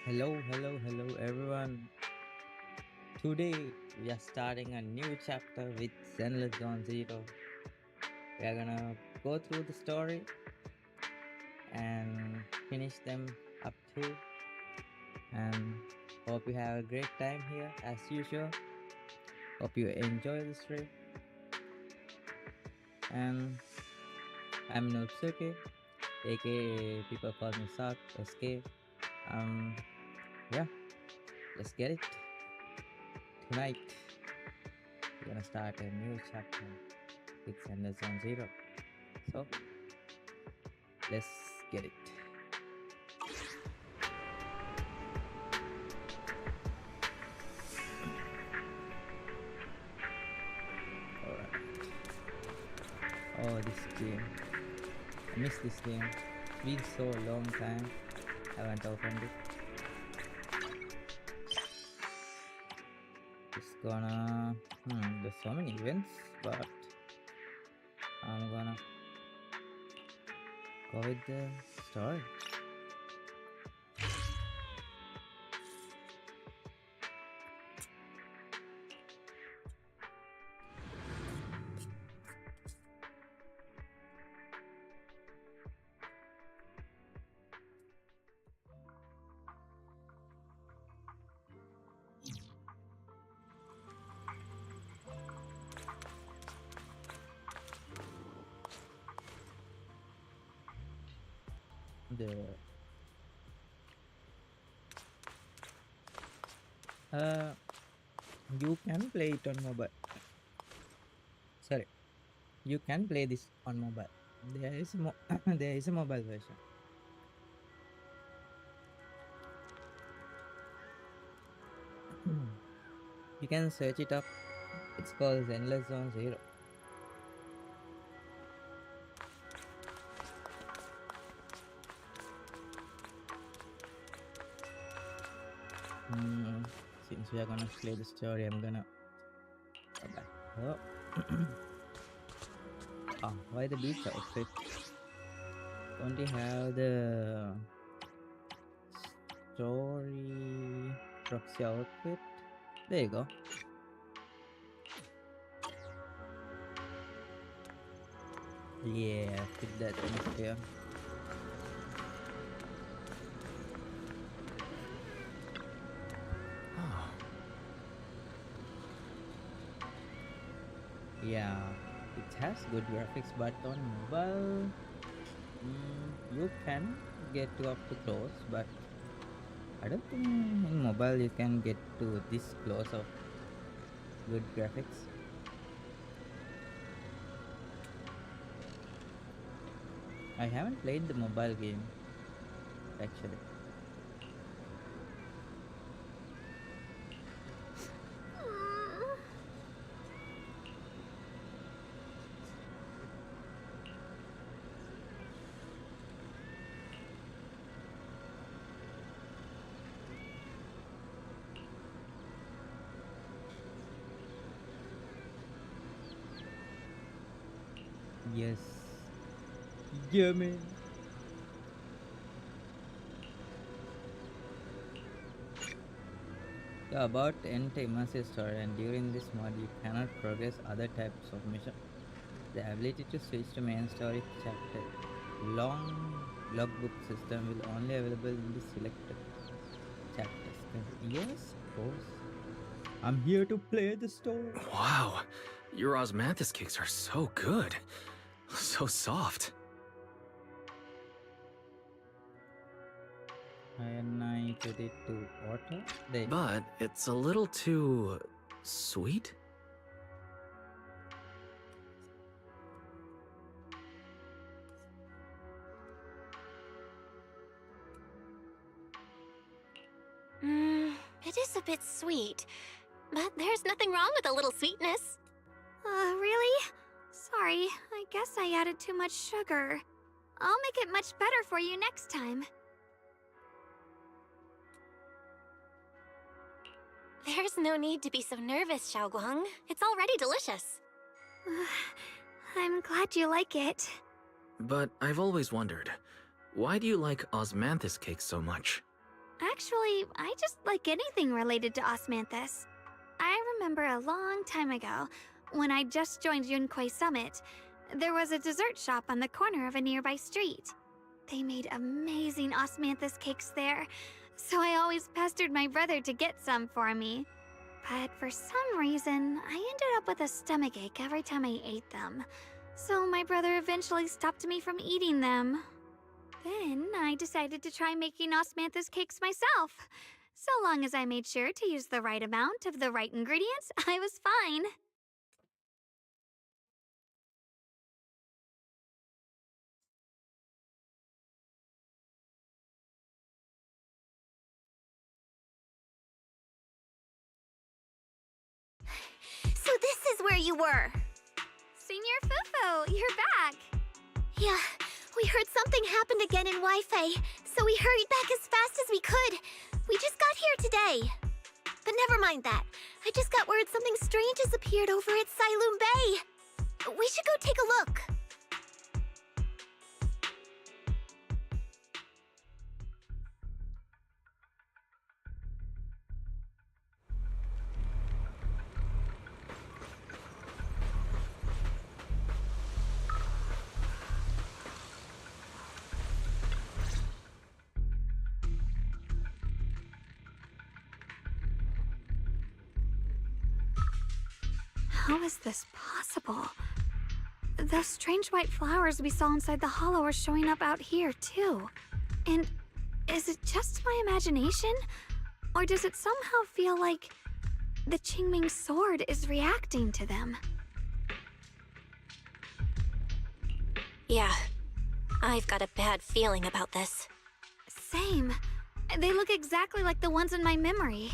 Hello everyone. Today we are starting a new chapter with Zenless Zone Zero. We are gonna go through the story and finish them up too. And hope you have a great time here as usual. Hope you enjoy the stream. And I'm Noobsuke, aka people call me Suck, SK. Yeah, let's get it. Tonight we're gonna start a new chapter with Zenless Zone Zero. So let's get it. Alright. Oh, this game. I miss this game. It's been so long time. Haven't opened it. Just gonna. There's so many events, but I'm gonna go with the story. The you can play it on mobile. Sorry, you can play this on mobile. There is there is a mobile version. You can search it up. It's called Zenless Zone Zero. Since we are gonna play the story, I'm gonna go back. Oh, why the beach outfit? Don't you have the story proxy outfit? There you go. Yeah, fit that atmosphere. Yeah, it has good graphics, but on mobile, you can get to up to close, but I don't think in mobile you can get to this close of good graphics. I haven't played the mobile game actually. Yes. Yeah, man. Yeah, about enter immersive story, and during this mod you cannot progress other types of mission. The ability to switch to main story chapter long logbook system will only available in the selected chapters. Yes, of course. I'm here to play the story. Wow, your osmanthus cakes are so good. So soft. And I put it to water. There. But it's a little too sweet? It is a bit sweet, but there's nothing wrong with a little sweetness. Really? Sorry, I guess I added too much sugar. I'll make it much better for you next time. There's no need to be so nervous, Xiaoguang. It's already delicious. I'm glad you like it. But I've always wondered, why do you like osmanthus cakes so much? Actually, I just like anything related to Osmanthus. I remember a long time ago, when I just joined Yunquay Summit, there was a dessert shop on the corner of a nearby street. They made amazing Osmanthus cakes there, so I always pestered my brother to get some for me. But for some reason, I ended up with a stomachache every time I ate them. So my brother eventually stopped me from eating them. Then I decided to try making Osmanthus cakes myself. So long as I made sure to use the right amount of the right ingredients, I was fine. So this is where you were. Senior Fufu, you're back. Yeah, we heard something happened again in Wi-Fi, so we hurried back as fast as we could. We just got here today. But never mind that. I just got word something strange has appeared over at Siloom Bay. We should go take a look. How is this possible? Those strange white flowers we saw inside the hollow are showing up out here, too. And is it just my imagination? Or does it somehow feel like the Qingming sword is reacting to them? Yeah, I've got a bad feeling about this. Same. They look exactly like the ones in my memory.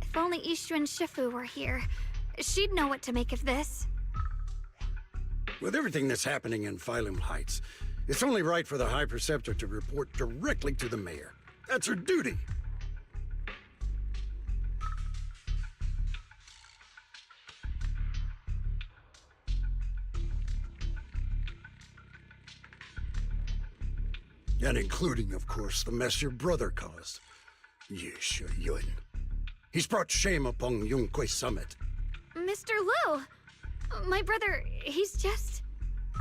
If only Ishu and Shifu were here. She'd know what to make of this. With everything that's happening in Phylum Heights, it's only right for the High Preceptor to report directly to the mayor. That's her duty. And including, of course, the mess your brother caused. Yesha Yun. He's brought shame upon Yunquay Summit. Mr. Liu! My brother, he's just...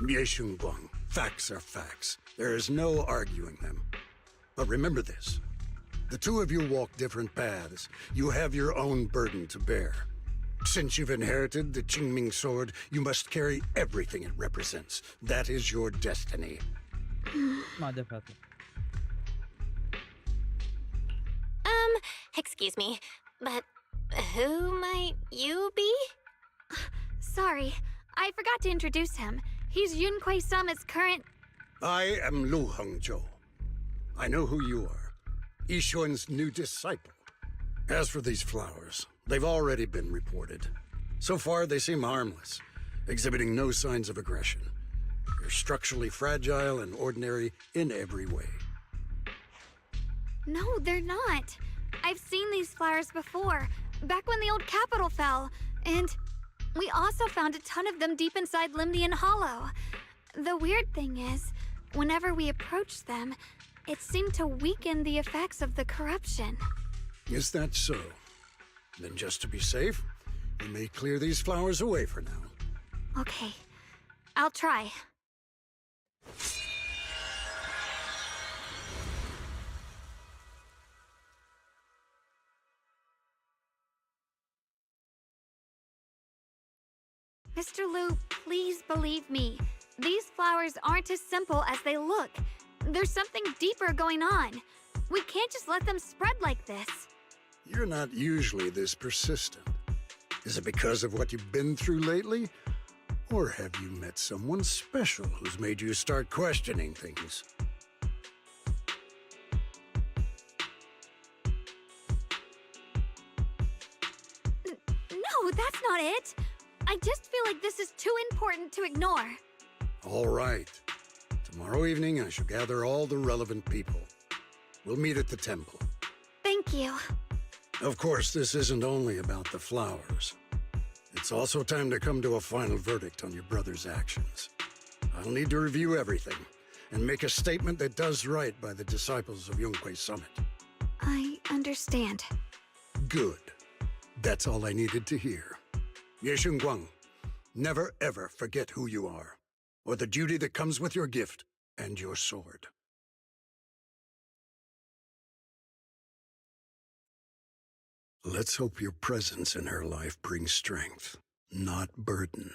Yeshun Guang, facts are facts. There is no arguing them. But remember this. The two of you walk different paths. You have your own burden to bear. Since you've inherited the Qingming sword, you must carry everything it represents. That is your destiny. Motherfucker. Excuse me, but who might you be? Sorry, I forgot to introduce him. He's Yunquay Summit's current... I am Lu Hengzhou. I know who you are. Yixuan's new disciple. As for these flowers, they've already been reported. So far, they seem harmless, exhibiting no signs of aggression. They're structurally fragile and ordinary in every way. No, they're not. I've seen these flowers before, back when the old capital fell, and we also found a ton of them deep inside Limnian Hollow. The weird thing is, whenever we approached them, it seemed to weaken the effects of the corruption. Is that so? Then just to be safe, you may clear these flowers away for now. Okay, I'll try. Mr. Liu, please believe me. These flowers aren't as simple as they look. There's something deeper going on. We can't just let them spread like this. You're not usually this persistent. Is it because of what you've been through lately? Or have you met someone special who's made you start questioning things? No, that's not it. I just feel like this is too important to ignore. All right. Tomorrow evening, I shall gather all the relevant people. We'll meet at the temple. Thank you. Of course, this isn't only about the flowers. It's also time to come to a final verdict on your brother's actions. I'll need to review everything and make a statement that does right by the disciples of Yunquay Summit. I understand. Good. That's all I needed to hear. Ye Guang, never ever forget who you are, or the duty that comes with your gift and your sword. Let's hope your presence in her life brings strength, not burden.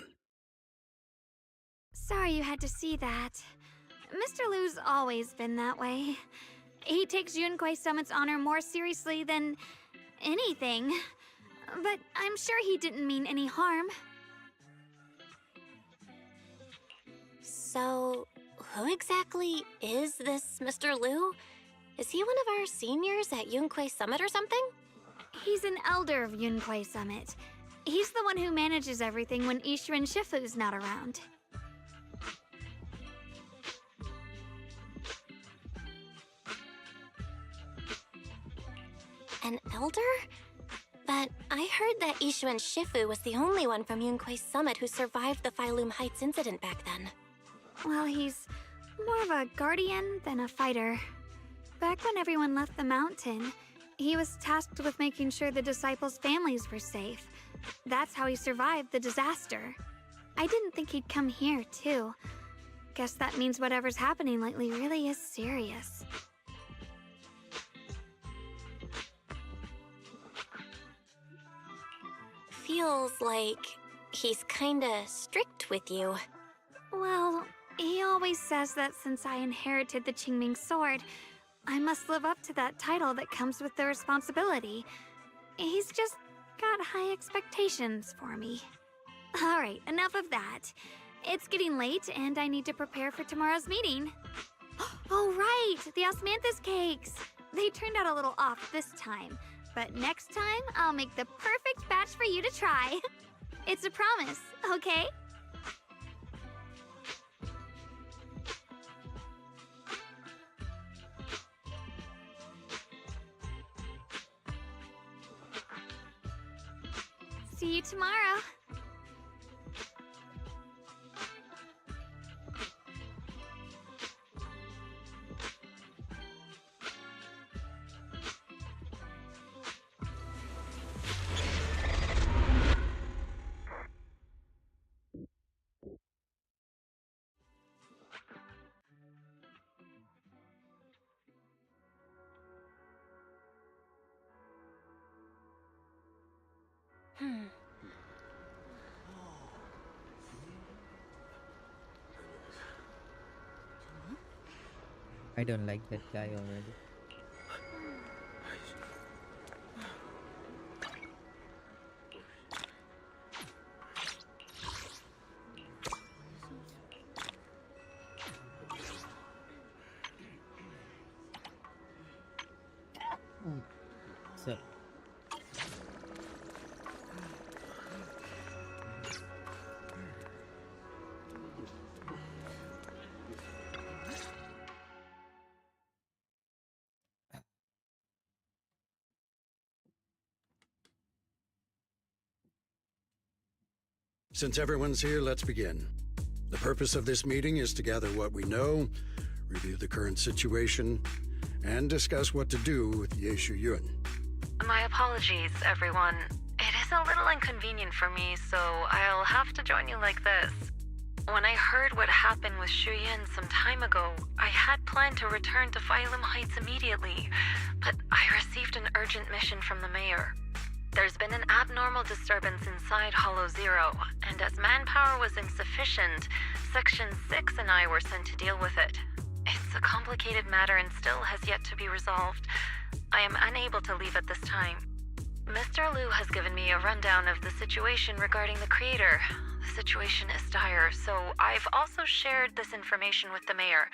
Sorry you had to see that. Mr. Lu's always been that way. He takes Yunquei Summit's honor more seriously than anything. But I'm sure he didn't mean any harm. So, who exactly is this Mr. Lu? Is he one of our seniors at Yunquei Summit or something? He's an elder of Yunquei Summit. He's the one who manages everything when Ishu and Shifu's not around. An elder? But I heard that Ishu and Shifu was the only one from Yunquei Summit who survived the Phylum Heights incident back then. Well, he's more of a guardian than a fighter. Back when everyone left the mountain, he was tasked with making sure the disciples' families were safe. That's how he survived the disaster. I didn't think he'd come here, too. Guess that means whatever's happening lately really is serious. Feels like he's kinda strict with you. Well, he always says that since I inherited the Qingming sword, I must live up to that title that comes with the responsibility. He's just got high expectations for me. Alright, enough of that. It's getting late and I need to prepare for tomorrow's meeting. Oh right, the osmanthus cakes! They turned out a little off this time. But next time, I'll make the perfect batch for you to try. It's a promise, okay? See you tomorrow. I don't like that guy already. So Since everyone's here, let's begin. The purpose of this meeting is to gather what we know, review the current situation, and discuss what to do with Yeshu Yun. My apologies, everyone. It is a little inconvenient for me, so I'll have to join you like this. When I heard what happened with Shu Yin some time ago, I had planned to return to Phylum Heights immediately, but I received an urgent mission from the mayor. There's been an abnormal disturbance inside Hollow Zero, and as manpower was insufficient, Section 6 and I were sent to deal with it. It's a complicated matter and still has yet to be resolved. I am unable to leave at this time. Mr. Lu has given me a rundown of the situation regarding the creator. The situation is dire, so I've also shared this information with the mayor.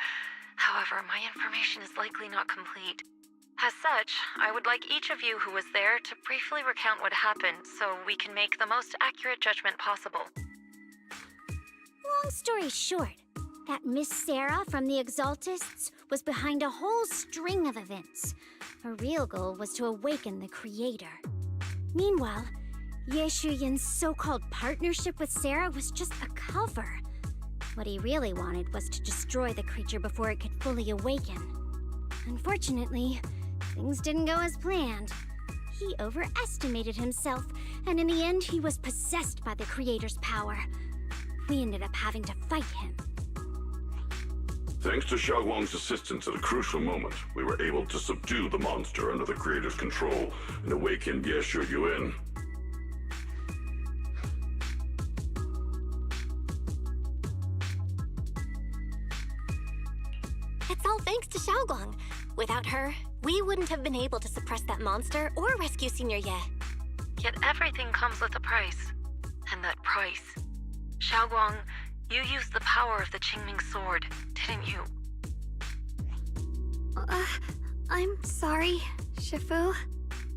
However, my information is likely not complete. As such, I would like each of you who was there to briefly recount what happened so we can make the most accurate judgment possible. Long story short, that Miss Sarah from the Exaltists was behind a whole string of events. Her real goal was to awaken the creator. Meanwhile, Ye Shuyin's so-called partnership with Sarah was just a cover. What he really wanted was to destroy the creature before it could fully awaken. Unfortunately, things didn't go as planned. He overestimated himself, and in the end, he was possessed by the Creator's power. We ended up having to fight him. Thanks to Xiaoguang's assistance at a crucial moment, we were able to subdue the monster under the Creator's control and awaken Ye Yuan. It's all thanks to Xiaoguang. Without her, we wouldn't have been able to suppress that monster or rescue Senior Ye. Yet everything comes with a price. And that price. Xiaoguang, you used the power of the Qingming sword, didn't you? I'm sorry, Shifu.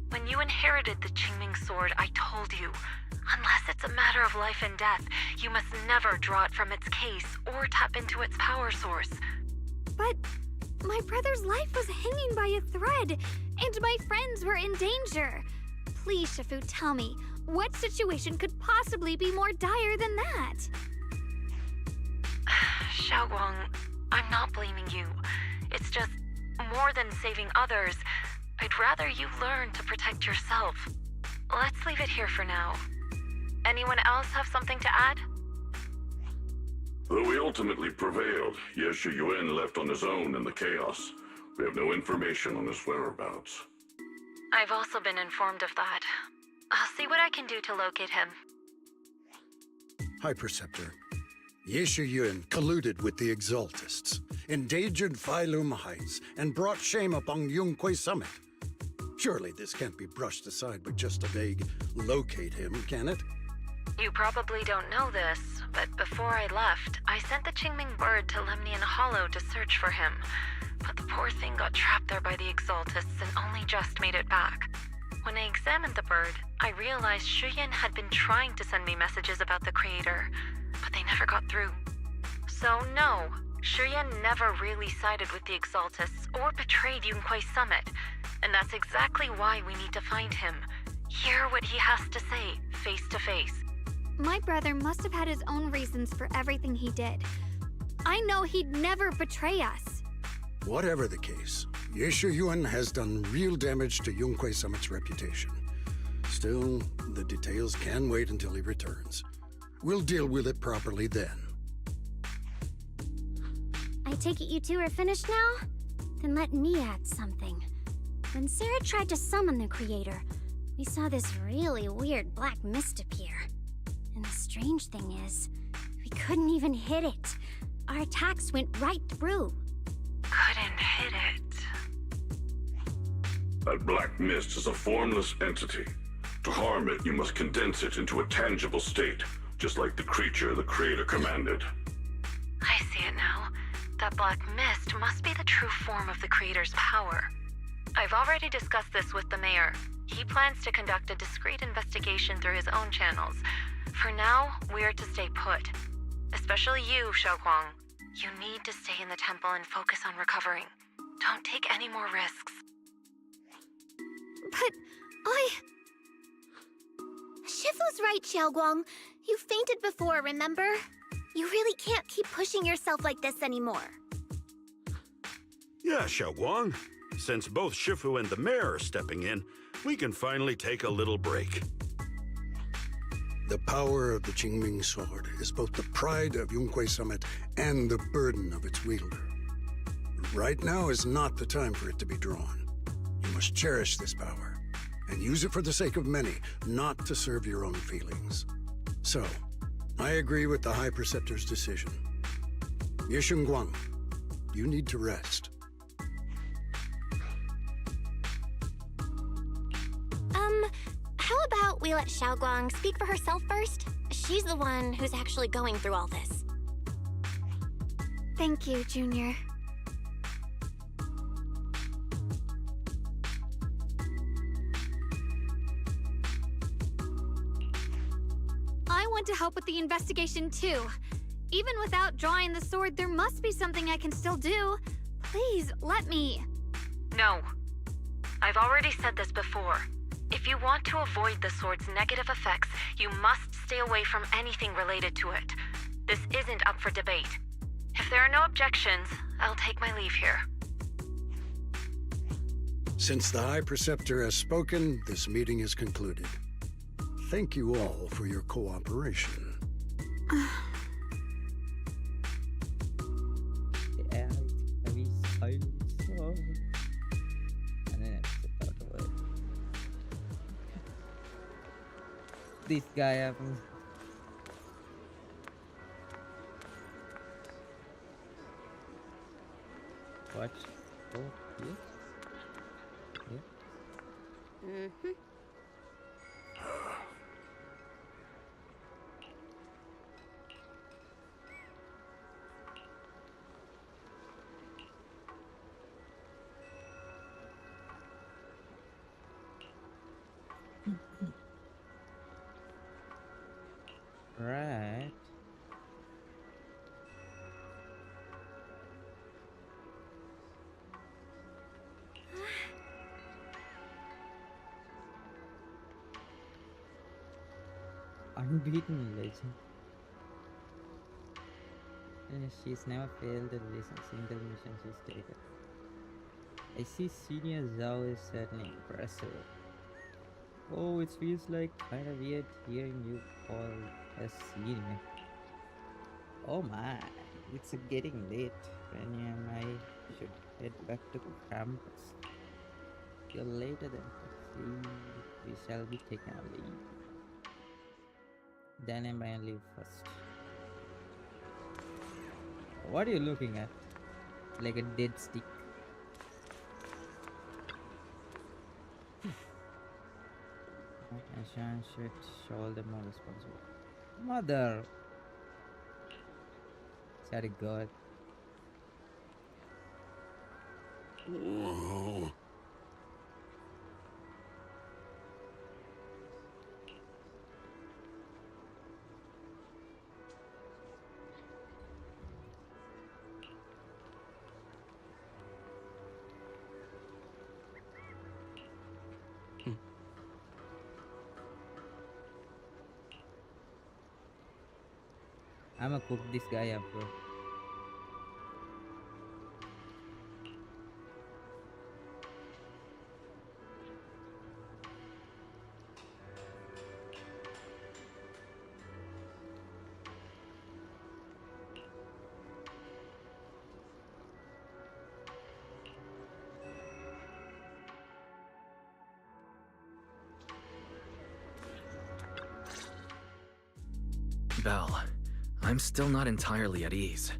When you inherited the Qingming sword, I told you, unless it's a matter of life and death, you must never draw it from its case or tap into its power source. But my brother's life was hanging by a thread, and my friends were in danger. Please, Shifu, tell me, what situation could possibly be more dire than that? Xiaoguang, I'm not blaming you. It's just, more than saving others, I'd rather you learn to protect yourself. Let's leave it here for now. Anyone else have something to add? Though we ultimately prevailed, Ye Yuan left on his own in the chaos. We have no information on his whereabouts. I've also been informed of that. I'll see what I can do to locate him. High Preceptor, Ye Yuan colluded with the Exaltists, endangered Phylum Heights, and brought shame upon Yunque Summit. Surely this can't be brushed aside with just a vague locate him, can it? You probably don't know this, but before I left, I sent the Qingming bird to Lemnian Hollow to search for him. But the poor thing got trapped there by the Exaltists and only just made it back. When I examined the bird, I realized Shuyan had been trying to send me messages about the Creator, but they never got through. So no, Shuyan never really sided with the Exaltists or betrayed Yunque Summit, and that's exactly why we need to find him. Hear what he has to say, face to face. My brother must have had his own reasons for everything he did. I know he'd never betray us. Whatever the case, Ye Yuan has done real damage to Yunque Summit's reputation. Still, the details can wait until he returns. We'll deal with it properly then. I take it you two are finished now? Then let me add something. When Sarah tried to summon the Creator, we saw this really weird black mist appear. And the strange thing is, we couldn't even hit it. Our attacks went right through. Couldn't hit it. That black mist is a formless entity. To harm it, you must condense it into a tangible state, just like the creature the Creator commanded. I see it now. That black mist must be the true form of the Creator's power. I've already discussed this with the mayor. He plans to conduct a discreet investigation through his own channels. For now, we're to stay put. Especially you, Xiaoguang. You need to stay in the temple and focus on recovering. Don't take any more risks. But Shifu's right, Xiaoguang. You fainted before, remember? You really can't keep pushing yourself like this anymore. Yeah, Xiaoguang. Since both Shifu and the mayor are stepping in, we can finally take a little break. The power of the Qingming sword is both the pride of Yunque Summit and the burden of its wielder. Right now is not the time for it to be drawn. You must cherish this power, and use it for the sake of many, not to serve your own feelings. So, I agree with the High Preceptor's decision. Ye Guang, you need to rest. how about we let Xiaoguang speak for herself first? She's the one who's actually going through all this. Thank you, Junior. I want to help with the investigation too. Even without drawing the sword, there must be something I can still do. Please, let me. No. I've already said this before. If you want to avoid the sword's negative effects, you must stay away from anything related to it. This isn't up for debate. If there are no objections, I'll take my leave here. Since the High Preceptor has spoken, this meeting is concluded. Thank you all for your cooperation. Yeah, heavy silence. And then it's about the word. This guy happens. Watch. Oh, yes. Yeah. Mm-hmm. Right. Unbeaten legend. She's never failed a single mission she's taken. I see Senior Zhao is certainly impressive. Oh, it feels like kinda weird hearing you call us senior. Oh my, it's getting late. Penny and I should head back to campus. You're later than sleep. We shall be taking a leave. Then I might leave first. What are you looking at? Like a dead stick. Ashan should shoulder more responsible. Mother! Sorry, God. Whoa. I'ma cook this guy up, bro. Belle, I'm still not entirely at ease.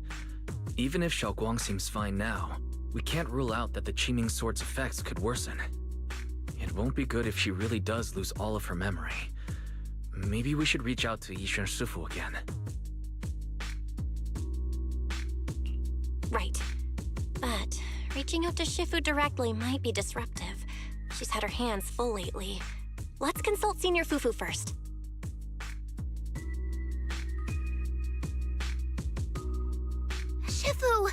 Even if Xiaoguang seems fine now, we can't rule out that the Qiming Sword's effects could worsen. It won't be good if she really does lose all of her memory. Maybe we should reach out to Yishan Shifu again. Right. But reaching out to Shifu directly might be disruptive. She's had her hands full lately. Let's consult Senior Fufu first. Shifu,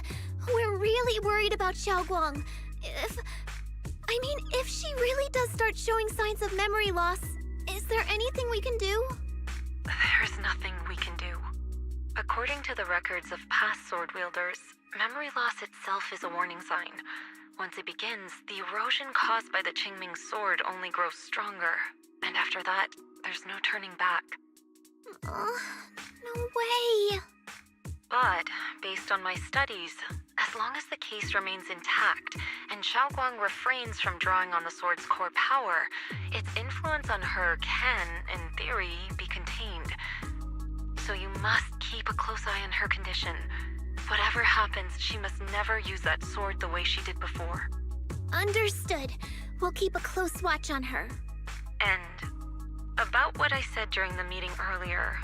we're really worried about Xiaoguang. If she really does start showing signs of memory loss, is there anything we can do? There's nothing we can do. According to the records of past sword wielders, memory loss itself is a warning sign. Once it begins, the erosion caused by the Qingming sword only grows stronger. And after that, there's no turning back. No way. But, based on my studies, as long as the case remains intact and Xiaoguang refrains from drawing on the sword's core power, its influence on her can, in theory, be contained. So you must keep a close eye on her condition. Whatever happens, she must never use that sword the way she did before. Understood. We'll keep a close watch on her. And about what I said during the meeting earlier,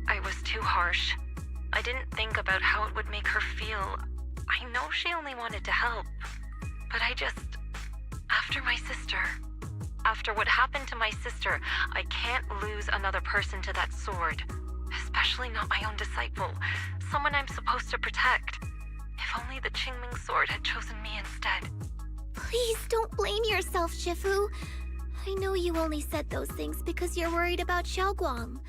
I was too harsh. I didn't think about how it would make her feel. I know she only wanted to help, but after what happened to my sister, I can't lose another person to that sword. Especially not my own disciple, someone I'm supposed to protect. If only the Qingming sword had chosen me instead. Please don't blame yourself, Shifu. I know you only said those things because you're worried about Xiaoguang.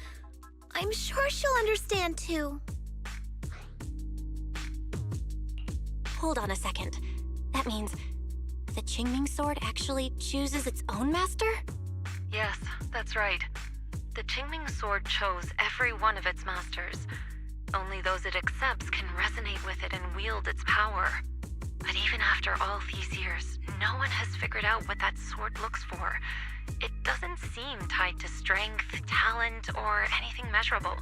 I'm sure she'll understand too. Hold on a second. That means the Qingming sword actually chooses its own master? Yes, that's right. The Qingming sword chose every one of its masters. Only those it accepts can resonate with it and wield its power. But even after all these years, no one has figured out what that sword looks for. It doesn't seem tied to strength, talent, or anything measurable.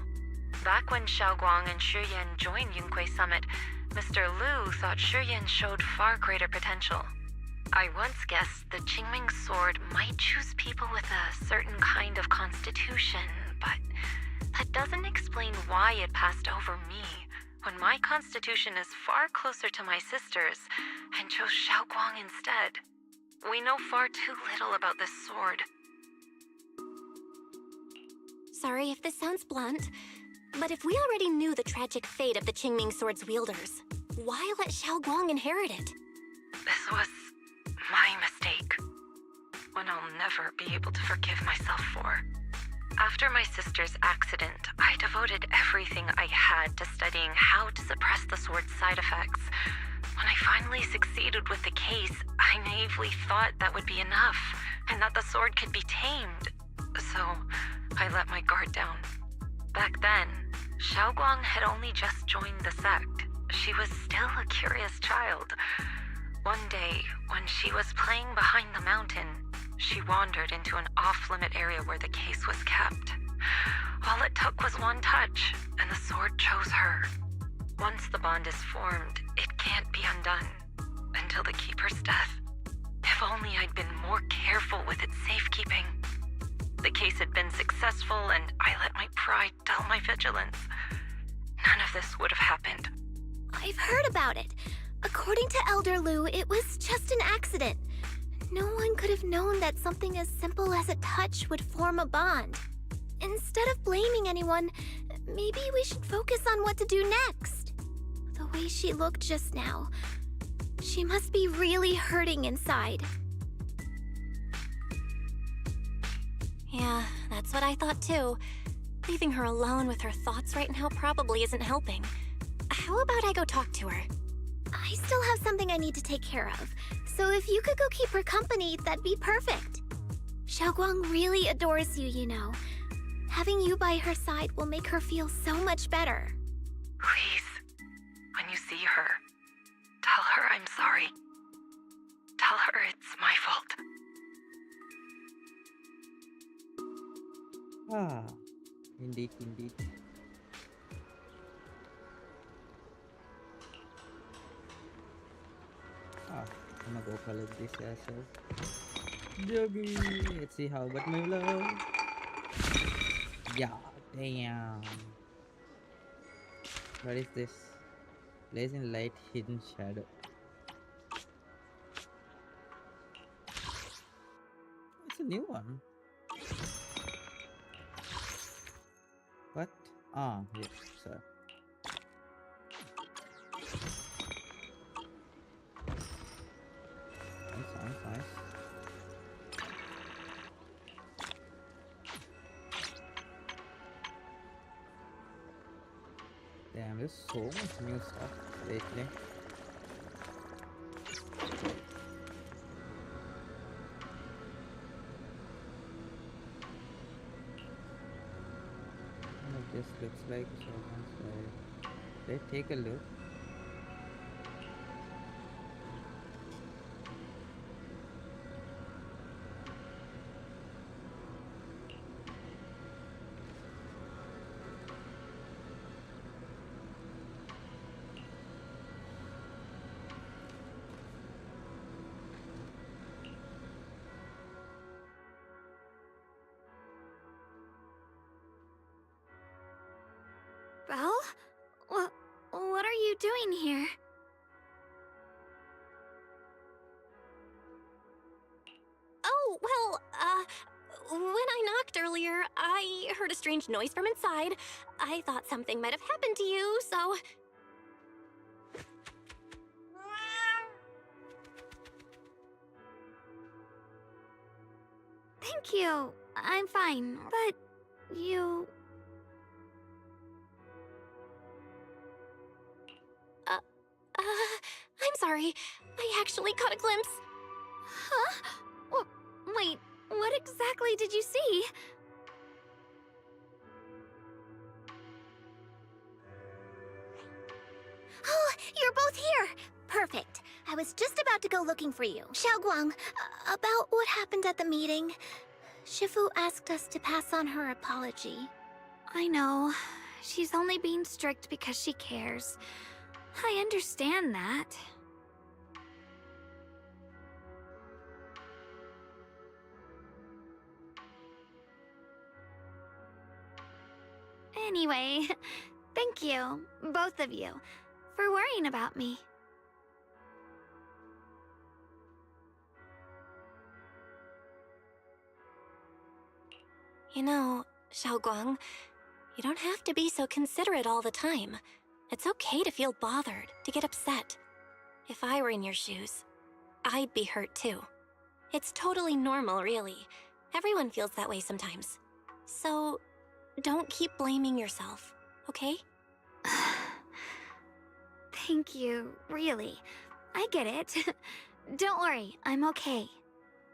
Back when Xiaoguang and Shiyan joined Yunque Summit, Mr. Liu thought Shiyan showed far greater potential. I once guessed the Qingming sword might choose people with a certain kind of constitution, but that doesn't explain why it passed over me, when my constitution is far closer to my sister's, and chose Xiaoguang instead. We know far too little about this sword. Sorry if this sounds blunt, but if we already knew the tragic fate of the Qingming sword's wielders, why let Xiaoguang inherit it? This was my mistake. One I'll never be able to forgive myself for. After my sister's accident, I devoted everything I had to studying how to suppress the sword's side effects. When I finally succeeded with the case, I naively thought that would be enough, and that the sword could be tamed. So, I let my guard down. Back then, Xiaoguang had only just joined the sect. She was still a curious child. One day, when she was playing behind the mountain, she wandered into an off-limit area where the case was kept. All it took was one touch, and the sword chose her. Once the bond is formed, it can't be undone. Until the Keeper's death. If only I'd been more careful with its safekeeping. The case had been successful, and I let my pride dull my vigilance. None of this would have happened. I've heard about it. According to Elder Liu, it was just an accident. No one could have known that something as simple as a touch would form a bond. Instead of blaming anyone, maybe we should focus on what to do next. The way she looked just now, she must be really hurting inside. Yeah, that's what I thought too. Leaving her alone with her thoughts right now probably isn't helping. How about I go talk to her? I still have something I need to take care of, so if you could go keep her company, that'd be perfect. Xiaoguang really adores you, you know. Having you by her side will make her feel so much better. Please, when you see her, tell her I'm sorry. Tell her it's my fault. Ah, indeed, indeed. Ah, I'm gonna go collect this as well. Joggy, let's see how about my love. Yeah, damn. What is this? Blazing light, hidden shadow. It's a new one. What? Ah, yes, sir. Nice. Damn, there's so much new stuff lately. This looks like someone's right. Let's take a look. Belle? What are you doing here? Oh, well, when I knocked earlier, I heard a strange noise from inside. I thought something might have happened to you, so... Thank you. I'm fine, but you... I'm sorry. I actually caught a glimpse. Huh? Wait, what exactly did you see? Oh, you're both here! Perfect. I was just about to go looking for you. Xiaoguang, about what happened at the meeting. Shifu asked us to pass on her apology. I know. She's only being strict because she cares. I understand that. Anyway, thank you, both of you, for worrying about me. You know, Xiaoguang, you don't have to be so considerate all the time. It's okay to feel bothered, to get upset. If I were in your shoes, I'd be hurt too. It's totally normal, really. Everyone feels that way sometimes. So, don't keep blaming yourself, okay? Thank you, really. I get it. Don't worry, I'm okay.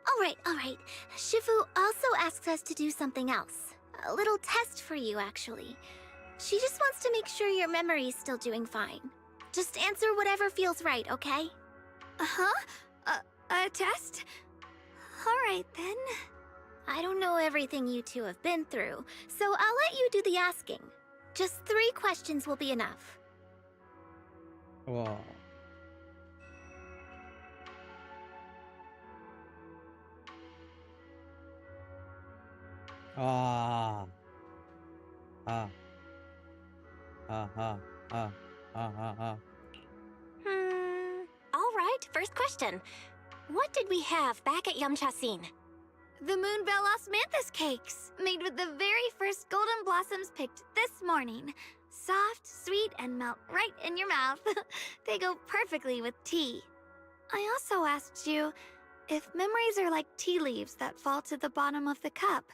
All right. Shifu also asks us to do something else. A little test for you, actually. She just wants to make sure your memory's still doing fine. Just answer whatever feels right, okay? Huh? A test? Alright then. I don't know everything you two have been through, so I'll let you do the asking. Just 3 questions will be enough. Wow. Ah. Ah. Ah. Ah. Ah. Ah. Ah. Ah. Alright, first question. What did we have back at Yamchasin? The Moonbell Osmanthus cakes, made with the very first golden blossoms picked this morning. Soft, sweet, and melt right in your mouth. They go perfectly with tea. I also asked you if memories are like tea leaves that fall to the bottom of the cup,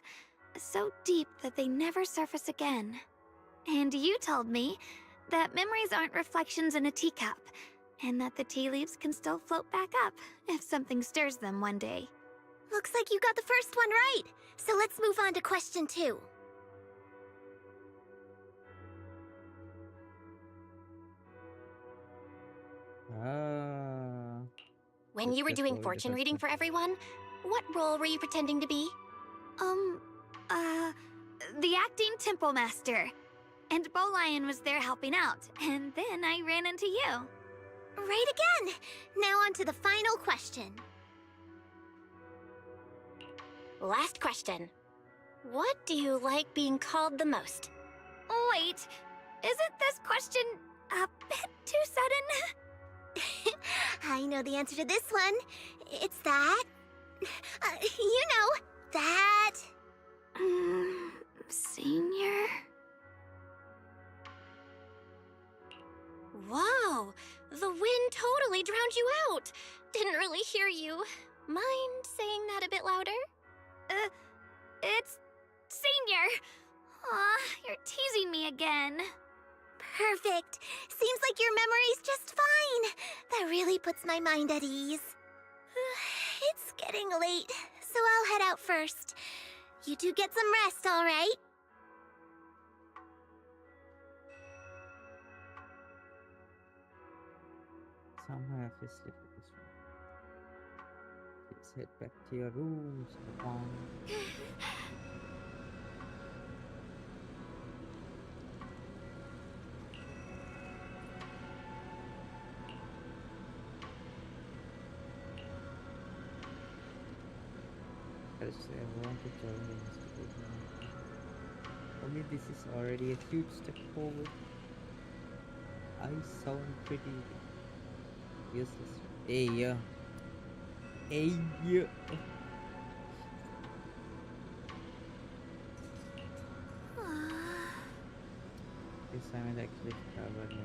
so deep that they never surface again. And you told me that memories aren't reflections in a teacup, and that the tea leaves can still float back up if something stirs them one day. Looks like you got the first one right. So let's move on to question 2. Ah. When you were Just doing hold the fortune first reading one. for everyone, what role were you pretending to be? The acting temple master. And Bowlion was there helping out, and then I ran into you. Right again! Now on to the final question. Last question. What do you like being called the most? Wait, isn't this question a bit too sudden? I know the answer to this one. It's that. You know, that. Senior? Wow, the wind totally drowned you out. Didn't really hear you. Mind saying that a bit louder? It's Senior. Aw, you're teasing me again. Perfect. Seems like your memory's just fine. That really puts my mind at ease. It's getting late, so I'll head out first. You two get some rest, all right? Somehow I feel sleepy this one. Please head back to your rooms. Upon. Actually, I want to join the investigation. For me, this is already a huge step forward. I sound pretty useless. Hey, yeah. Hey, yeah. This time it actually covered me.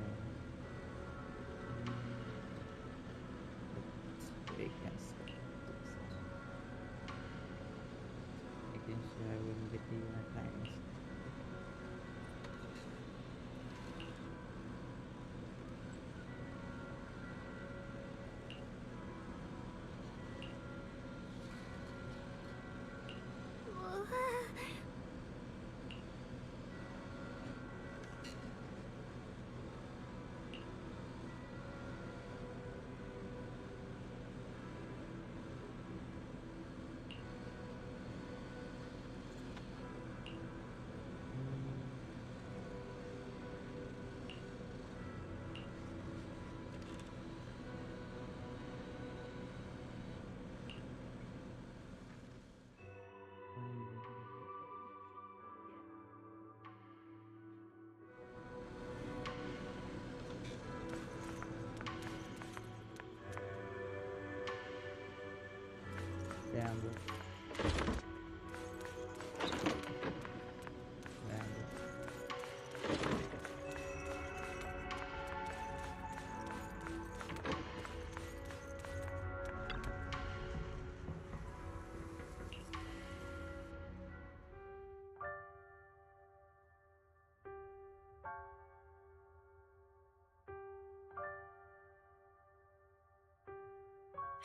Let's break and stuff. Making sure I wouldn't get even at times.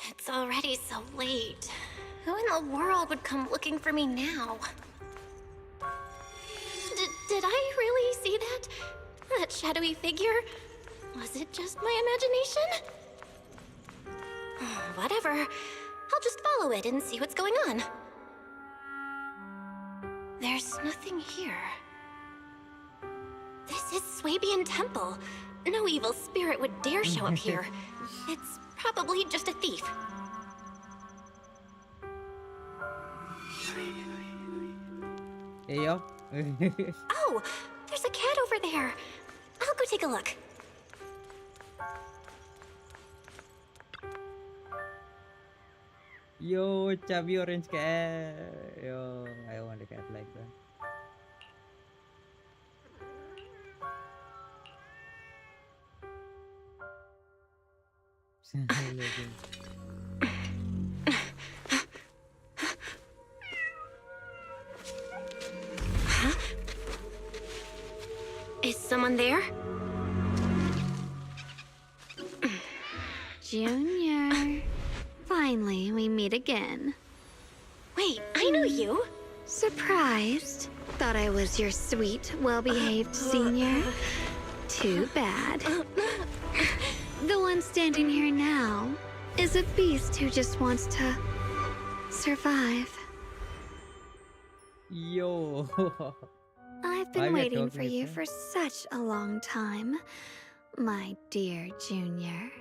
It's already so late. Who in the world would come looking for me now? Did I really see that? That shadowy figure? Was it just my imagination? Whatever. I'll just follow it and see what's going on. There's nothing here. This is Swabian Temple. No evil spirit would dare show up here. It's probably just a thief. Hey yo. Oh, there's a cat over there. I'll go take a look. Yo, chubby orange cat. Yo, I want a cat like that. Is someone there? Junior. Finally, we meet again. Wait, I know you. Surprised? Thought I was your sweet, well-behaved senior? Too bad. The one standing here now is a beast who just wants to survive. Yo. I've Why been we are waiting for talking you like for such a long time, my dear Junior.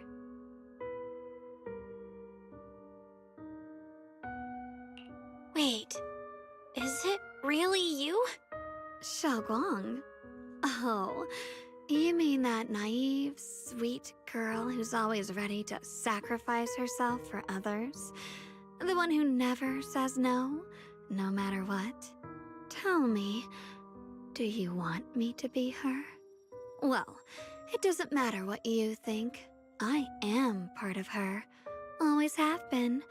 Wait, is it really you? Xiaoguang? Oh, you mean that naive, sweet girl who's always ready to sacrifice herself for others? The one who never says no, no matter what? Tell me, do you want me to be her? Well, it doesn't matter what you think. I am part of her. Always have been.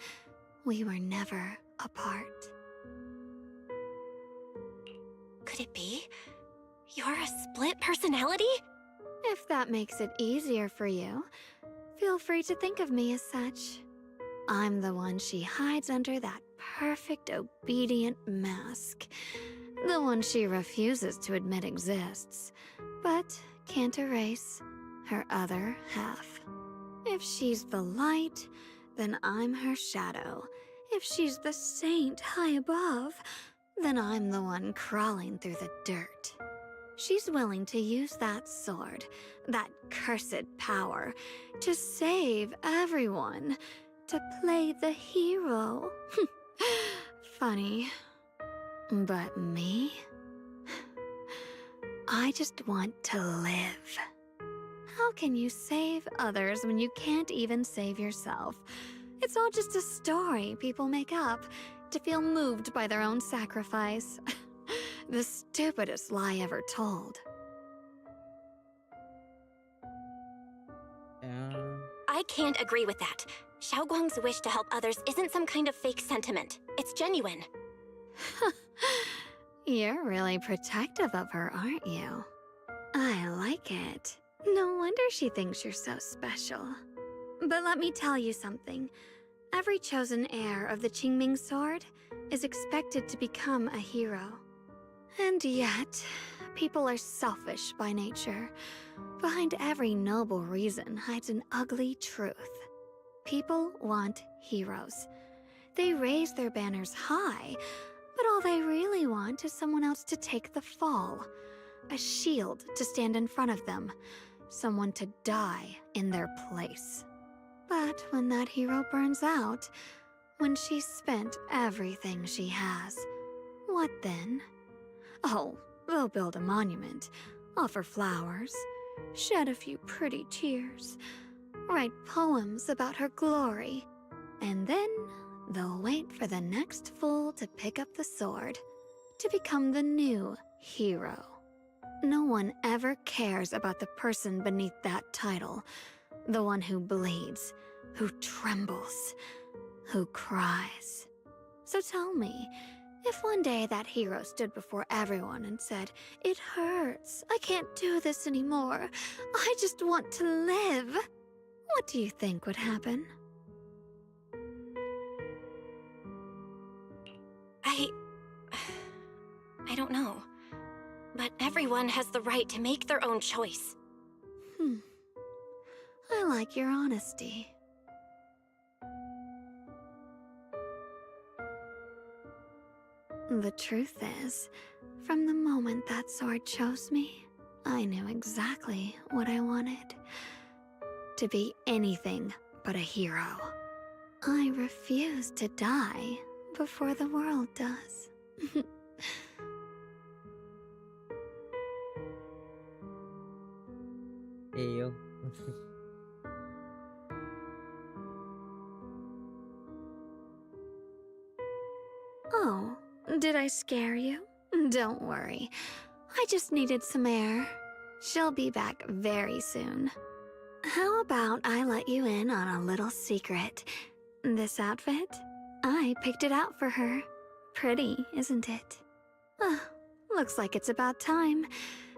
We were never apart. Could it be? You're a split personality? If that makes it easier for you, feel free to think of me as such. I'm the one she hides under that perfect obedient mask. The one she refuses to admit exists, but can't erase her other half. If she's the light, then I'm her shadow. If she's the saint high above, then I'm the one crawling through the dirt. She's willing to use that sword, that cursed power, to save everyone, to play the hero. Funny. But me? I just want to live. How can you save others when you can't even save yourself? It's all just a story people make up to feel moved by their own sacrifice. The stupidest lie ever told. I can't agree with that. Xiaoguang's wish to help others isn't some kind of fake sentiment. It's genuine. You're really protective of her, aren't you? I like it. No wonder she thinks you're so special. But let me tell you something. Every chosen heir of the Qingming sword is expected to become a hero. And yet, people are selfish by nature. Behind every noble reason hides an ugly truth. People want heroes. They raise their banners high, but all they really want is someone else to take the fall. A shield to stand in front of them. Someone to die in their place. But when that hero burns out, when she's spent everything she has, what then? Oh, they'll build a monument, offer flowers, shed a few pretty tears, write poems about her glory, and then they'll wait for the next fool to pick up the sword, to become the new hero. No one ever cares about the person beneath that title, the one who bleeds, who trembles, who cries. So tell me, if one day that hero stood before everyone and said, "It hurts, I can't do this anymore, I just want to live," what do you think would happen? I don't know. But everyone has the right to make their own choice. I like your honesty. The truth is, from the moment that sword chose me, I knew exactly what I wanted. To be anything but a hero. I refuse to die before the world does. Hey yo. Oh, did I scare you? Don't worry. I just needed some air. She'll be back very soon. How about I let you in on a little secret? This outfit? I picked it out for her. Pretty, isn't it? Looks like it's about time.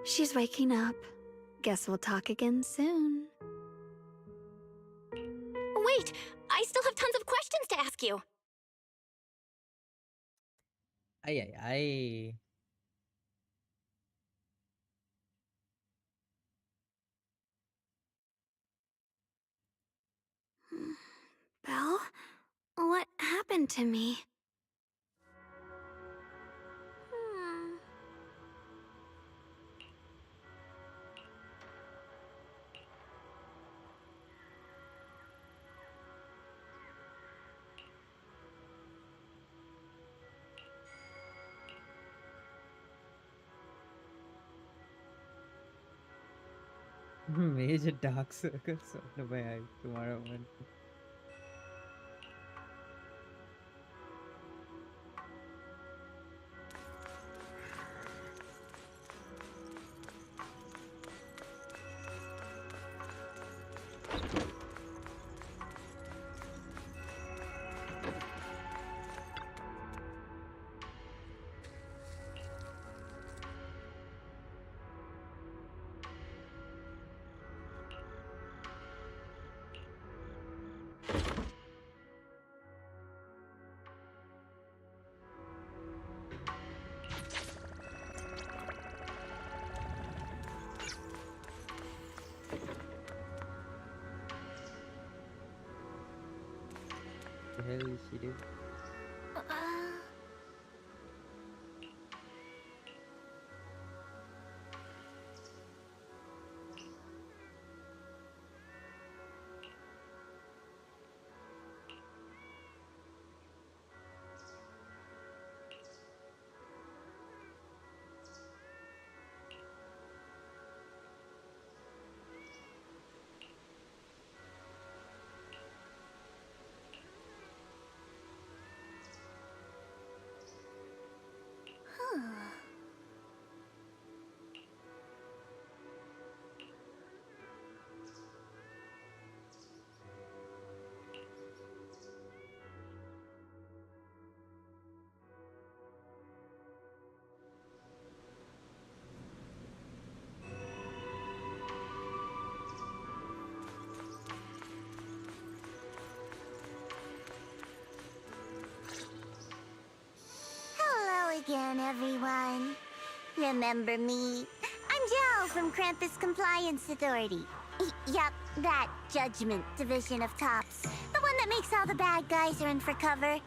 She's waking up. Guess we'll talk again soon. Wait! I still have tons of questions to ask you! Ay, ay, ay. Belle? What happened to me? Major dark circles under my eyes tomorrow morning. The hell is she doing? Hello again, everyone. Remember me? I'm Jill from Krampus Compliance Authority. Yup, that Judgment Division of Tops. The one that makes all the bad guys run for cover.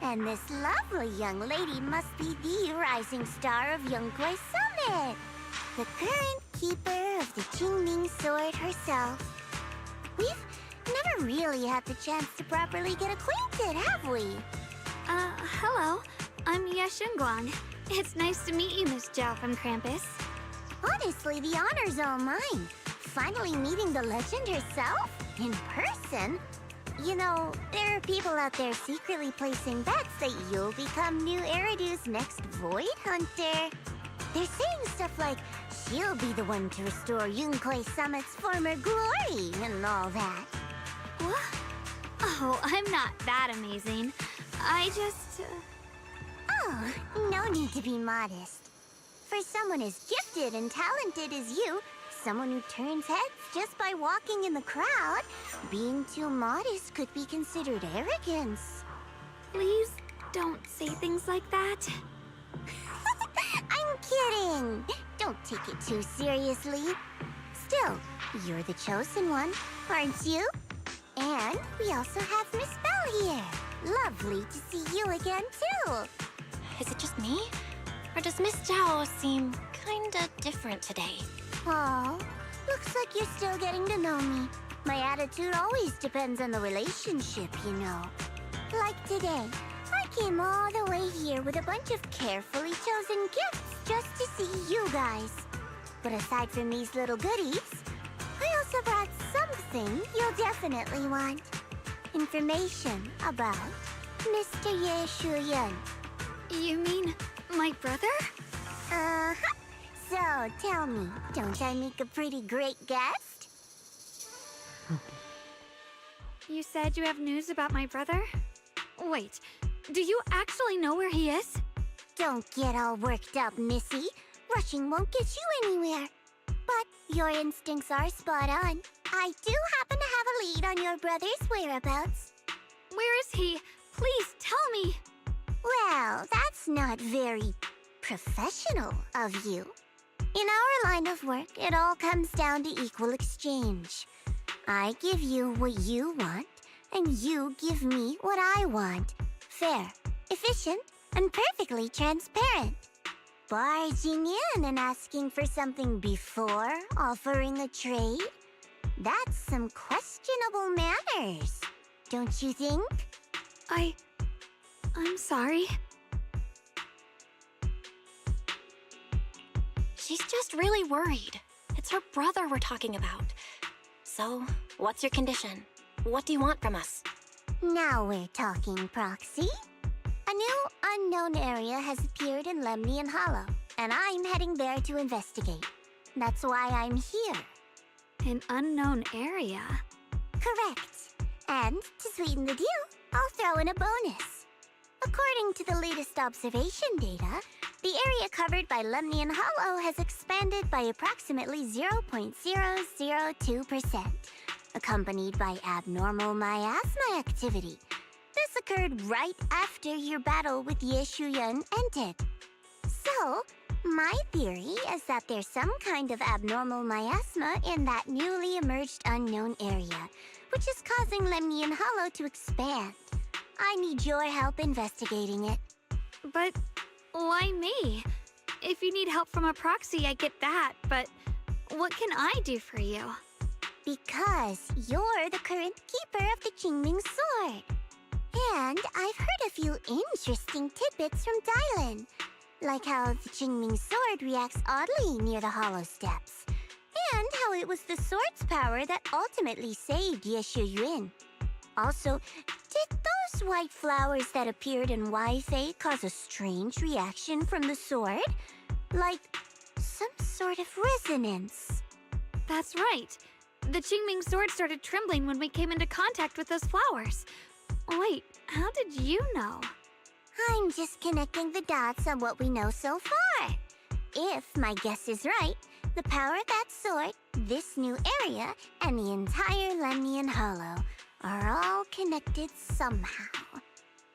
And this lovely young lady must be the rising star of Yongguai Summit. The current keeper of the Qingming Sword herself. We've never really had the chance to properly get acquainted, have we? Hello. I'm Yashunguang. It's nice to meet you, Miss Zhao from Krampus. Honestly, the honor's all mine. Finally meeting the legend herself, in person. You know, there are people out there secretly placing bets that you'll become new Eridu's next Void Hunter. They're saying stuff like, she'll be the one to restore Yunkai Summit's former glory, and all that. What? Oh, I'm not that amazing. I just... Oh, no need to be modest. For someone as gifted and talented as you, someone who turns heads just by walking in the crowd, being too modest could be considered arrogance. Please don't say things like that. kidding! Don't take it too seriously. Still, you're the chosen one, aren't you? And we also have Miss Belle here. Lovely to see you again, too. Is it just me? Or does Miss Zhao seem kinda different today? Oh, looks like you're still getting to know me. My attitude always depends on the relationship, you know. Like today, I came all the way here with a bunch of carefully chosen gifts just to see you guys. But aside from these little goodies, I also brought something you'll definitely want. Information about Mr. Ye Shuyan. You mean my brother? Uh-huh. So, tell me, don't I make a pretty great guest? You said you have news about my brother? Wait, do you actually know where he is? Don't get all worked up, Missy. Rushing won't get you anywhere. But your instincts are spot on. I do happen to have a lead on your brother's whereabouts. Where is he? Please tell me. Well, that's not very professional of you. In our line of work, it all comes down to equal exchange. I give you what you want, and you give me what I want. Fair, efficient, and perfectly transparent. Barging in and asking for something before offering a trade? That's some questionable manners, don't you think? I'm sorry. She's just really worried. It's her brother we're talking about. So, what's your condition? What do you want from us? Now we're talking, Proxy. A new unknown area has appeared in Lemnian Hollow, and I'm heading there to investigate. That's why I'm here. An unknown area? Correct. And to sweeten the deal, I'll throw in a bonus. According to the latest observation data, the area covered by Lemnian Hollow has expanded by approximately 0.002%, accompanied by abnormal miasma activity. This occurred right after your battle with Ye Shuyan ended. So, my theory is that there's some kind of abnormal miasma in that newly emerged unknown area, which is causing Lemnian Hollow to expand. I need your help investigating it. But why me? If you need help from a proxy, I get that, but what can I do for you? Because you're the current keeper of the Qingming Sword. And I've heard a few interesting tidbits from Dylan, like how the Qingming Sword reacts oddly near the Hollow Steps, and how it was the sword's power that ultimately saved Ye Shuyuan. Also, did those white flowers that appeared in Wi-Fei cause a strange reaction from the sword? Like some sort of resonance. That's right. The Qingming sword started trembling when we came into contact with those flowers. Wait, how did you know? I'm just connecting the dots on what we know so far. If my guess is right, the power of that sword, this new area, and the entire Lemnian Hollow are all connected somehow.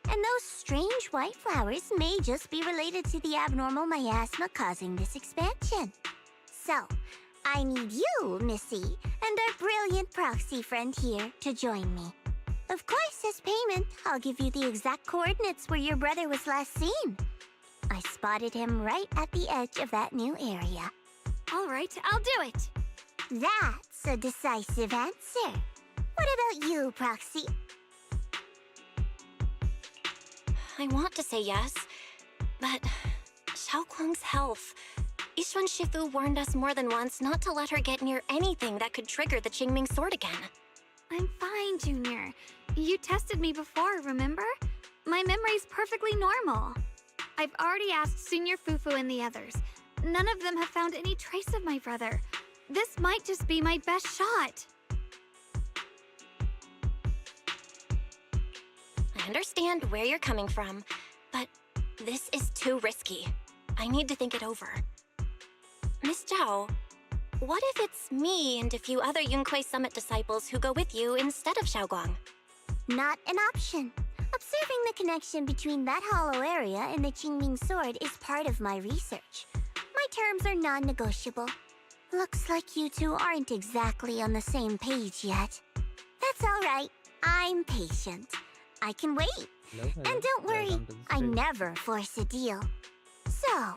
And those strange white flowers may just be related to the abnormal miasma causing this expansion. So, I need you, Missy, and our brilliant proxy friend here to join me. Of course, as payment, I'll give you the exact coordinates where your brother was last seen. I spotted him right at the edge of that new area. All right, I'll do it. That's a decisive answer. What about you, Proxy? I want to say yes, but Xiaoguang's health. Yishuan Shifu warned us more than once not to let her get near anything that could trigger the Qingming sword again. I'm fine, Junior. You tested me before, remember? My memory's perfectly normal. I've already asked Senior Fufu and the others. None of them have found any trace of my brother. This might just be my best shot. I understand where you're coming from, but this is too risky. I need to think it over. Miss Zhao, what if it's me and a few other Yunquei Summit disciples who go with you instead of Xiaoguang? Not an option. Observing the connection between that hollow area and the Qingming sword is part of my research. My terms are non-negotiable. Looks like you two aren't exactly on the same page yet. That's all right. I'm patient. I can wait. Hello, hello. And don't worry, Welcome to the I stream. never force a deal. So,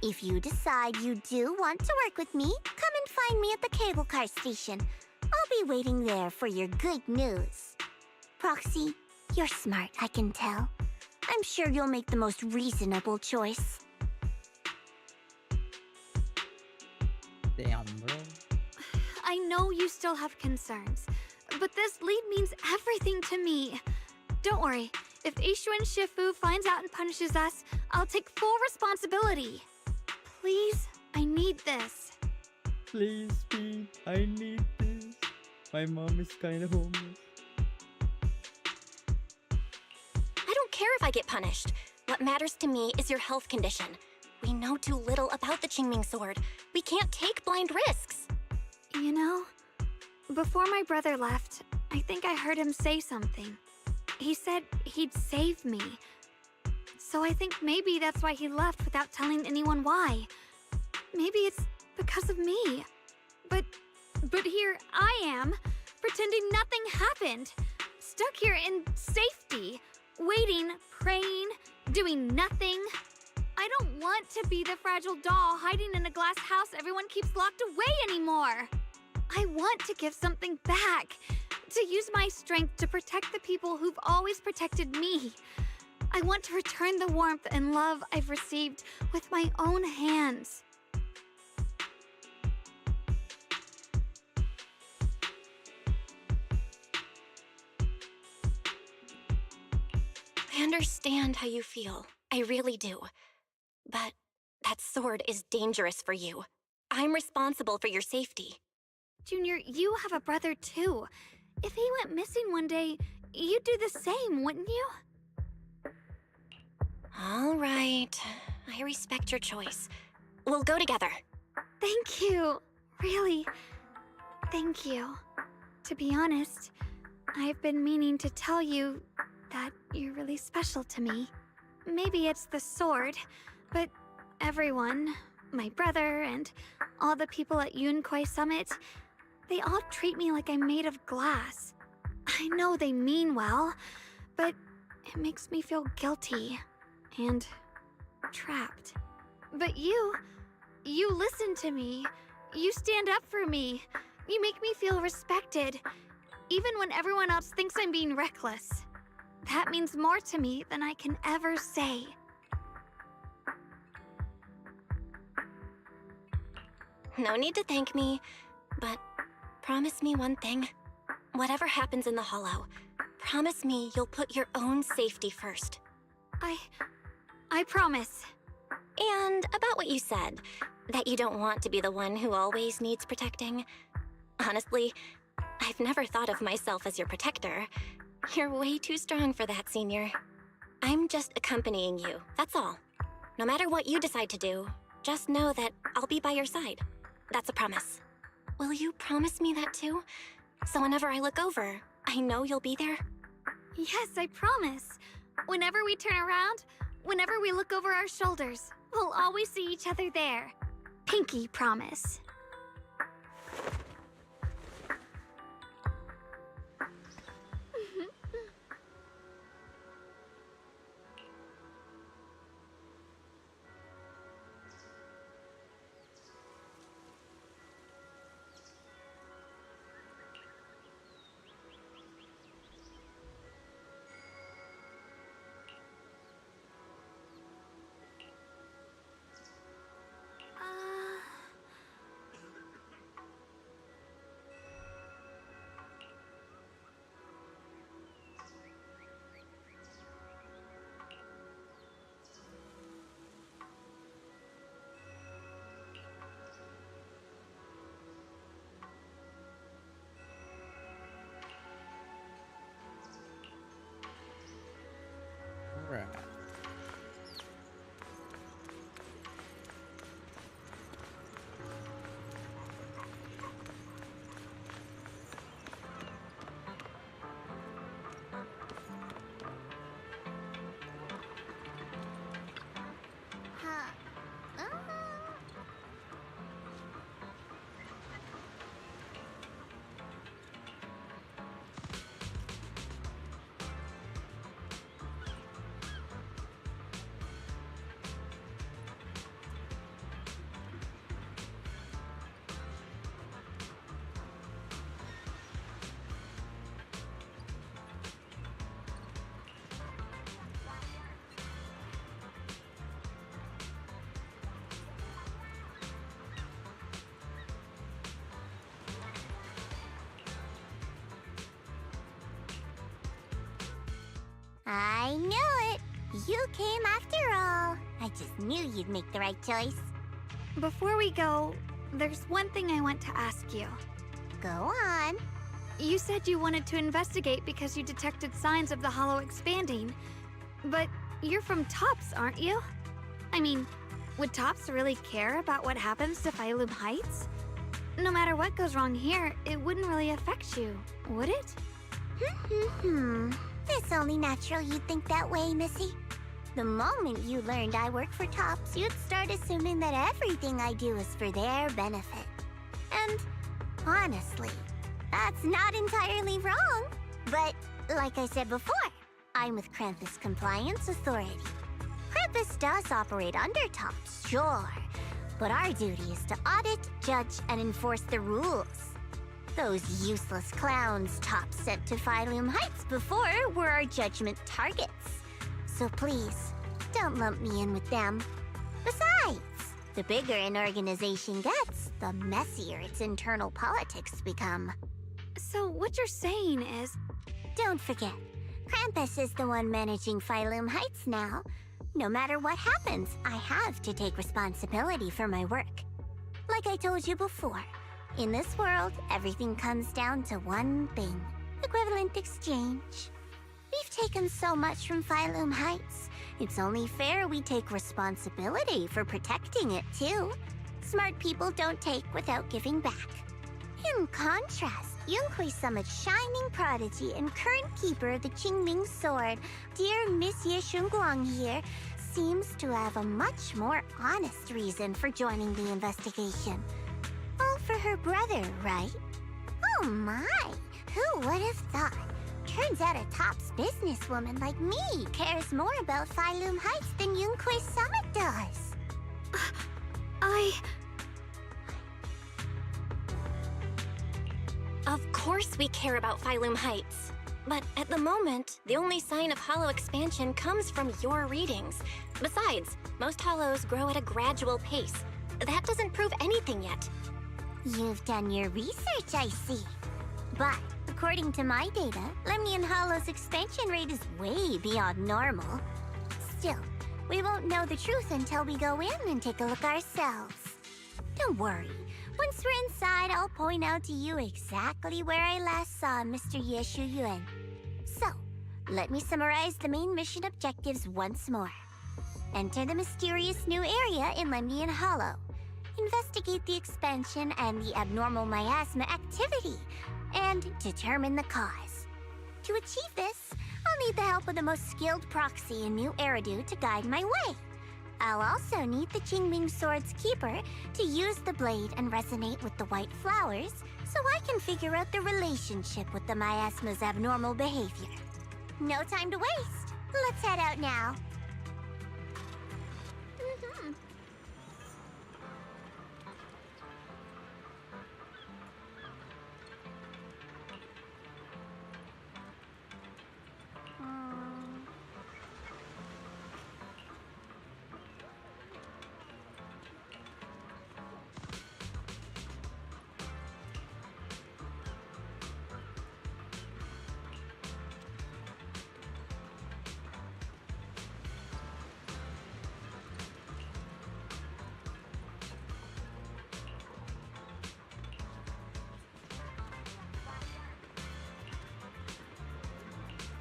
if you decide you do want to work with me, come and find me at the cable car station. I'll be waiting there for your good news. Proxy, you're smart, I can tell. I'm sure you'll make the most reasonable choice. Damn, bro. I know you still have concerns, but this lead means everything to me. Don't worry, if Ishun Shifu finds out and punishes us, I'll take full responsibility. Please, I need this. Please, Pete, I need this. My mom is kind of homeless. I don't care if I get punished. What matters to me is your health condition. We know too little about the Qingming sword. We can't take blind risks. You know, before my brother left, I think I heard him say something. He said he'd save me. So I think maybe that's why he left without telling anyone why. Maybe it's because of me. But here I am, pretending nothing happened. Stuck here in safety, waiting, praying, doing nothing. I don't want to be the fragile doll hiding in a glass house everyone keeps locked away anymore. I want to give something back, to use my strength to protect the people who've always protected me. I want to return the warmth and love I've received with my own hands. I understand how you feel. I really do. But that sword is dangerous for you. I'm responsible for your safety. Junior, you have a brother too. If he went missing one day, you'd do the same, wouldn't you? All right. I respect your choice. We'll go together. Thank you. Really, thank you. To be honest, I've been meaning to tell you that you're really special to me. Maybe it's the sword, but everyone, my brother and all the people at Yunkoi Summit, they all treat me like I'm made of glass. I know they mean well, but it makes me feel guilty and trapped. But you listen to me. You stand up for me. You make me feel respected, even when everyone else thinks I'm being reckless. That means more to me than I can ever say. No need to thank me, but promise me one thing. Whatever happens in the Hollow, promise me you'll put your own safety first. I promise. And about what you said, that you don't want to be the one who always needs protecting. Honestly, I've never thought of myself as your protector. You're way too strong for that, Senior. I'm just accompanying you, that's all. No matter what you decide to do, just know that I'll be by your side. That's a promise. Will you promise me that too? So whenever I look over, I know you'll be there? Yes, I promise. Whenever we turn around, whenever we look over our shoulders, we'll always see each other there. Pinky promise. I knew it! You came after all. I just knew you'd make the right choice. Before we go, there's one thing I want to ask you. Go on. You said you wanted to investigate because you detected signs of the Hollow expanding. But you're from Tops, aren't you? I mean, would Tops really care about what happens to Phylum Heights? No matter what goes wrong here, it wouldn't really affect you, would it? It's only natural you'd think that way, Missy. The moment you learned I work for Tops, you'd start assuming that everything I do is for their benefit. And honestly, that's not entirely wrong. But like I said before, I'm with Krampus Compliance Authority. Krampus does operate under Tops, sure. But our duty is to audit, judge, and enforce the rules. Those useless clowns Tops sent to Phylum Heights before were our judgment targets. So please, don't lump me in with them. Besides, the bigger an organization gets, the messier its internal politics become. So what you're saying is... Don't forget, Krampus is the one managing Phylum Heights now. No matter what happens, I have to take responsibility for my work. Like I told you before, in this world, everything comes down to one thing: equivalent exchange. We've taken so much from Phylum Heights. It's only fair we take responsibility for protecting it, too. Smart people don't take without giving back. In contrast, Yunhui Summit's shining prodigy and current keeper of the Qingming Sword, dear Miss Ye Shunguang here, seems to have a much more honest reason for joining the investigation. All for her brother, right? Oh my! Who would have thought? Turns out a Tops businesswoman like me cares more about Phylum Heights than Yunhui Summit does. Of course we care about Phylum Heights. But at the moment, the only sign of hollow expansion comes from your readings. Besides, most hollows grow at a gradual pace. That doesn't prove anything yet. You've done your research, I see. But according to my data, Lemnian Hollow's expansion rate is way beyond normal. Still, we won't know the truth until we go in and take a look ourselves. Don't worry. Once we're inside, I'll point out to you exactly where I last saw Mr. Ye Shuyuan. So, let me summarize the main mission objectives once more. Enter the mysterious new area in Lemnian Hollow. Investigate the expansion and the abnormal miasma activity, and determine the cause. To achieve this, I'll need the help of the most skilled proxy in New Eridu to guide my way. I'll also need the Qingming Sword's keeper to use the blade and resonate with the white flowers so I can figure out the relationship with the miasma's abnormal behavior. No time to waste. Let's head out now.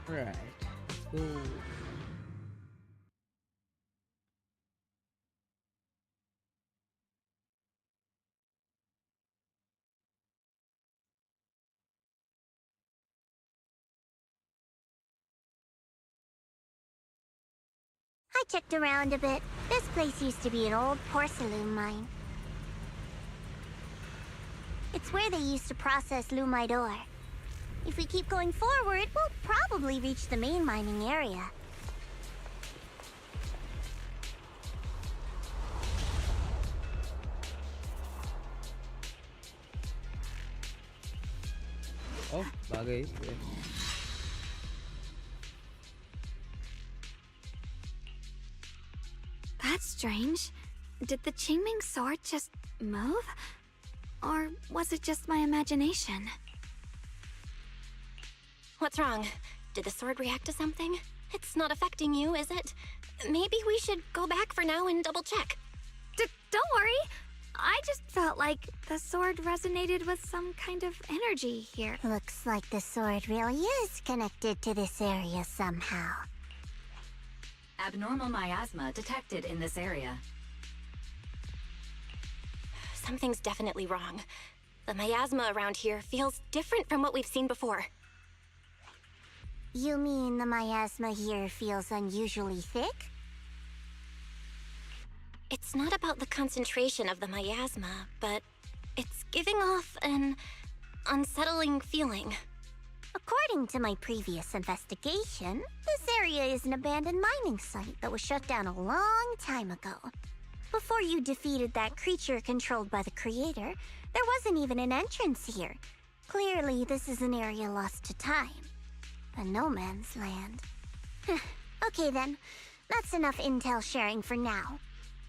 Right, let's go. I checked around a bit. This place used to be an old porcelain mine. It's where they used to process lumite ore. If we keep going forward, we'll probably reach the main mining area. Oh, bagay. That's strange. Did the Qingming sword just move? Or was it just my imagination? What's wrong? Did the sword react to something? It's not affecting you, is it? Maybe we should go back for now and double check. Don't worry. I just felt like the sword resonated with some kind of energy here. Looks like the sword really is connected to this area somehow. Abnormal miasma detected in this area. Something's definitely wrong. The miasma around here feels different from what we've seen before. You mean the miasma here feels unusually thick? It's not about the concentration of the miasma, but it's giving off an unsettling feeling. According to my previous investigation, this area is an abandoned mining site that was shut down a long time ago. Before you defeated that creature controlled by the creator, there wasn't even an entrance here. Clearly, this is an area lost to time. A no man's land. Okay then, that's enough intel sharing for now.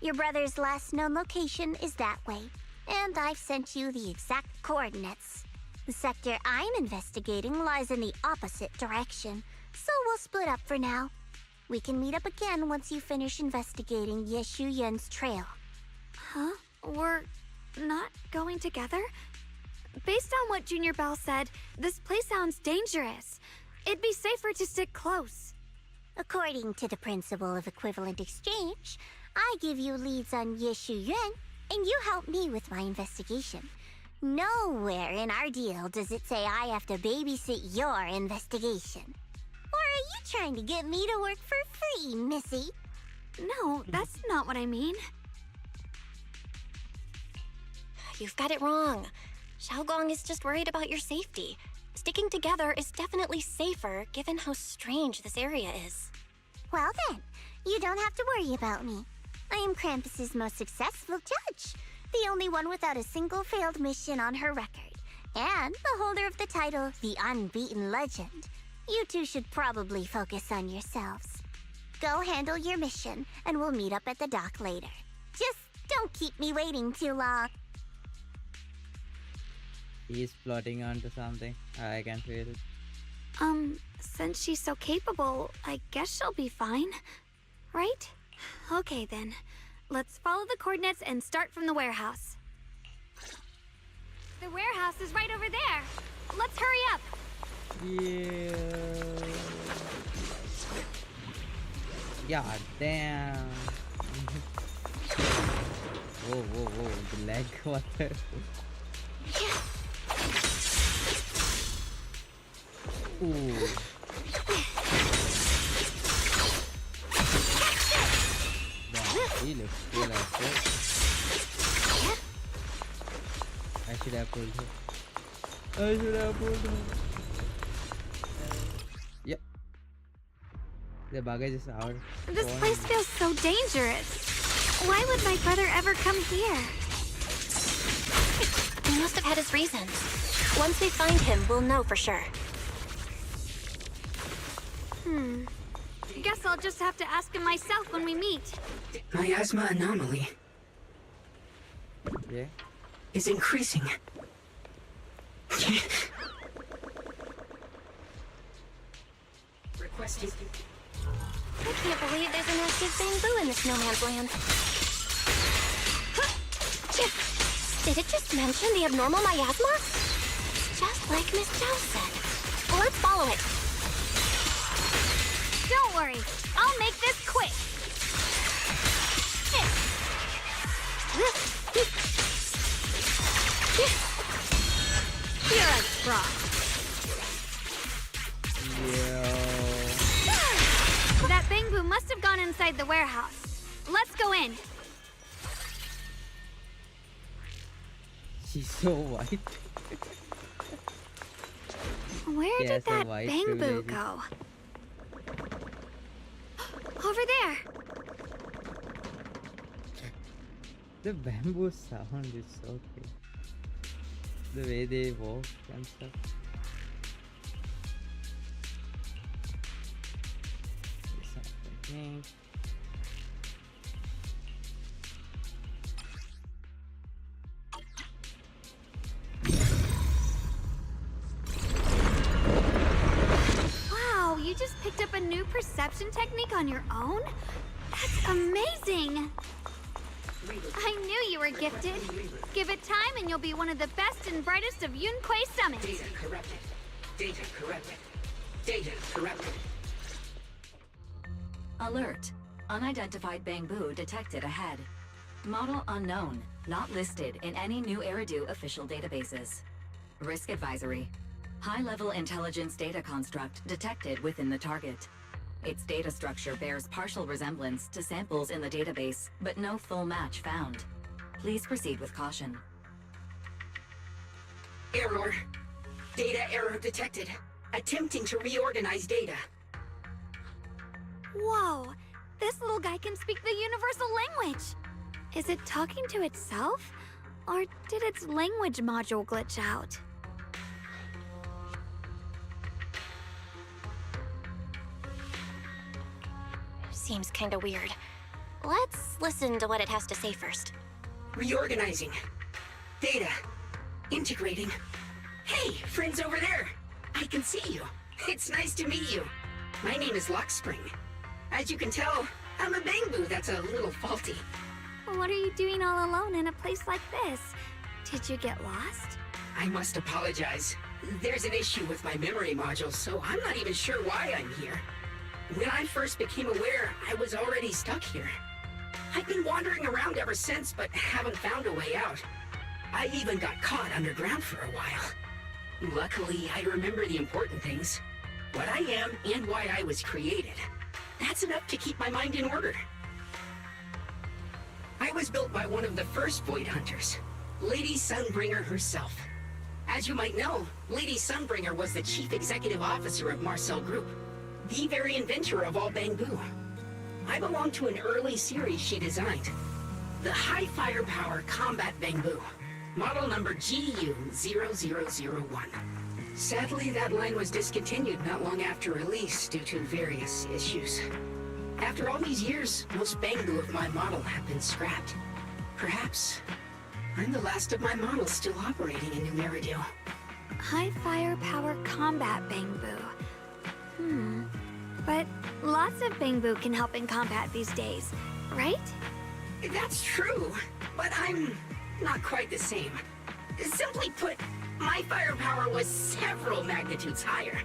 Your brother's last known location is that way, and I've sent you the exact coordinates. The sector I'm investigating lies in the opposite direction, so we'll split up for now. We can meet up again once you finish investigating Yeshu Yen's trail. Huh? We're not going together? Based on what Junior Bell said, this place sounds dangerous. It'd be safer to stick close. According to the principle of equivalent exchange, I give you leads on Yeshu Yuan, and you help me with my investigation. Nowhere in our deal does it say I have to babysit your investigation. Or are you trying to get me to work for free, Missy? No, that's not what I mean. You've got it wrong. Xiaogong is just worried about your safety. Sticking together is definitely safer, given how strange this area is. Well then, you don't have to worry about me. I am Krampus's most successful judge, the only one without a single failed mission on her record, and the holder of the title, the Unbeaten Legend. You two should probably focus on yourselves. Go handle your mission, and we'll meet up at the dock later. Just don't keep me waiting too long. He's plotting onto something. I can feel it. Since she's so capable, I guess she'll be fine. Right? Okay then. Let's follow the coordinates and start from the warehouse. The warehouse is right over there. Let's hurry up. Yeah. God damn. Whoa. The leg, what the? Ooh. Damn, he looks cool as well. I should have pulled him. Yep. The baggage is out. This place feels so dangerous. Why would my brother ever come here? He must have had his reasons. Once we find him, we'll know for sure. Guess I'll just have to ask him myself when we meet. Miasma anomaly Yeah. is increasing. Requesting. I can't believe there's an active bamboo in this no man's land. Did it just mention the abnormal miasma? Just like Miss Zhao said. Well, let's follow it. Don't worry, I'll make this quick. You're a fraud. That bamboo must have gone inside the warehouse. Let's go in. She's so white. Where Yes, did a that white bamboo privilege. go? Over there. The bamboo sound is so good. The way they walk and stuff. It's not working. Wow, you just picked up a new perception technique on your own? That's amazing! I knew you were gifted. Give it time and you'll be one of the best and brightest of Yunquei Summit. Data corrupted. Data corrupted. Data corrupted. Alert. Unidentified Bangbu detected ahead. Model unknown, not listed in any new Eridu official databases. Risk advisory. High-level intelligence data construct detected within the target. Its data structure bears partial resemblance to samples in the database, but no full match found. Please proceed with caution. Error. Data error detected. Attempting to reorganize data. Whoa! This little guy can speak the universal language! Is it talking to itself? Or did its language module glitch out? Seems kinda weird. Let's listen to what it has to say first. Reorganizing. Data. Integrating. Hey, friends over there! I can see you. It's nice to meet you. My name is Lockspring. As you can tell, I'm a Bangbu that's a little faulty. What are you doing all alone in a place like this? Did you get lost? I must apologize. There's an issue with my memory module, so I'm not even sure why I'm here. When I first became aware, I was already stuck here. I've been wandering around ever since, but haven't found a way out. I even got caught underground for a while. Luckily, I remember the important things. What I am and why I was created. That's enough to keep my mind in order. I was built by one of the first Void Hunters, Lady Sunbringer herself. As you might know, Lady Sunbringer was the chief executive officer of Marcel Group, the very inventor of all Bangbu. I belong to an early series she designed, the High Firepower Combat Bangbu, model number GU0001. Sadly, that line was discontinued not long after release due to various issues. After all these years, most Bangbu of my model have been scrapped. Perhaps I'm the last of my models still operating in New Eridu. High firepower combat Bangbu. But lots of Bangbu can help in combat these days, right? That's true, but I'm not quite the same. Simply put, my firepower was several magnitudes higher.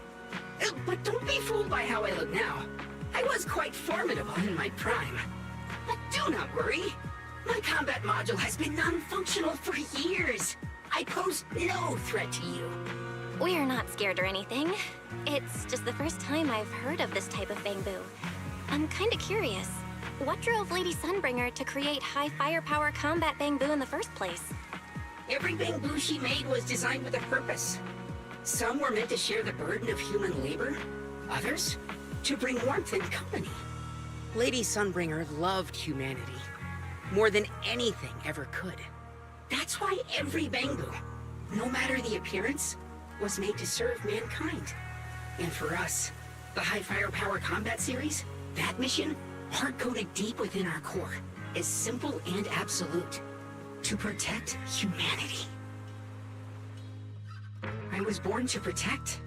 But don't be fooled by how I look now. I was quite formidable in my prime. But do not worry. My combat module has been non-functional for years. I pose no threat to you. We're not scared or anything. It's just the first time I've heard of this type of Bangbu. I'm kinda curious. What drove Lady Sunbringer to create high firepower combat Bangbu in the first place? Every Bangbu she made was designed with a purpose. Some were meant to share the burden of human labor. Others, to bring warmth and company. Lady Sunbringer loved humanity. More than anything ever could. That's why every Bangbu, no matter the appearance, was made to serve mankind. And for us, the High Firepower Combat Series, that mission, hard-coded deep within our core, is simple and absolute. To protect humanity. I was born to protect,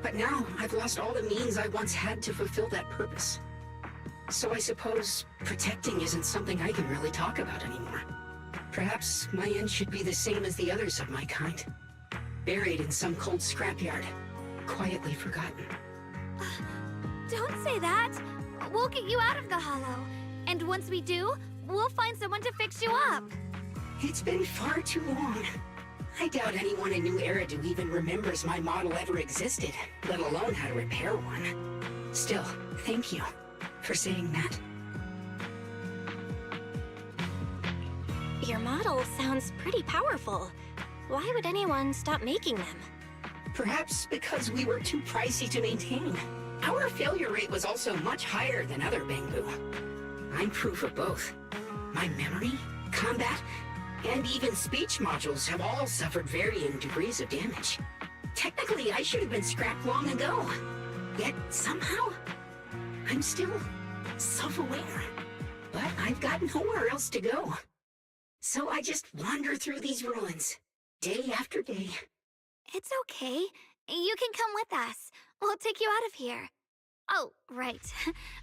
but now I've lost all the means I once had to fulfill that purpose. So I suppose protecting isn't something I can really talk about anymore. Perhaps my end should be the same as the others of my kind. Buried in some cold scrapyard, quietly forgotten. Don't say that! We'll get you out of the hollow. And once we do, we'll find someone to fix you up. It's been far too long. I doubt anyone in New Eridu even remembers my model ever existed, let alone how to repair one. Still, thank you for saying that. Your model sounds pretty powerful. Why would anyone stop making them? Perhaps because we were too pricey to maintain. Our failure rate was also much higher than other Bangbu. I'm proof of both. My memory, combat, and even speech modules have all suffered varying degrees of damage. Technically, I should have been scrapped long ago. Yet, somehow, I'm still self-aware. But I've got nowhere else to go. So I just wander through these ruins, day after day. It's okay. You can come with us. We'll take you out of here. Oh, right.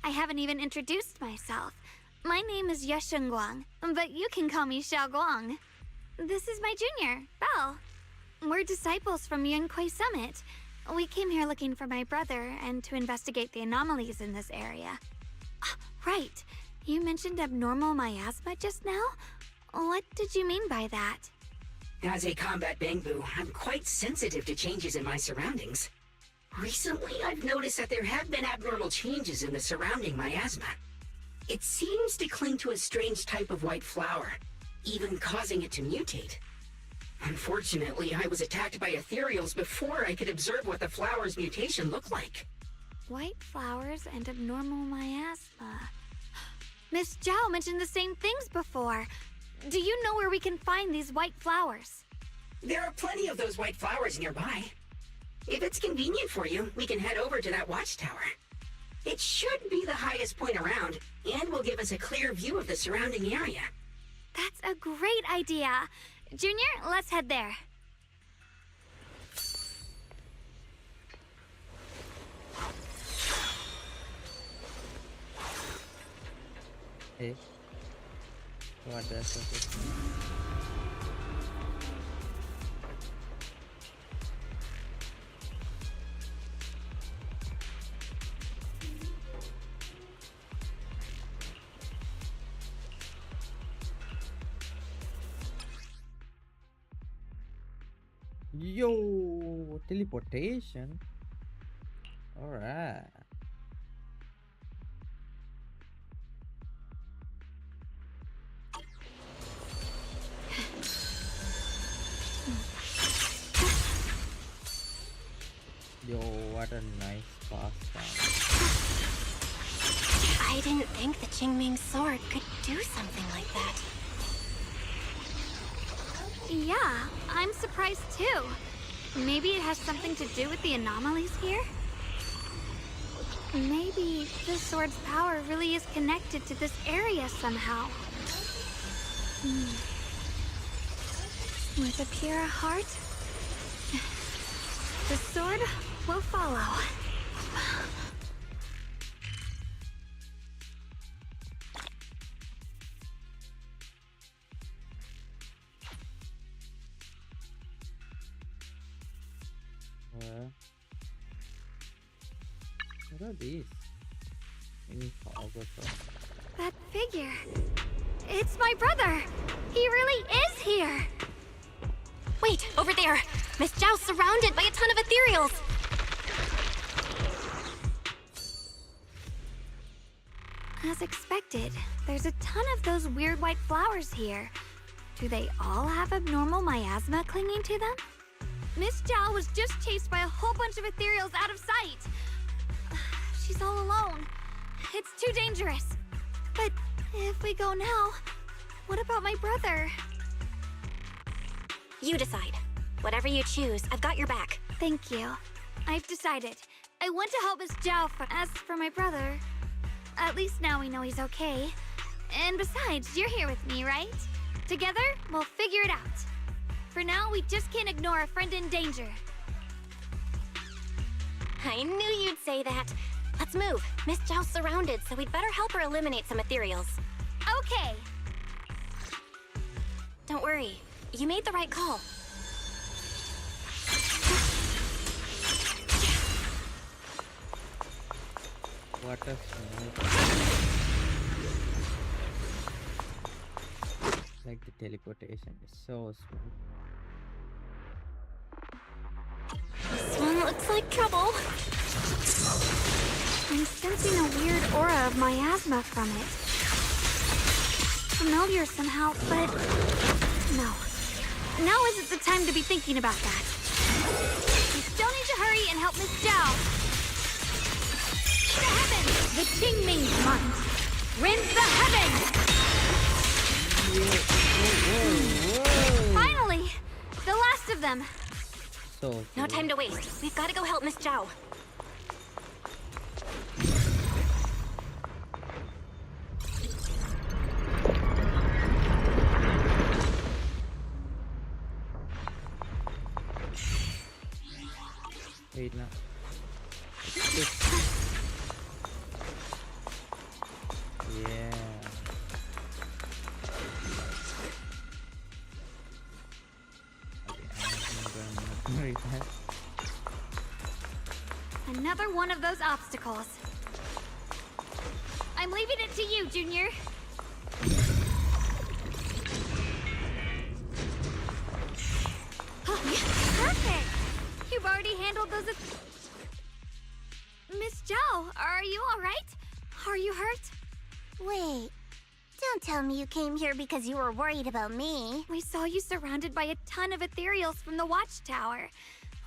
I haven't even introduced myself. My name is Yesheng Guang, but you can call me Xiao Guang. This is my junior, Belle. We're disciples from Yunquei Summit. We came here looking for my brother and to investigate the anomalies in this area. Ah, right. You mentioned abnormal miasma just now? What did you mean by that? As a combat Bangbu, I'm quite sensitive to changes in my surroundings. Recently, I've noticed that there have been abnormal changes in the surrounding miasma. It seems to cling to a strange type of white flower, even causing it to mutate. Unfortunately, I was attacked by ethereals before I could observe what the flower's mutation looked like. White flowers and abnormal miasma. Miss Zhao mentioned the same things before. Do you know where we can find these white flowers? There are plenty of those white flowers nearby. If it's convenient for you, we can head over to that watchtower. It should be the highest point around, and will give us a clear view of the surrounding area. That's a great idea. Junior, let's head there. Hey. What does this mean? Yo, teleportation. All right. Yo, what a nice pastime. I didn't think the Qingming sword could do something like that. Yeah, I'm surprised too. Maybe it has something to do with the anomalies here? Maybe the sword's power really is connected to this area somehow. With a pure heart, the sword will follow. What are these? Any forward from? That figure. It's my brother. He really is here. Wait, over there! Miss Zhao's surrounded by a ton of ethereals! As expected, there's a ton of those weird white flowers here. Do they all have abnormal miasma clinging to them? Miss Zhao was just chased by a whole bunch of ethereals out of sight. She's all alone. It's too dangerous. But if we go now, what about my brother? You decide. Whatever you choose, I've got your back. Thank you. I've decided. I want to help Miss Zhao. As for my brother, at least now we know he's okay. And besides, you're here with me, right? Together, we'll figure it out. For now, we just can't ignore a friend in danger. I knew you'd say that. Let's move. Miss Zhao's surrounded, so we'd better help her eliminate some ethereals. Okay. Don't worry. You made the right call. What a smooth. Like the teleportation is so smooth. This one looks like trouble. I'm sensing a weird aura of miasma from it. Familiar somehow, but no. Now isn't the time to be thinking about that. We still need to hurry and help Miss Zhao. The heavens! The Qingming's month! Rinse the heavens! Finally! The last of them! So No time to waste. We've got to go help Miss Zhao. Wait now. Yeah. Okay, I'm gonna read that. Another one of those obstacles. I'm leaving it to you, Junior. Perfect! You've already handled those. Miss Zhao, are you alright? Are you hurt? Wait, don't tell me you came here because you were worried about me. We saw you surrounded by a ton of ethereals from the watchtower.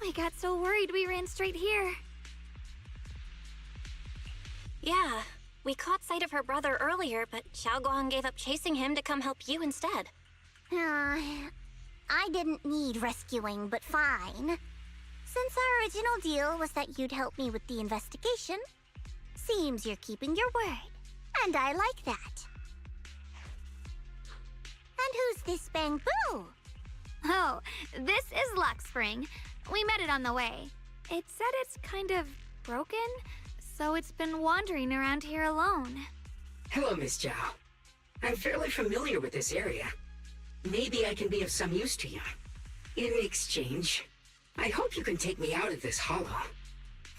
We got so worried we ran straight here. Yeah, we caught sight of her brother earlier, but Xiaoguang gave up chasing him to come help you instead. I didn't need rescuing, but fine. Since our original deal was that you'd help me with the investigation, seems you're keeping your word, and I like that. And who's this Bangbu? Oh, this is Luck Spring. We met it on the way. It said it's kind of broken, so it's been wandering around here alone. Hello, Miss Zhao. I'm fairly familiar with this area. Maybe I can be of some use to you. In exchange, I hope you can take me out of this hollow.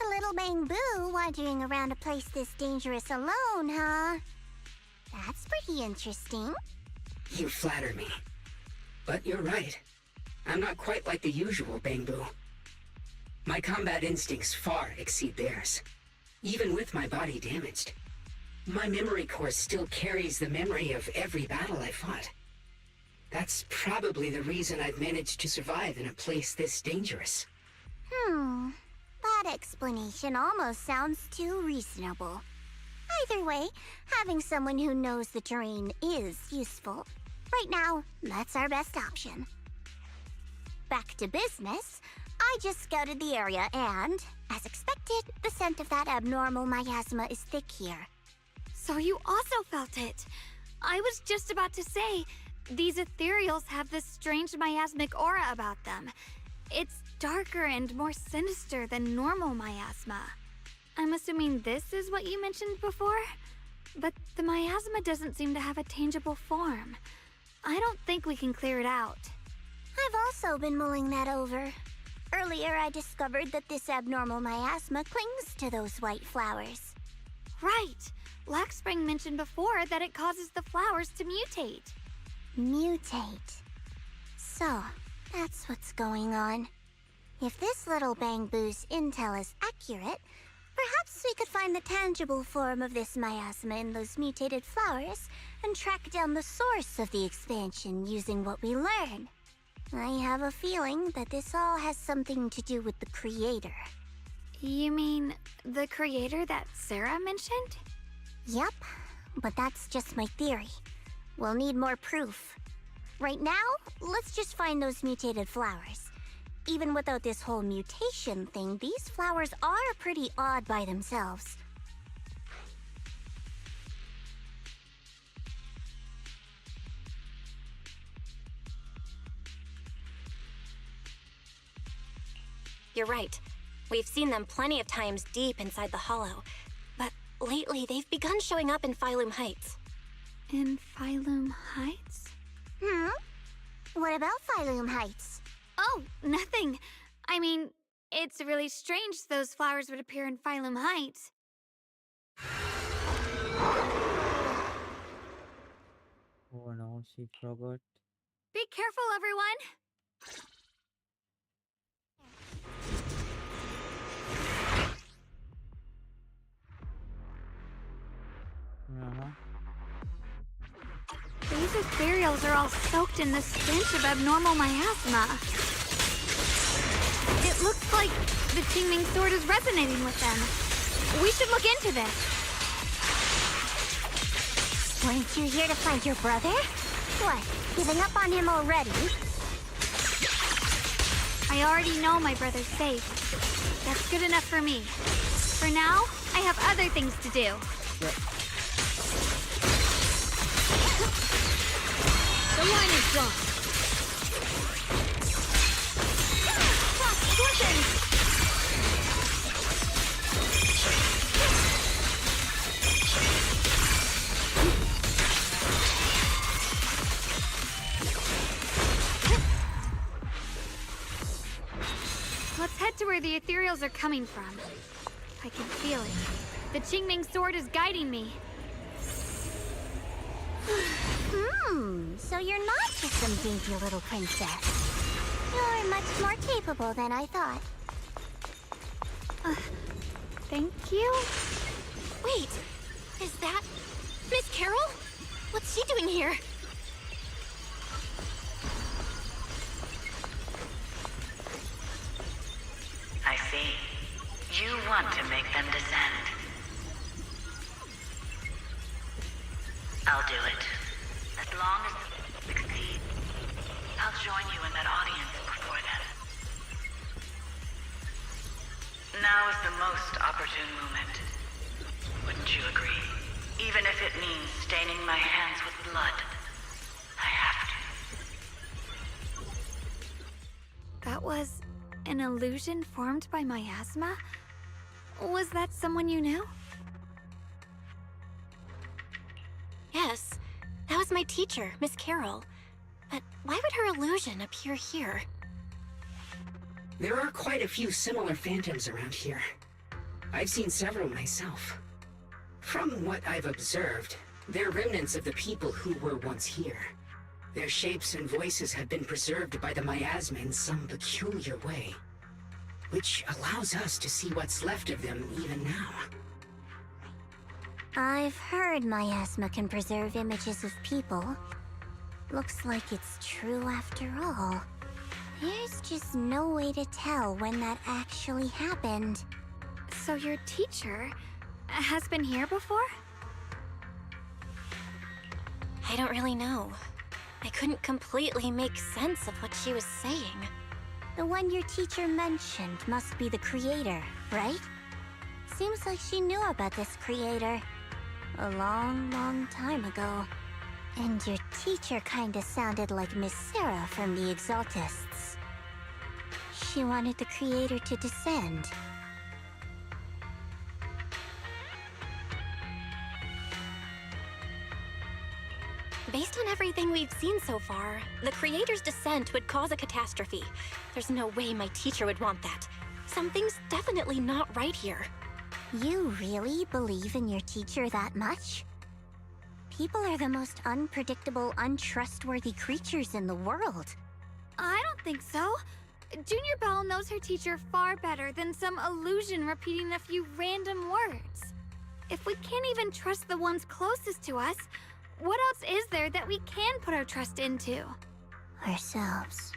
A little Bangbu wandering around a place this dangerous alone, huh? That's pretty interesting. You flatter me. But you're right. I'm not quite like the usual Bangbu. My combat instincts far exceed theirs. Even with my body damaged, my memory core still carries the memory of every battle I fought. That's probably the reason I've managed to survive in a place this dangerous. That explanation almost sounds too reasonable. Either way, having someone who knows the terrain is useful. Right now, that's our best option. Back to business, I just scouted the area and, as expected, the scent of that abnormal miasma is thick here. So you also felt it. I was just about to say, these ethereals have this strange miasmic aura about them. It's darker and more sinister than normal miasma. I'm assuming this is what you mentioned before? But the miasma doesn't seem to have a tangible form. I don't think we can clear it out. I've also been mulling that over. Earlier, I discovered that this abnormal miasma clings to those white flowers. Right! Black Spring mentioned before that it causes the flowers to mutate. Mutate. So, that's what's going on. If this little Bangbu's intel is accurate, perhaps we could find the tangible form of this miasma in those mutated flowers and track down the source of the expansion using what we learn. I have a feeling that this all has something to do with the creator. You mean the creator that Sarah mentioned? Yep, but that's just my theory. We'll need more proof. Right now, let's just find those mutated flowers. Even without this whole mutation thing, these flowers are pretty odd by themselves. You're right. We've seen them plenty of times deep inside the hollow. But lately, they've begun showing up in Phylum Heights. In Phylum Heights? What about Phylum Heights? Oh, nothing. I mean, it's really strange those flowers would appear in Phylum Heights. Oh no, she forgot. Be careful, everyone! These ethereals are all soaked in the stench of abnormal miasma. It looks like the Qingming sword is resonating with them. We should look into this. Weren't you here to find your brother? What, giving up on him already? I already know my brother's safe. That's good enough for me. For now, I have other things to do. The line is drawn. the ethereals are coming from. I can feel it. The Qingming sword is guiding me. So you're not just some dainty little princess. You're much more capable than I thought. Thank you? Wait, is that Miss Carol? What's she doing here? I see. You want to make them descend. I'll do it. As long as they succeed, I'll join you in that audience before them. Now is the most opportune moment. Wouldn't you agree? Even if it means staining my hands with blood, I have to. That was an illusion formed by miasma? Was that someone you knew? Yes, that was my teacher, Miss Carol. But why would her illusion appear here? There are quite a few similar phantoms around here. I've seen several myself. From what I've observed, they're remnants of the people who were once here. Their shapes and voices have been preserved by the miasma in some peculiar way, which allows us to see what's left of them even now. I've heard miasma can preserve images of people. Looks like it's true after all. There's just no way to tell when that actually happened. So your teacher has been here before? I don't really know. I couldn't completely make sense of what she was saying. The one your teacher mentioned must be the creator, right? Seems like she knew about this creator a long, long time ago. And your teacher kinda sounded like Miss Sarah from the Exaltists. She wanted the creator to descend. Based on everything we've seen so far, the creator's descent would cause a catastrophe. There's no way my teacher would want that. Something's definitely not right here. You really believe in your teacher that much? People are the most unpredictable, untrustworthy creatures in the world. I don't think so. Junior Belle knows her teacher far better than some illusion repeating a few random words. If we can't even trust the ones closest to us, what else is there that we can put our trust into? Ourselves.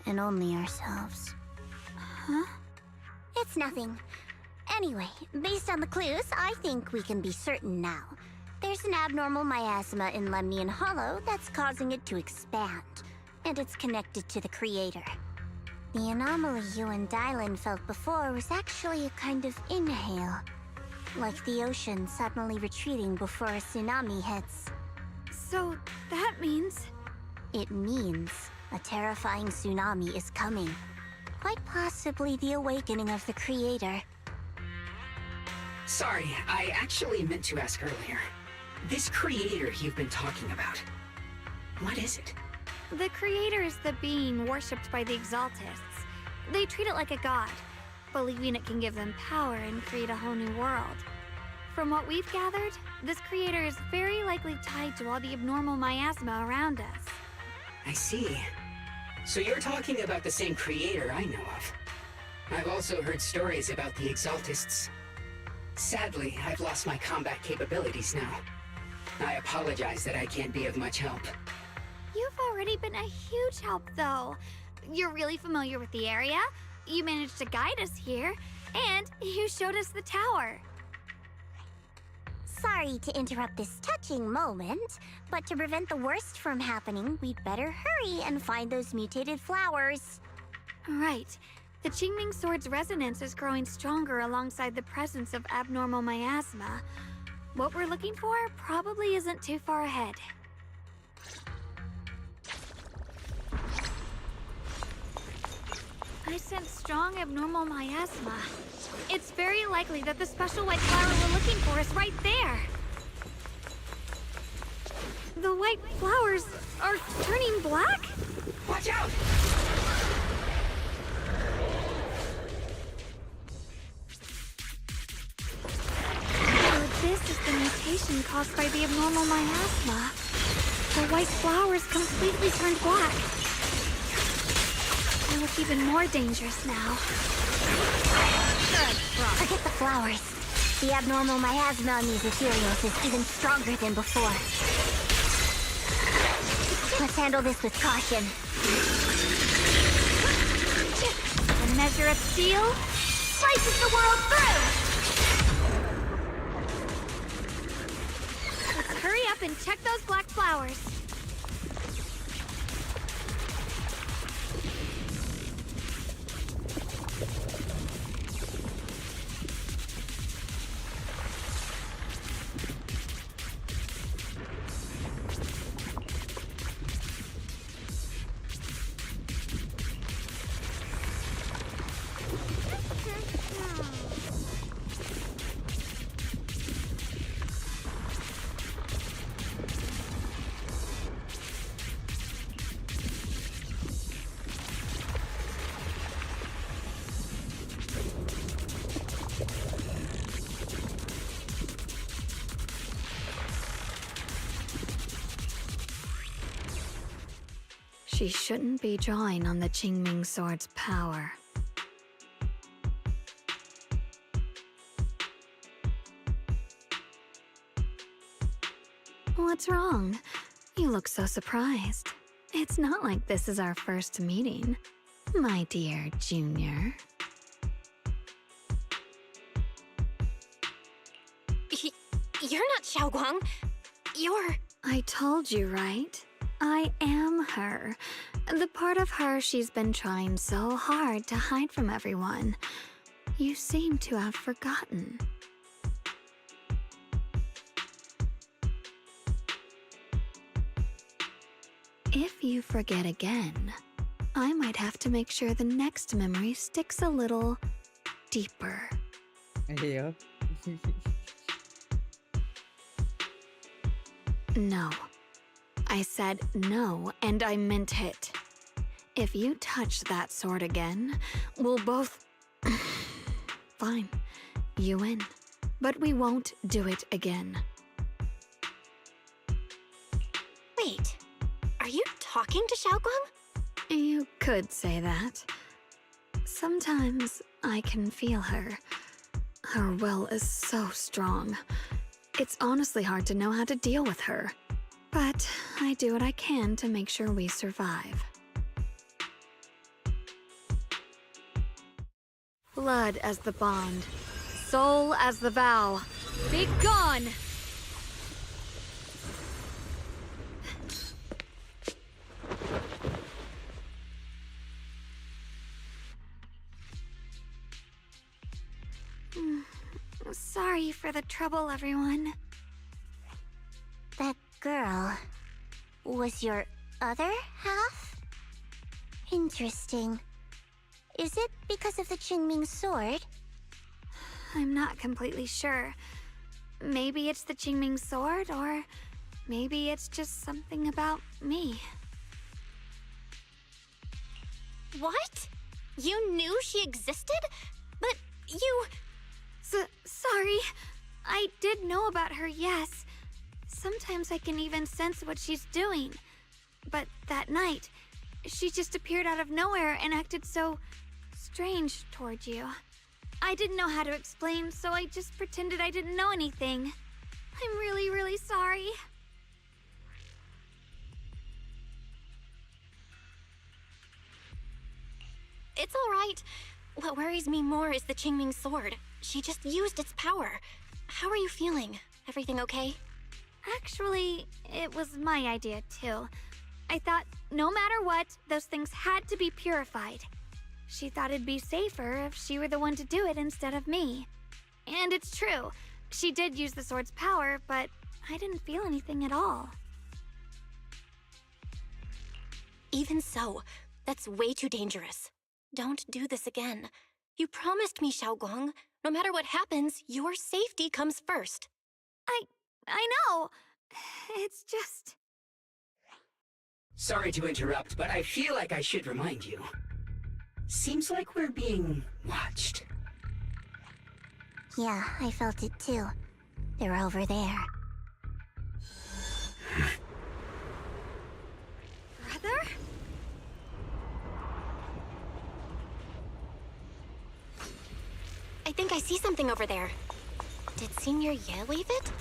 And only ourselves. Huh? It's nothing. Anyway, based on the clues, I think we can be certain now. There's an abnormal miasma in Lemnian Hollow that's causing it to expand, and it's connected to the creator. The anomaly you and Dylan felt before was actually a kind of inhale, like the ocean suddenly retreating before a tsunami hits. So that means... It means a terrifying tsunami is coming. Quite possibly the awakening of the creator. Sorry, I actually meant to ask earlier. This creator you've been talking about, what is it? The creator is the being worshipped by the Exaltists. They treat it like a god, believing it can give them power and create a whole new world. From what we've gathered, this creator is very likely tied to all the abnormal miasma around us. I see. So you're talking about the same creator I know of. I've also heard stories about the Exaltists. Sadly, I've lost my combat capabilities now. I apologize that I can't be of much help. You've already been a huge help, though. You're really familiar with the area, you managed to guide us here, and you showed us the tower. Sorry to interrupt this touching moment, but to prevent the worst from happening, we'd better hurry and find those mutated flowers. Right. The Qingming Sword's resonance is growing stronger alongside the presence of abnormal miasma. What we're looking for probably isn't too far ahead. I sense strong abnormal miasma. It's very likely that the special white flower we're looking for is right there. The white flowers are turning black? Watch out! sensation caused by the abnormal miasma. The white flowers completely turned black. They look even more dangerous now. Forget the flowers. The abnormal miasma on these ethereals is even stronger than before. Let's handle this with caution. A measure of steel slices the world through! Let's hurry up and check those black flowers. She shouldn't be drawing on the Qingming Sword's power. What's wrong? You look so surprised. It's not like this is our first meeting, my dear Junior. You're not Xiaoguang. You're... I told you, right? I am her. The part of her she's been trying so hard to hide from everyone. You seem to have forgotten. If you forget again, I might have to make sure the next memory sticks a little deeper. Yeah. No. I said no, and I meant it. If you touch that sword again, we'll both... Fine. You win. But we won't do it again. Wait. Are you talking to Xiaoguang? You could say that. Sometimes I can feel her. Her will is so strong. It's honestly hard to know how to deal with her. But I do what I can to make sure we survive. Blood as the bond. Soul as the vow. Be gone! Sorry for the trouble, everyone. That girl was your other half? Interesting. Is it because of the Qingming sword? I'm not completely sure. Maybe it's the Qingming sword, or maybe it's just something about me. What? You knew she existed? But you... Sorry. I did know about her, yes. Sometimes I can even sense what she's doing. But that night, she just appeared out of nowhere and acted so strange toward you. I didn't know how to explain, so I just pretended I didn't know anything. I'm really, really sorry. It's all right. What worries me more is the Qingming sword. She just used its power. How are you feeling? Everything okay? Actually, it was my idea, too. I thought no matter what, those things had to be purified. She thought it'd be safer if she were the one to do it instead of me. And it's true. She did use the sword's power, but I didn't feel anything at all. Even so, that's way too dangerous. Don't do this again. You promised me, Xiaoguang. No matter what happens, your safety comes first. I know. It's just... Sorry to interrupt, but I feel like I should remind you. Seems like we're being watched. Yeah, I felt it too. They're over there. think I see something over there. Did Senior Ye leave it?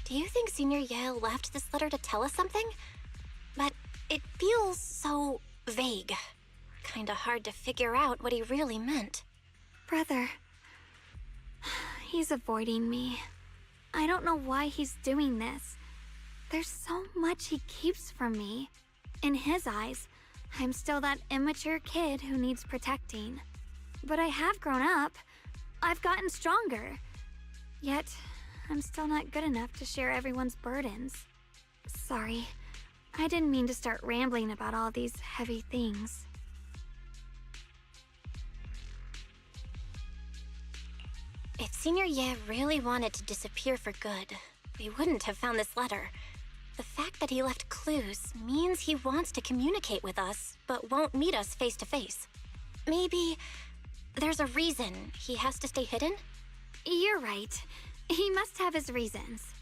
Do you think Senior Ye left this letter to tell us something? But it feels so vague. Kinda hard to figure out what he really meant. Brother. He's avoiding me. I don't know why he's doing this. There's so much he keeps from me. In his eyes, I'm still that immature kid who needs protecting. But I have grown up. I've gotten stronger. Yet, I'm still not good enough to share everyone's burdens. Sorry. I didn't mean to start rambling about all these heavy things. If Senior Ye really wanted to disappear for good, we wouldn't have found this letter. The fact that he left clues means he wants to communicate with us, but won't meet us face to face. Maybe there's a reason he has to stay hidden? You're right. He must have his reasons.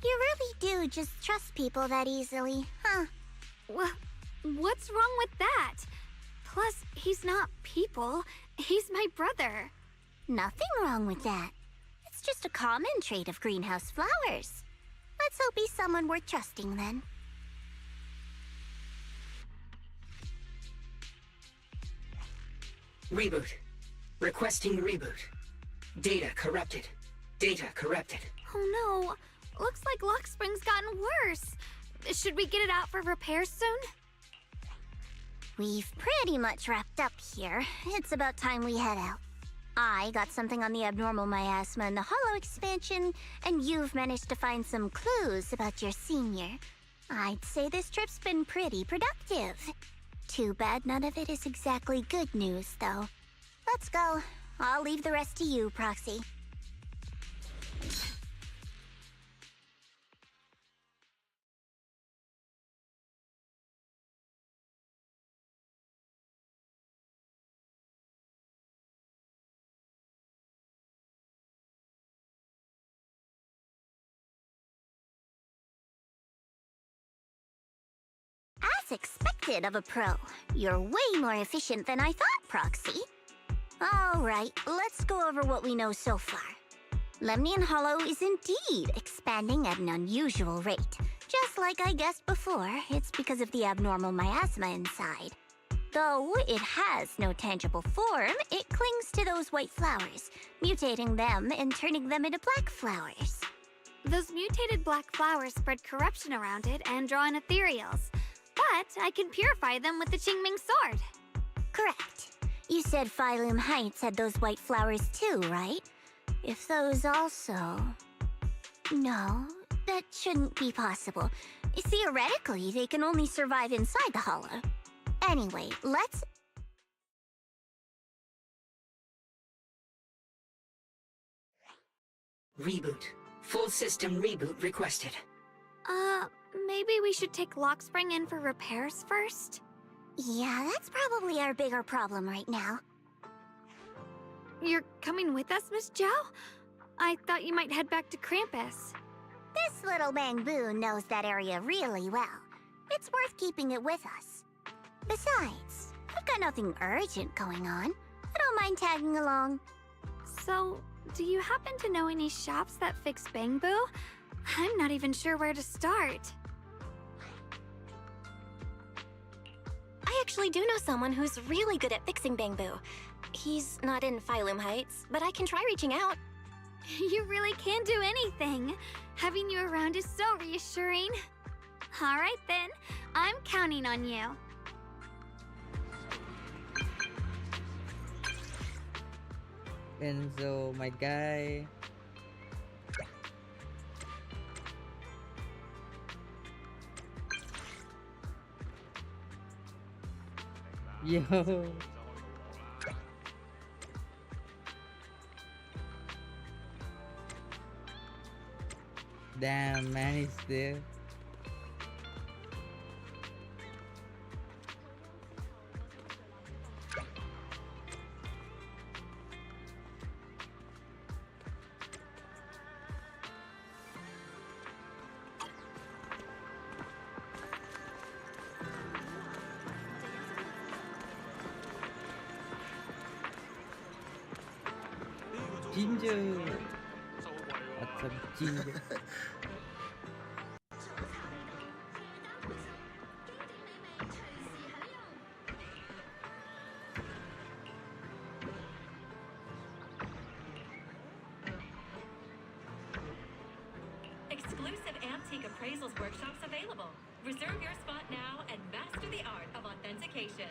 You really do just trust people that easily, huh? What's wrong with that? Plus, he's not people. He's my brother. Nothing wrong with that. It's just a common trait of greenhouse flowers. Let's hope he's someone worth trusting then. Reboot. Requesting reboot. Data corrupted. Data corrupted. Oh no. Looks like Lock Spring's gotten worse. Should we get it out for repairs soon? We've pretty much wrapped up here. It's about time we head out. I got something on the abnormal miasma and the hollow expansion, and you've managed to find some clues about your senior. I'd say this trip's been pretty productive. Too bad none of it is exactly good news, though. Let's go. I'll leave the rest to you, Proxy. As expected of a pro, you're way more efficient than I thought, Proxy. Alright, let's go over what we know so far. Lemnian Hollow is indeed expanding at an unusual rate. Just like I guessed before, it's because of the abnormal miasma inside. Though it has no tangible form, it clings to those white flowers, mutating them and turning them into black flowers. Those mutated black flowers spread corruption around it and draw in ethereals. But I can purify them with the Qingming sword. Correct. You said Phylum Heights had those white flowers too, right? If those also... No, that shouldn't be possible. Theoretically, they can only survive inside the hollow. Anyway, let's... Reboot. Full system reboot requested. Maybe we should take Lock Spring in for repairs first? Yeah, that's probably our bigger problem right now. You're coming with us, Miss Zhao? I thought you might head back to Krampus. This little Bangbu knows that area really well. It's worth keeping it with us. Besides, I've got nothing urgent going on. I don't mind tagging along. So, do you happen to know any shops that fix Bangbu? I'm not even sure where to start. I actually do know someone who's really good at fixing Bangbu. He's not in Phylum Heights, but I can try reaching out. You really can do anything. Having you around is so reassuring. All right then, I'm counting on you. Enzo, my guy. Yo. Damn, man, he's there. Ginger. What's up, Ginger? Exclusive antique appraisals workshops available. Reserve your spot now and master the art of authentication.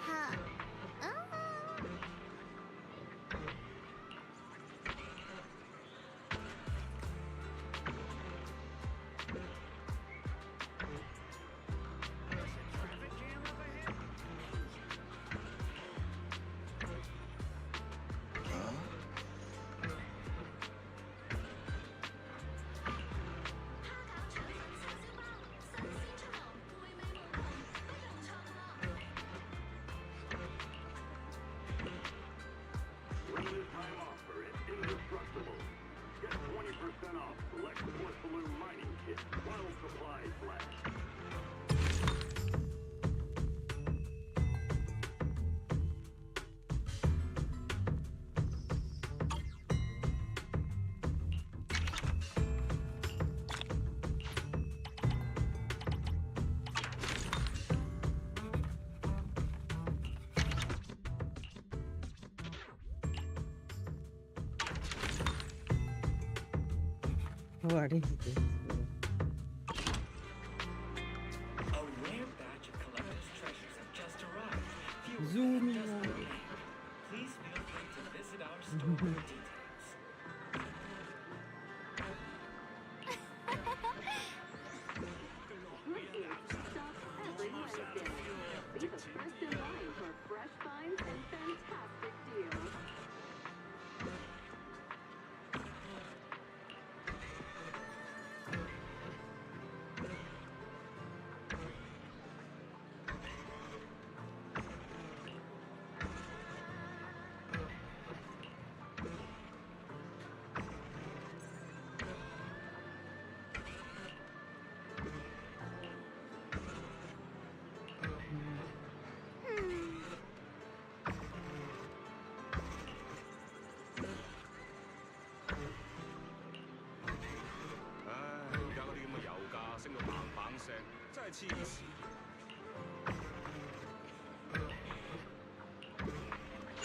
Huh. Limited time offer is indestructible. Get 20% off select porcelain mining kit while supplies last. What is this? A rare batch of collector's treasures have just arrived. Fewer Zoom than a in dozen on it. remain. Please feel free to visit our store for details. Every Wednesday. Be the first in line for fresh finds and fantastic deals.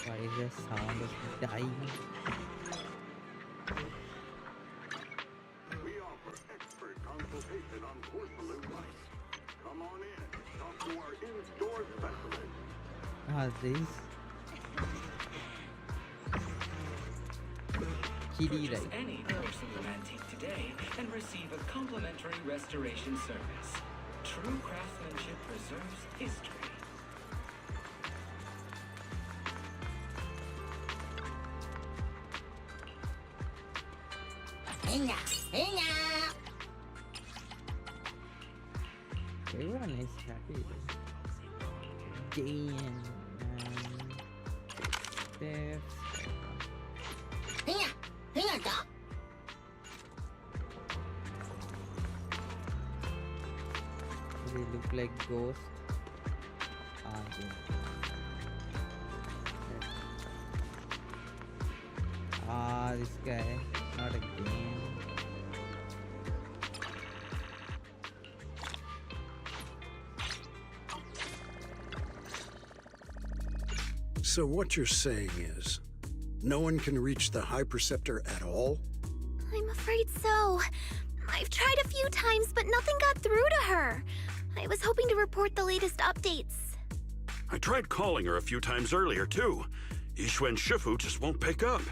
Why is there sound of dying? We offer expert consultation on porcelain mice. Come on in, talk to our in-store specialist. This kitty Purchase right. any porcelain antique today and receive a complimentary restoration service. True craftsmanship preserves history. Everyone is happy. Damn. There's they look like ghosts. They- this guy. Not a game. So what you're saying is, no one can reach the High Preceptor at all? I'm afraid so. I've tried a few times, but nothing got through to her. I was hoping to report the latest updates. I tried calling her a few times earlier, too. Yixuan Shifu just won't pick up.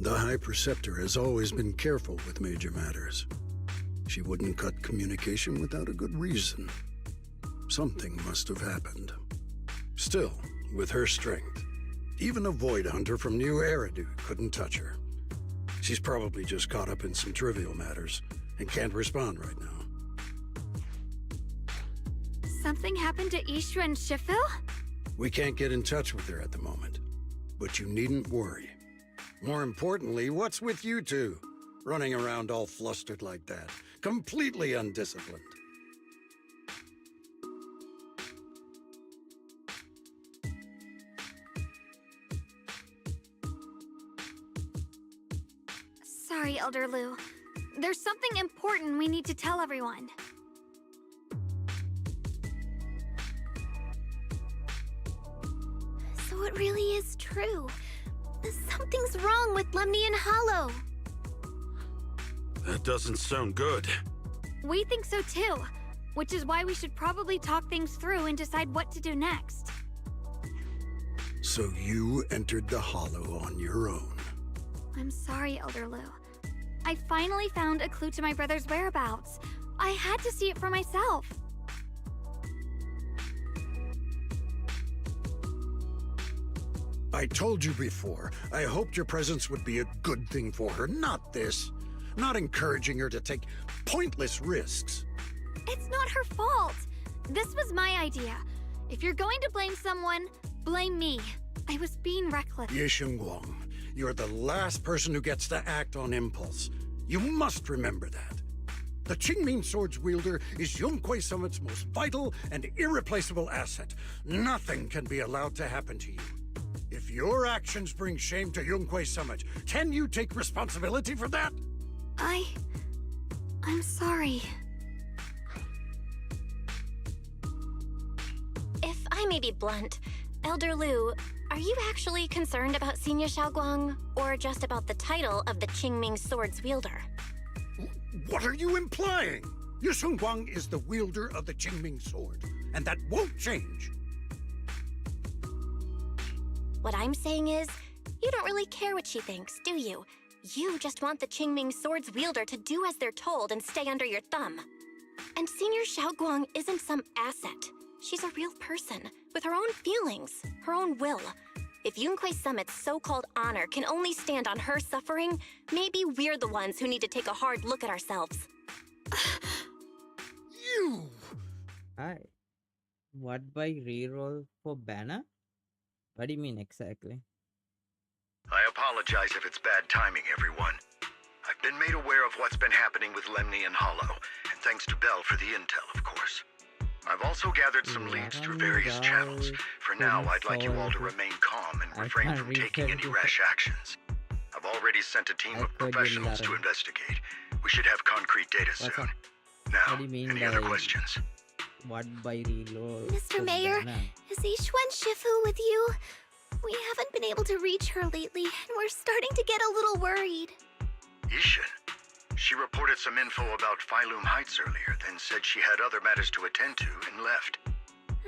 The High Preceptor has always been careful with major matters. She wouldn't cut communication without a good reason. Something must have happened. Still, with her strength, even a Void Hunter from New Eridu couldn't touch her. She's probably just caught up in some trivial matters and can't respond right now. Something happened to Ishu and Shifu? We can't get in touch with her at the moment, but you needn't worry. More importantly, what's with you two? Running around all flustered like that, completely undisciplined. Sorry, Elder Lu. There's something important we need to tell everyone. So it really is true. Something's wrong with Lemnian Hollow. That doesn't sound good. We think so too, which is why we should probably talk things through and decide what to do next. So you entered the Hollow on your own. I'm sorry, Elder Lu. I finally found a clue to my brother's whereabouts. I had to see it for myself. I told you before, I hoped your presence would be a good thing for her, not this. Not encouraging her to take pointless risks. It's not her fault. This was my idea. If you're going to blame someone, blame me. I was being reckless. Ye Guang, you're the last person who gets to act on impulse. You must remember that. The Qingming Sword's wielder is Yunque Summit's most vital and irreplaceable asset. Nothing can be allowed to happen to you. If your actions bring shame to Yunque Summit, can you take responsibility for that? I'm sorry. If I may be blunt, Elder Lu, are you actually concerned about Senior Xiaoguang, or just about the title of the Qingming Sword's wielder? What are you implying? Ye Guang is the wielder of the Qingming Sword, and that won't change. What I'm saying is, you don't really care what she thinks, do you? You just want the Qingming Sword's wielder to do as they're told and stay under your thumb. And Senior Xiaoguang isn't some asset. She's a real person, with her own feelings, her own will. If Yunque Summit's so-called honor can only stand on her suffering, maybe we're the ones who need to take a hard look at ourselves. You! Hi. What by reroll for banner? What do you mean exactly? I apologize if it's bad timing, everyone. I've been made aware of what's been happening with Lemnian Hollow, and thanks to Bell for the intel, of course. I've also gathered some leads through various channels. For now, I'd like you all to remain calm and refrain from taking any rash actions. I've already sent a team of professionals to investigate. We should have concrete data soon. Now, What do you mean any by other questions? what by reroll? Mr. for Mayor, banner? is Yixuan Shifu with you? We haven't been able to reach her lately, and we're starting to get a little worried. Ishin. She reported some info about Phylum Heights earlier, then said she had other matters to attend to and left.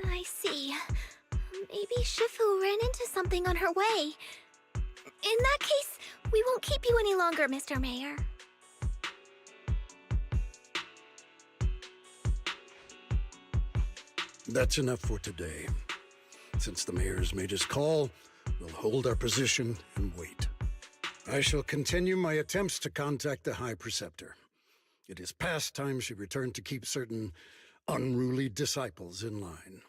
I see. Maybe Shifu ran into something on her way. In that case, we won't keep you any longer, Mr. Mayor. That's enough for today. Since the mayor's made his call, we'll hold our position and wait. I shall continue my attempts to contact the High Preceptor. It is past time she returned to keep certain unruly disciples in line.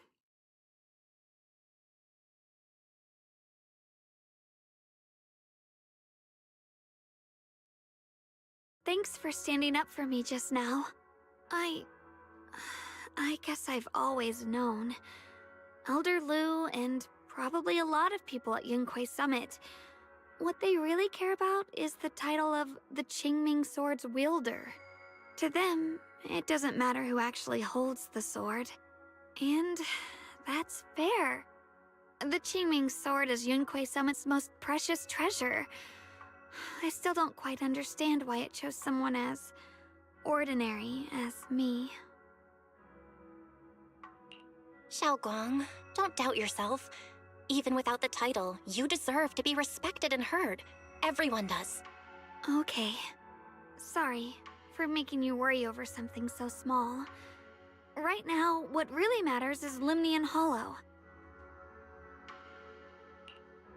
Thanks for standing up for me just now. I guess I've always known. Elder Lu and probably a lot of people at Yunque Summit, what they really care about is the title of the Qingming Sword's wielder. To them, it doesn't matter who actually holds the sword. And that's fair. The Qingming sword is Yunque Summit's most precious treasure. I still don't quite understand why it chose someone as ordinary as me. Xiaoguang, don't doubt yourself. Even without the title, you deserve to be respected and heard. Everyone does. Okay. Sorry for making you worry over something so small. Right now, what really matters is Limnian Hollow.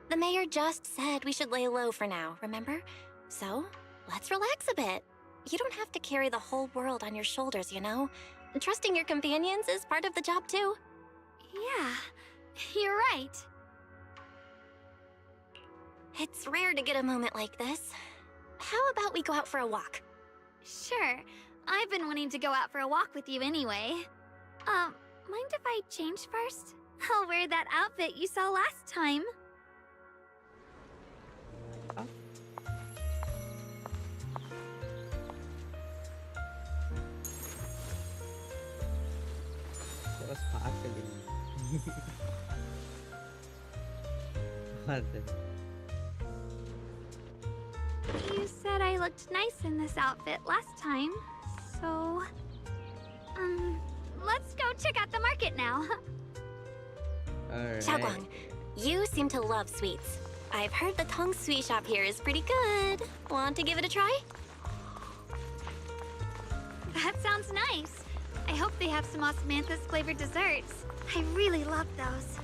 The mayor just said we should lay low for now, remember? So, let's relax a bit. You don't have to carry the whole world on your shoulders, you know? Trusting your companions is part of the job too. Yeah, you're right. It's rare to get a moment like this. How about we go out for a walk? Sure. I've been wanting to go out for a walk with you anyway. Mind if I change first? I'll wear that outfit you saw last time. So sparkly. What the? You said I looked nice in this outfit last time, so... let's go check out the market now. Alright. Xiaoguang, you seem to love sweets. I've heard the Tong Sui shop here is pretty good. Want to give it a try? That sounds nice. I hope they have some osmanthus flavored desserts. I really love those.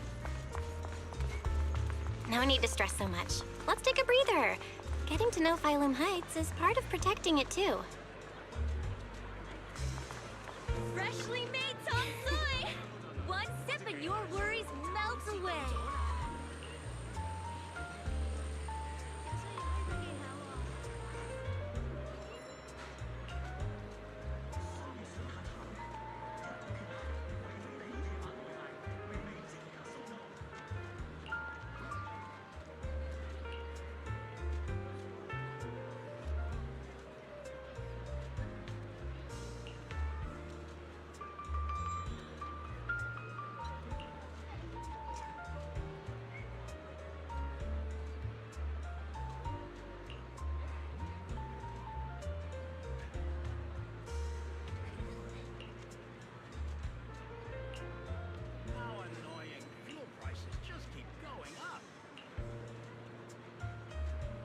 No need to stress so much. Let's take a breather. Getting to know Phylum Heights is part of protecting it too. Freshly made Tong Sui! One sip and your worries melt away.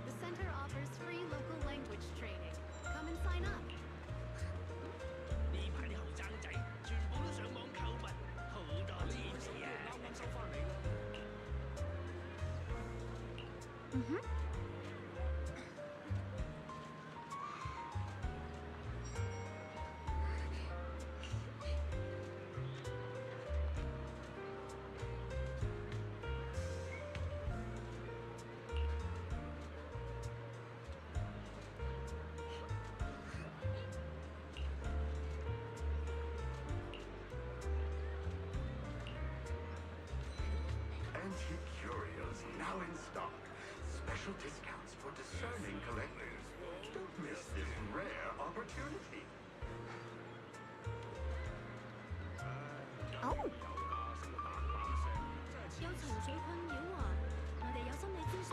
The center offers free local language training. Come and sign up. Antique curios now in stock. Special discounts for discerning collectors. Don't miss this rare opportunity. Oh. 有情緒困擾啊！我哋有心理諮詢。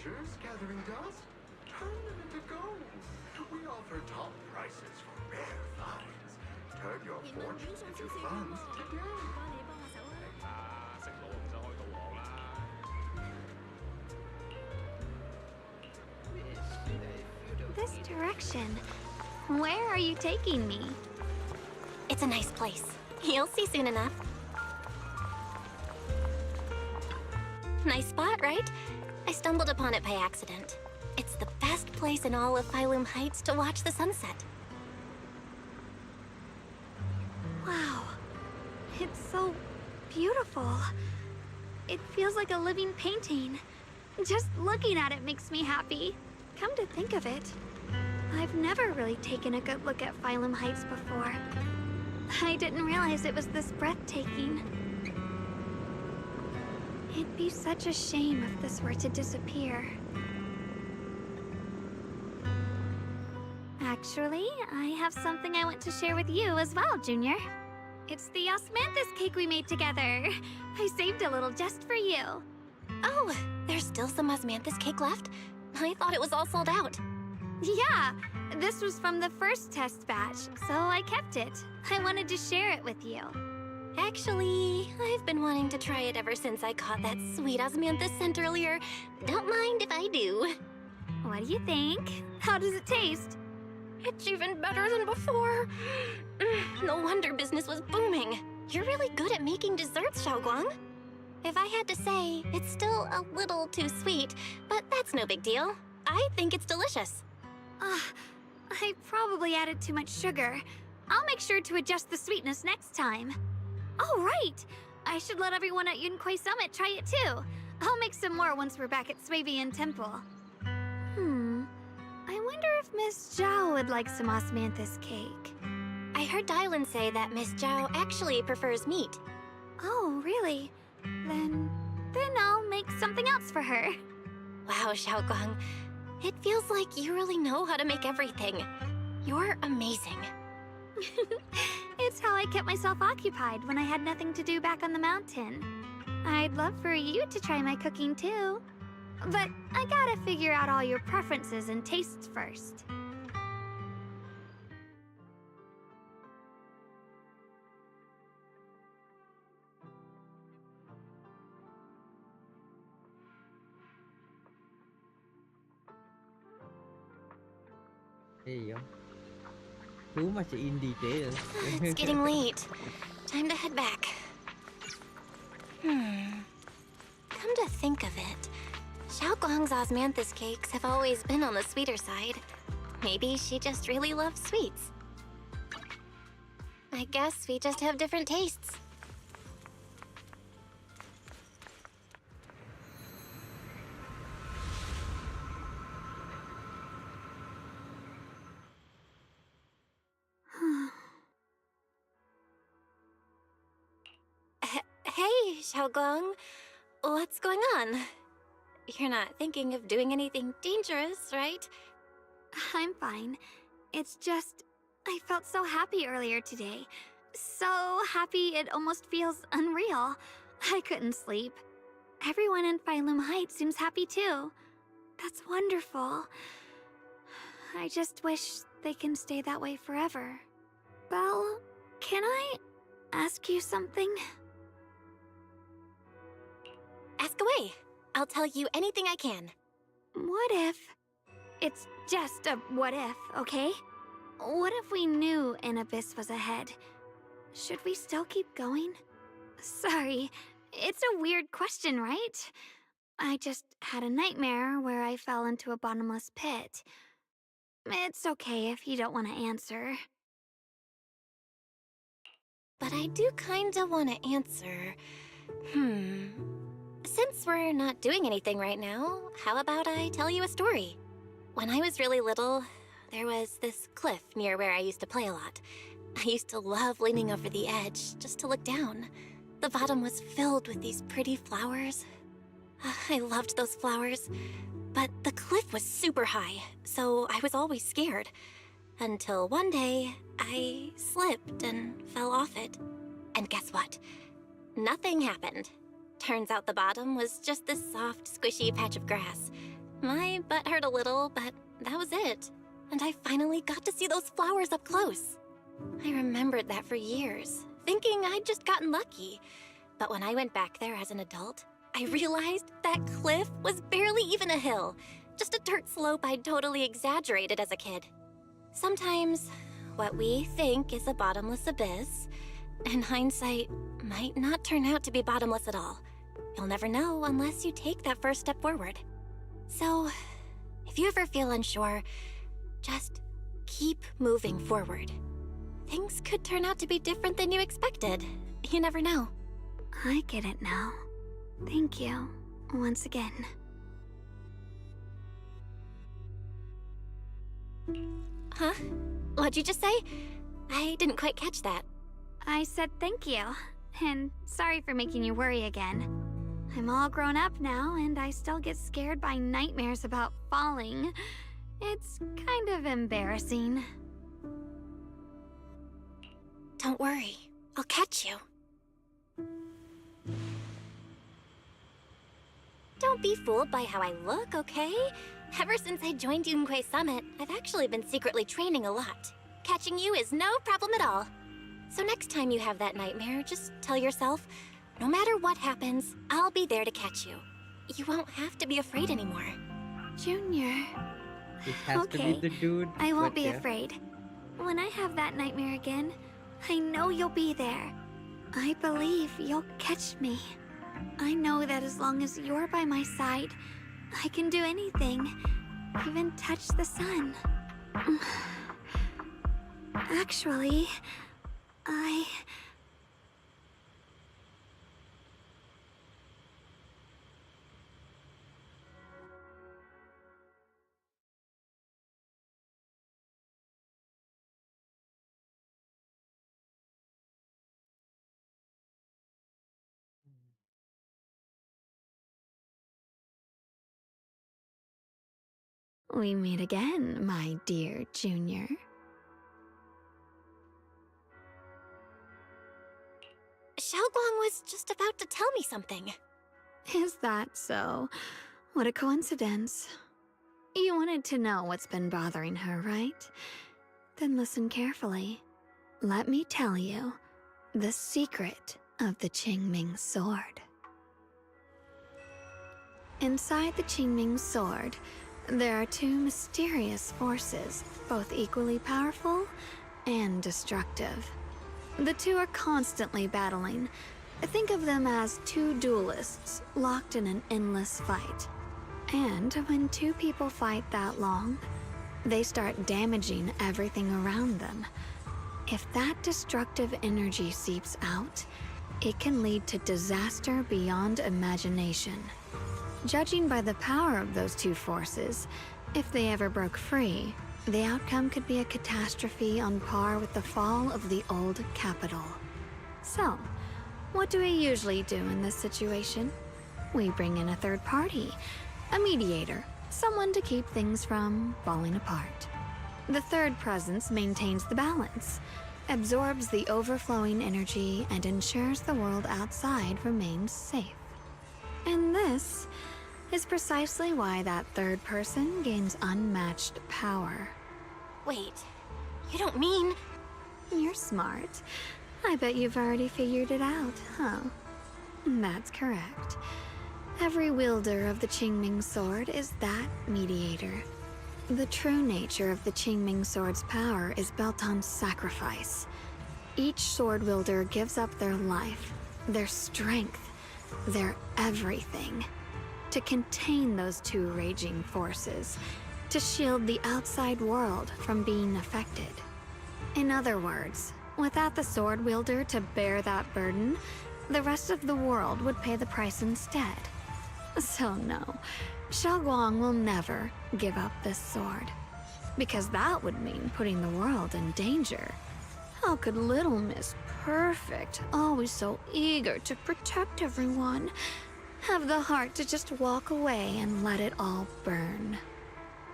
fishers gathering dust? Turn them into gold. We offer top prices for rare finds. Turn your fortune into funds today. This direction. Where are you taking me? It's a nice place. You'll see soon enough. Nice spot, right? I stumbled upon it by accident. It's the best place in all of Phylum Heights to watch the sunset. Wow. It's so beautiful. It feels like a living painting. Just looking at it makes me happy. Come to think of it, I've never really taken a good look at Phylum Heights before. I didn't realize it was this breathtaking. It'd be such a shame if this were to disappear. Actually, I have something I want to share with you as well, Junior. It's the osmanthus cake we made together. I saved a little just for you. Oh, there's still some osmanthus cake left? I thought it was all sold out. Yeah, this was from the first test batch, so I kept it. I wanted to share it with you. Actually, I've been wanting to try it ever since I caught that sweet osmanthus scent earlier. Don't mind if I do. What do you think? How does it taste? It's even better than before. No wonder business was booming. You're really good at making desserts, Xiaoguang. If I had to say, it's still a little too sweet, but that's no big deal. I think it's delicious. I probably added too much sugar. I'll make sure to adjust the sweetness next time. Oh, right! I should let everyone at Yunquai Summit try it too. I'll make some more once we're back at Swavian Temple. I wonder if Miss Zhao would like some osmanthus cake. I heard Dylan say that Miss Zhao actually prefers meat. Oh, really? Then I'll make something else for her. Wow, Xiaoguang. It feels like you really know how to make everything. You're amazing. It's how I kept myself occupied when I had nothing to do back on the mountain. I'd love for you to try my cooking too. But I gotta figure out all your preferences and tastes first. Hey yo. Too much in detail. It's getting late. Time to head back. Come to think of it, Xiaoguang's osmanthus cakes have always been on the sweeter side. Maybe she just really loves sweets. I guess we just have different tastes. Hey, Xiaoguang. What's going on? You're not thinking of doing anything dangerous, right? I'm fine. It's just, I felt so happy earlier today. So happy it almost feels unreal. I couldn't sleep. Everyone in Phylum Heights seems happy too. That's wonderful. I just wish they can stay that way forever. Belle, can I ask you something? Ask away. I'll tell you anything I can. What if... It's just a what if, okay? What if we knew an abyss was ahead? Should we still keep going? Sorry, it's a weird question, right? I just had a nightmare where I fell into a bottomless pit. It's okay if you don't want to answer. But I do kinda want to answer. Since we're not doing anything right now, how about I tell you a story? When I was really little, there was this cliff near where I used to play a lot. I used to love leaning over the edge just to look down. The bottom was filled with these pretty flowers. I loved those flowers. But the cliff was super high, so I was always scared. Until one day, I slipped and fell off it. And guess what? Nothing happened. Turns out the bottom was just this soft, squishy patch of grass. My butt hurt a little, but that was it. And I finally got to see those flowers up close. I remembered that for years, thinking I'd just gotten lucky. But when I went back there as an adult, I realized that cliff was barely even a hill, just a dirt slope I'd totally exaggerated as a kid. Sometimes, what we think is a bottomless abyss, in hindsight, might not turn out to be bottomless at all. You'll never know unless you take that first step forward. So, if you ever feel unsure, just keep moving forward. Things could turn out to be different than you expected. You never know. I get it now. Thank you, once again. Huh? What'd you just say? I didn't quite catch that. I said thank you, and sorry for making you worry again. I'm all grown up now, and I still get scared by nightmares about falling. It's kind of embarrassing. Don't worry. I'll catch you. Don't be fooled by how I look, okay? Ever since I joined Yunquei Summit, I've actually been secretly training a lot. Catching you is no problem at all. So next time you have that nightmare, just tell yourself, no matter what happens, I'll be there to catch you. You won't have to be afraid anymore. Junior. It has to be the dude. I won't but be yeah. afraid. When I have that nightmare again, I know you'll be there. I believe you'll catch me. I know that as long as you're by my side, I can do anything, even touch the sun. Actually, we meet again, my dear Junior. Xiaoguang was just about to tell me something. Is that so? What a coincidence. You wanted to know what's been bothering her, right? Then listen carefully. Let me tell you the secret of the Qingming sword. Inside the Qingming sword, there are two mysterious forces, both equally powerful and destructive. The two are constantly battling. Think of them as two duelists locked in an endless fight. And when two people fight that long, they start damaging everything around them. If that destructive energy seeps out, it can lead to disaster beyond imagination. Judging by the power of those two forces, if they ever broke free, the outcome could be a catastrophe on par with the fall of the old capital. So, what do we usually do in this situation? We bring in a third party, a mediator, someone to keep things from falling apart. The third presence maintains the balance, absorbs the overflowing energy, and ensures the world outside remains safe. And this is precisely why that third person gains unmatched power. Wait, you don't mean... You're smart. I bet you've already figured it out, huh? That's correct. Every wielder of the Qingming sword is that mediator. The true nature of the Qingming sword's power is built on sacrifice. Each sword wielder gives up their life, their strength, their everything, to contain those two raging forces, to shield the outside world from being affected. In other words, without the sword wielder to bear that burden, the rest of the world would pay the price instead. So no, Xiaoguang will never give up this sword, because that would mean putting the world in danger. How could little Miss Perfect, always so eager to protect everyone, have the heart to just walk away and let it all burn?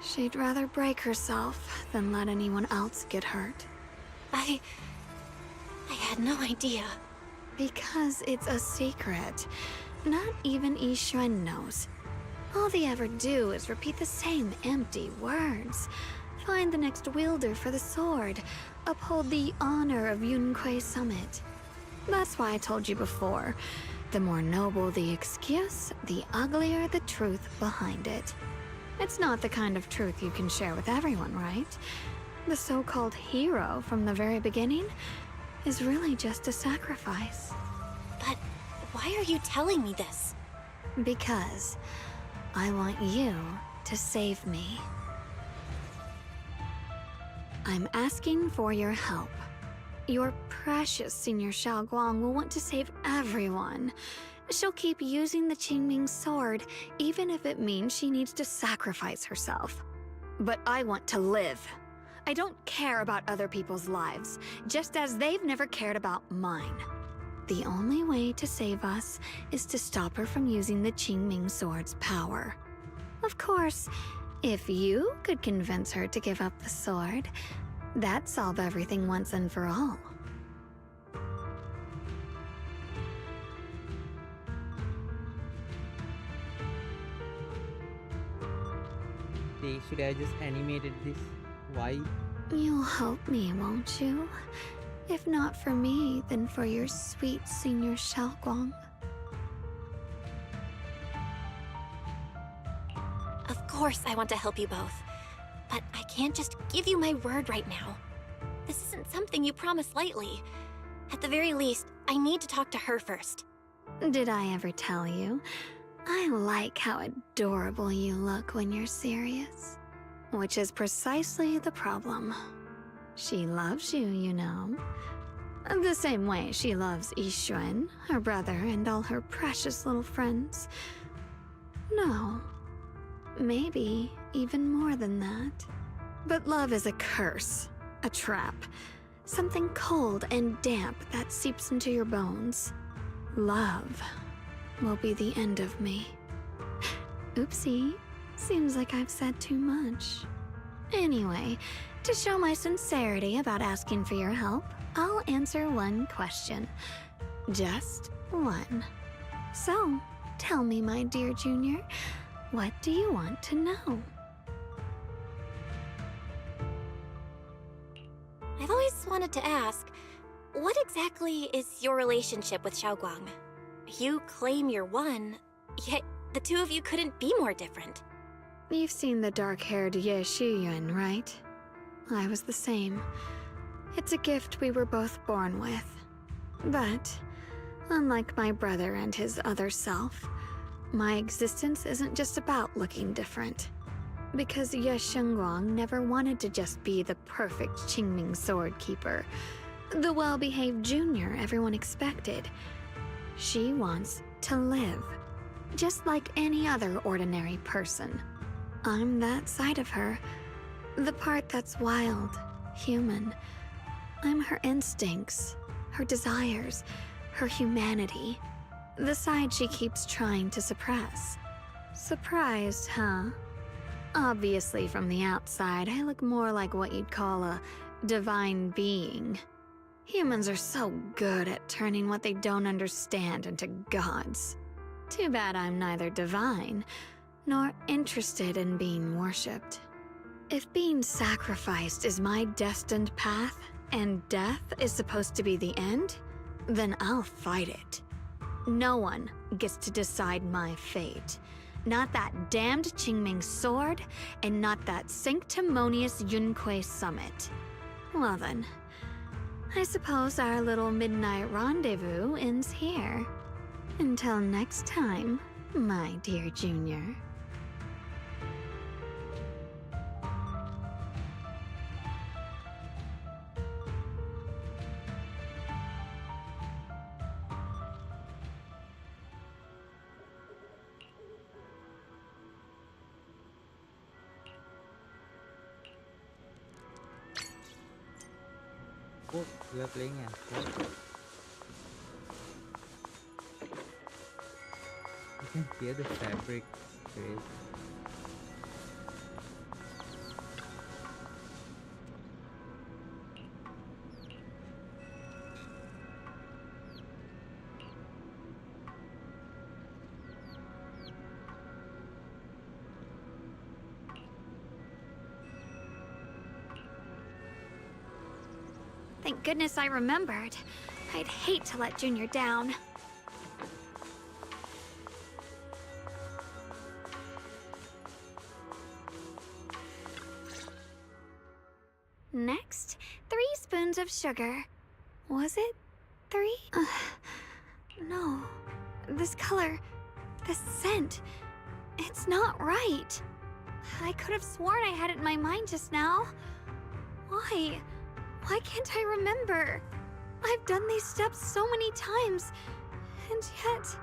She'd rather break herself than let anyone else get hurt. I had no idea. Because it's a secret. Not even Yixuan knows. All they ever do is repeat the same empty words. Find the next wielder for the sword. Uphold the honor of Yunquei Summit. That's why I told you before. The more noble the excuse, the uglier the truth behind it. It's not the kind of truth you can share with everyone, right? The so-called hero from the very beginning is really just a sacrifice. But why are you telling me this? Because I want you to save me. I'm asking for your help. Your precious Senior Xiaoguang will want to save everyone. She'll keep using the Qingming sword, even if it means she needs to sacrifice herself. But I want to live. I don't care about other people's lives, just as they've never cared about mine. The only way to save us is to stop her from using the Qingming sword's power. Of course, if you could convince her to give up the sword, that'd solve everything once and for all. They should have just animated this. Why? You'll help me, won't you? If not for me, then for your sweet Senior Xiaoguang. Of course I want to help you both. But I can't just give you my word right now. This isn't something you promise lightly. At the very least, I need to talk to her first. Did I ever tell you? I like how adorable you look when you're serious. Which is precisely the problem. She loves you, you know. The same way she loves Yixuan, her brother, and all her precious little friends. No. Maybe even more than that. But love is a curse, a trap. Something cold and damp that seeps into your bones. Love will be the end of me. Oopsie. Seems like I've said too much. Anyway, to show my sincerity about asking for your help, I'll answer one question. Just one. So, tell me, my dear Junior, what do you want to know? I've always wanted to ask, what exactly is your relationship with Xiaoguang? You claim you're one, yet the two of you couldn't be more different. You've seen the dark-haired Ye Shiyuan, right? I was the same. It's a gift we were both born with. But, unlike my brother and his other self, my existence isn't just about looking different. Because Ye Shengguang never wanted to just be the perfect Qingming sword keeper, the well-behaved junior everyone expected. She wants to live, just like any other ordinary person. I'm that side of her, the part that's wild, human. I'm her instincts, her desires, her humanity, the side she keeps trying to suppress. Surprised, huh? Obviously, from the outside, I look more like what you'd call a divine being. Humans are so good at turning what they don't understand into gods. Too bad I'm neither divine nor interested in being worshipped. If being sacrificed is my destined path, and death is supposed to be the end, then I'll fight it. No one gets to decide my fate. Not that damned Qingming sword, and not that sanctimonious Yunquei Summit. Well then, I suppose our little midnight rendezvous ends here. Until next time, my dear Junior. Oh, we are playing as well. You can hear the fabric trace. Thank goodness I remembered. I'd hate to let Junior down. Next, 3 spoons of sugar. Was it 3? No. This color, this scent, it's not right. I could have sworn I had it in my mind just now. Why? Why can't I remember? I've done these steps so many times, and yet...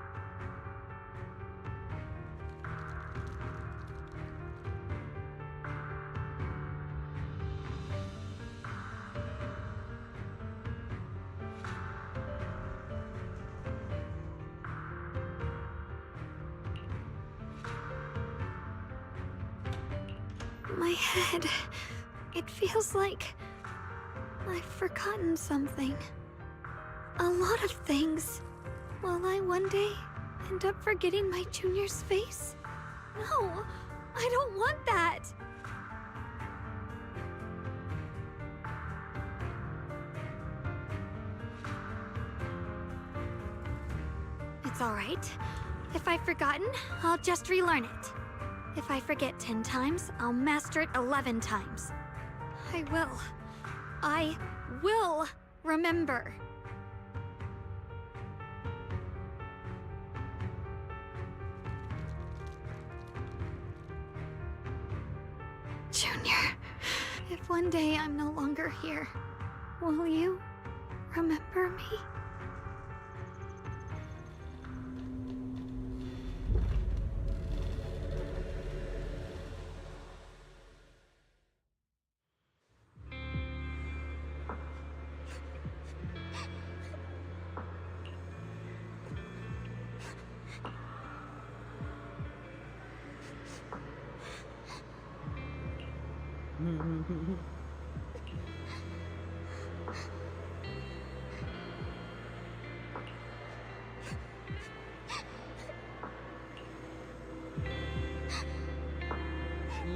My head... It feels like... I've forgotten something. A lot of things. Will I one day end up forgetting my Junior's face? No, I don't want that! It's alright. If I've forgotten, I'll just relearn it. If I forget 10 times, I'll master it 11 times. I will remember. Junior, if one day I'm no longer here, will you remember me?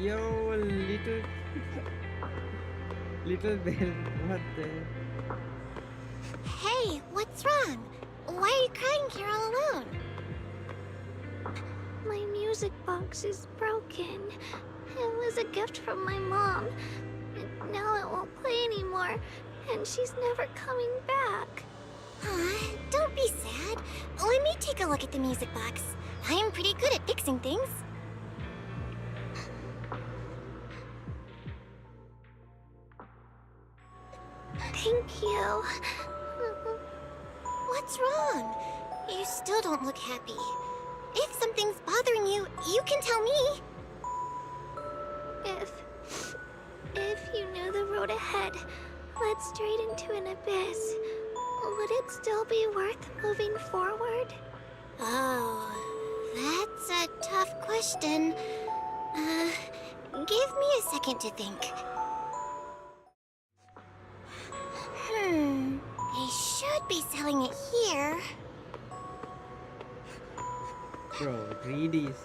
Yo, little bell, what the? Hey, what's wrong? Why are you crying here all alone? My music box is broken. It was a gift from my mom. And now it won't play anymore, and she's never coming back. Don't be sad. Let me take a look at the music box. I'm pretty good at fixing things. Thank you. What's wrong? You still don't look happy. If something's bothering you, you can tell me. If you knew the road ahead led straight into an abyss, would it still be worth moving forward? Oh, that's a tough question. Give me a second to think. They should be selling it here. Bro, Greedy's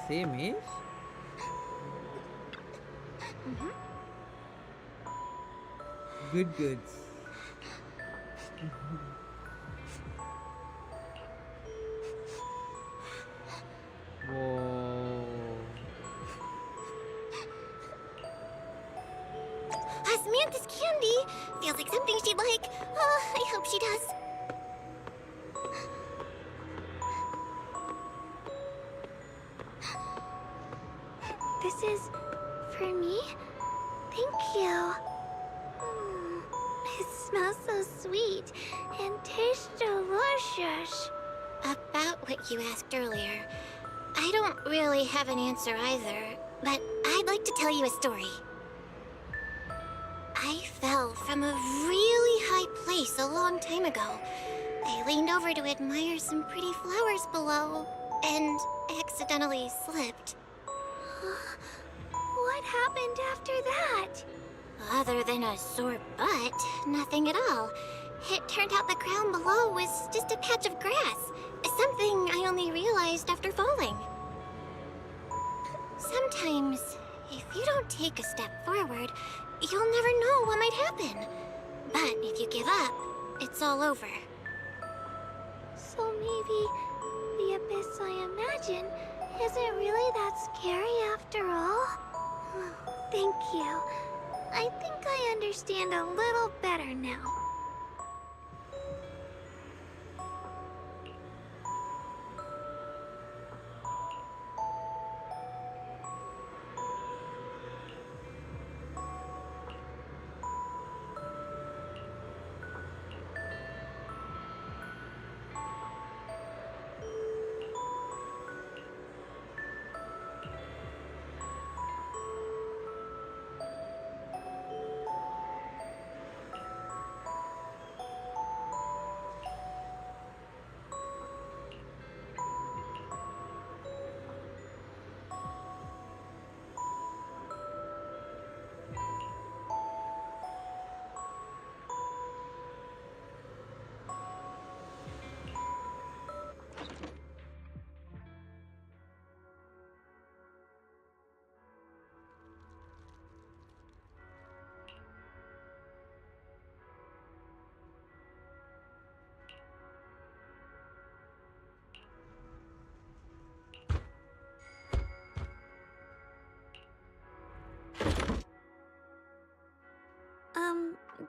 same age? Good goods. Whoa. Samantha's candy! Feels like something she'd like. Oh, I hope she does. This is for me? Thank you. It smells so sweet and tastes delicious. About what you asked earlier, I don't really have an answer either, but I'd like to tell you a story. I fell from a really high place a long time ago. I leaned over to admire some pretty flowers below, and accidentally slipped. What happened after that? Other than a sore butt, nothing at all. It turned out the ground below was just a patch of grass. Something I only realized after falling. Sometimes, if you don't take a step forward, you'll never know what might happen. But if you give up, it's all over. So maybe the abyss I imagine isn't really that scary after all? Thank you. I think I understand a little better now.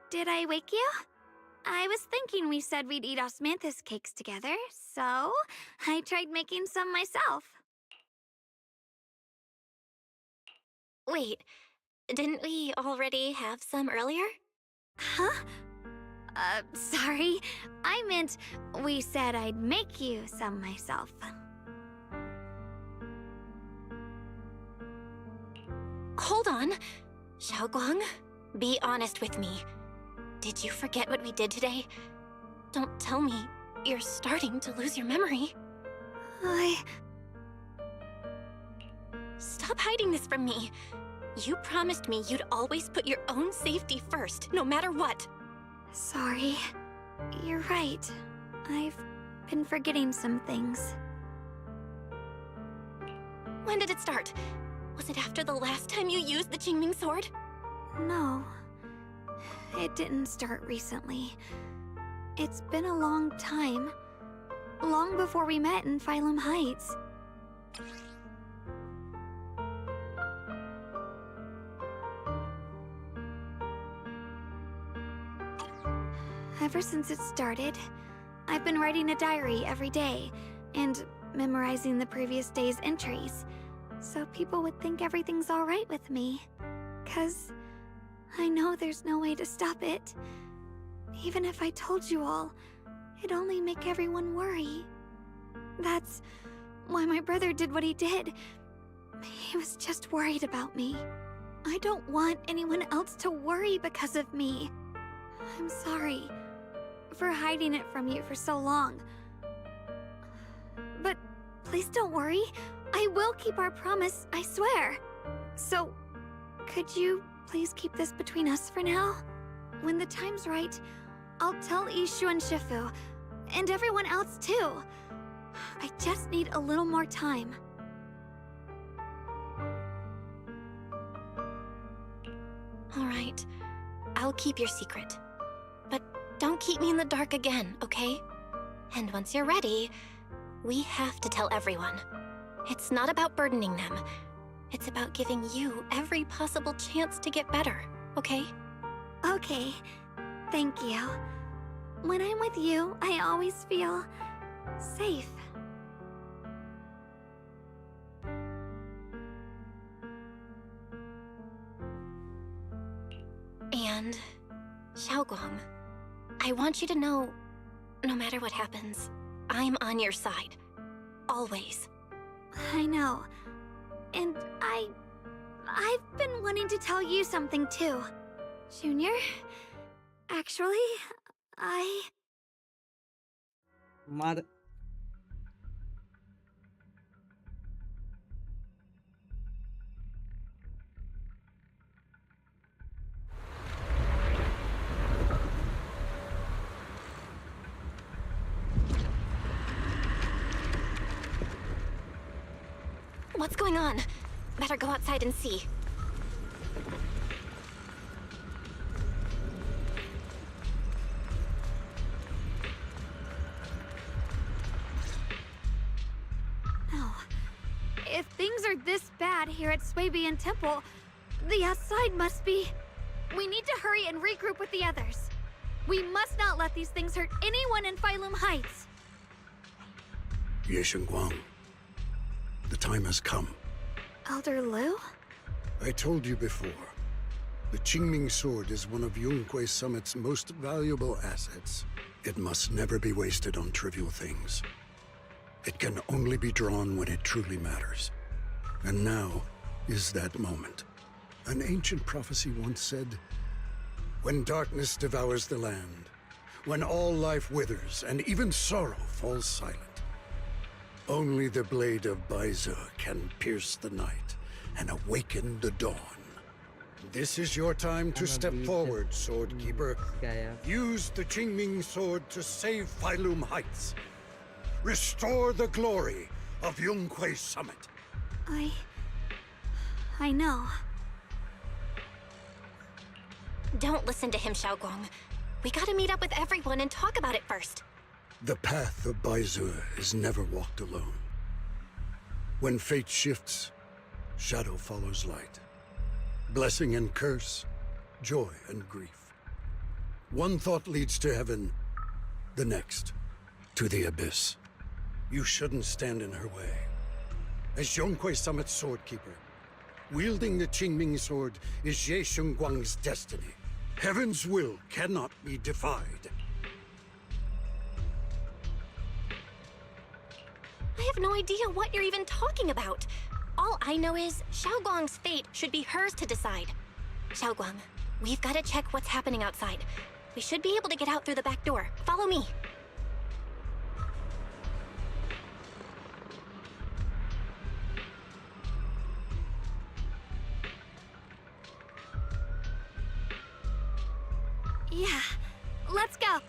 Did I wake you? I was thinking we said we'd eat osmanthus cakes together, so I tried making some myself. Wait, didn't we already have some earlier? Huh? Sorry. I meant we said I'd make you some myself. Hold on. Xiaoguang, be honest with me. Did you forget what we did today? Don't tell me you're starting to lose your memory. Stop hiding this from me. You promised me you'd always put your own safety first, no matter what. Sorry. You're right. I've been forgetting some things. When did it start? Was it after the last time you used the Qingming sword? No. It didn't start recently. It's been a long time. Long before we met in Phylum Heights. Ever since it started, I've been writing a diary every day and memorizing the previous day's entries, so people would think everything's alright with me. 'Cause I know there's no way to stop it. Even if I told you all, it'd only make everyone worry. That's why my brother did what he did. He was just worried about me. I don't want anyone else to worry because of me. I'm sorry for hiding it from you for so long. But please don't worry. I will keep our promise, I swear. So, could you please keep this between us for now? When the time's right, I'll tell Ishu and Shifu, and everyone else too. I just need a little more time. All right, I'll keep your secret. But don't keep me in the dark again, okay? And once you're ready, we have to tell everyone. It's not about burdening them. It's about giving you every possible chance to get better, okay? Okay, thank you. When I'm with you, I always feel safe. And, Xiaoguang, I want you to know, no matter what happens, I'm on your side. Always. I know. And I've been wanting to tell you something too. Junior, actually, Mother. What's going on? Better go outside and see. If things are this bad here at Swabian Temple, the outside must be... We need to hurry and regroup with the others. We must not let these things hurt anyone in Phylum Heights. Ye Guang, the time has come. Elder Liu? I told you before, the Qingming sword is one of Yunque Summit's most valuable assets. It must never be wasted on trivial things. It can only be drawn when it truly matters. And now is that moment. An ancient prophecy once said, when darkness devours the land, when all life withers and even sorrow falls silent, only the blade of Baize can pierce the night and awaken the dawn. This is your time to step forward, Swordkeeper. Use the Qingming sword to save Phylum Heights. Restore the glory of Yunque Summit. I know. Don't listen to him, Xiaoguang. We gotta meet up with everyone and talk about it first. The path of Baize is never walked alone. When fate shifts, shadow follows light. Blessing and curse, joy and grief. One thought leads to heaven, the next to the abyss. You shouldn't stand in her way. As Yunque Summit's swordkeeper, wielding the Qingming sword is Ye Guang's destiny. Heaven's will cannot be defied. I have no idea what you're even talking about. All I know is Xiaoguang's fate should be hers to decide. Xiaoguang, we've got to check what's happening outside. We should be able to get out through the back door. Follow me. Yeah, let's go.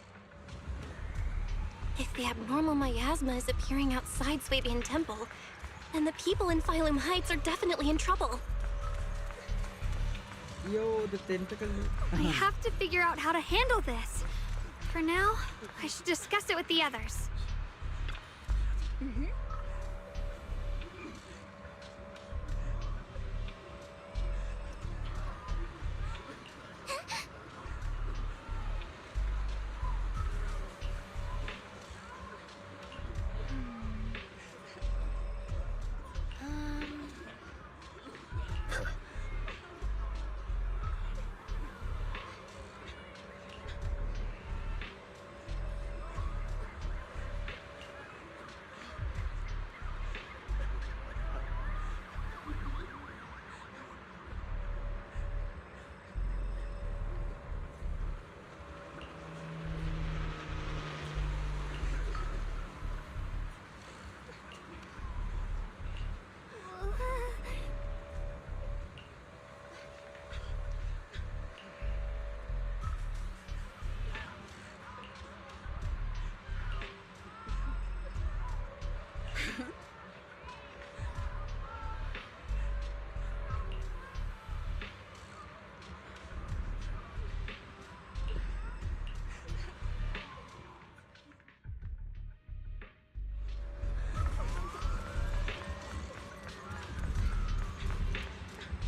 If the abnormal miasma is appearing outside Swabian Temple, then the people in Phylum Heights are definitely in trouble. Yo, the tentacle. I have to figure out how to handle this. For now, I should discuss it with the others.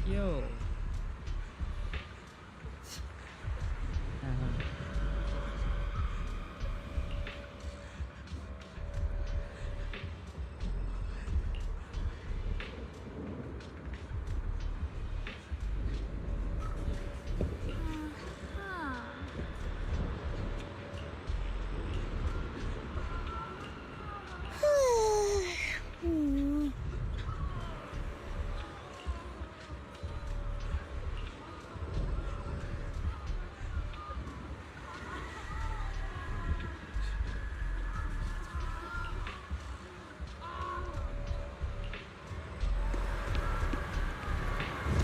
Yo.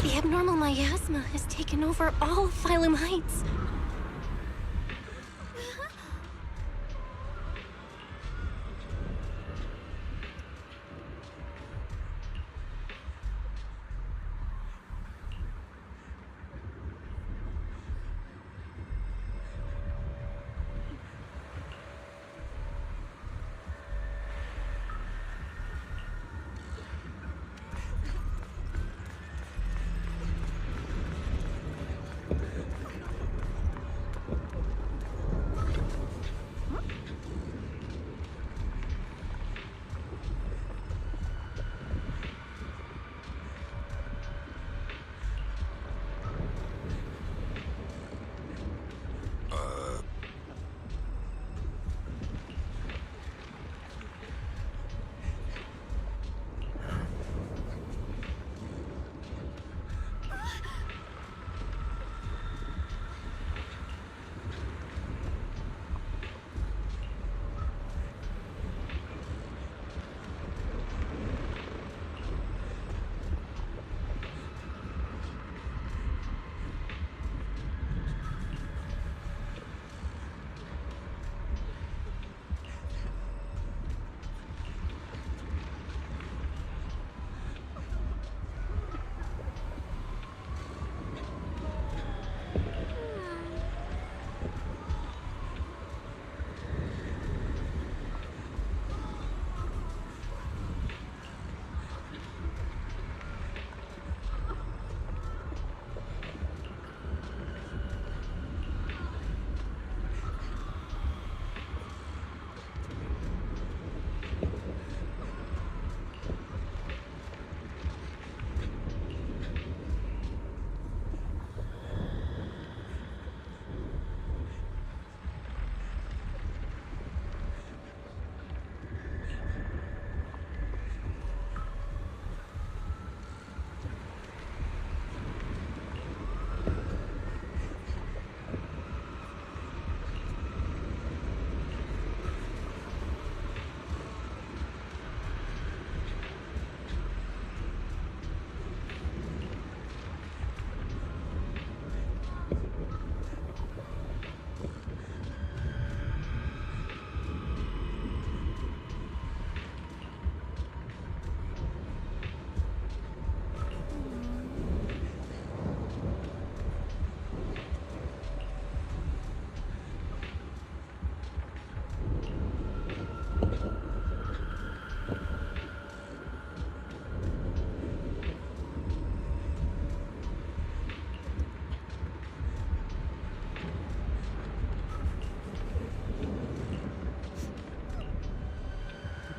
The abnormal miasma has taken over all of Phylum Heights.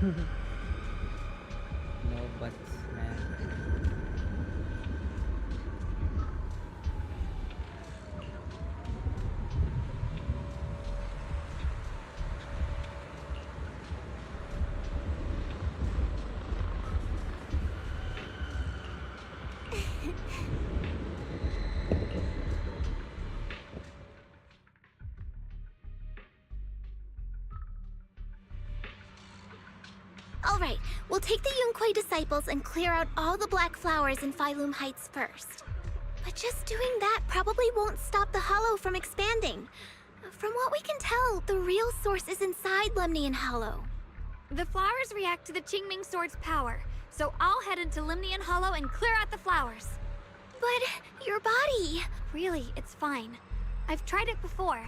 No buts, man. Alright, we'll take the Yunquai disciples and clear out all the black flowers in Phylum Heights first. But just doing that probably won't stop the Hollow from expanding. From what we can tell, the real source is inside Lemnian Hollow. The flowers react to the Qingming Sword's power, so I'll head into Lemnian Hollow and clear out the flowers. But your body... Really, it's fine. I've tried it before.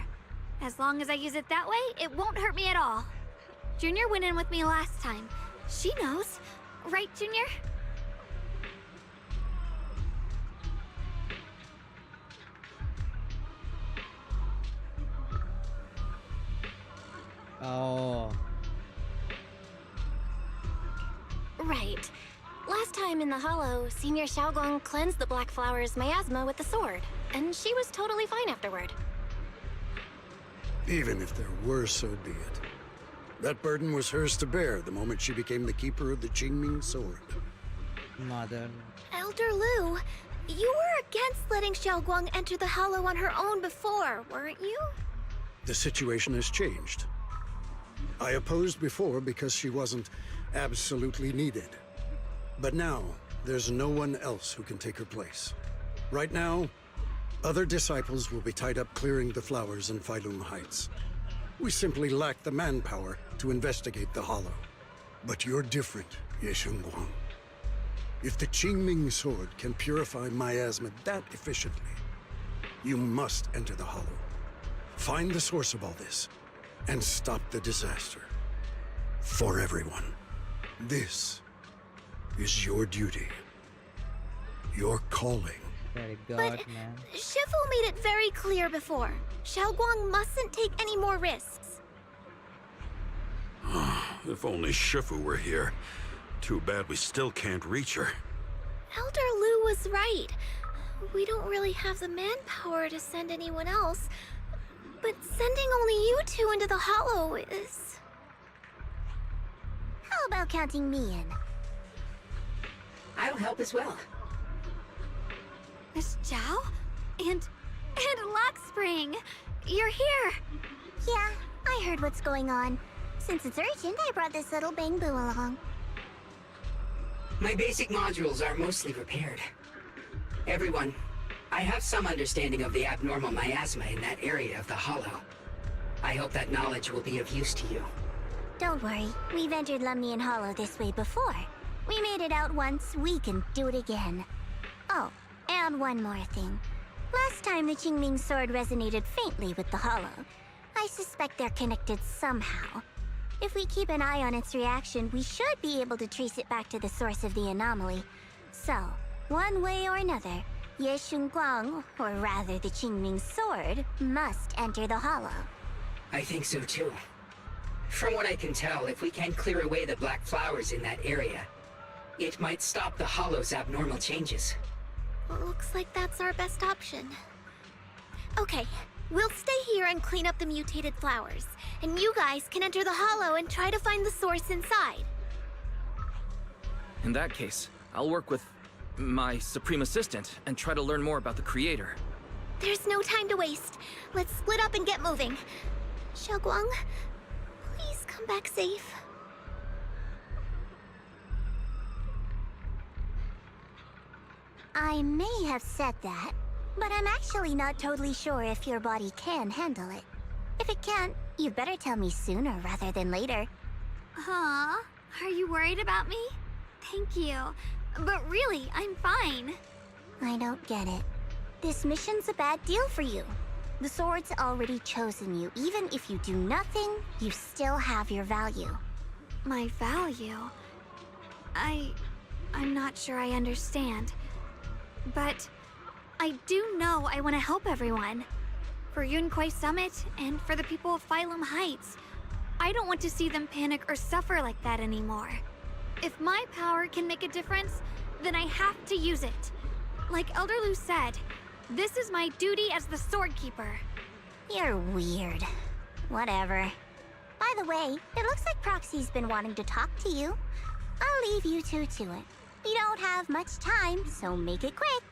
As long as I use it that way, it won't hurt me at all. Junior went in with me last time. She knows. Right, Junior? Oh. Right. Last time in the Hollow, Senior Xiaoguang cleansed the Black Flower's miasma with the sword, and she was totally fine afterward. Even if there were, so be it. That burden was hers to bear the moment she became the keeper of the Qingming Sword. Mother. Elder Lu, you were against letting Xiaoguang enter the Hollow on her own before, weren't you? The situation has changed. I opposed before because she wasn't absolutely needed. But now, there's no one else who can take her place. Right now, other disciples will be tied up clearing the flowers in Phylum Heights. We simply lack the manpower to investigate the Hollow. But you're different, Ye Shengguang. If the Qingming Sword can purify miasma that efficiently, you must enter the Hollow. Find the source of all this, and stop the disaster. For everyone. This is your duty. Your calling. Very good, But man. Shifu made it very clear before. Xiaoguang mustn't take any more risks. If only Shifu were here. Too bad we still can't reach her. Elder Lu was right. We don't really have the manpower to send anyone else. But sending only you two into the Hollow is... How about counting me in? I'll help as well. Miss Zhao? And Lockspring! You're here! Yeah, I heard what's going on. Since it's urgent, I brought this little Bangbu along. My basic modules are mostly repaired. Everyone, I have some understanding of the abnormal miasma in that area of the Hollow. I hope that knowledge will be of use to you. Don't worry, we've entered Lemnian Hollow this way before. We made it out once, we can do it again. Oh, and one more thing. Last time the Qingming Sword resonated faintly with the Hollow. I suspect they're connected somehow. If we keep an eye on its reaction, we should be able to trace it back to the source of the anomaly. So, one way or another, Ye Shengguang, or rather the Qingming Sword, must enter the Hollow. I think so too. From what I can tell, if we can clear away the black flowers in that area, it might stop the Hollow's abnormal changes. Looks like that's our best option. Okay, we'll stay here and clean up the mutated flowers. And you guys can enter the Hollow and try to find the source inside. In that case, I'll work with my Supreme Assistant and try to learn more about the Creator. There's no time to waste. Let's split up and get moving. Xiaoguang, please come back safe. I may have said that, but I'm actually not totally sure if your body can handle it. If it can't, you better tell me sooner rather than later. Huh? Are you worried about me? Thank you. But really, I'm fine. I don't get it. This mission's a bad deal for you. The sword's already chosen you. Even if you do nothing, you still have your value. My value? I'm not sure I understand. But I do know I want to help everyone. For Yunquai Summit and for the people of Phylum Heights. I don't want to see them panic or suffer like that anymore. If my power can make a difference, then I have to use it. Like Elder Lu said, this is my duty as the Sword Keeper. You're weird. Whatever. By the way, it looks like Proxy's been wanting to talk to you. I'll leave you two to it. You don't have much time, so make it quick.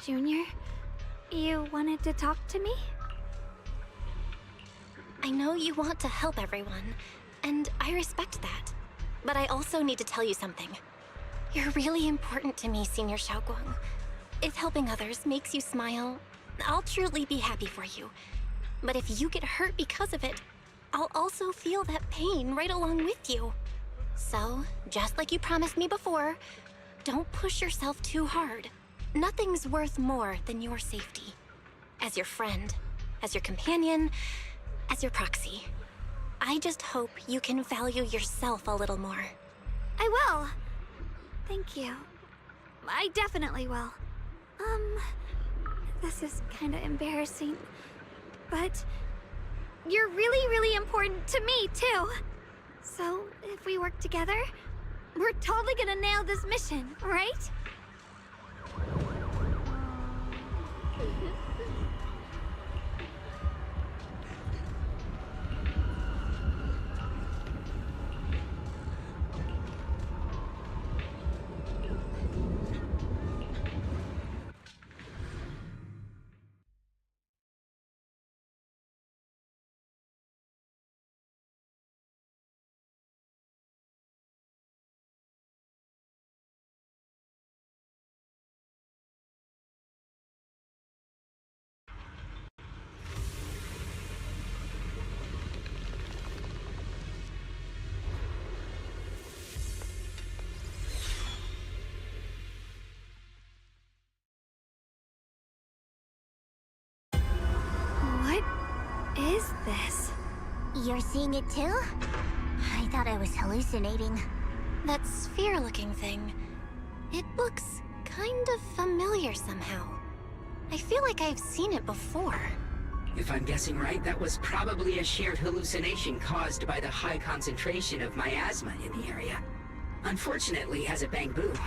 Junior, you wanted to talk to me? I know you want to help everyone, and I respect that. But I also need to tell you something. You're really important to me, Senior Xiaoguang. If helping others makes you smile, I'll truly be happy for you. But if you get hurt because of it, I'll also feel that pain right along with you. So, just like you promised me before, don't push yourself too hard. Nothing's worth more than your safety. As your friend, as your companion, as your proxy. I just hope you can value yourself a little more. I will. Thank you. I definitely will. This is kinda embarrassing. But you're really, really important to me, too. So, if we work together, we're totally gonna nail this mission, right? What is this? You're seeing it too? I thought I was hallucinating. That sphere-looking thing. It looks kind of familiar somehow. I feel like I've seen it before. If I'm guessing right, that was probably a shared hallucination caused by the high concentration of miasma in the area. Unfortunately, as a Bangbu,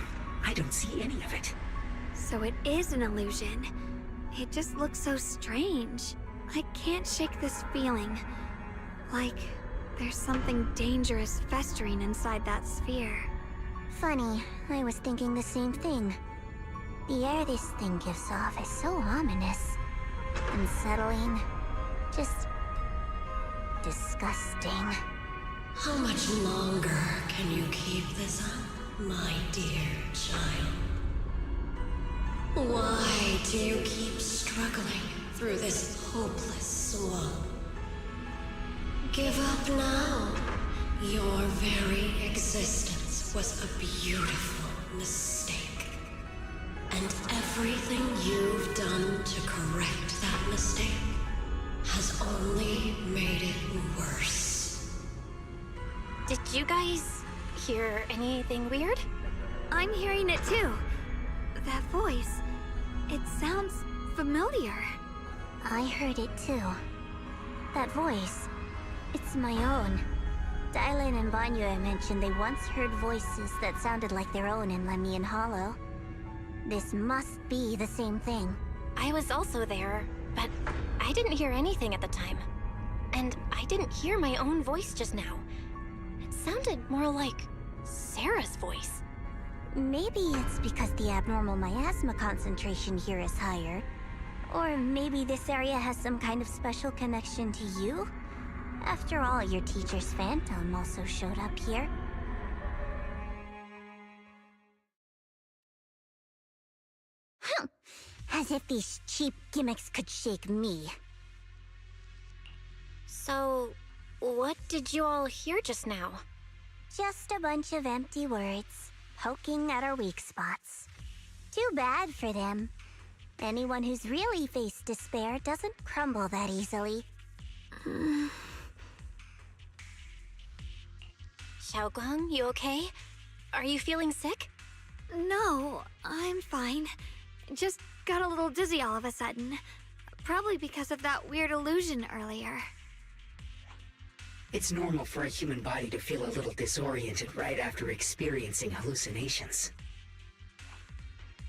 I don't see any of it. So it is an illusion. It just looks so strange. I can't shake this feeling. Like there's something dangerous festering inside that sphere. Funny, I was thinking the same thing. The air this thing gives off is so ominous. Unsettling. Just disgusting. How much longer can you keep this up, my dear child? Why do you keep struggling through this hopeless swamp? Give up now. Your very existence was a beautiful mistake. And everything you've done to correct that mistake has only made it worse. Did you guys hear anything weird? I'm hearing it too. That voice. It sounds familiar. I heard it too. That voice. It's my own. Dylan and Banyue mentioned they once heard voices that sounded like their own in Lemian Hollow. This must be the same thing. I was also there, but I didn't hear anything at the time. And I didn't hear my own voice just now. It sounded more like Sarah's voice. Maybe it's because the abnormal miasma concentration here is higher. Or maybe this area has some kind of special connection to you? After all, your teacher's phantom also showed up here. As if these cheap gimmicks could shake me. So, what did you all hear just now? Just a bunch of empty words, poking at our weak spots. Too bad for them. Anyone who's really faced despair doesn't crumble that easily. Xiaoguang, you okay? Are you feeling sick? No, I'm fine. Just got a little dizzy all of a sudden. Probably because of that weird illusion earlier. It's normal for a human body to feel a little disoriented right after experiencing hallucinations.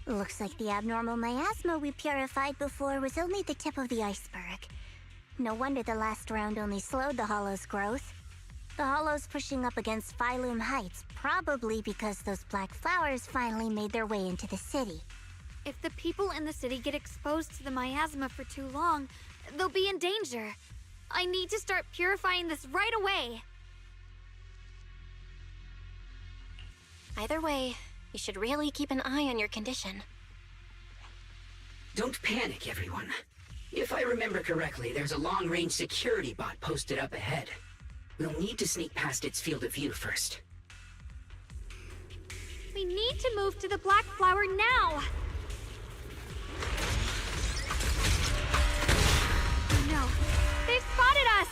Looks like the abnormal miasma we purified before was only the tip of the iceberg. No wonder the last round only slowed the Hollow's growth. The Hollow's pushing up against Phylum Heights, probably because those black flowers finally made their way into the city. If the people in the city get exposed to the miasma for too long, they'll be in danger. I need to start purifying this right away. Either way, you should really keep an eye on your condition. Don't panic, everyone. If I remember correctly, there's a long-range security bot posted up ahead. We'll need to sneak past its field of view first. We need to move to the black flower now! Oh no, they've spotted us!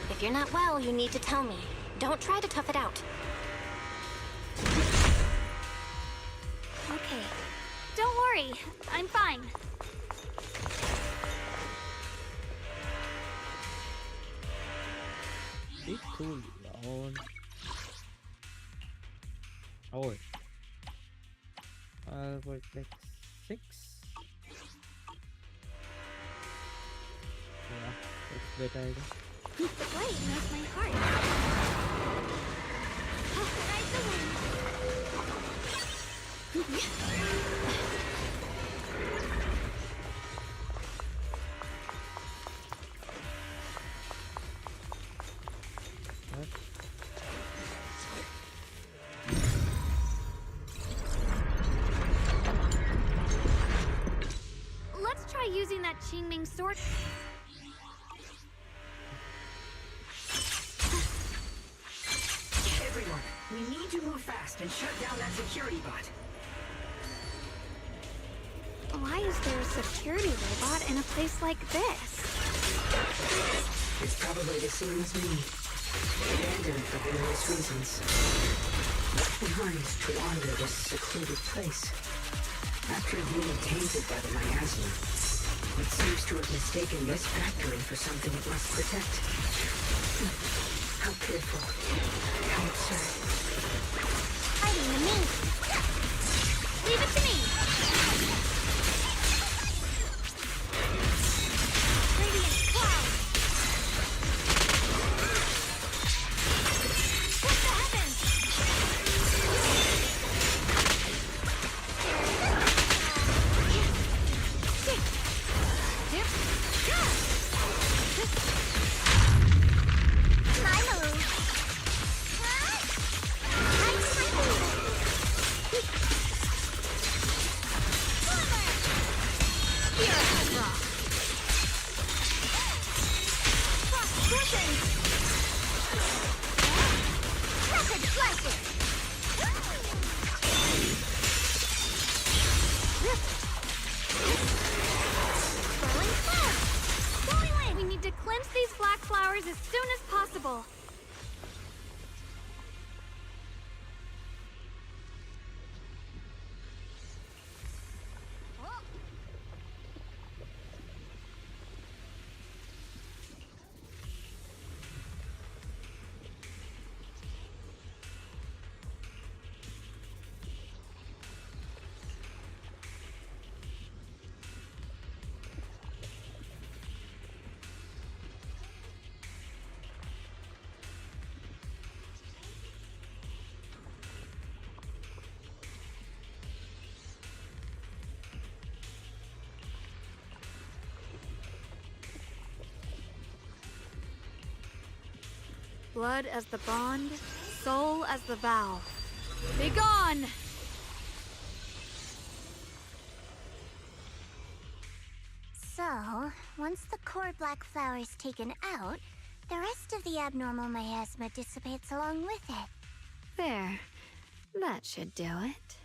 If you're not well, you need to tell me. Don't try to tough it out. Okay. Don't worry. I'm fine. Be cool, Lord. Oh. What, like 6? Yeah, that's better idea. The blade knows my heart. Ride the wind. What? Let's try using that Qingming sword. Everyone, we need to move fast and shut down that security bot. Why is there a security robot in a place like this? It's probably the same as me. Abandoned for various reasons. Left behind to wander this secluded place. After being tainted by the miasma, it seems to have mistaken this factory for something it must protect. How pitiful. How absurd. Hiding the me. Leave it to me! Radiant cloud! What the heavens? We need to cleanse these black flowers as soon as possible. Blood as the bond, soul as the vow. Be gone! So, once the core black flower is taken out, the rest of the abnormal miasma dissipates along with it. There. That should do it.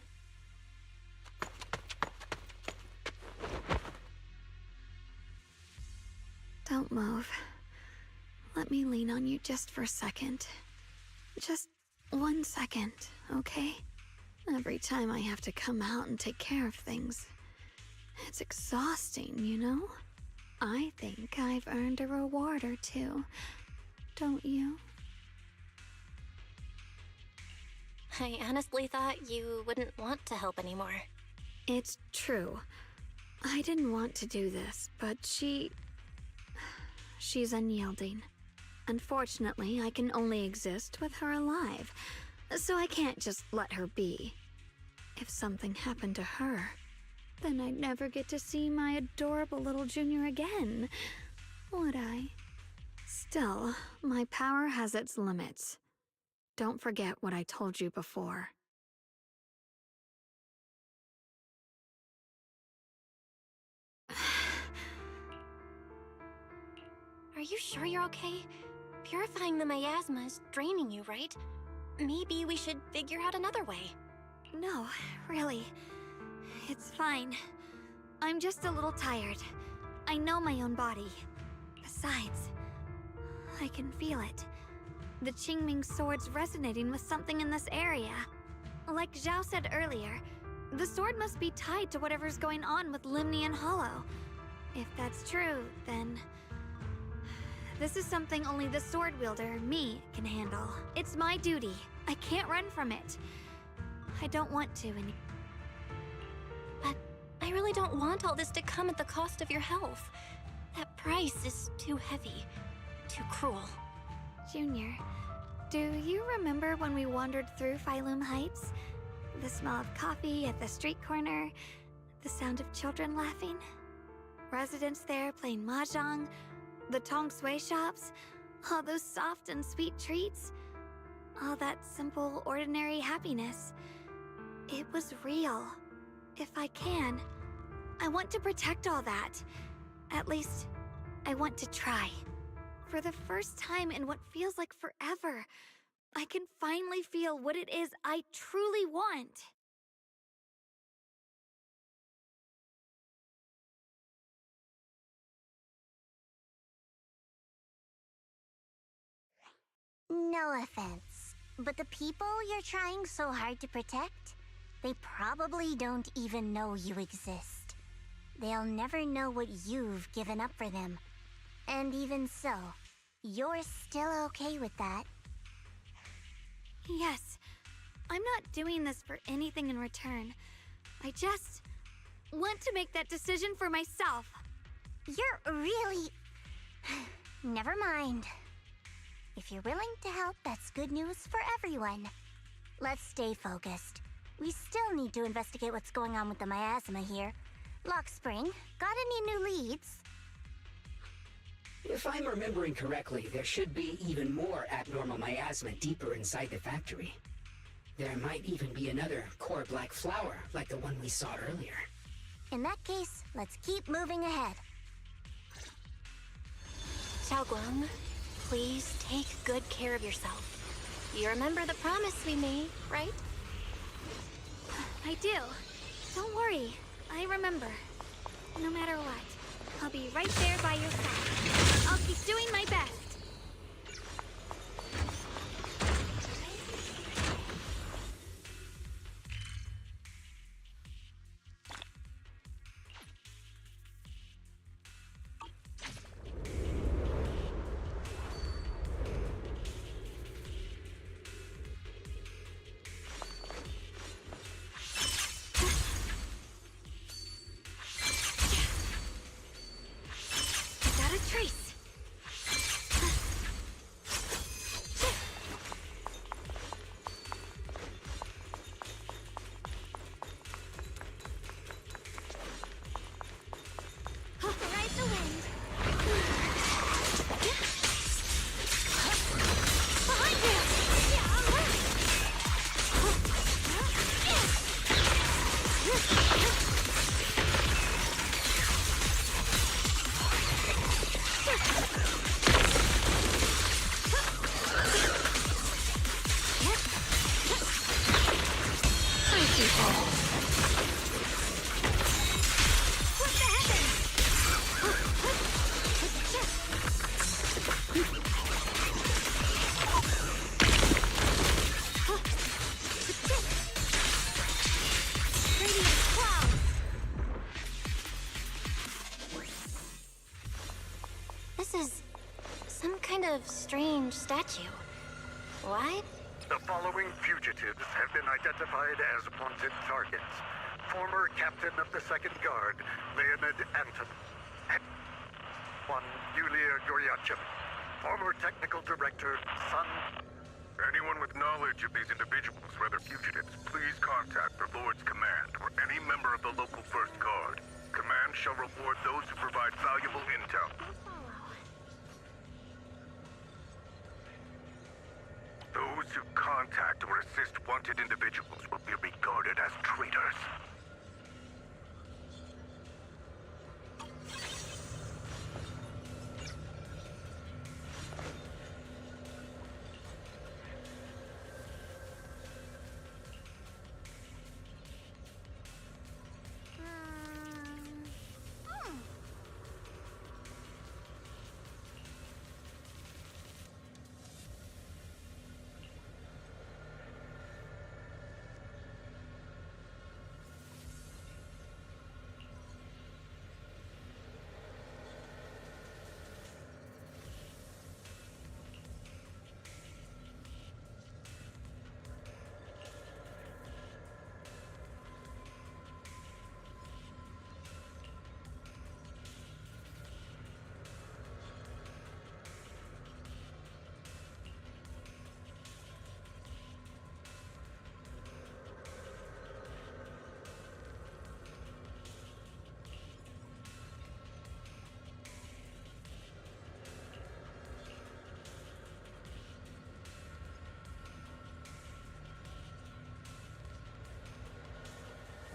Don't move. Let me lean on you just for a second. Just 1 second, okay? Every time I have to come out and take care of things, it's exhausting, you know? I think I've earned a reward or two, don't you? I honestly thought you wouldn't want to help anymore. It's true. I didn't want to do this, but she's unyielding. Unfortunately, I can only exist with her alive, so I can't just let her be. If something happened to her, then I'd never get to see my adorable little junior again, would I? Still, my power has its limits. Don't forget what I told you before. Are you sure you're okay? Purifying the miasma is draining you, right? Maybe we should figure out another way. No, really. It's fine. I'm just a little tired. I know my own body. Besides, I can feel it. The Qingming sword's resonating with something in this area. Like Zhao said earlier, the sword must be tied to whatever's going on with Limnian Hollow. If that's true, then this is something only the sword wielder, me, can handle. It's my duty. I can't run from it. I don't want to But I really don't want all this to come at the cost of your health. That price is too heavy, too cruel. Junior, do you remember when we wandered through Phylum Heights? The smell of coffee at the street corner, the sound of children laughing, residents there playing mahjong, the tong sui shops, all those soft and sweet treats, all that simple, ordinary happiness. It was real. If I can, I want to protect all that. At least, I want to try. For the first time in what feels like forever, I can finally feel what it is I truly want. No offense, but the people you're trying so hard to protect, they probably don't even know you exist. They'll never know what you've given up for them. And even so, you're still okay with that. Yes, I'm not doing this for anything in return. I just want to make that decision for myself. You're really... Never mind. If you're willing to help, that's good news for everyone. Let's stay focused. We still need to investigate what's going on with the miasma here. Lockspring, got any new leads? If I'm remembering correctly, there should be even more abnormal miasma deeper inside the factory. There might even be another core black flower, like the one we saw earlier. In that case, let's keep moving ahead. Xiaoguang, please take good care of yourself. You remember the promise we made, right? I do. Don't worry. I remember. No matter what, I'll be right there by your side. I'll keep doing my best. This is some kind of strange statue. What? The following fugitives have been identified as wanted targets. Former captain of the Second Guard, Leonid Anton. One, Yulia Goryachev. Former technical director, Sun. Anyone with knowledge of these individuals or other fugitives, please contact the Lord's Command or any member of the local First Guard. Command shall reward those who provide valuable intel. Those who contact or assist wanted individuals will be regarded as traitors.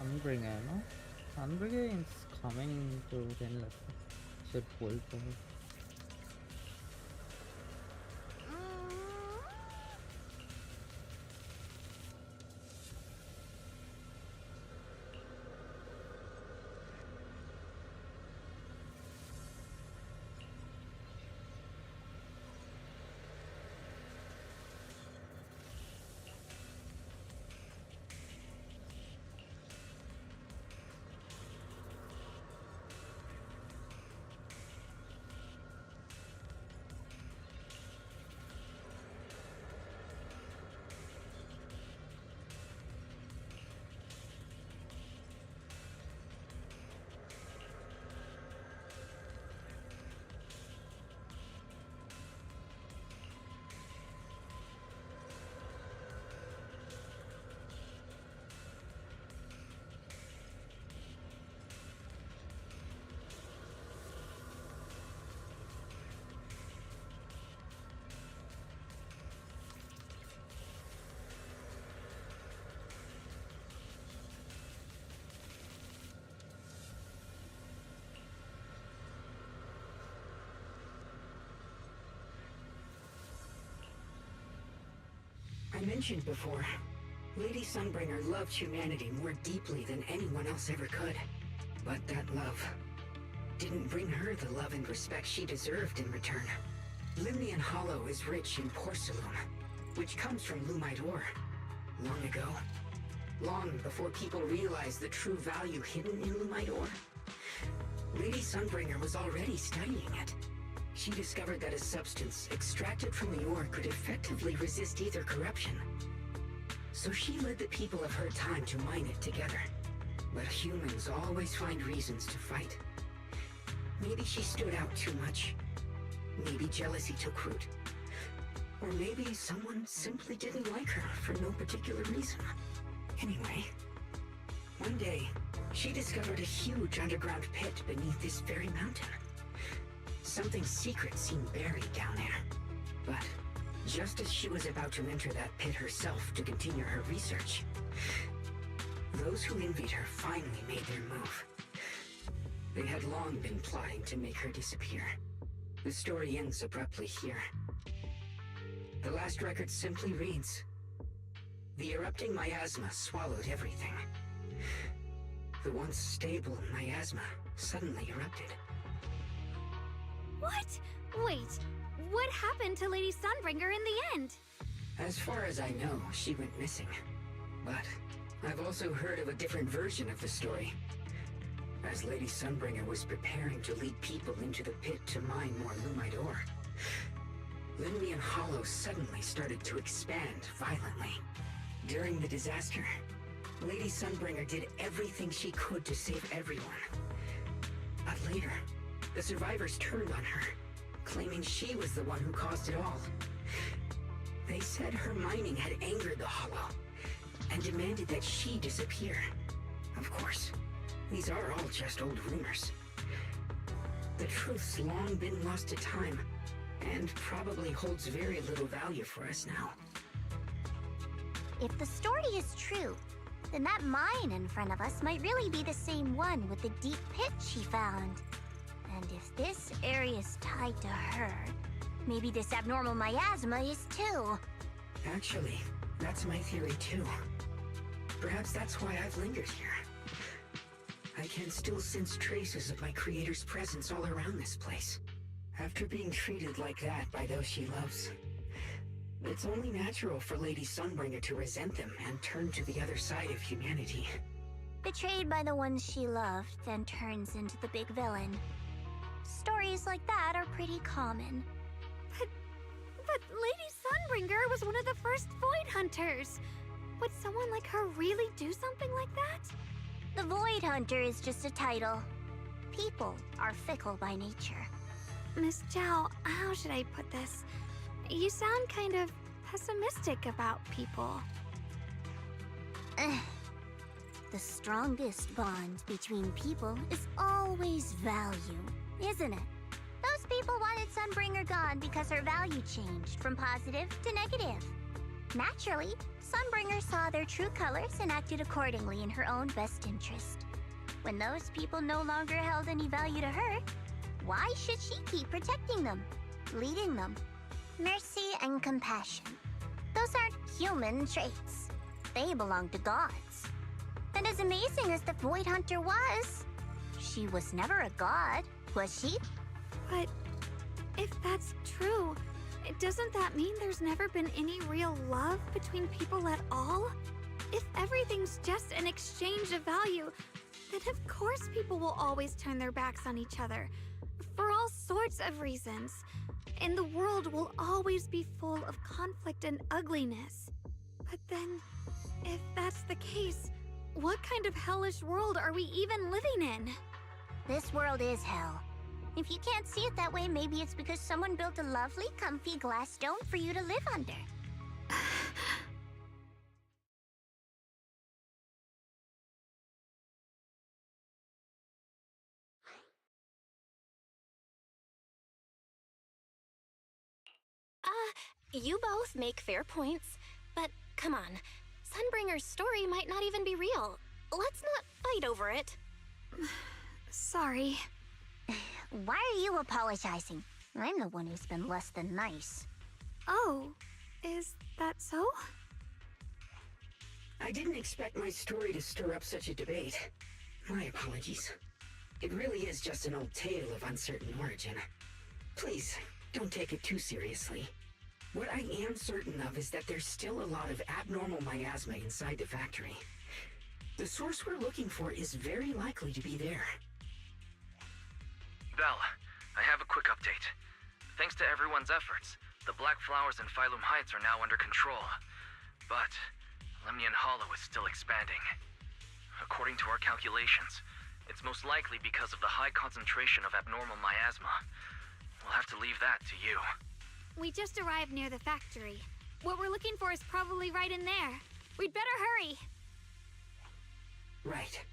Sunbringer, no? Sunbringer is coming to Zenless. Should pull for me. I mentioned before, Lady Sunbringer loved humanity more deeply than anyone else ever could. But that love didn't bring her the love and respect she deserved in return. Limnian Hollow is rich in porcelain, which comes from Lumite ore. Long ago, long before people realized the true value hidden in Lumite ore, Lady Sunbringer was already studying it. She discovered that a substance extracted from the ore could effectively resist ether corruption. So she led the people of her time to mine it together. But humans always find reasons to fight. Maybe she stood out too much. Maybe jealousy took root. Or maybe someone simply didn't like her for no particular reason. Anyway, one day, she discovered a huge underground pit beneath this very mountain. Something secret seemed buried down there. But just as she was about to enter that pit herself to continue her research, those who envied her finally made their move. They had long been plotting to make her disappear. The story ends abruptly here. The last record simply reads, "The erupting miasma swallowed everything. The once stable miasma suddenly erupted." What? Wait, what happened to Lady Sunbringer in the end? As far as I know, she went missing. But I've also heard of a different version of the story. as Lady Sunbringer was preparing to lead people into the pit to mine more Lumite ore. Limnian Hollow suddenly started to expand violently. During the disaster, Lady Sunbringer did everything she could to save everyone. But later, the survivors turned on her, claiming she was the one who caused it all. They said her mining had angered the Hollow, and demanded that she disappear. Of course, these are all just old rumors. The truth's long been lost to time, and probably holds very little value for us now. If the story is true, then that mine in front of us might really be the same one with the deep pit she found. And if this area is tied to her, maybe this abnormal miasma is too. Actually, that's my theory too. Perhaps that's why I've lingered here. I can still sense traces of my creator's presence all around this place. After being treated like that by those she loves, it's only natural for Lady Sunbringer to resent them and turn to the other side of humanity. Betrayed by the ones she loved, then turns into the big villain. Stories like that are pretty common. But Lady Sunbringer was one of the first Void Hunters. Would someone like her really do something like that? The Void Hunter is just a title. People are fickle by nature. Miss Zhao, how should I put this? You sound kind of pessimistic about people. The strongest bond between people is always value, isn't it? Those people wanted Sunbringer gone because her value changed from positive to negative. Naturally, Sunbringer saw their true colors and acted accordingly in her own best interest. When those people no longer held any value to her, why should she keep protecting them, leading them? Mercy and compassion. Those aren't human traits. They belong to gods. And as amazing as the Void Hunter was, she was never a god, was she? But if that's true, doesn't that mean there's never been any real love between people at all? If everything's just an exchange of value, then of course people will always turn their backs on each other, for all sorts of reasons. And the world will always be full of conflict and ugliness. But then, if that's the case, what kind of hellish world are we even living in? This world is hell. If you can't see it that way, maybe it's because someone built a lovely, comfy glass dome for you to live under. You both make fair points, but come on. Sunbringer's story might not even be real. Let's not fight over it. Sorry. Why are you apologizing? I'm the one who's been less than nice. Oh, is that so? I didn't expect my story to stir up such a debate. My apologies. It really is just an old tale of uncertain origin. Please, don't take it too seriously. What I am certain of is that there's still a lot of abnormal miasma inside the factory. The source we're looking for is very likely to be there. Belle, I have a quick update. Thanks to everyone's efforts, the Black Flowers in Phylum Heights are now under control. But Lemnian Hollow is still expanding. According to our calculations, it's most likely because of the high concentration of abnormal miasma. We'll have to leave that to you. We just arrived near the factory. What we're looking for is probably right in there. We'd better hurry. Right.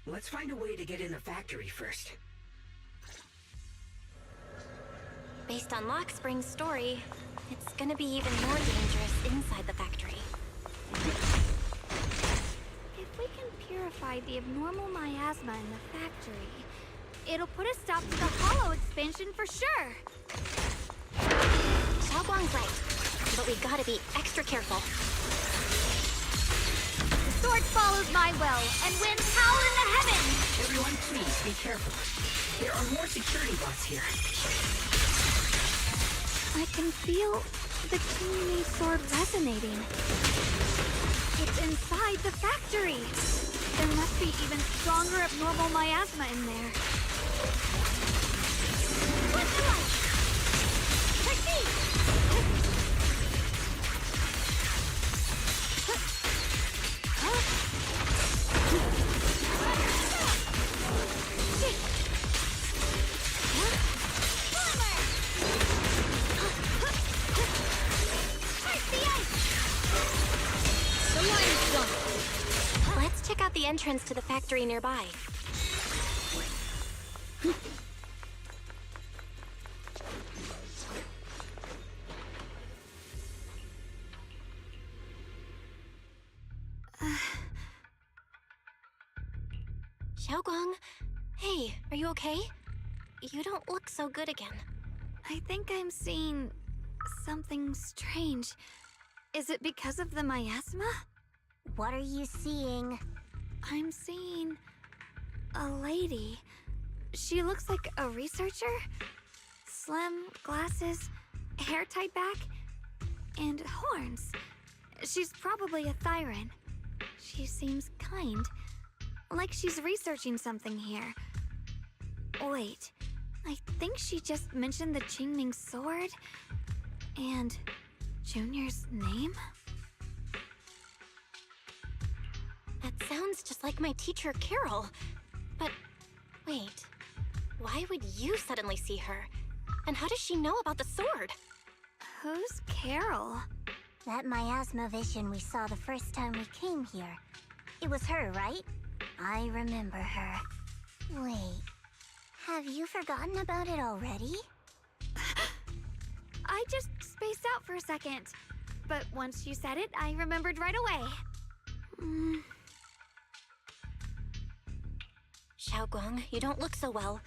Let's find a way to get in the factory first. Based on Lockspring's story, it's gonna be even more dangerous inside the factory. If we can purify the abnormal miasma in the factory, it'll put a stop to the Hollow expansion for sure. Xiaoguang's right, but we've gotta be extra careful. The sword follows my will and winds howl in the heavens! Everyone, please be careful. There are more security bots here. I can feel the Qingmei sword resonating. It's inside the factory. There must be even stronger abnormal miasma in there. What's the light? Proceed! Let's check out the entrance to the factory nearby. Xiaoguang, hey, are you okay? You don't look so good again. I think I'm seeing something strange. Is it because of the miasma? What are you seeing? I'm seeing a lady. She looks like a researcher. Slim, glasses, hair tied back, and horns. She's probably a Thyran. She seems kind, like she's researching something here. Wait, I think she just mentioned the Qingming sword and Junior's name? That sounds just like my teacher, Carol. But wait, why would you suddenly see her? And how does she know about the sword? Who's Carol? That miasma vision we saw the first time we came here. It was her, right? I remember her. Wait, have you forgotten about it already? I just spaced out for a second. But once you said it, I remembered right away. Xiaoguang, you don't look so well.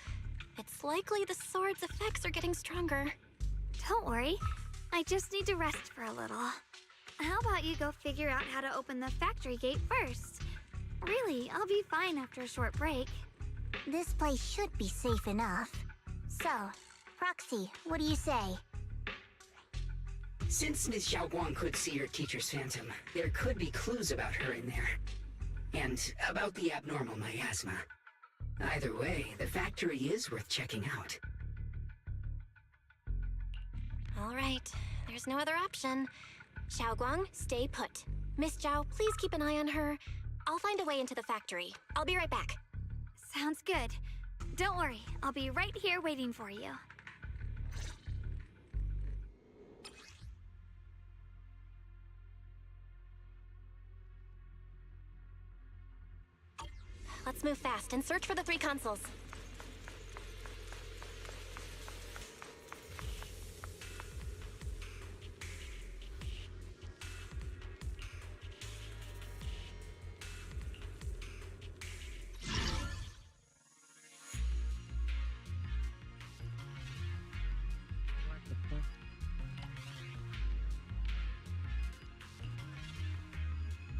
It's likely the sword's effects are getting stronger. Don't worry. I just need to rest for a little. How about you go figure out how to open the factory gate first? Really, I'll be fine after a short break. This place should be safe enough. So, Proxy, what do you say? Since Ms. Xiaoguang could see her teacher's phantom, there could be clues about her in there. And about the abnormal miasma. Either way, the factory is worth checking out. All right, there's no other option. Xiaoguang, stay put. Miss Zhao, please keep an eye on her. I'll find a way into the factory. I'll be right back. Sounds good. Don't worry, I'll be right here waiting for you. Let's move fast and search for the 3 consoles.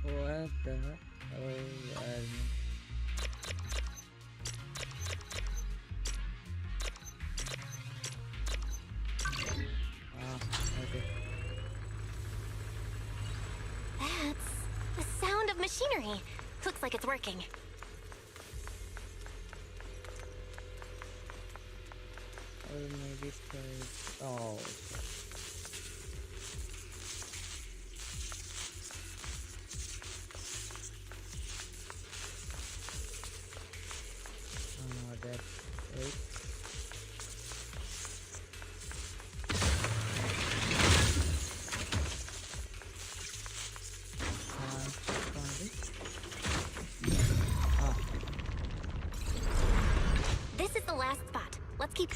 What the heck? Oh, okay. That's the sound of machinery. Looks like it's working. Oh, maybe try. Oh. That's it. This is the last spot. Let's keep...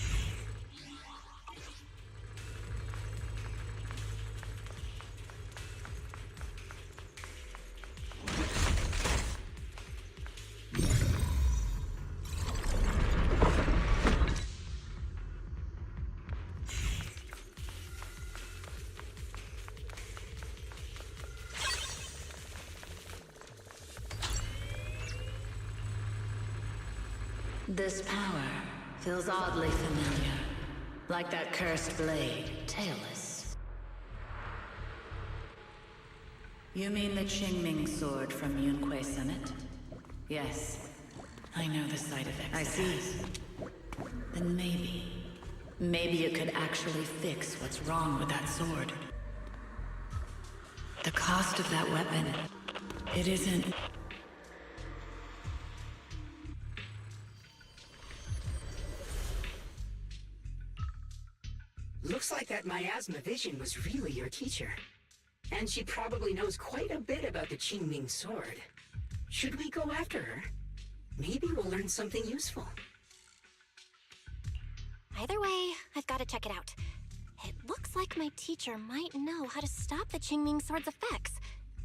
This power feels oddly familiar. Like that cursed blade, tailless. You mean the Qingming sword from Yunque Summit? Yes. I know the side effects. I see. Then maybe it could actually fix what's wrong with that sword. The cost of that weapon, it isn't... Looks like that miasma vision was really your teacher. And she probably knows quite a bit about the Qingming sword. Should we go after her? Maybe we'll learn something useful. Either way, I've got to check it out. It looks like my teacher might know how to stop the Qingming sword's effects.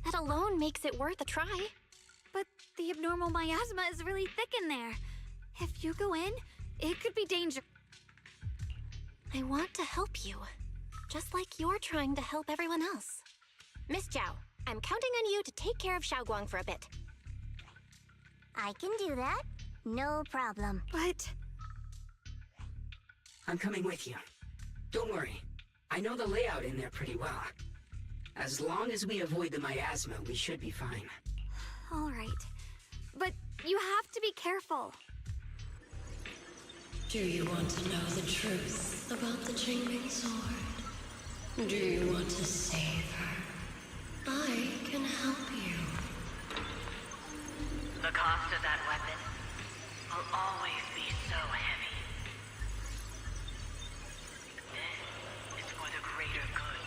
That alone makes it worth a try. But the abnormal miasma is really thick in there. If you go in, it could be dangerous. I want to help you, just like you're trying to help everyone else. Miss Zhao, I'm counting on you to take care of Xiaoguang for a bit. I can do that. No problem. But... I'm coming with you. Don't worry. I know the layout in there pretty well. As long as we avoid the miasma, we should be fine. All right. But you have to be careful. Do you want to know the truth about the Qingming sword? Do you want to save her? I can help you. The cost of that weapon will always be so heavy. This is for the greater good.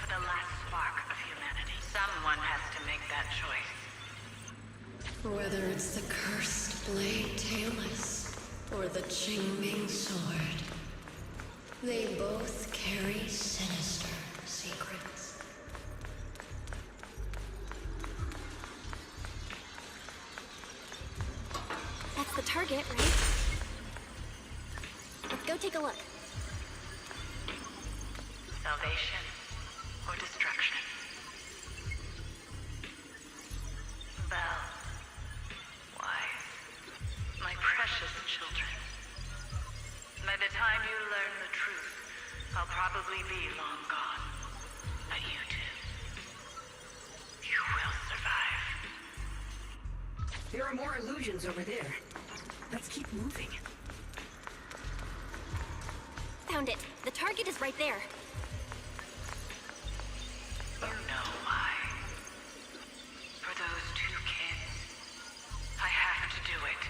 For the last spark of humanity. Someone has to make that choice. Whether it's the cursed blade tailless or the Qingming sword, they both carry sinister secrets. That's the target, right? Let's go take a look. Salvation or destruction? Belle. Why? My precious children. By the time you learn the truth, I'll probably be long gone. But you two, you will survive. There are more illusions over there. Let's keep moving. Found it. The target is right there. You know why. For those two kids, I have to do it.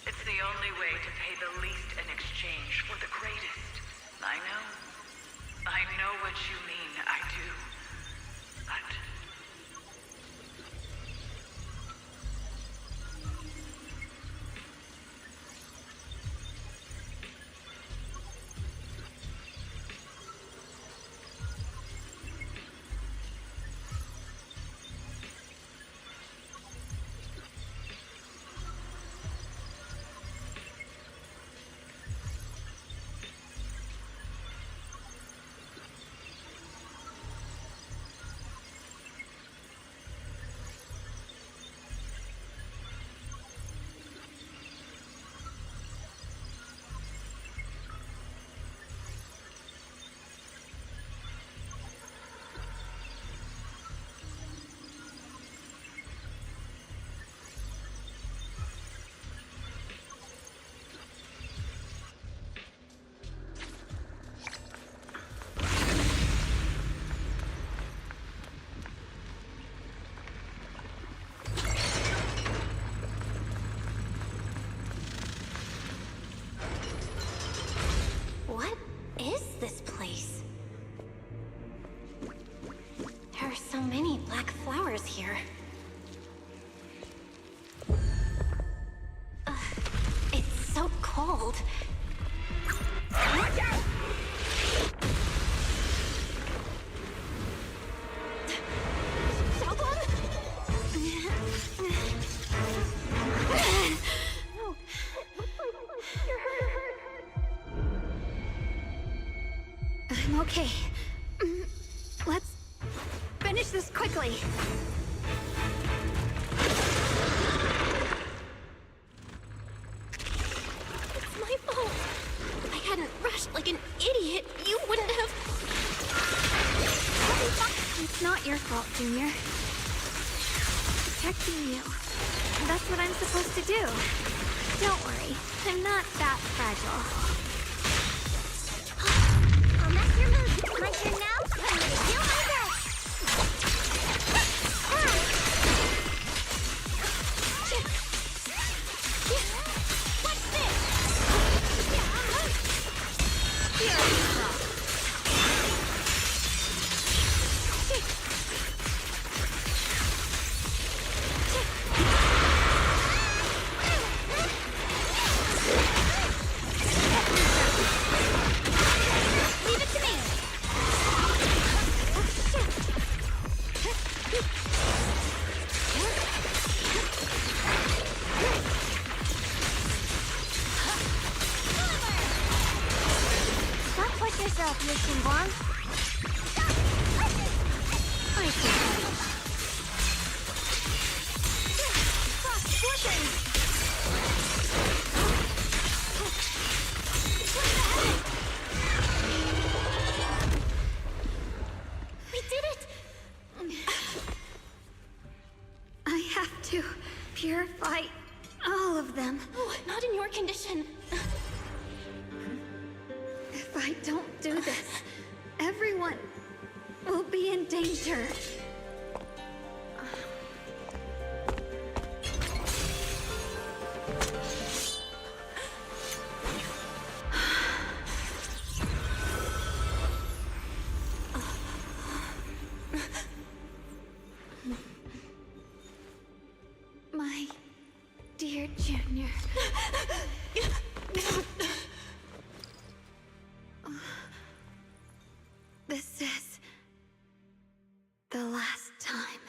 It's the only way to pay the least in exchange for the greatest. I know. I know what you mean, I do. But... What is this place? There are so many black flowers here. It's so cold. Watch out! I'm okay. Let's finish this quickly. It's my fault. If I hadn't rushed like an idiot, you wouldn't have... It's not your fault, Junior. protecting you. That's what I'm supposed to do. Don't worry, I'm not that fragile. I'll mess your mood. My turn now? I'm gonna do my best. What's this? Leave it to me. Don't push yourself, Yushin Wong. I see. Frost scorching. We did it! I have to purify all of them. Oh, not in your condition. If I don't do this, everyone will be in danger. My dear Junior. This is the last time.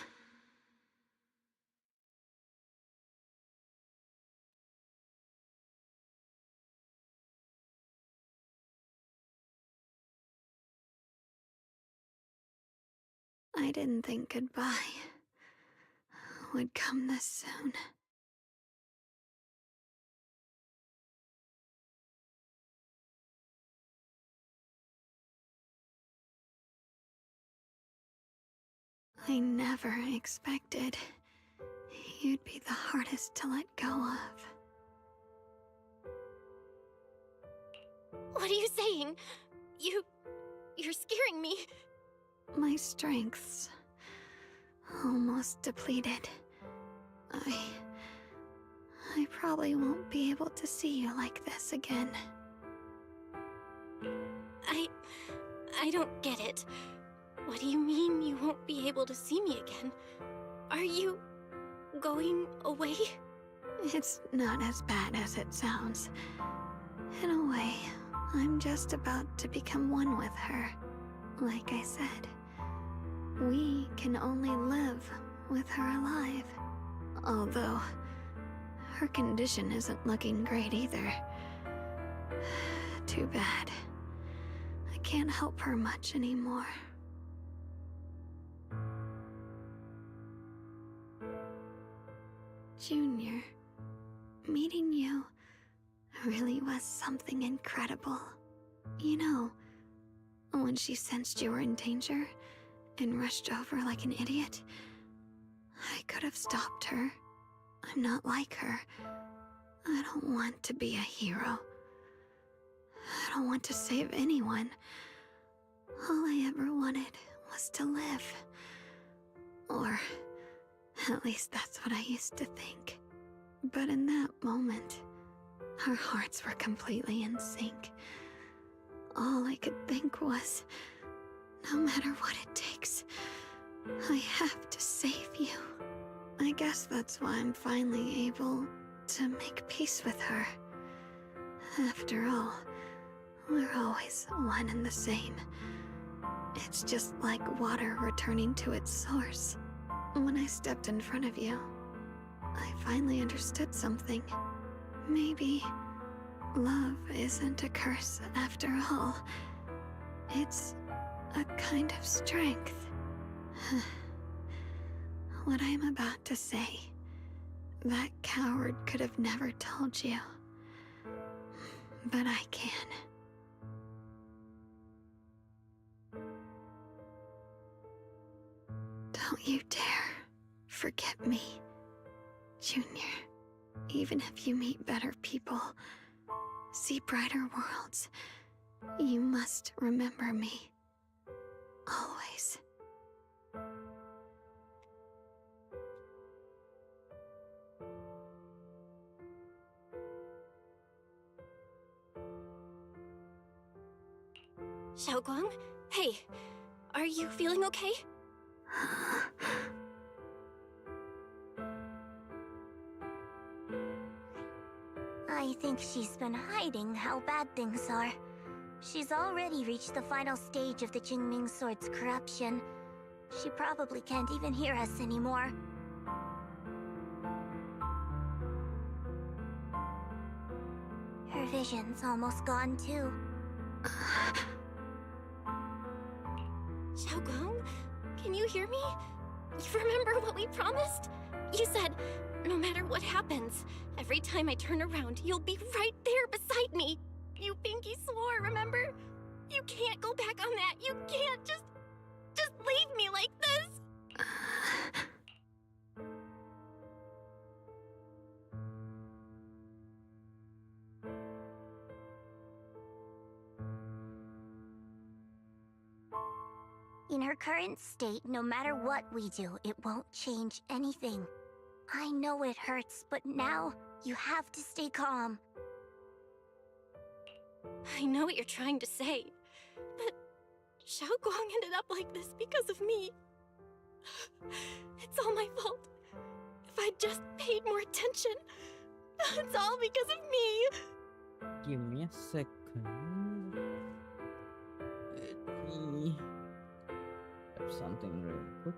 I didn't think goodbye would come this soon. I never expected you'd be the hardest to let go of. What are you saying? You're scaring me. My strength's almost depleted. I probably won't be able to see you like this again. I don't get it. What do you mean you won't be able to see me again? Are you going away? It's not as bad as it sounds. In a way, I'm just about to become one with her. Like I said, we can only live with her alive. Although, her condition isn't looking great either. Too bad. I can't help her much anymore. Junior, meeting you really was something incredible. You know, when she sensed you were in danger and rushed over like an idiot, I could have stopped her. I'm not like her. I don't want to be a hero. I don't want to save anyone. All I ever wanted was to live. Or at least that's what I used to think. But in that moment, our hearts were completely in sync. All I could think was, no matter what it takes, I have to save you. I guess that's why I'm finally able to make peace with her. After all, we're always one and the same. It's just like water returning to its source. When I stepped in front of you, I finally understood something. Maybe love isn't a curse after all. It's a kind of strength. What I'm about to say, that coward could have never told you. But I can. Don't you dare forget me. Junior, even if you meet better people, see brighter worlds, you must remember me. Always. Xiaoguang? Hey, are you feeling okay? I think she's been hiding how bad things are. She's already reached the final stage of the Jingming Sword's corruption. She probably can't even hear us anymore. Her vision's almost gone too. Xiaoguang, can you hear me? You remember what we promised? You said, no matter what happens, every time I turn around, you'll be right there beside me. You pinky swore, remember? You can't go back on that. You can't just leave me like this. In her current state, no matter what we do, it won't change anything. I know it hurts, but now you have to stay calm. I know what you're trying to say, but Xiaoguang ended up like this because of me. It's all my fault. If I'd just paid more attention, it's all because of me. Give me a second. Let me grab something real quick.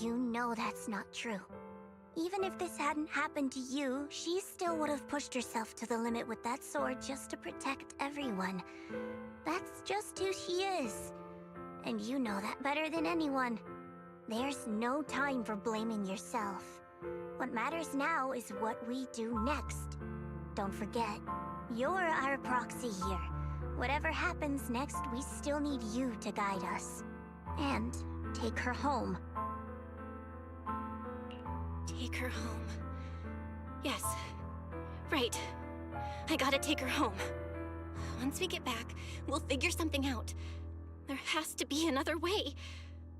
You know that's not true. Even if this hadn't happened to you, she still would have pushed herself to the limit with that sword just to protect everyone. That's just who she is. And you know that better than anyone. There's no time for blaming yourself. What matters now is what we do next. Don't forget, you're our proxy here. Whatever happens next, we still need you to guide us. And take her home. Take her home. Yes. Right. I gotta take her home. Once we get back, we'll figure something out. There has to be another way.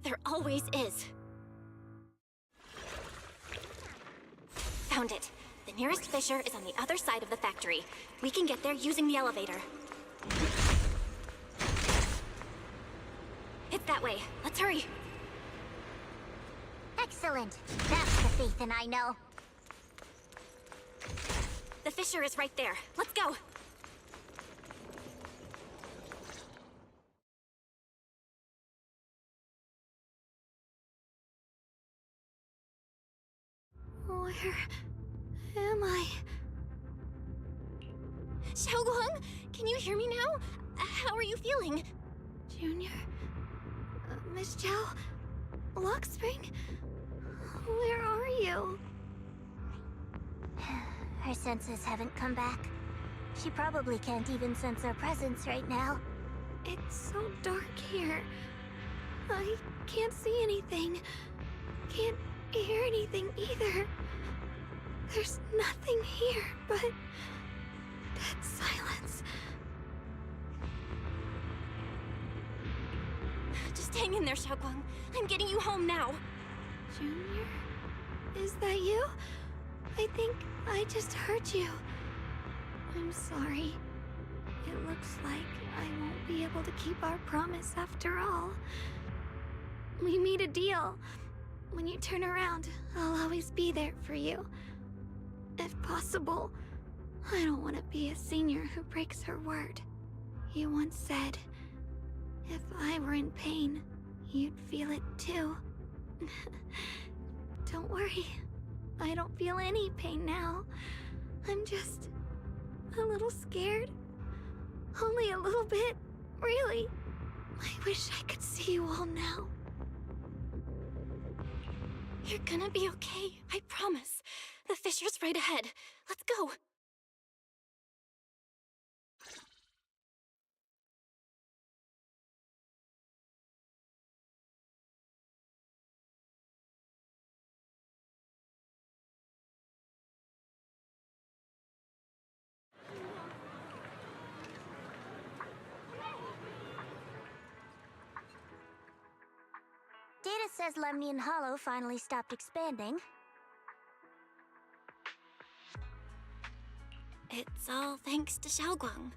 There always is. Found it. The nearest fissure is on the other side of the factory. We can get there using the elevator. It's that way. Let's hurry. Excellent. That's the Phaethon I know. The fissure is right there. Let's go. Where am I? Xiaoguang, can you hear me now? How are you feeling? Junior? Miss Chow? Luxspring? Where are you? Her senses haven't come back. She probably can't even sense our presence right now. It's so dark here. I can't see anything. Can't hear anything either. There's nothing here but dead silence. Just hang in there, Xiaoguang. I'm getting you home now. Junior? Is that you? I think I just heard you. I'm sorry. It looks like I won't be able to keep our promise after all. We made a deal. When you turn around, I'll always be there for you. If possible, I don't want to be a senior who breaks her word. You once said, if I were in pain, you'd feel it too. Don't worry. I don't feel any pain now. I'm just a little scared. Only a little bit, really. I wish I could see you all now. You're gonna be okay, I promise. The fissure's right ahead. Let's go. Data says Lemnian Hollow finally stopped expanding. It's all thanks to Xiaoguang.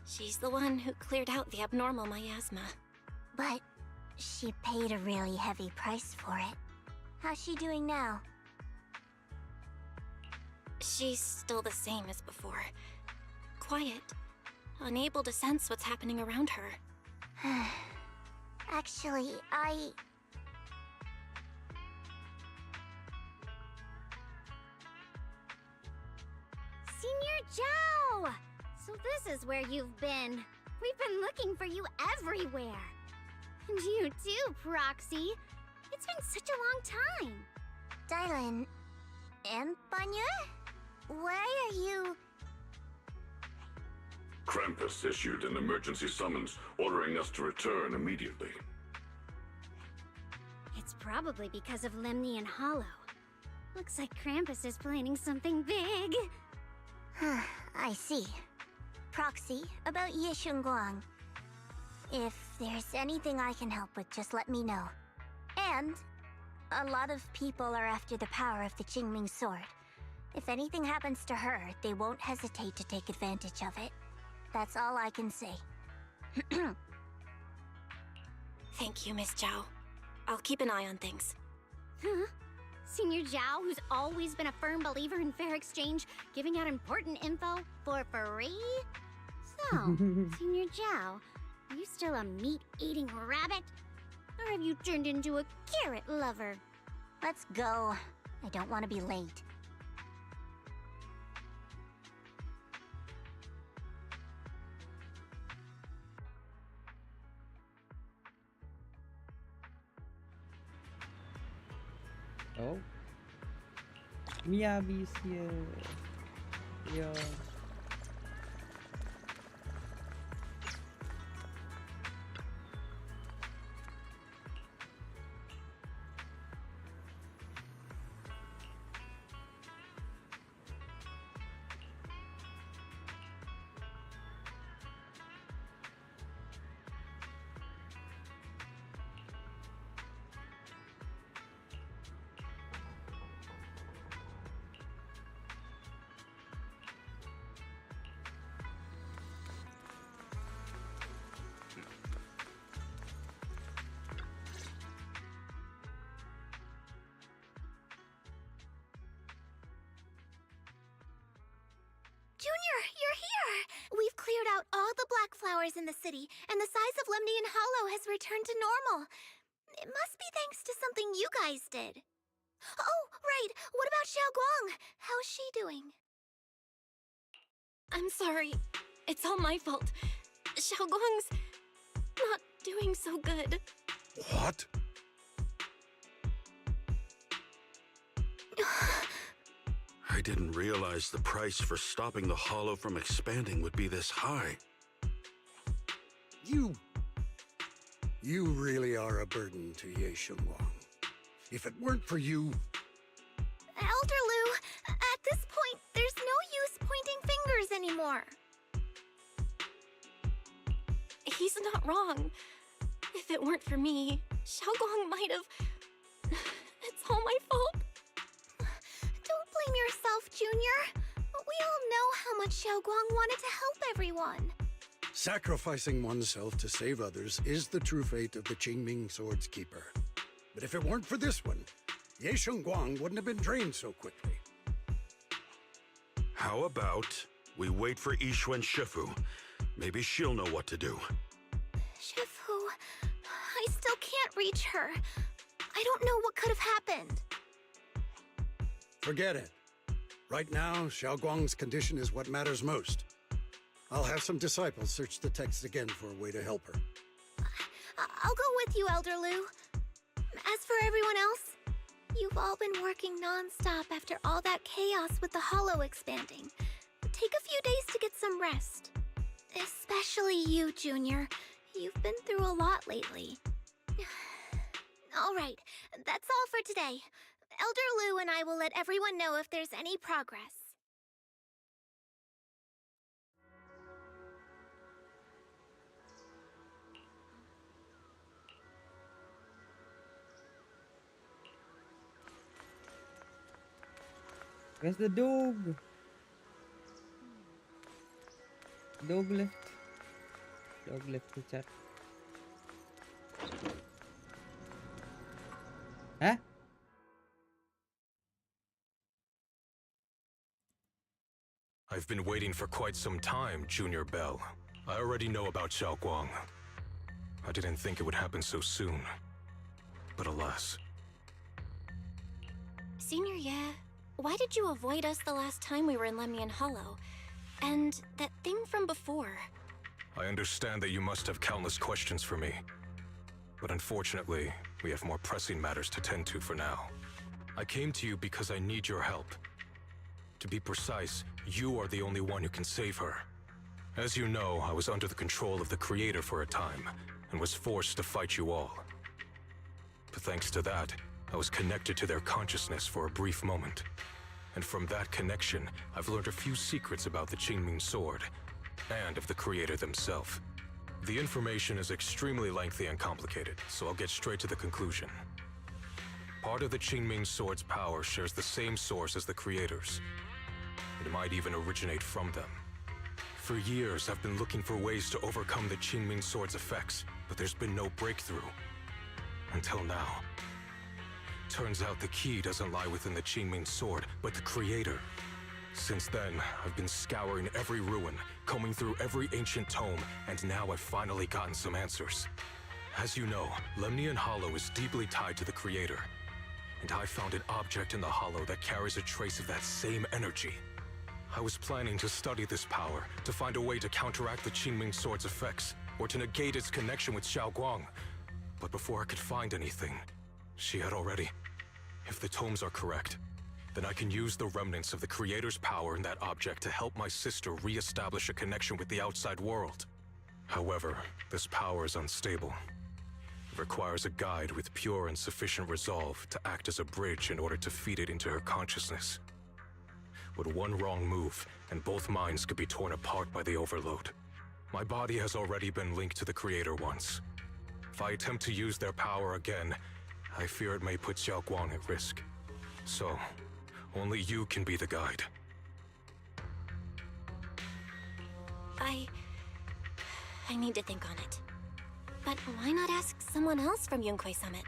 She's the one who cleared out the abnormal miasma. But she paid a really heavy price for it. How's she doing now? She's still the same as before. Quiet, unable to sense what's happening around her. Actually, Senior Zhao! So this is where you've been. We've been looking for you everywhere. And you too, Proxy. It's been such a long time. Dylan and Banya? Why are you... Krampus issued an emergency summons ordering us to return immediately. It's probably because of Lemnian Hollow. Looks like Krampus is planning something big. I see. Proxy, about Ye Shunguang. If there's anything I can help with, just let me know. And a lot of people are after the power of the Qingming sword. If anything happens to her, they won't hesitate to take advantage of it. That's all I can say. Thank you, Miss Zhao. I'll keep an eye on things. Huh? Senior Zhao, who's always been a firm believer in fair exchange, giving out important info for free? So, Senior Zhao, are you still a meat-eating rabbit? Or have you turned into a carrot lover? Let's go. I don't want to be late. Oh. Miyabi's here. Yo. Junior, you're here! We've cleared out all the black flowers in the city, and the size of Lemnian Hollow has returned to normal. It must be thanks to something you guys did. Oh, right! What about Xiaoguang? How's she doing? I'm sorry. It's all my fault. Xiaoguang's not doing so good. What? I didn't realize the price for stopping the Hollow from expanding would be this high. You really are a burden to Ye Shunguang. If it weren't for you... Elder Lu, at this point, there's no use pointing fingers anymore. He's not wrong. If it weren't for me, Xiaoguang might have... It's all my fault. Don't blame yourself, Junior. We all know how much Xiaoguang wanted to help everyone. Sacrificing oneself to save others is the true fate of the Qingming Sword's Keeper. But if it weren't for this one, Ye Shengguang wouldn't have been drained so quickly. How about we wait for Yishuan Shifu? Maybe she'll know what to do. Shifu... I still can't reach her. I don't know what could have happened. Forget it. Right now, Xiaoguang's condition is what matters most. I'll have some disciples search the text again for a way to help her. I'll go with you, Elder Lu. As for everyone else, you've all been working non-stop after all that chaos with the Hollow expanding. Take a few days to get some rest. Especially you, Junior. You've been through a lot lately. Alright, that's all for today. Elder Lu and I will let everyone know if there's any progress. Where's the dog? Dog left. Dog left the chat. Huh? I've been waiting for quite some time, Junior Bell. I already know about Xiaoguang. I didn't think it would happen so soon. But alas. Senior Ye, why did you avoid us the last time we were in Lemnian Hollow? And that thing from before? I understand that you must have countless questions for me. But unfortunately, we have more pressing matters to tend to for now. I came to you because I need your help. To be precise, you are the only one who can save her. As you know, I was under the control of the Creator for a time, and was forced to fight you all. But thanks to that, I was connected to their consciousness for a brief moment. And from that connection, I've learned a few secrets about the Qingming Sword, and of the Creator themselves. The information is extremely lengthy and complicated, so I'll get straight to the conclusion. Part of the Qingming Sword's power shares the same source as the Creator's. It might even originate from them. For years, I've been looking for ways to overcome the Qingming Sword's effects, but there's been no breakthrough. Until now. Turns out the key doesn't lie within the Qingming Sword, but the Creator. Since then, I've been scouring every ruin, combing through every ancient tome, and now I've finally gotten some answers. As you know, Lemnian Hollow is deeply tied to the Creator. And I found an object in the Hollow that carries a trace of that same energy. I was planning to study this power, to find a way to counteract the Qingming Sword's effects, or to negate its connection with Xiaoguang. But before I could find anything, she had already... If the tomes are correct, then I can use the remnants of the Creator's power in that object to help my sister re-establish a connection with the outside world. However, this power is unstable. It requires a guide with pure and sufficient resolve to act as a bridge in order to feed it into her consciousness. With one wrong move, and both minds could be torn apart by the overload. My body has already been linked to the Creator once. If I attempt to use their power again, I fear it may put Xiaoguang at risk. So, only you can be the guide. I need to think on it. But why not ask someone else from Yunque Summit?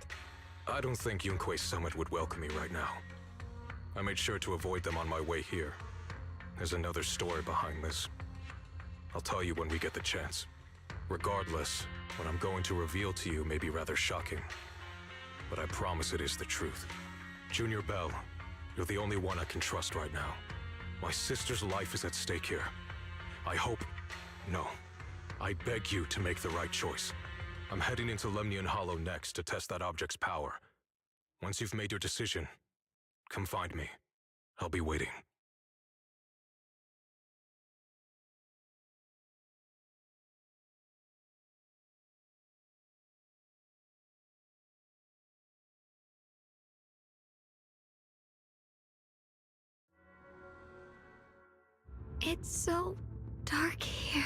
I don't think Yunque Summit would welcome me right now. I made sure to avoid them on my way here. There's another story behind this. I'll tell you when we get the chance. Regardless, what I'm going to reveal to you may be rather shocking. But I promise it is the truth. Junior Bell, you're the only one I can trust right now. My sister's life is at stake here. I hope... No. I beg you to make the right choice. I'm heading into Lemnian Hollow next to test that object's power. Once you've made your decision, come find me. I'll be waiting. It's so dark here.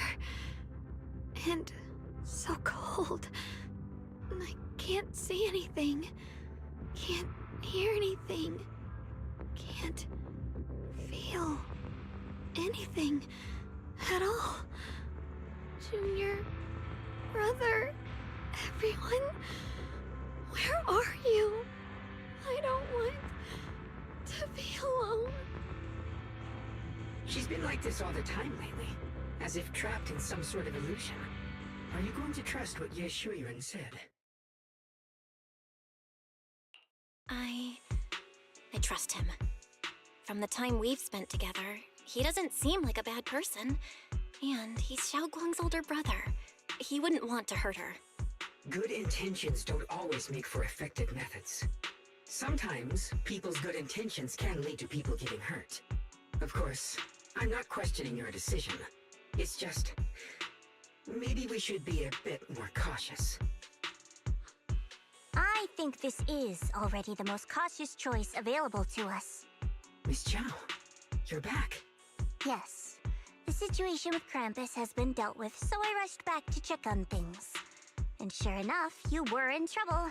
And so cold. I can't see anything. Can't hear anything. Can't feel anything at all. Junior, brother, everyone, where are you? I don't want to be alone. She's been like this all the time lately, as if trapped in some sort of illusion. Are you going to trust what Ye Shuiren said? I trust him. From the time we've spent together, he doesn't seem like a bad person. And he's Xiaoguang's older brother. He wouldn't want to hurt her. Good intentions don't always make for effective methods. Sometimes, people's good intentions can lead to people getting hurt. Of course, I'm not questioning your decision. It's just... maybe we should be a bit more cautious. I think this is already the most cautious choice available to us. Miss Chow, you're back. Yes. The situation with Krampus has been dealt with, so I rushed back to check on things. And sure enough, you were in trouble.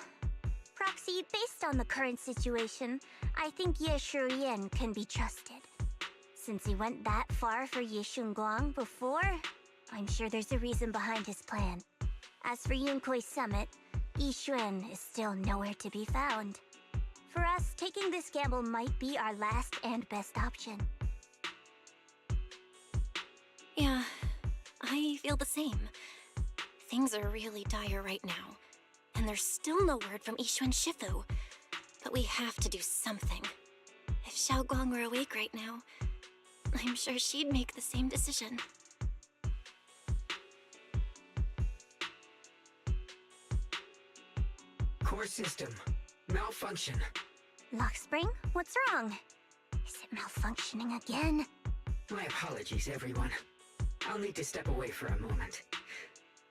Proxy, based on the current situation, I think Ye Shuiren can be trusted. Since he went that far for Ye Shunguang before, I'm sure there's a reason behind his plan. As for Yunkui's summit, Yi Xuan is still nowhere to be found. For us, taking this gamble might be our last and best option. Yeah, I feel the same. Things are really dire right now, and there's still no word from Yishuan Shifu. But we have to do something. If Xiaoguang were awake right now, I'm sure she'd make the same decision. Core system. Malfunction. Lockspring, what's wrong? Is it malfunctioning again? My apologies, everyone. I'll need to step away for a moment.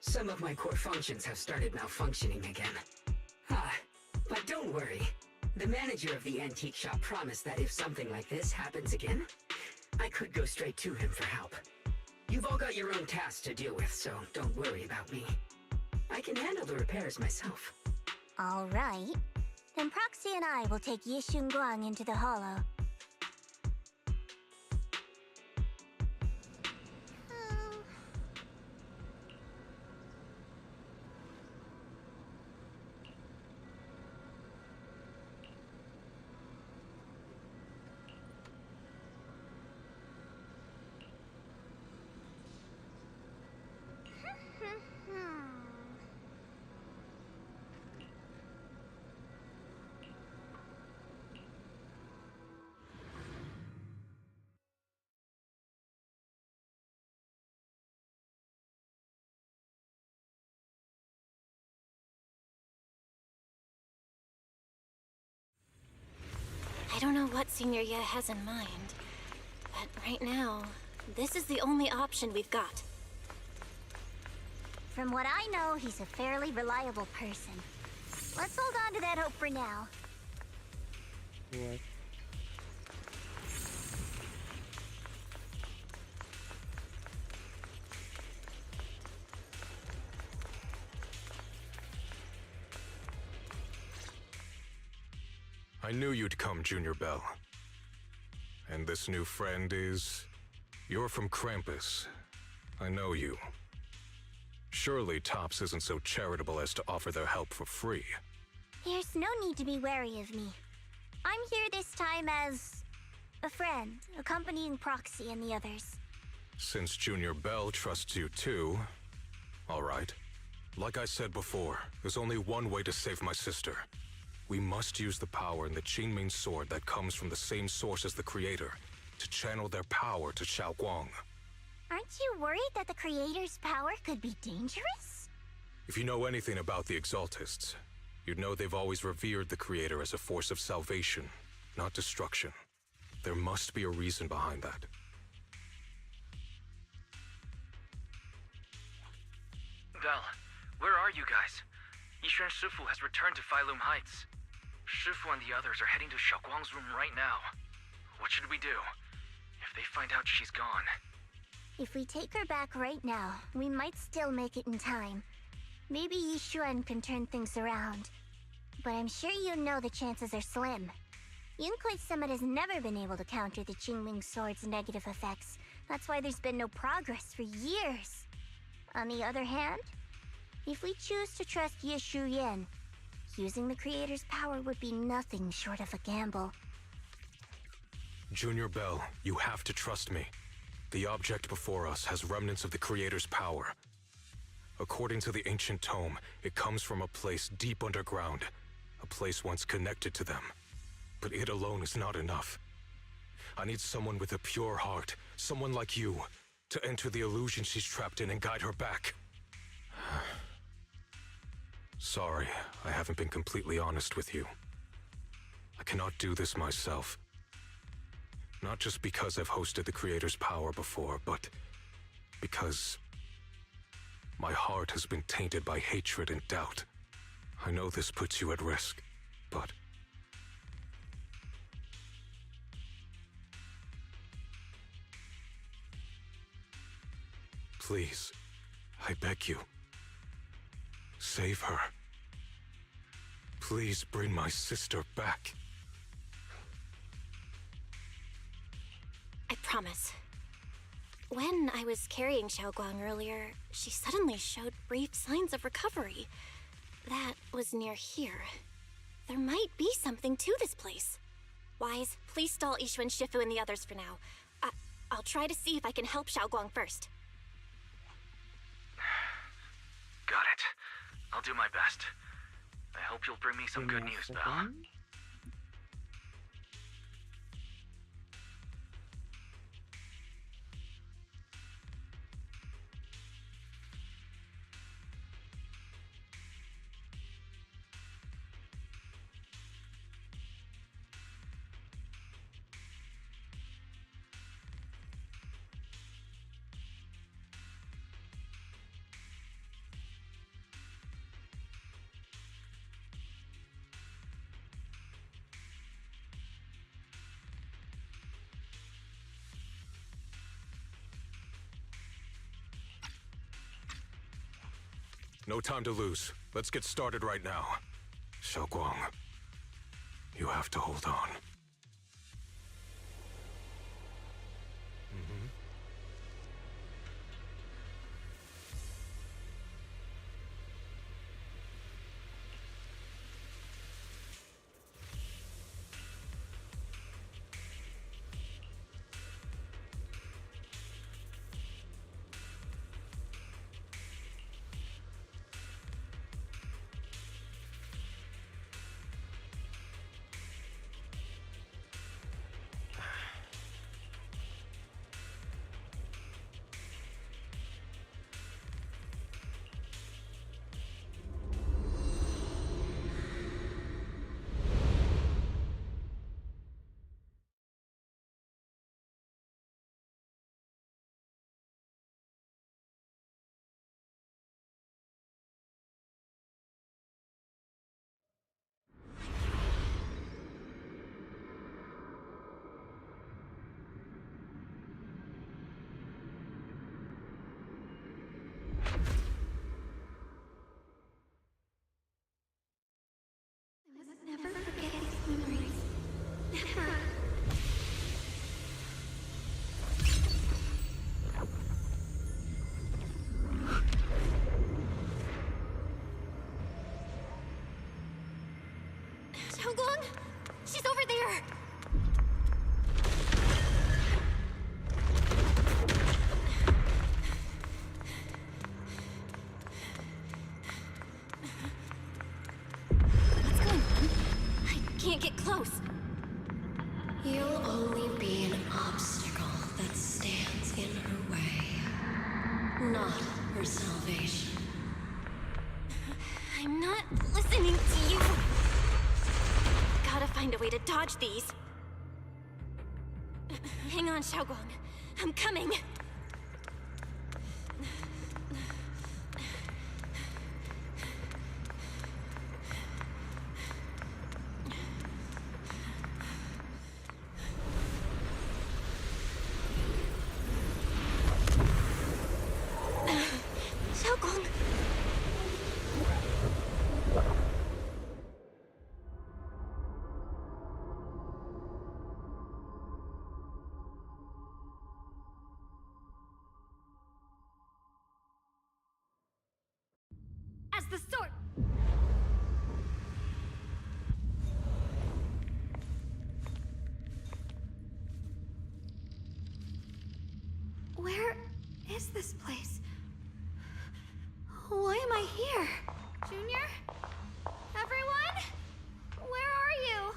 Some of my core functions have started malfunctioning again. But don't worry. The manager of the antique shop promised that if something like this happens again, I could go straight to him for help. You've all got your own tasks to deal with, so don't worry about me. I can handle the repairs myself. All right. Then Proxy and I will take Yi Shunguang into the hollow. I don't know what Senior Ye has in mind, but right now, this is the only option we've got. From what I know, he's a fairly reliable person. Let's hold on to that hope for now. What? I knew you'd come, Junior Bell. And this new friend is... You're from Krampus. I know you. Surely Tops isn't so charitable as to offer their help for free. There's no need to be wary of me. I'm here this time as... a friend, accompanying Proxy and the others. Since Junior Bell trusts you too... all right. Like I said before, there's only one way to save my sister. We must use the power in the Qingming sword that comes from the same source as the Creator to channel their power to Xiaoguang. Aren't you worried that the Creator's power could be dangerous? If you know anything about the Exaltists, you'd know they've always revered the Creator as a force of salvation, not destruction. There must be a reason behind that. Bell, where are you guys? Yishuan Shifu has returned to Failum Heights. Shifu and the others are heading to Xiaoguang's room right now. What should we do? If they find out she's gone... If we take her back right now, we might still make it in time. Maybe Yishuan can turn things around, but I'm sure you know the chances are slim. Yunkai Summit has never been able to counter the Qingming Sword's negative effects. That's why there's been no progress for years. On the other hand, if we choose to trust Yishu Yen, using the Creator's power would be nothing short of a gamble. Junior Bell, you have to trust me. The object before us has remnants of the Creator's power. According to the ancient tome, it comes from a place deep underground, a place once connected to them. But it alone is not enough. I need someone with a pure heart, someone like you, to enter the illusion she's trapped in and guide her back. Sorry, I haven't been completely honest with you. I cannot do this myself. Not just because I've hosted the Creator's power before, but because my heart has been tainted by hatred and doubt. I know this puts you at risk, but please, I beg you, save her. Please bring my sister back. I promise. When I was carrying Xiaoguang earlier, she suddenly showed brief signs of recovery. That was near here. There might be something to this place. Wise, please stall Ishuan, Shifu, and the others for now. I'll try to see if I can help Xiaoguang first. Got it. I'll do my best. I hope you'll bring me some good news, Belle. No time to lose. Let's get started right now. Xiaoguang, you have to hold on. Never forget these memories. Never. Xiaoguang! She's over there! What's going on? I can't get close. You'll only be an obstacle that stands in her way, not her salvation. I'm not listening to you. Gotta find a way to dodge these. Hang on, Xiaoguang. I'm coming. Xiaoguang. as the sword. Where is this place? Why am I here? Junior? Everyone? Where are you?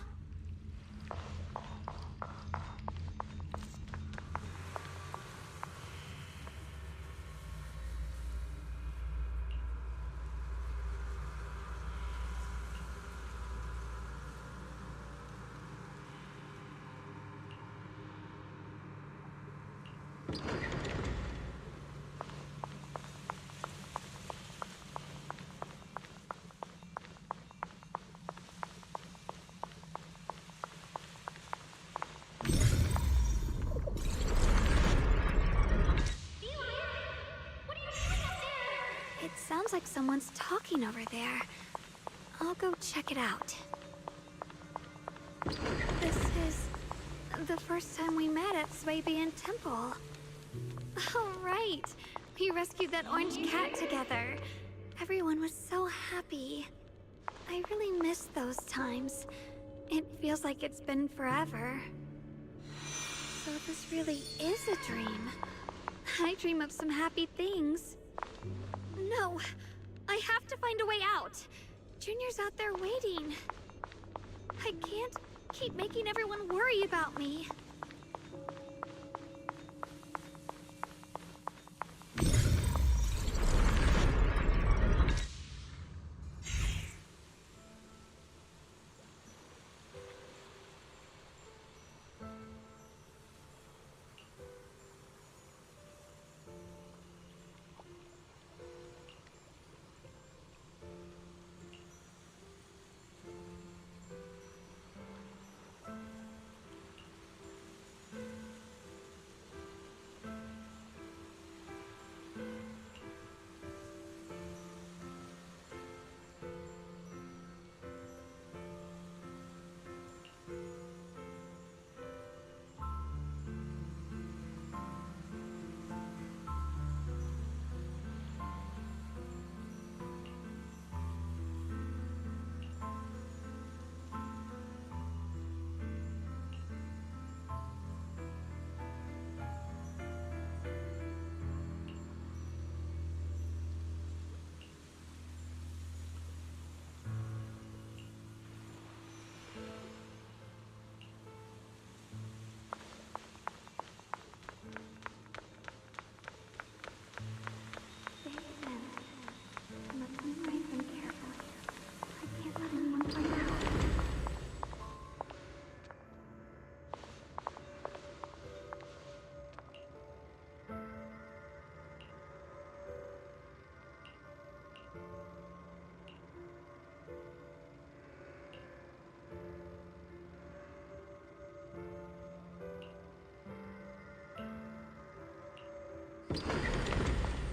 It sounds like someone's talking over there. I'll go check it out. This is the first time we met at Swabian Temple. Oh, right. We rescued that orange cat together. Everyone was so happy. I really miss those times. It feels like it's been forever. So this really is a dream. I dream of some happy things. No, I have to find a way out. Junior's out there waiting. I can't keep making everyone worry about me.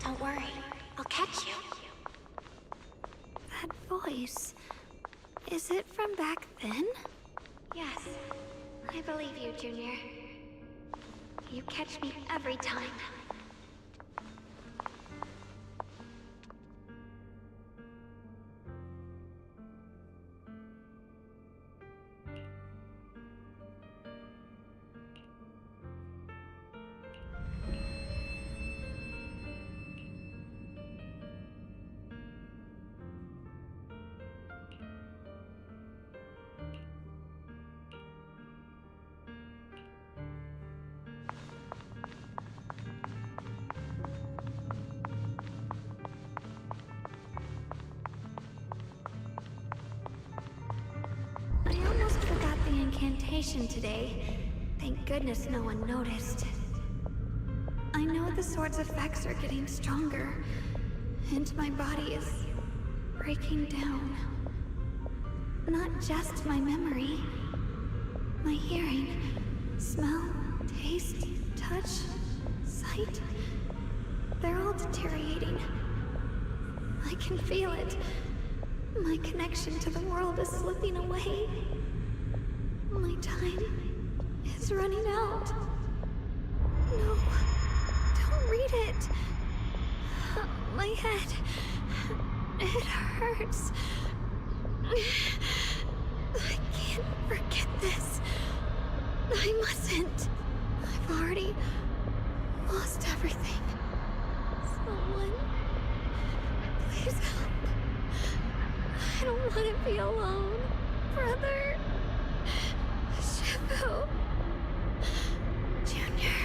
Don't worry, I'll catch you. That voice... is it from back then? Yes, I believe you, Junior. You catch me every time. Incantation today. Thank goodness no one noticed. I know the sword's effects are getting stronger, and my body is breaking down. Not just my memory, my hearing, smell, taste, touch, sight. They're all deteriorating. I can feel it. My connection to the world is slipping away. My time is running out. No, don't read it. My head. It hurts. I can't forget this. I mustn't. I've already lost everything. Someone, please help. I don't want to be alone. Brother. Shifu. Junior.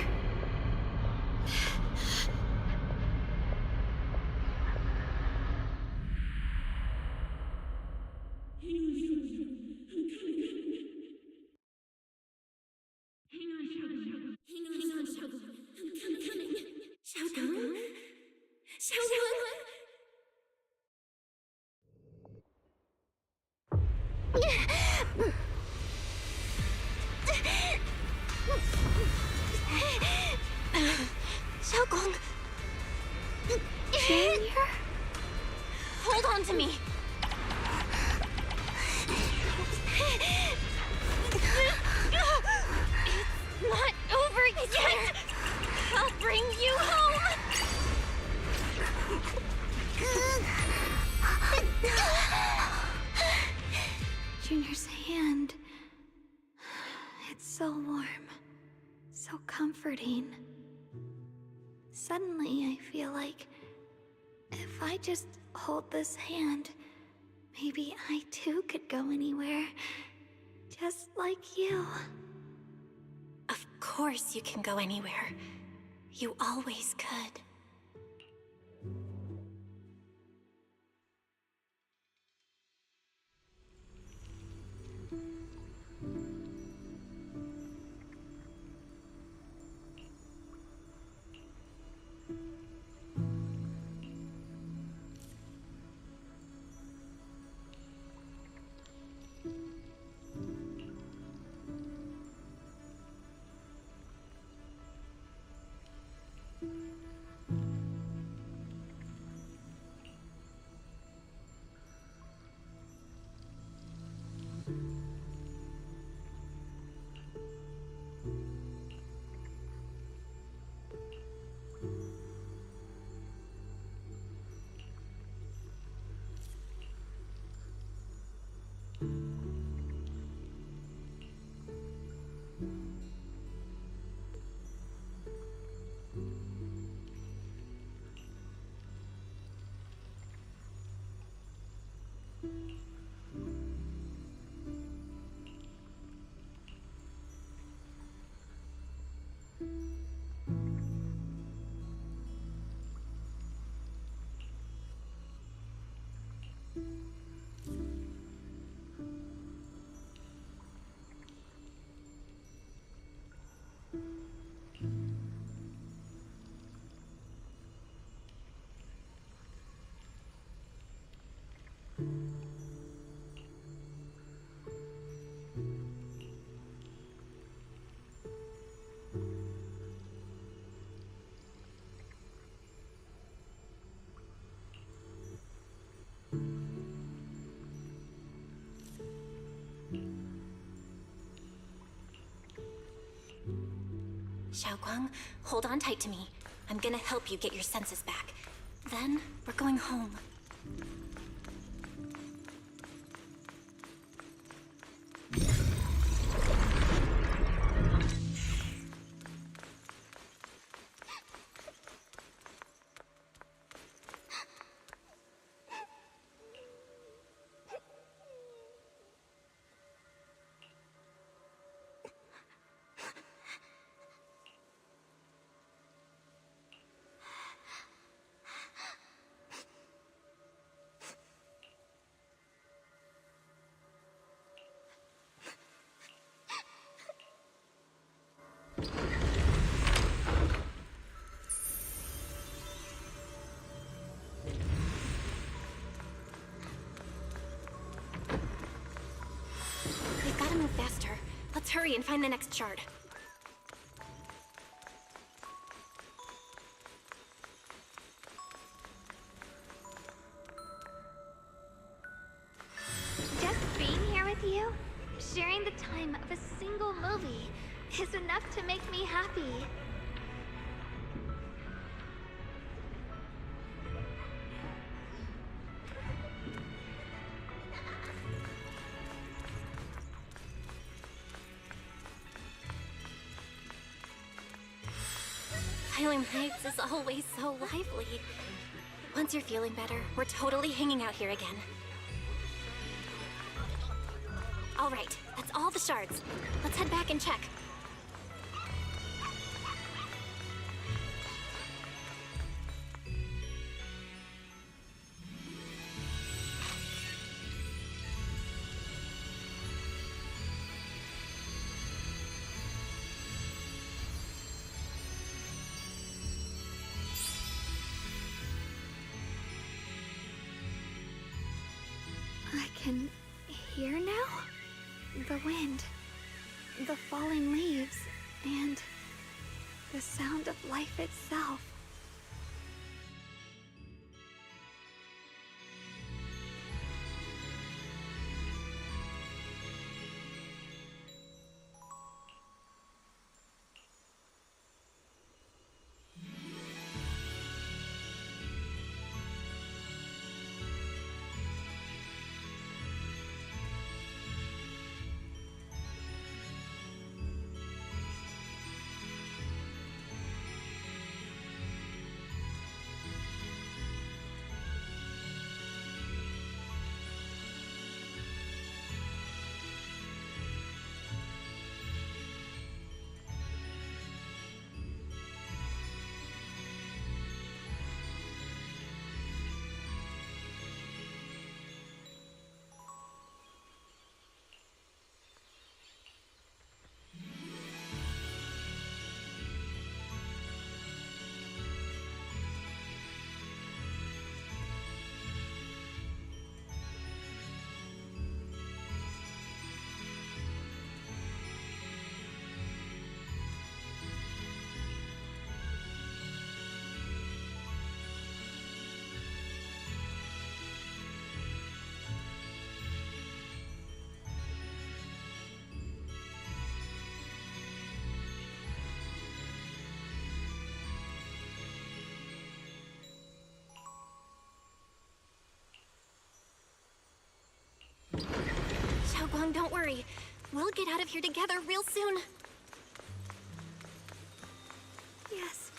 Xiaogong! Junior? Hold on to me! It's not over yet! I'll bring you home! Junior's hand. It's so warm. So comforting. Suddenly, I feel like if I just hold this hand, maybe I too could go anywhere. Just like you. Of course you can go anywhere. You always could. Xiaoguang, hold on tight to me. I'm gonna help you get your senses back. Then, we're going home. We've gotta move faster. Let's hurry and find the next shard. Just being here with you, sharing the time of a single movie, is enough to make me happy. Hylium Heights is always so lively. Once you're feeling better, we're totally hanging out here again. All right, that's all the shards. Let's head back and check. I can hear now? The wind, the falling leaves, and the sound of life itself. Xiaoguang, don't worry. We'll get out of here together real soon. Yes.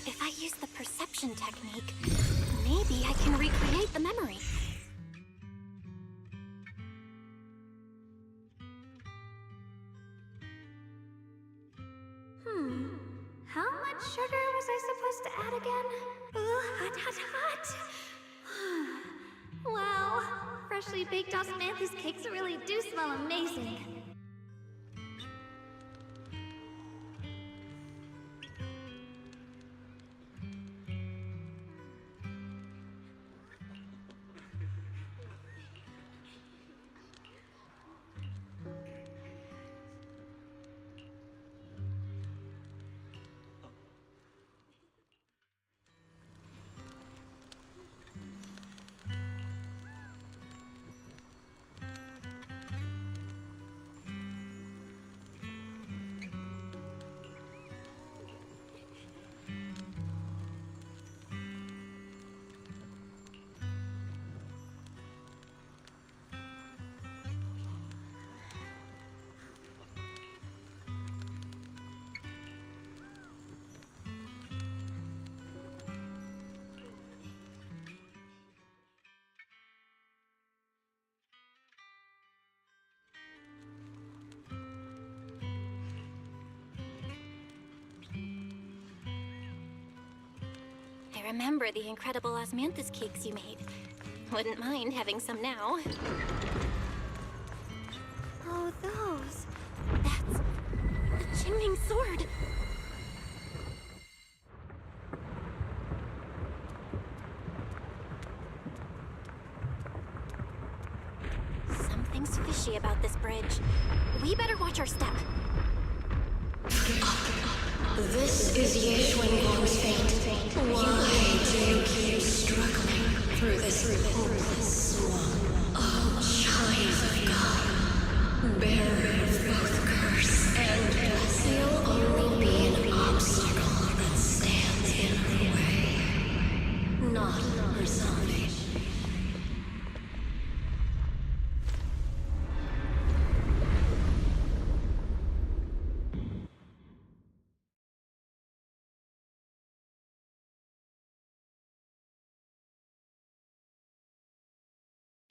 If I use the perception technique, maybe I can recreate the memory. How much sugar was I supposed to add again? Ooh, hot, hot, hot! Wow, freshly baked osmanthus cakes really do smell amazing. I remember the incredible osmanthus cakes you made. Wouldn't mind having some now. Oh, those. That's the Qingming sword. Something's fishy about this bridge. We better watch our step. This is Ye Xuanguang's fate. Why do you keep struggling through this hopeless swamp? Oh, child of God, bearer of both curse and blessing, you'll only be an obstacle that stands in her way, not her salvation.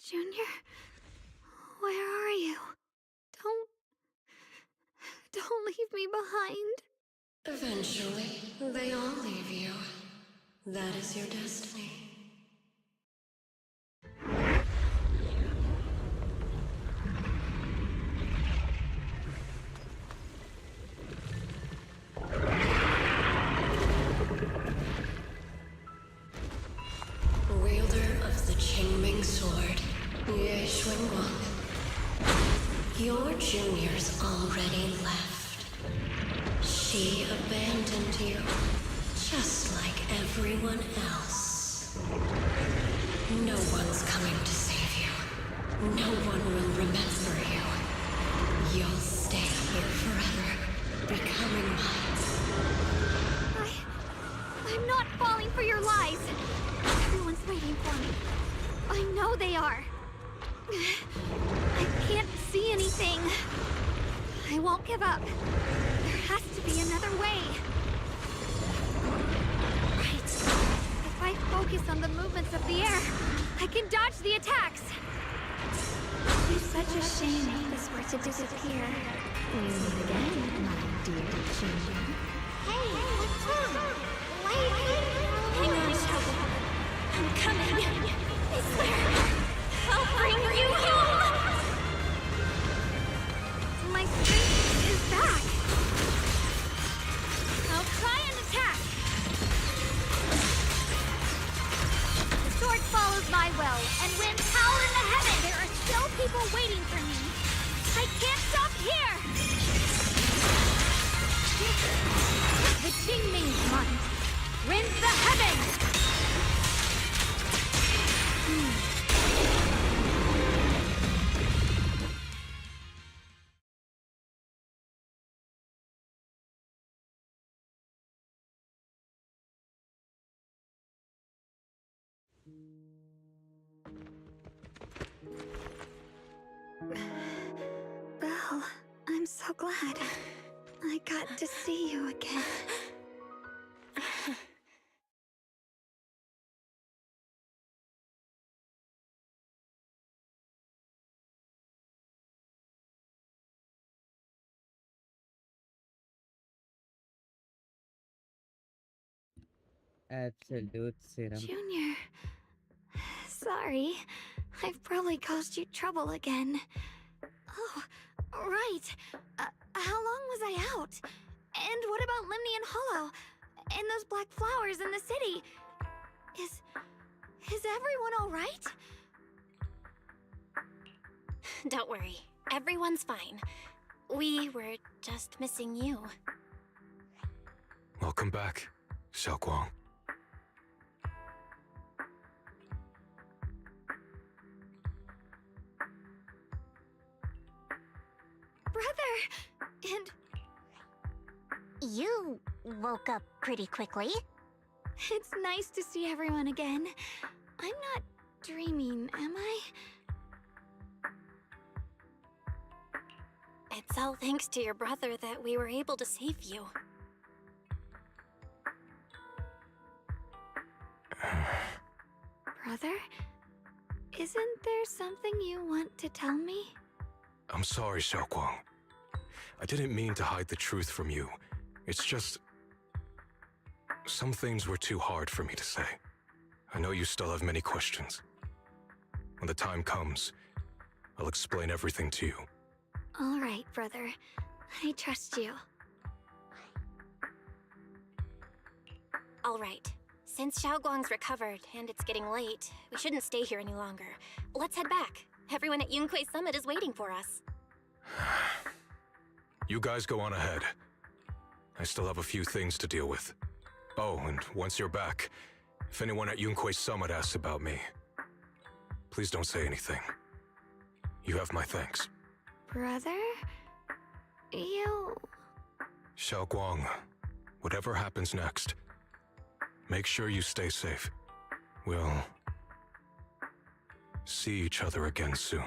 Junior, where are you? Don't leave me behind. Eventually, they all leave you. That is your destiny. Wielder of the Qingming Sword, Ye Xuanguang. Your junior's already left. She abandoned you, just like everyone else. No one's coming to save you. No one will remember you. You'll stay here forever, becoming mine. I'm not falling for your lies. Everyone's waiting for me. I know they are. I can't see anything. I won't give up. There has to be another way. Right. If I focus on the movements of the air, I can dodge the attacks. It's such a shame if this were to disappear. We meet again, my dear Junior. Hey, what's wrong? Why are you hang on, Shogun. I'm coming. I swear. I'll bring you home! My strength is back. I'll try and attack. The sword follows my will, and when power in the heaven, there are still people waiting for me. I can't stop here! The Qingming's mind. Rend the heavens! Belle, I'm so glad. I got to see you again. Absolute serum. Junior, sorry. I've probably caused you trouble again. Oh, right. How long was I out? And what about Limney and Hollow? And those black flowers in the city? Is everyone all right? Don't worry. Everyone's fine. We were just missing you. Welcome back, Xiaoguang. Brother! And You woke up pretty quickly. it's nice to see everyone again. I'm not dreaming, am I? It's all thanks to your brother that we were able to save you. Brother? Isn't there something you want to tell me? I'm sorry, Xiaoguang. I didn't mean to hide the truth from you. It's just... some things were too hard for me to say. I know you still have many questions. When the time comes, I'll explain everything to you. All right, brother. I trust you. All right. Since Xiaoguang's recovered and it's getting late, we shouldn't stay here any longer. Let's head back. Everyone at Yunquei Summit is waiting for us. You guys go on ahead. I still have a few things to deal with. Oh, and once you're back, if anyone at Yunkuei Summit asks about me, please don't say anything. You have my thanks. Brother? You... Xiaoguang, whatever happens next, make sure you stay safe. We'll see each other again soon.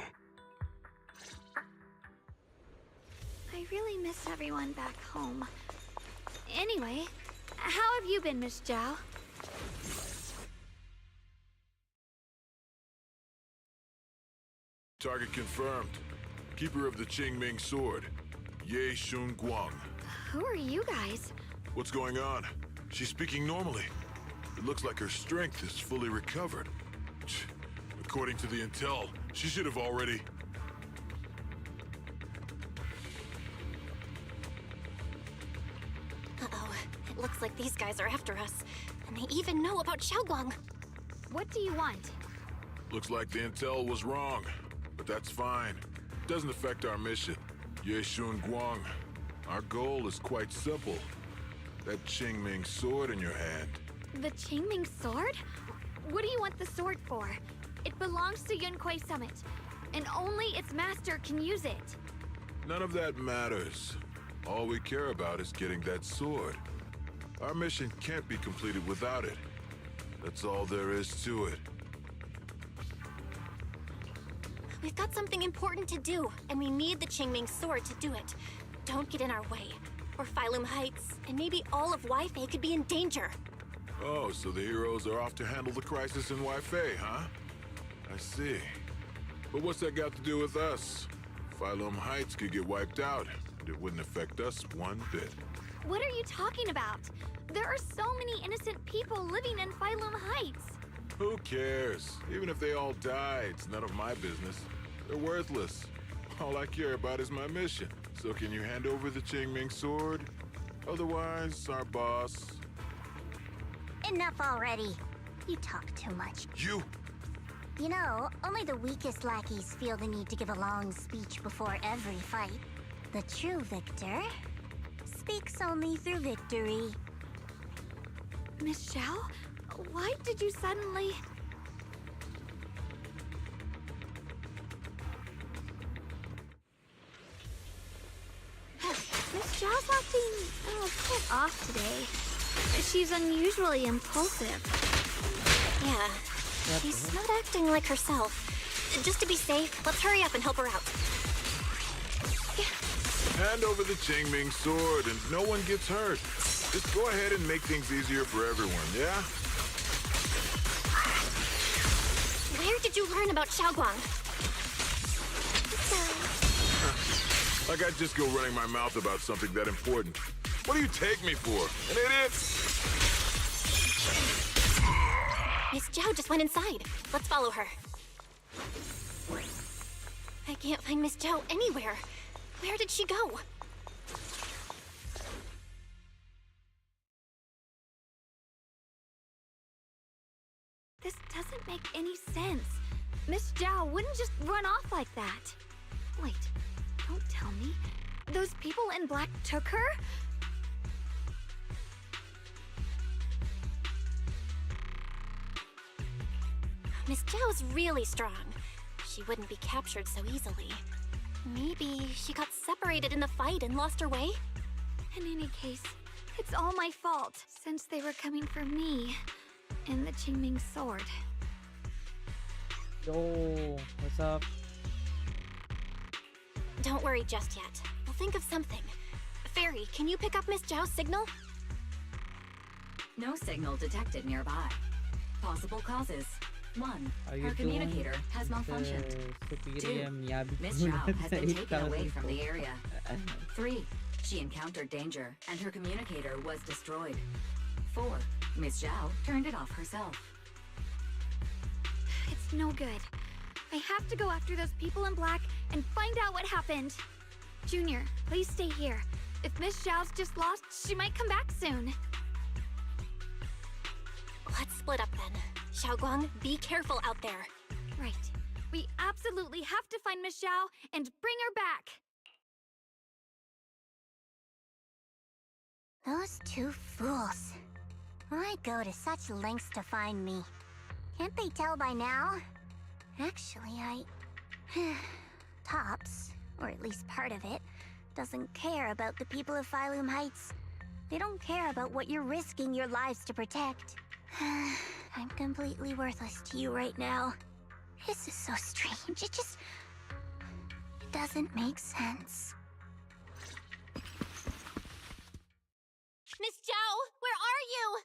I really miss everyone back home. Anyway, how have you been, Miss Zhao? Target confirmed. Keeper of the Qingming Sword, Ye Shun Guang. Who are you guys? What's going on? She's speaking normally. It looks like her strength is fully recovered. According to the intel, she should have already... Uh-oh. It looks like these guys are after us. And they even know about Xiaoguang. What do you want? Looks like the intel was wrong, but that's fine. Doesn't affect our mission. Ye Shun Guang, our goal is quite simple. That Qingming sword in your hand. The Qingming sword? What do you want the sword for? It belongs to Yunkuei Summit, and only its master can use it. None of that matters. All we care about is getting that sword. Our mission can't be completed without it. That's all there is to it. We've got something important to do, and we need the Qingming sword to do it. Don't get in our way, or Phylum Heights, and maybe all of Wi-Fi could be in danger. Oh, so the heroes are off to handle the crisis in Wi-Fi, huh? I see. But what's that got to do with us? Phylum Heights could get wiped out, and it wouldn't affect us one bit. What are you talking about? There are so many innocent people living in Phylum Heights. Who cares? Even if they all die, it's none of my business. They're worthless. All I care about is my mission. So can you hand over the Qingming sword? Otherwise, our boss... Enough already. You talk too much. You? You know, only the weakest lackeys feel the need to give a long speech before every fight. The true victor speaks only through victory. Miss Zhao? Why did you suddenly... Miss Zhao's acting a bit off today. She's unusually impulsive. Yeah, she's not acting like herself. Just to be safe, let's hurry up and help her out. Hand over the Qingming sword and no one gets hurt. Just go ahead and make things easier for everyone, yeah? Where did you learn about Xiaoguang? Like I'd just go running my mouth about something that important. What do you take me for? An idiot? Miss Zhao just went inside. Let's follow her. I can't find Miss Zhao anywhere. Where did she go? This doesn't make any sense. Miss Zhao wouldn't just run off like that. Wait, don't tell me. Those people in black took her? Miss Zhao's really strong. She wouldn't be captured so easily. Maybe she got separated in the fight and lost her way? In any case, it's all my fault, since they were coming for me and the Qingming sword. Yo, what's up? Don't worry just yet. We'll think of something. Fairy, can you pick up Miss Zhao's signal? No signal detected nearby. Possible causes. 1. Are you Her communicator has malfunctioned. 2. Miss Zhao has been taken away from the area. 3. She encountered danger, and her communicator was destroyed. 4. Miss Zhao turned it off herself. It's no good. I have to go after those people in black and find out what happened. Junior, please stay here. If Miss Zhao's just lost, she might come back soon. Let's split up then. Xiaoguang, be careful out there. Right. We absolutely have to find Miss Zhao and bring her back. Those two fools. Why go to such lengths to find me? Can't they tell by now? Actually, Tops, or at least part of it, doesn't care about the people of Phylum Heights. They don't care about what you're risking your lives to protect. I'm completely worthless to you right now. This is so strange. It doesn't make sense. Miss Zhao, where are you?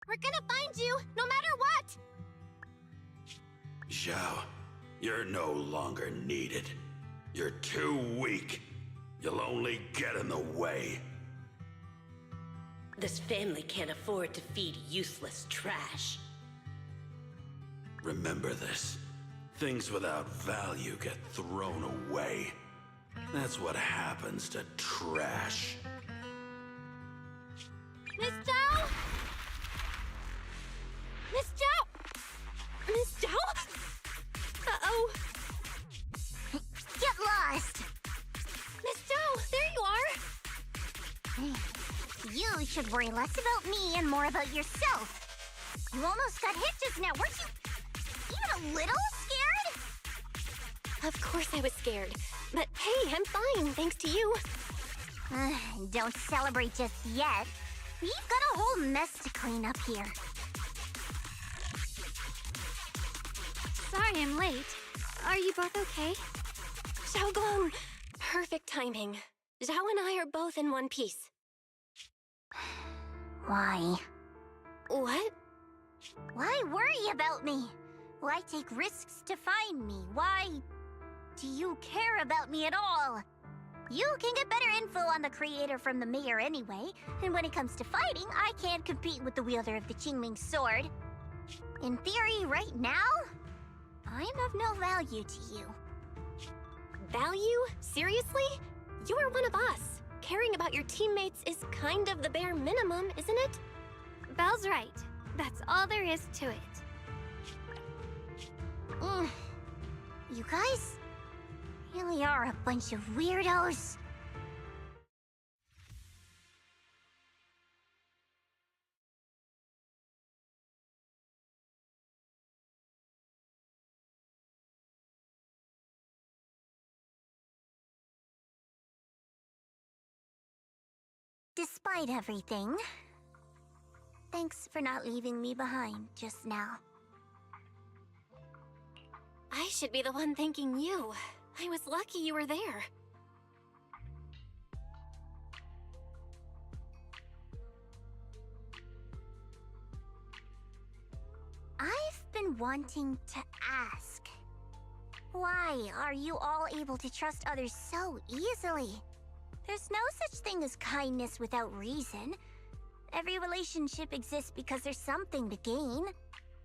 We're gonna find you, no matter what! Zhao, you're no longer needed. You're too weak. You'll only get in the way. This family can't afford to feed useless trash. Remember this. Things without value get thrown away. That's what happens to trash. Miss Zhao! Miss Zhao! Miss Zhao? Uh-oh. Get lost! Miss Zhao, there you are! You should worry less about me and more about yourself. You almost got hit just now, weren't you even a little scared? Of course I was scared. But hey, I'm fine, thanks to you. Don't celebrate just yet. We've got a whole mess to clean up here. Sorry I'm late. Are you both okay? Xiaoguang! Perfect timing. Zhao and I are both in one piece. Why? What? Why worry about me? Why take risks to find me? Why do you care about me at all? You can get better info on the creator from the mayor anyway, and when it comes to fighting, I can't compete with the wielder of the Qingming sword. In theory, right now, I'm of no value to you. Value? Seriously? You are one of us. Caring about your teammates is kind of the bare minimum, isn't it? Belle's right. That's all there is to it. You guys really are a bunch of weirdos. Despite everything, thanks for not leaving me behind just now. I should be the one thanking you. I was lucky you were there. I've been wanting to ask. Why are you all able to trust others so easily? There's no such thing as kindness without reason. Every relationship exists because there's something to gain.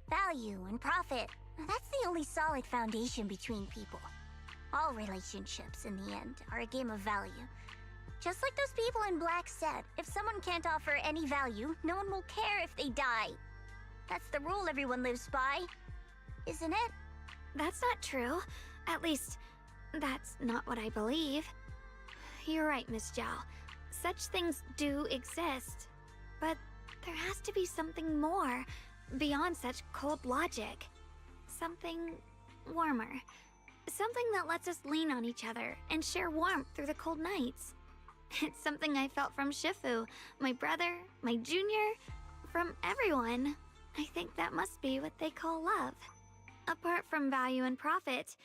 Value and profit. That's the only solid foundation between people. All relationships, in the end, are a game of value. Just like those people in Black said, if someone can't offer any value, no one will care if they die. That's the rule everyone lives by, isn't it? That's not true. At least, that's not what I believe. You're right, Miss Zhao. Such things do exist. But there has to be something more, beyond such cold logic. Something warmer. Something that lets us lean on each other and share warmth through the cold nights. It's something I felt from Shifu, my brother, my junior, from everyone. I think that must be what they call love. Apart from value and profit,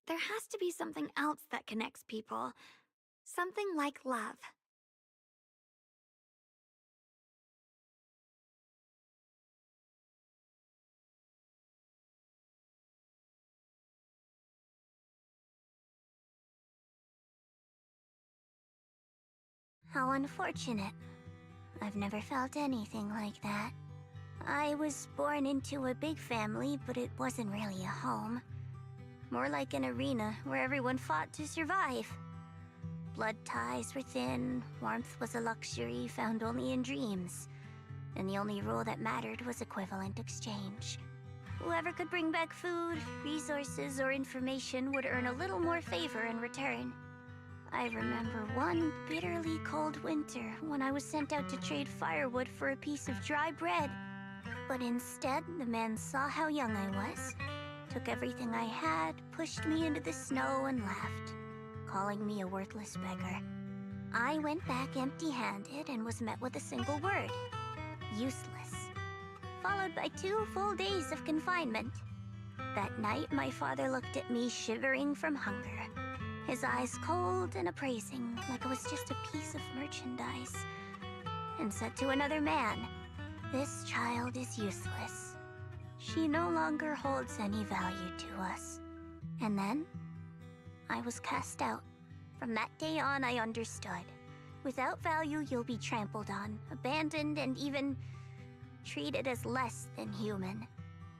there has to be something else that connects people. Something like love. How unfortunate. I've never felt anything like that. I was born into a big family, but it wasn't really a home. More like an arena where everyone fought to survive. Blood ties were thin, warmth was a luxury found only in dreams. And the only rule that mattered was equivalent exchange. Whoever could bring back food, resources, or information would earn a little more favor in return. I remember one bitterly cold winter when I was sent out to trade firewood for a piece of dry bread. But instead, the man saw how young I was, took everything I had, pushed me into the snow, and left, calling me a worthless beggar. I went back empty-handed and was met with a single word: useless, followed by 2 full days of confinement. That night, my father looked at me shivering from hunger, his eyes cold and appraising, like I was just a piece of merchandise, and said to another man, "This child is useless. She no longer holds any value to us." And then, I was cast out. From that day on, I understood. Without value, you'll be trampled on, abandoned, and even treated as less than human.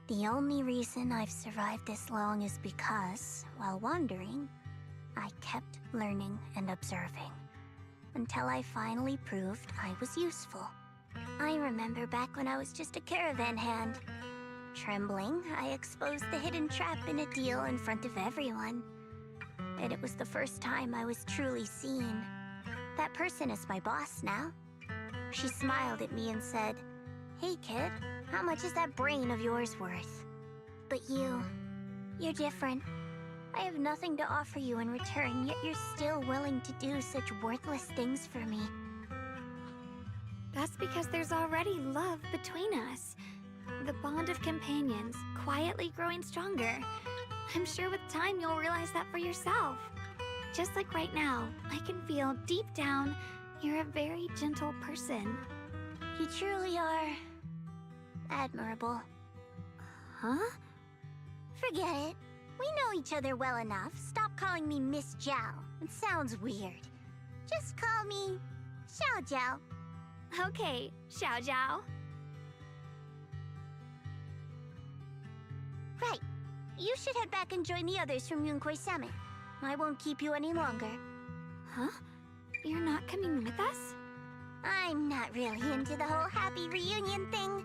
The only reason I've survived this long is because, while wandering, I kept learning and observing, until I finally proved I was useful. I remember back when I was just a caravan hand. Trembling, I exposed the hidden trap in a deal in front of everyone. And it was the first time I was truly seen. That person is my boss now. She smiled at me and said, "Hey kid, how much is that brain of yours worth?" But you're different. I have nothing to offer you in return, yet you're still willing to do such worthless things for me. That's because there's already love between us. The bond of companions, quietly growing stronger. I'm sure with time you'll realize that for yourself. Just like right now, I can feel deep down you're a very gentle person. You truly are admirable. Huh? Forget it. We know each other well enough. Stop calling me Miss Zhao. It sounds weird. Just call me Xiao Zhao. Okay, Xiao Zhao. Right. You should head back and join the others from Yunkuei Summit. I won't keep you any longer. Huh? You're not coming with us? I'm not really into the whole happy reunion thing.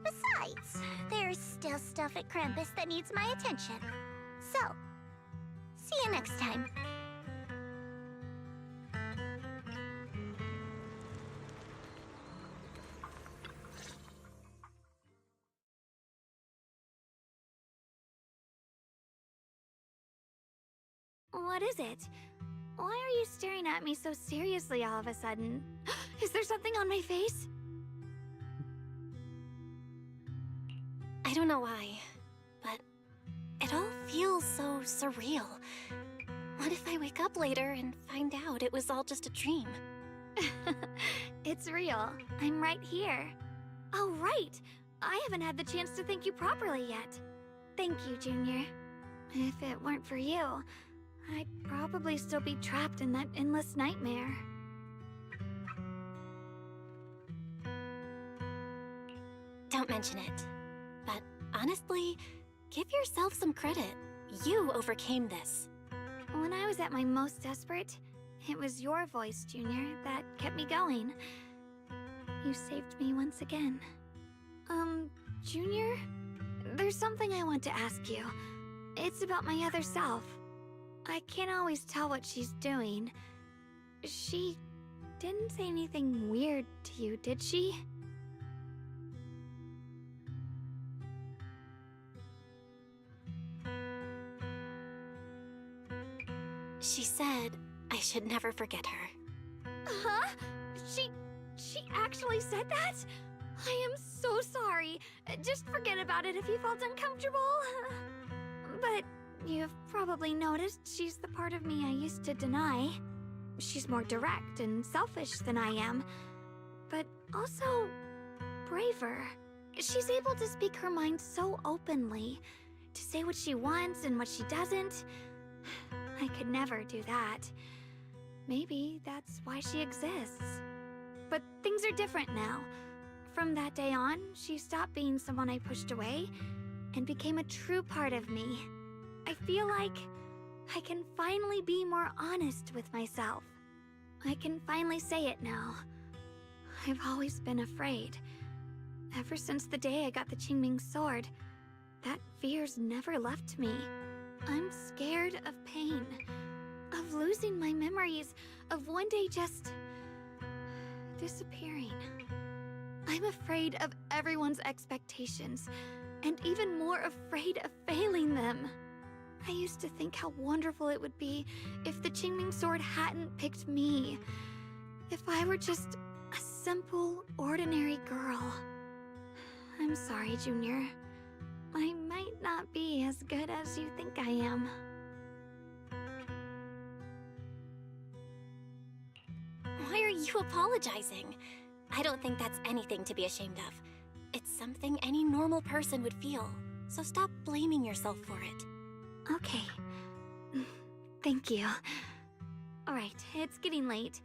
Besides, there's still stuff at Krampus that needs my attention. So, see you next time. What is it? Why are you staring at me so seriously all of a sudden? Is there something on my face? I don't know why, but it all feels so surreal. What if I wake up later and find out it was all just a dream? It's real. I'm right here. Oh, right! I haven't had the chance to thank you properly yet. Thank you, Junior. If it weren't for you, I'd probably still be trapped in that endless nightmare. Don't mention it. But honestly, give yourself some credit. You overcame this. When I was at my most desperate, it was your voice, Junior, that kept me going. You saved me once again. Junior? There's something I want to ask you. It's about my other self. I can't always tell what she's doing. She didn't say anything weird to you, did she? She said I should never forget her. Huh? She actually said that? I am so sorry. Just forget about it if you felt uncomfortable. But you've probably noticed she's the part of me I used to deny. She's more direct and selfish than I am, but also braver. She's able to speak her mind so openly, to say what she wants and what she doesn't. I could never do that. Maybe that's why she exists. But things are different now. From that day on, she stopped being someone I pushed away and became a true part of me. I feel like I can finally be more honest with myself. I can finally say it now. I've always been afraid. Ever since the day I got the Qingming sword, that fear's never left me. I'm scared of pain, of of losing my memories, of one day just disappearing. I'm afraid of everyone's expectations, and even more afraid of failing them. I used to think how wonderful it would be if the Qingming Sword hadn't picked me. If I were just a simple, ordinary girl. I'm sorry, Junior. I might not be as good as you think I am. Why are you apologizing? I don't think that's anything to be ashamed of. It's something any normal person would feel, so stop blaming yourself for it. Okay. Thank you. Alright, it's getting late.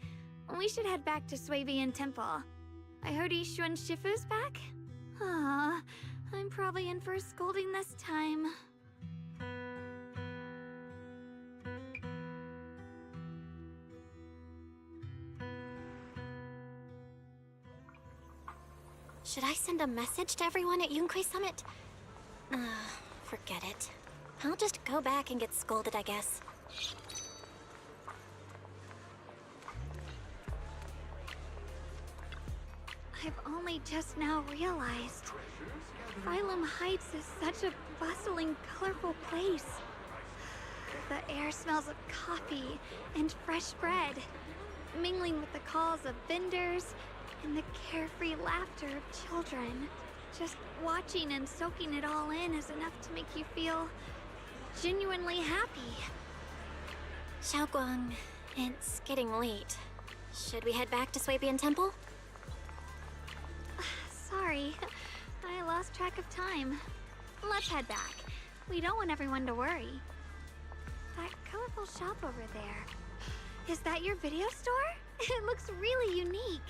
We should head back to Swabian Temple. I heard Yishuan Shifu's back? Aw, I'm probably in for a scolding this time. Should I send a message to everyone at Yunkai Summit? Forget it. I'll just go back and get scolded, I guess. I've only just now realized. Phylum Heights is such a bustling, colorful place. The air smells of coffee and fresh bread, mingling with the calls of vendors and the carefree laughter of children. Just watching and soaking it all in is enough to make you feel genuinely happy. Xiaoguang, it's getting late. Should we head back to Swabian Temple? Sorry, I lost track of time. Let's head back. We don't want everyone to worry. That colorful shop over there. Is that your video store? It looks really unique.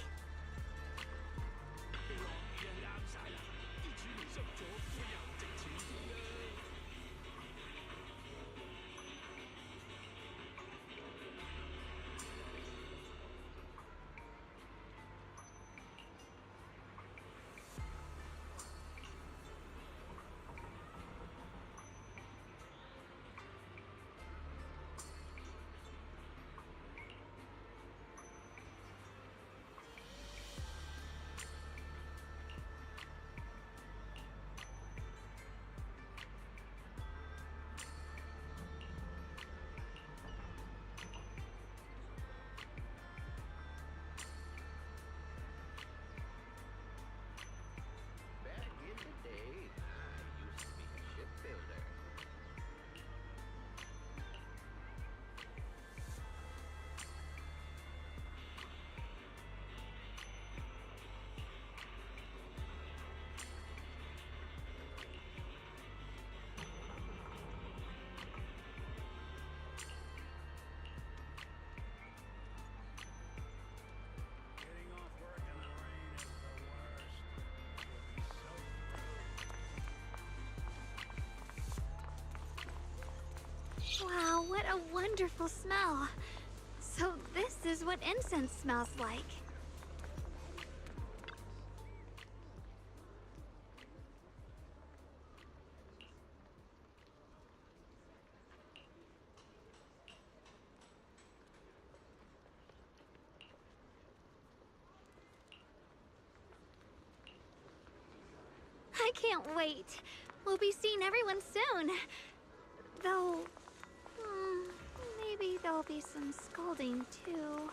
Wow, what a wonderful smell. So this is what incense smells like. I can't wait. We'll be seeing everyone soon. Though, maybe there'll be some scolding too.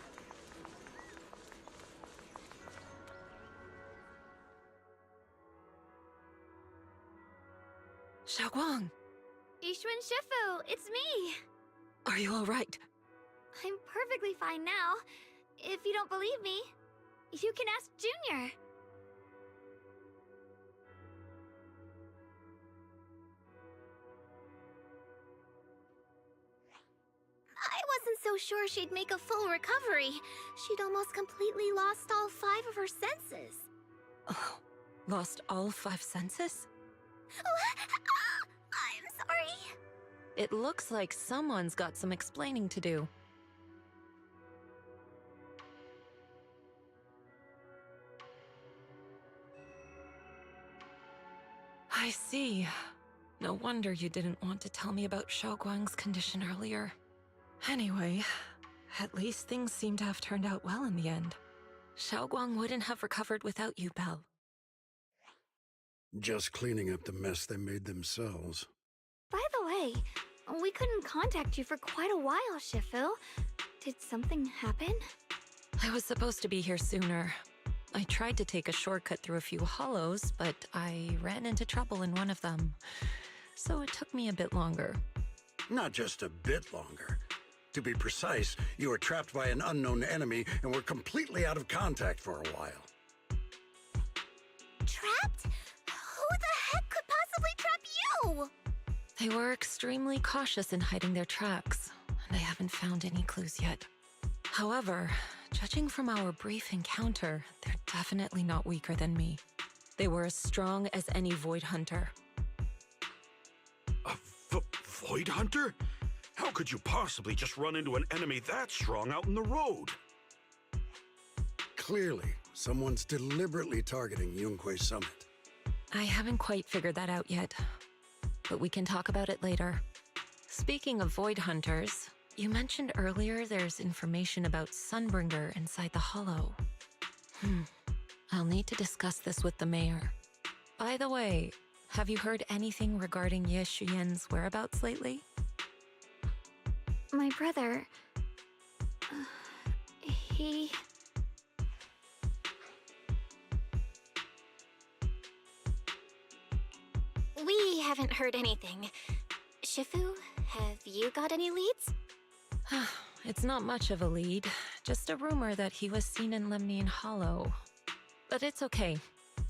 Xiaoguang, Yishuan Shifu, it's me! are you alright? I'm perfectly fine now. If you don't believe me, you can ask Junior. I wasn't so sure she'd make a full recovery. She'd almost completely lost all 5 of her senses. Oh, lost all 5 senses? I'm sorry. It looks like someone's got some explaining to do. I see. No wonder you didn't want to tell me about Xiaoguang's condition earlier. Anyway, at least things seem to have turned out well in the end. Xiaoguang wouldn't have recovered without you, Belle. Just cleaning up the mess they made themselves. By the way, we couldn't contact you for quite a while, Shifu. Did something happen? I was supposed to be here sooner. I tried to take a shortcut through a few hollows, but I ran into trouble in one of them. So it took me a bit longer. Not just a bit longer. To be precise, you were trapped by an unknown enemy and were completely out of contact for a while. Trapped? Who the heck could possibly trap you? They were extremely cautious in hiding their tracks, and I haven't found any clues yet. However, judging from our brief encounter, they're definitely not weaker than me. They were as strong as any Void Hunter. A Void Hunter? How could you possibly just run into an enemy that strong out in the road? Clearly, someone's deliberately targeting Yunque Summit. I haven't quite figured that out yet, but we can talk about it later. Speaking of Void Hunters, you mentioned earlier there's information about Sunbringer inside the Hollow. I'll need to discuss this with the mayor. By the way, have you heard anything regarding Ye Xuyan's whereabouts lately? My brother... he... We haven't heard anything. Shifu, have you got any leads? It's not much of a lead, just a rumor that he was seen in Lemnian Hollow. But it's okay.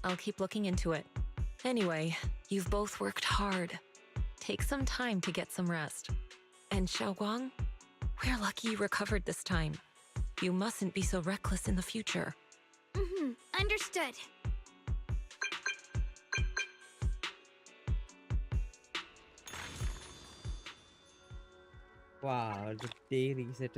I'll keep looking into it. Anyway, you've both worked hard. Take some time to get some rest. And Xiaoguang, we're lucky you recovered this time. You mustn't be so reckless in the future. Understood. Wow, the day reset.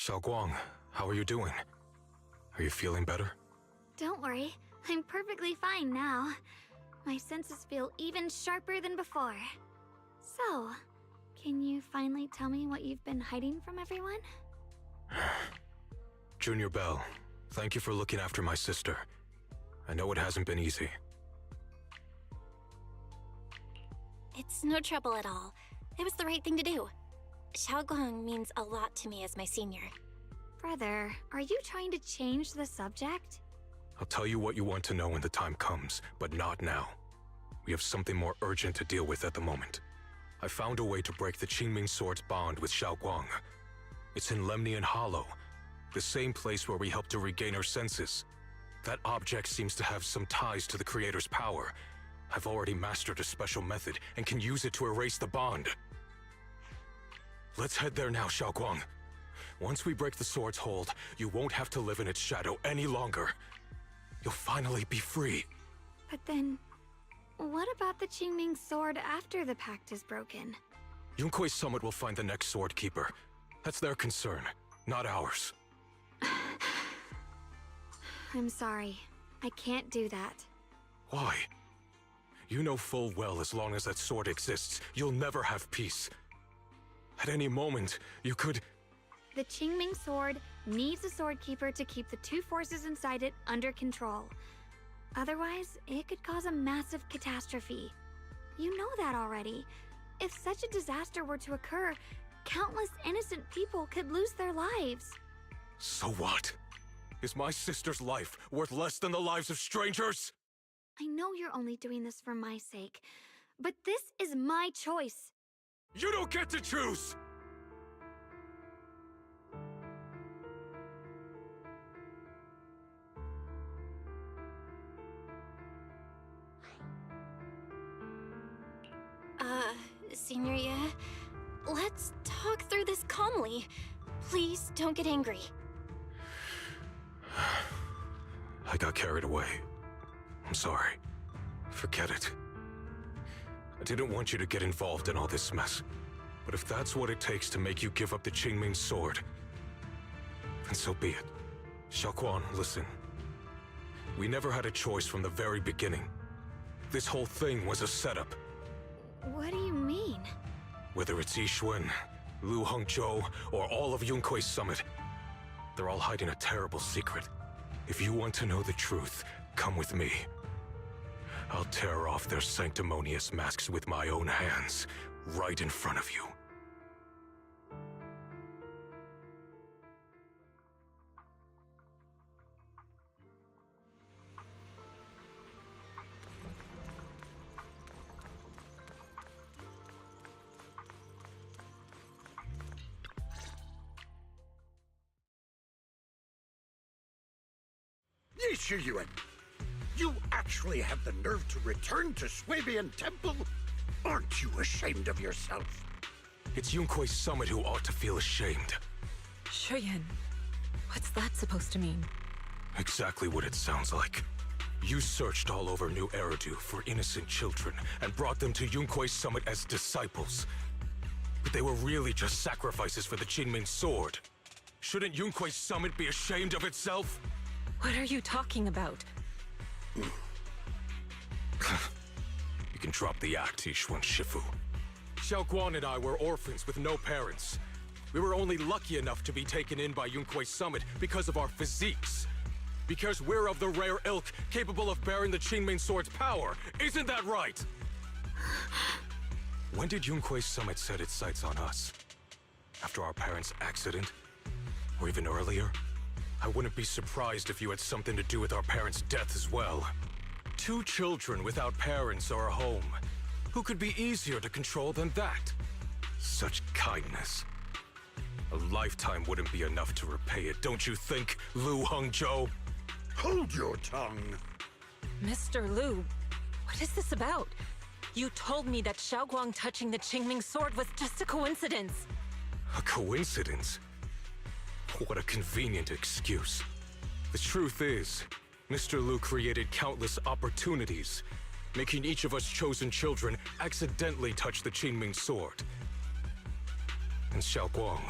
Xiaoguang, how are you doing? Are you feeling better? Don't worry, I'm perfectly fine now. My senses feel even sharper than before. So, can you finally tell me what you've been hiding from everyone? Junior Bell, thank you for looking after my sister. I know it hasn't been easy. It's no trouble at all. It was the right thing to do. Xiaoguang means a lot to me as my senior. Brother, are you trying to change the subject? I'll tell you what you want to know when the time comes, but not now. We have something more urgent to deal with at the moment. I found a way to break the Qingming Sword's bond with Xiaoguang. It's in Lemnian Hollow, the same place where we helped to regain her senses. That object seems to have some ties to the Creator's power. I've already mastered a special method and can use it to erase the bond. Let's head there now, Xiaoguang. Once we break the sword's hold, you won't have to live in its shadow any longer. You'll finally be free. But then, what about the Qingming Sword after the pact is broken? Yunque Summit will find the next Sword Keeper. That's their concern, not ours. I'm sorry. I can't do that. Why? You know full well as long as that sword exists, you'll never have peace. At any moment, you could... The Qingming Sword needs a Sword Keeper to keep the two forces inside it under control. Otherwise, it could cause a massive catastrophe. You know that already. If such a disaster were to occur, Countless innocent people could lose their lives. So what? Is my sister's life worth less than the lives of strangers? I know you're only doing this for my sake, but this is my choice. You don't get to choose! Signoria, let's talk through this calmly. Please don't get angry. I got carried away. I'm sorry. Forget it. I didn't want you to get involved in all this mess. But if that's what it takes to make you give up the Qingming sword, then so be it. Xiaoguang, listen. We never had a choice from the very beginning. This whole thing was a setup. What do you mean? Whether it's Yixuan, Lu Hongzhou, or all of Yunkui's summit, they're all hiding a terrible secret. If you want to know the truth, come with me. I'll tear off their sanctimonious masks with my own hands, right in front of you. Yixuan, you actually have the nerve to return to Swabian Temple? Aren't you ashamed of yourself? It's Yunkui's summit who ought to feel ashamed. Shuyan, what's that supposed to mean? Exactly what it sounds like. You searched all over New Eridu for innocent children and brought them to Yunkui's summit as disciples. But they were really just sacrifices for the Qingming sword. Shouldn't Yunkui's summit be ashamed of itself? What are you talking about? You can drop the act, Yixuan Shifu. Xiaoguang and I were orphans with no parents. We were only lucky enough to be taken in by Yunkui's summit because of our physiques. Because we're of the rare ilk capable of bearing the Qingming sword's power. Isn't that right? When did Yunkui's summit set its sights on us? After our parents' accident? Or even earlier? I wouldn't be surprised if you had something to do with our parents' death as well. 2 children without parents or a home. Who could be easier to control than that? Such kindness. A lifetime wouldn't be enough to repay it, don't you think, Lu Hongzhou? Hold your tongue. Mr. Lu, what is this about? You told me that Xiaoguang touching the Qingming sword was just a coincidence. A coincidence? What a convenient excuse. The truth is, Mr. Lu created countless opportunities, making each of us chosen children accidentally touch the Qingming sword. And Xiaoguang,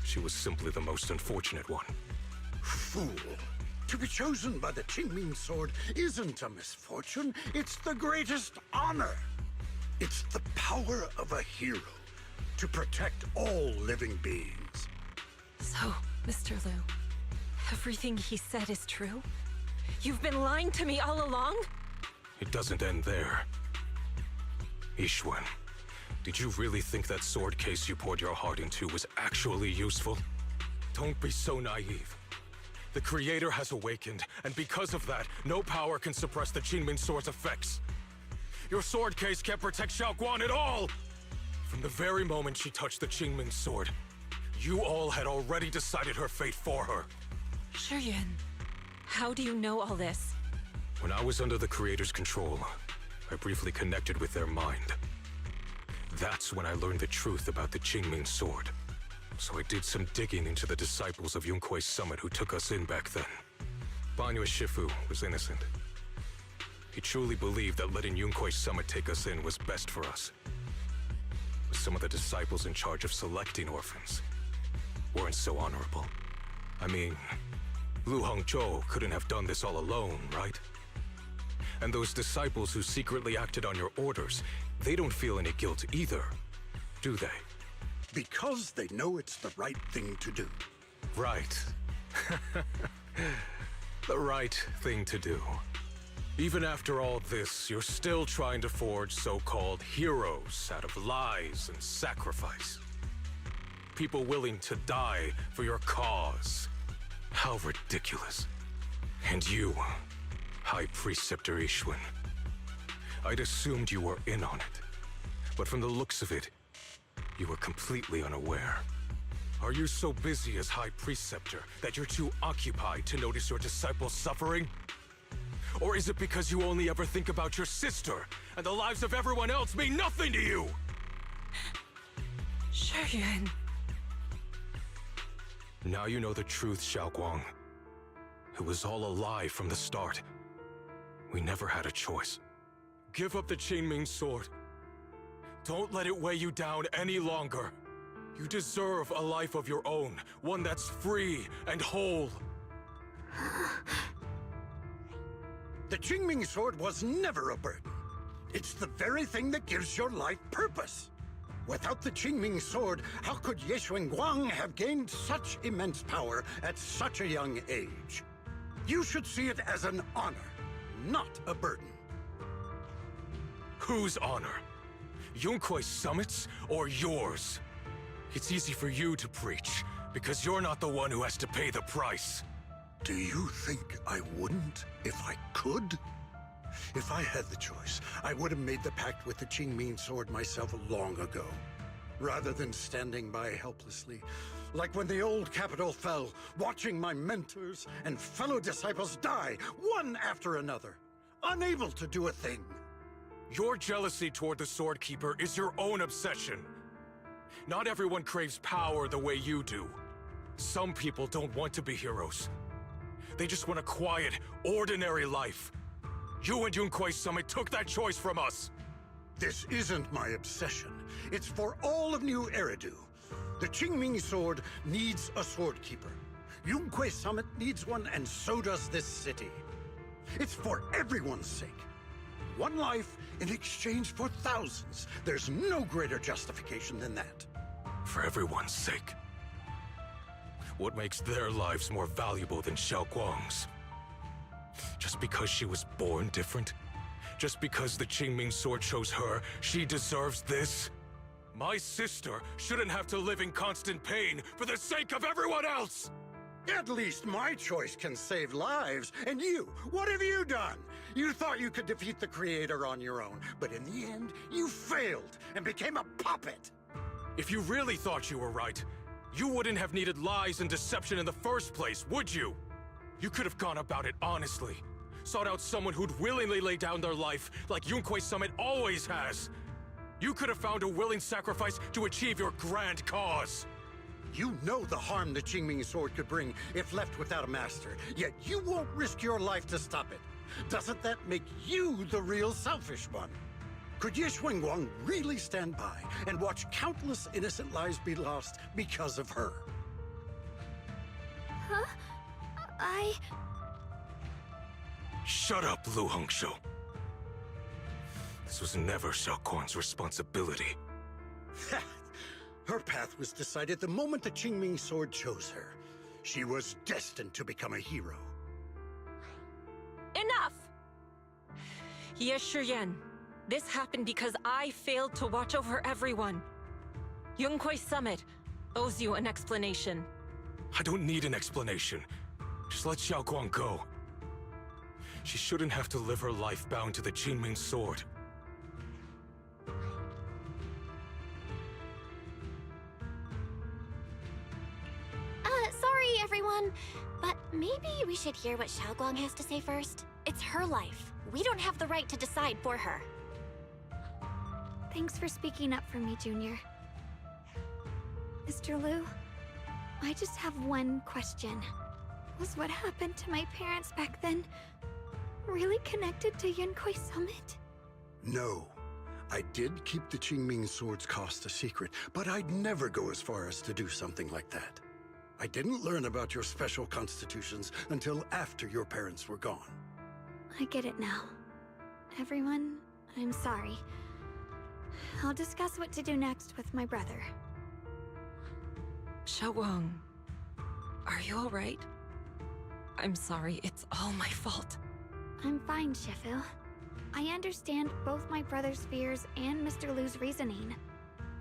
she was simply the most unfortunate one. Fool. To be chosen by the Qingming sword isn't a misfortune, it's the greatest honor. It's the power of a hero to protect all living beings. So, Mr. Lu, everything he said is true? You've been lying to me all along? It doesn't end there. Yixuan, did you really think that sword case you poured your heart into was actually useful? Don't be so naive. The Creator has awakened, and because of that, no power can suppress the Qingming sword's effects. Your sword case can't protect Xiaoguang at all! From the very moment she touched the Qingming sword, you all had already decided her fate for her. Shuyan, how do you know all this? When I was under the Creator's control, I briefly connected with their mind. That's when I learned the truth about the Qingming sword. So I did some digging into the disciples of Yunkui's summit who took us in back then. Banyue Shifu was innocent. He truly believed that letting Yunkui's summit take us in was best for us. But some of the disciples in charge of selecting orphans weren't so honorable. I mean, Lu Hongzhou couldn't have done this all alone, right? And those disciples who secretly acted on your orders, they don't feel any guilt either, do they? Because they know it's the right thing to do. Right. The right thing to do. Even after all this, you're still trying to forge so-called heroes out of lies and sacrifice. People willing to die for your cause. How ridiculous. And you, High Preceptor Ishwin. I'd assumed you were in on it. But from the looks of it, you were completely unaware. Are you so busy as High Preceptor that you're too occupied to notice your disciples suffering? Or is it because you only ever think about your sister, and the lives of everyone else mean nothing to you? Shuyan. Now you know the truth, Xiaoguang. It was all a lie from the start. We never had a choice. Give up the Qingming sword. Don't let it weigh you down any longer. You deserve a life of your own, one that's free and whole. The Qingming sword was never a burden. It's the very thing that gives your life purpose. Without the Qingming sword, how could Ye Guang have gained such immense power at such a young age? You should see it as an honor, not a burden. Whose honor? Yunkuei Summit's or yours? It's easy for you to preach, because you're not the one who has to pay the price. Do you think I wouldn't if I could? If I had the choice, I would have made the pact with the Qingming sword myself long ago, rather than standing by helplessly, like when the old capital fell, watching my mentors and fellow disciples die, one after another, unable to do a thing. Your jealousy toward the Sword Keeper is your own obsession. Not everyone craves power the way you do. Some people don't want to be heroes. They just want a quiet, ordinary life. You and Yunkuei Summit took that choice from us. This isn't my obsession. It's for all of New Eridu. The Qingming sword needs a sword keeper. Yunkuei Summit needs one, and so does this city. It's for everyone's sake. One life in exchange for thousands. There's no greater justification than that. For everyone's sake. What makes their lives more valuable than Xiao Guang's? Just because she was born different? Just because the Qingming sword chose her, she deserves this? My sister shouldn't have to live in constant pain for the sake of everyone else! At least my choice can save lives. And you, what have you done? You thought you could defeat the Creator on your own, but in the end, you failed and became a puppet. If you really thought you were right, you wouldn't have needed lies and deception in the first place, would you? You could have gone about it honestly. Sought out someone who'd willingly lay down their life like Yunkuei Summit always has. You could have found a willing sacrifice to achieve your grand cause. You know the harm the Qingming sword could bring if left without a master, yet you won't risk your life to stop it. Doesn't that make you the real selfish one? Could Ye Guang really stand by and watch countless innocent lives be lost because of her? Huh? Shut up, Lu Hongshou. This was never Xiao Guang's responsibility. Her path was decided the moment the Qingming sword chose her. She was destined to become a hero. Enough! Ye Shiyan, this happened because I failed to watch over everyone. Yunkuei Summit owes you an explanation. I don't need an explanation. Just let Xiao Guang go. She shouldn't have to live her life bound to the Qingming sword. Sorry, everyone, but maybe we should hear what Xiaoguang has to say first. It's her life. We don't have the right to decide for her. Thanks for speaking up for me, Junior. Mr. Liu, I just have one question. Was what happened to my parents back then really connected to Yunkuei Summit? No. I did keep the Qingming sword's cost a secret, but I'd never go as far as to do something like that. I didn't learn about your special constitutions until after your parents were gone. I get it now. Everyone, I'm sorry. I'll discuss what to do next with my brother. Xiaoguang, are you alright? I'm sorry, it's all my fault. I'm fine, Shifu. I understand both my brother's fears and Mr. Lu's reasoning.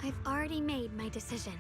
I've already made my decision.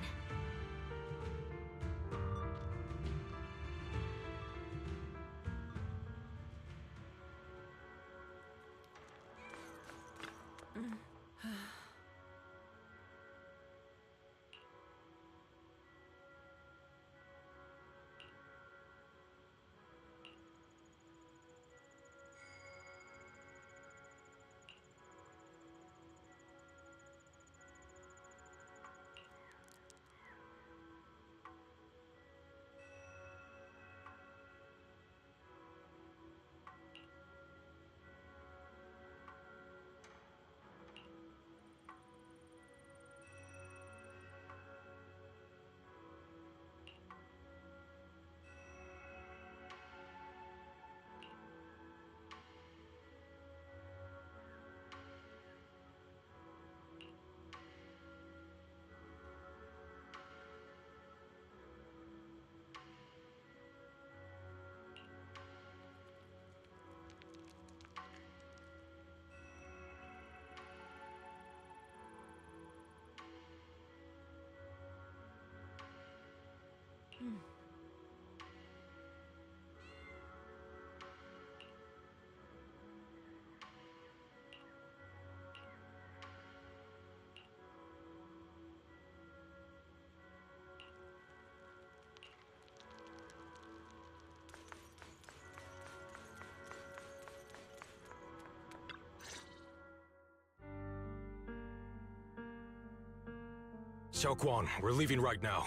Xiaoguang, we're leaving right now.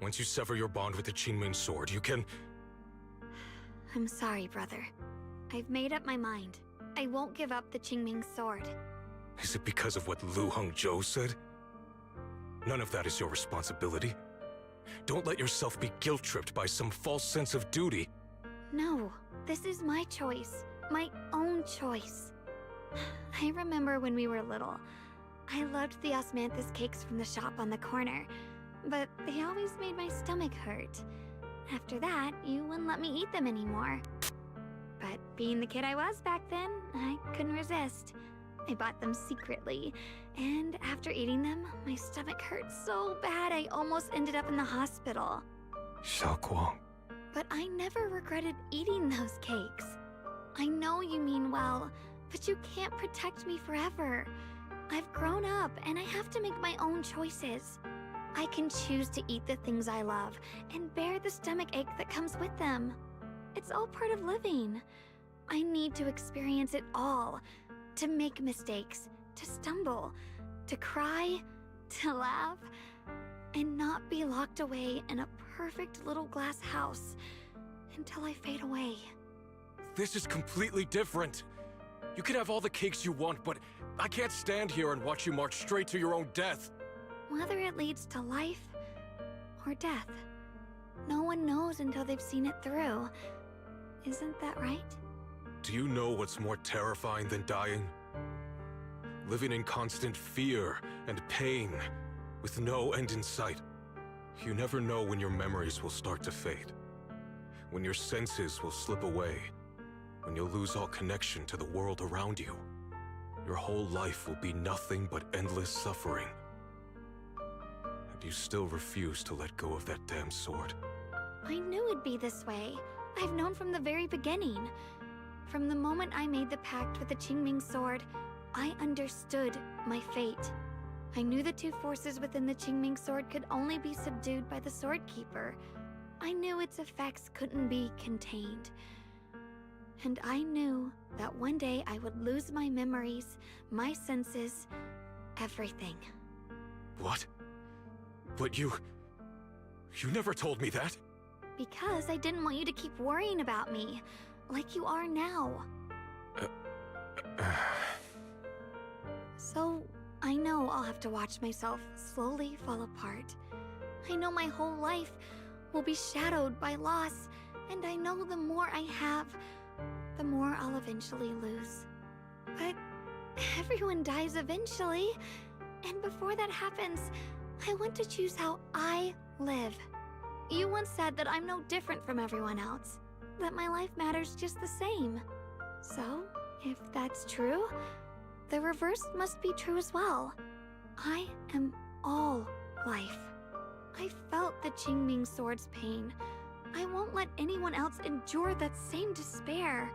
Once you sever your bond with the Qingming sword, you can... I'm sorry, brother. I've made up my mind. I won't give up the Qingming sword. Is it because of what Lu Hongzhou said? None of that is your responsibility. Don't let yourself be guilt-tripped by some false sense of duty. No, this is my choice. My own choice. I remember when we were little. I loved the osmanthus cakes from the shop on the corner, but they always made my stomach hurt. After that, you wouldn't let me eat them anymore. But being the kid I was back then, I couldn't resist. I bought them secretly, and after eating them, my stomach hurt so bad I almost ended up in the hospital. Xiaoguang. But I never regretted eating those cakes. I know you mean well, but you can't protect me forever. I've grown up, and I have to make my own choices. I can choose to eat the things I love, and bear the stomach ache that comes with them. It's all part of living. I need to experience it all. To make mistakes, to stumble, to cry, to laugh, and not be locked away in a perfect little glass house until I fade away. This is completely different. You can have all the cakes you want, but I can't stand here and watch you march straight to your own death. Whether it leads to life or death, no one knows until they've seen it through. Isn't that right? Do you know what's more terrifying than dying? Living in constant fear and pain, with no end in sight. You never know when your memories will start to fade, when your senses will slip away, when you'll lose all connection to the world around you. Your whole life will be nothing but endless suffering. And you still refuse to let go of that damn sword. I knew it'd be this way. I've known from the very beginning. From the moment I made the pact with the Qingming sword, I understood my fate. I knew the two forces within the Qingming sword could only be subdued by the sword keeper. I knew its effects couldn't be contained. And I knew that one day I would lose my memories, my senses, everything. What? But you never told me that. Because I didn't want you to keep worrying about me, like you are now. So, I know I'll have to watch myself slowly fall apart. I know my whole life will be shadowed by loss, and I know the more I have, the more I'll eventually lose. But everyone dies eventually, and before that happens, I want to choose how I live. You once said that I'm no different from everyone else, that my life matters just the same. So, if that's true, the reverse must be true as well. I am all life. I felt the Qingming sword's pain. I won't let anyone else endure that same despair.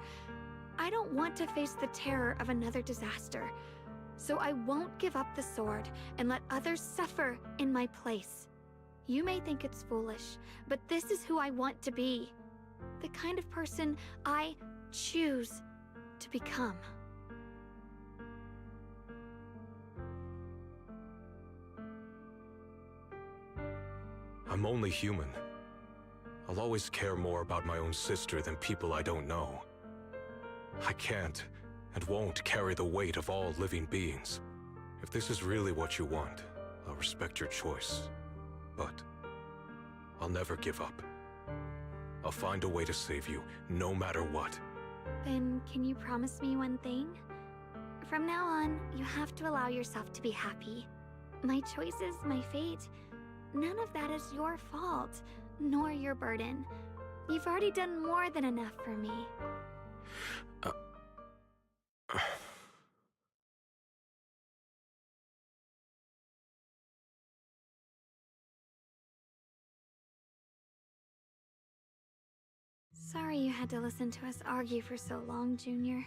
I don't want to face the terror of another disaster. So I won't give up the sword and let others suffer in my place. You may think it's foolish, but this is who I want to be. The kind of person I choose to become. I'm only human. I'll always care more about my own sister than people I don't know. I can't and won't carry the weight of all living beings. If this is really what you want, I'll respect your choice. But I'll never give up. I'll find a way to save you, no matter what. Then can you promise me one thing? From now on, you have to allow yourself to be happy. My choices, my fate, none of that is your fault, nor your burden. You've already done more than enough for me. Sorry you had to listen to us argue for so long, Junior.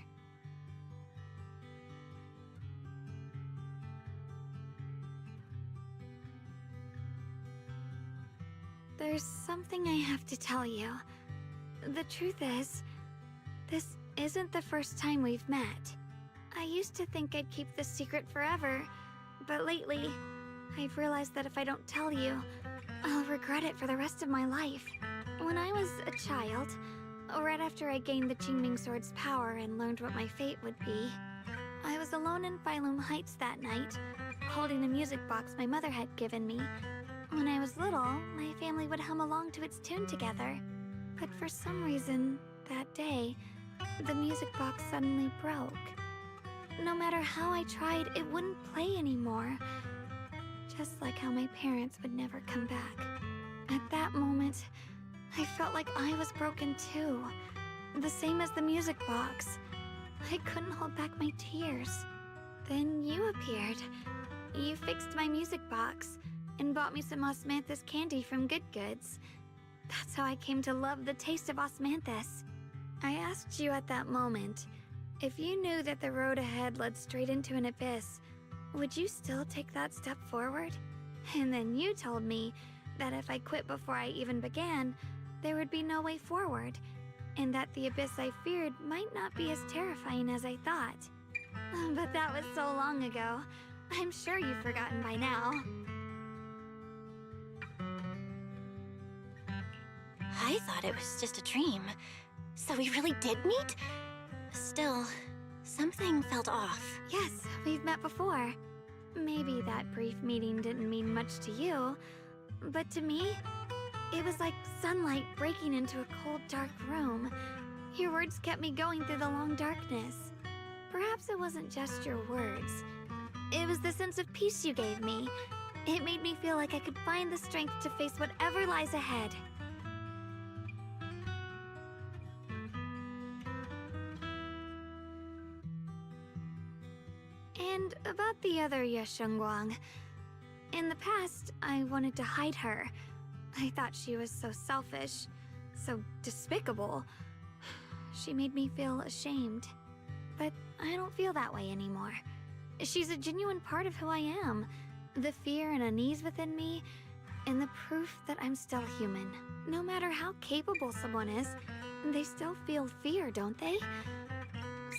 There's something I have to tell you. The truth is, this isn't the first time we've met. I used to think I'd keep this secret forever, but lately, I've realized that if I don't tell you, I'll regret it for the rest of my life. When I was a child, right after I gained the Qingming Sword's power and learned what my fate would be, I was alone in Phylum Heights that night, holding a music box my mother had given me. When I was little, my family would hum along to its tune together. But for some reason, that day, the music box suddenly broke. No matter how I tried, it wouldn't play anymore. Just like how my parents would never come back. At that moment, I felt like I was broken too. The same as the music box. I couldn't hold back my tears. Then you appeared. You fixed my music box and bought me some osmanthus candy from Good Goods. That's how I came to love the taste of osmanthus. I asked you at that moment, if you knew that the road ahead led straight into an abyss, would you still take that step forward? And then you told me that if I quit before I even began, there would be no way forward, and that the abyss I feared might not be as terrifying as I thought. But that was so long ago. I'm sure you've forgotten by now. I thought it was just a dream. So we really did meet? Still, something felt off. Yes, we've met before. Maybe that brief meeting didn't mean much to you, but to me, it was like sunlight breaking into a cold, dark room. Your words kept me going through the long darkness. Perhaps it wasn't just your words. It was the sense of peace you gave me. It made me feel like I could find the strength to face whatever lies ahead. And about the other Yeshengguang. In the past, I wanted to hide her. I thought she was so selfish, so despicable. She made me feel ashamed. But I don't feel that way anymore. She's a genuine part of who I am. The fear and unease within me, and the proof that I'm still human. No matter how capable someone is, they still feel fear, don't they?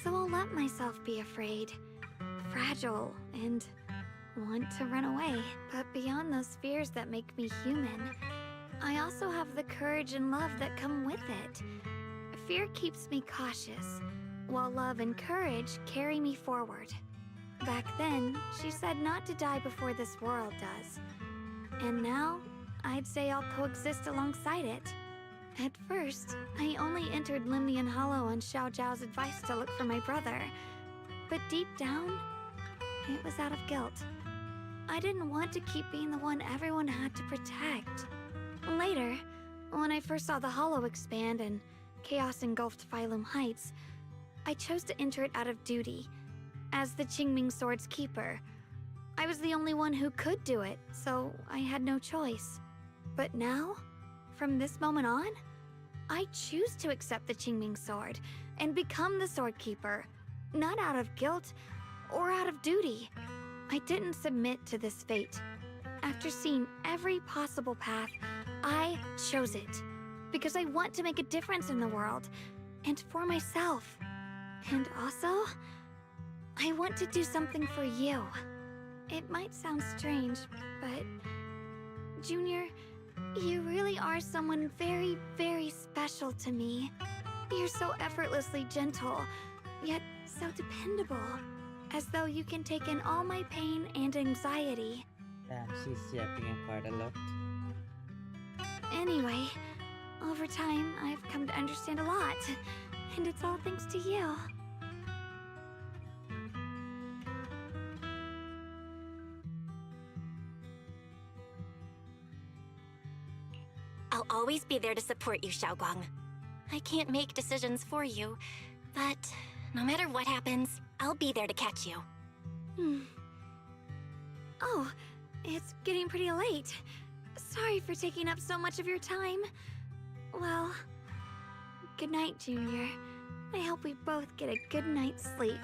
So I'll let myself be afraid, fragile, and want to run away. But beyond those fears that make me human, I also have the courage and love that come with it. Fear keeps me cautious, while love and courage carry me forward. Back then, she said not to die before this world does. And now, I'd say I'll coexist alongside it. At first, I only entered Limnian Hollow on Xiao Zhao's advice to look for my brother. But deep down, it was out of guilt. I didn't want to keep being the one everyone had to protect. Later, when I first saw the Hollow expand and chaos engulfed Phylum Heights, I chose to enter it out of duty. As the Qingming Sword's keeper, I was the only one who could do it, so I had no choice. But now, from this moment on, I choose to accept the Qingming Sword and become the Sword Keeper, not out of guilt or out of duty. I didn't submit to this fate. After seeing every possible path, I chose it because I want to make a difference in the world and for myself. And also, I want to do something for you. It might sound strange, but Junior, you really are someone very, very special to me. You're so effortlessly gentle, yet so dependable. As though you can take in all my pain and anxiety. Damn, she's yapping quite a lot. Anyway, over time, I've come to understand a lot. And it's all thanks to you. I'll always be there to support you, Xiaoguang. I can't make decisions for you, but no matter what happens, I'll be there to catch you. Oh, it's getting pretty late. Sorry for taking up so much of your time. Well, good night, Junior. I hope we both get a good night's sleep.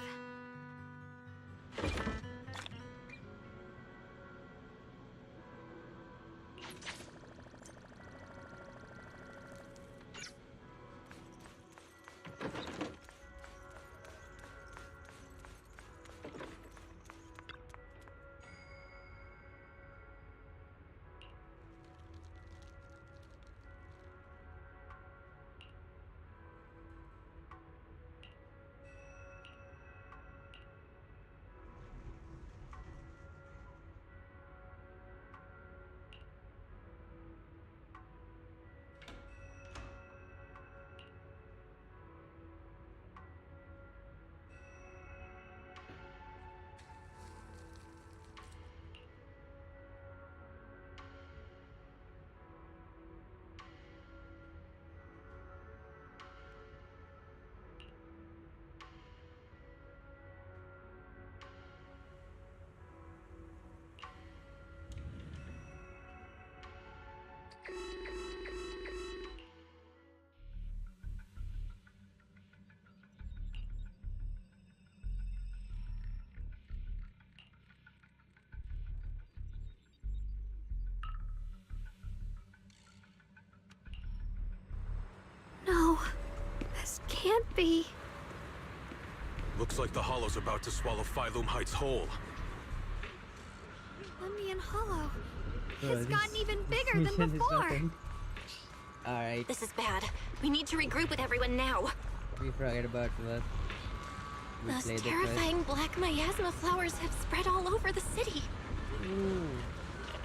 No, this can't be. Looks like the Hollow's about to swallow Phylum Heights whole. Lemnian Hollow. Oh, It's gotten this- even this bigger mission than is before. nothing. Alright, This is bad. We need to regroup with everyone now. we forget about what we Those played terrifying black miasma flowers have spread all over the city. Ooh,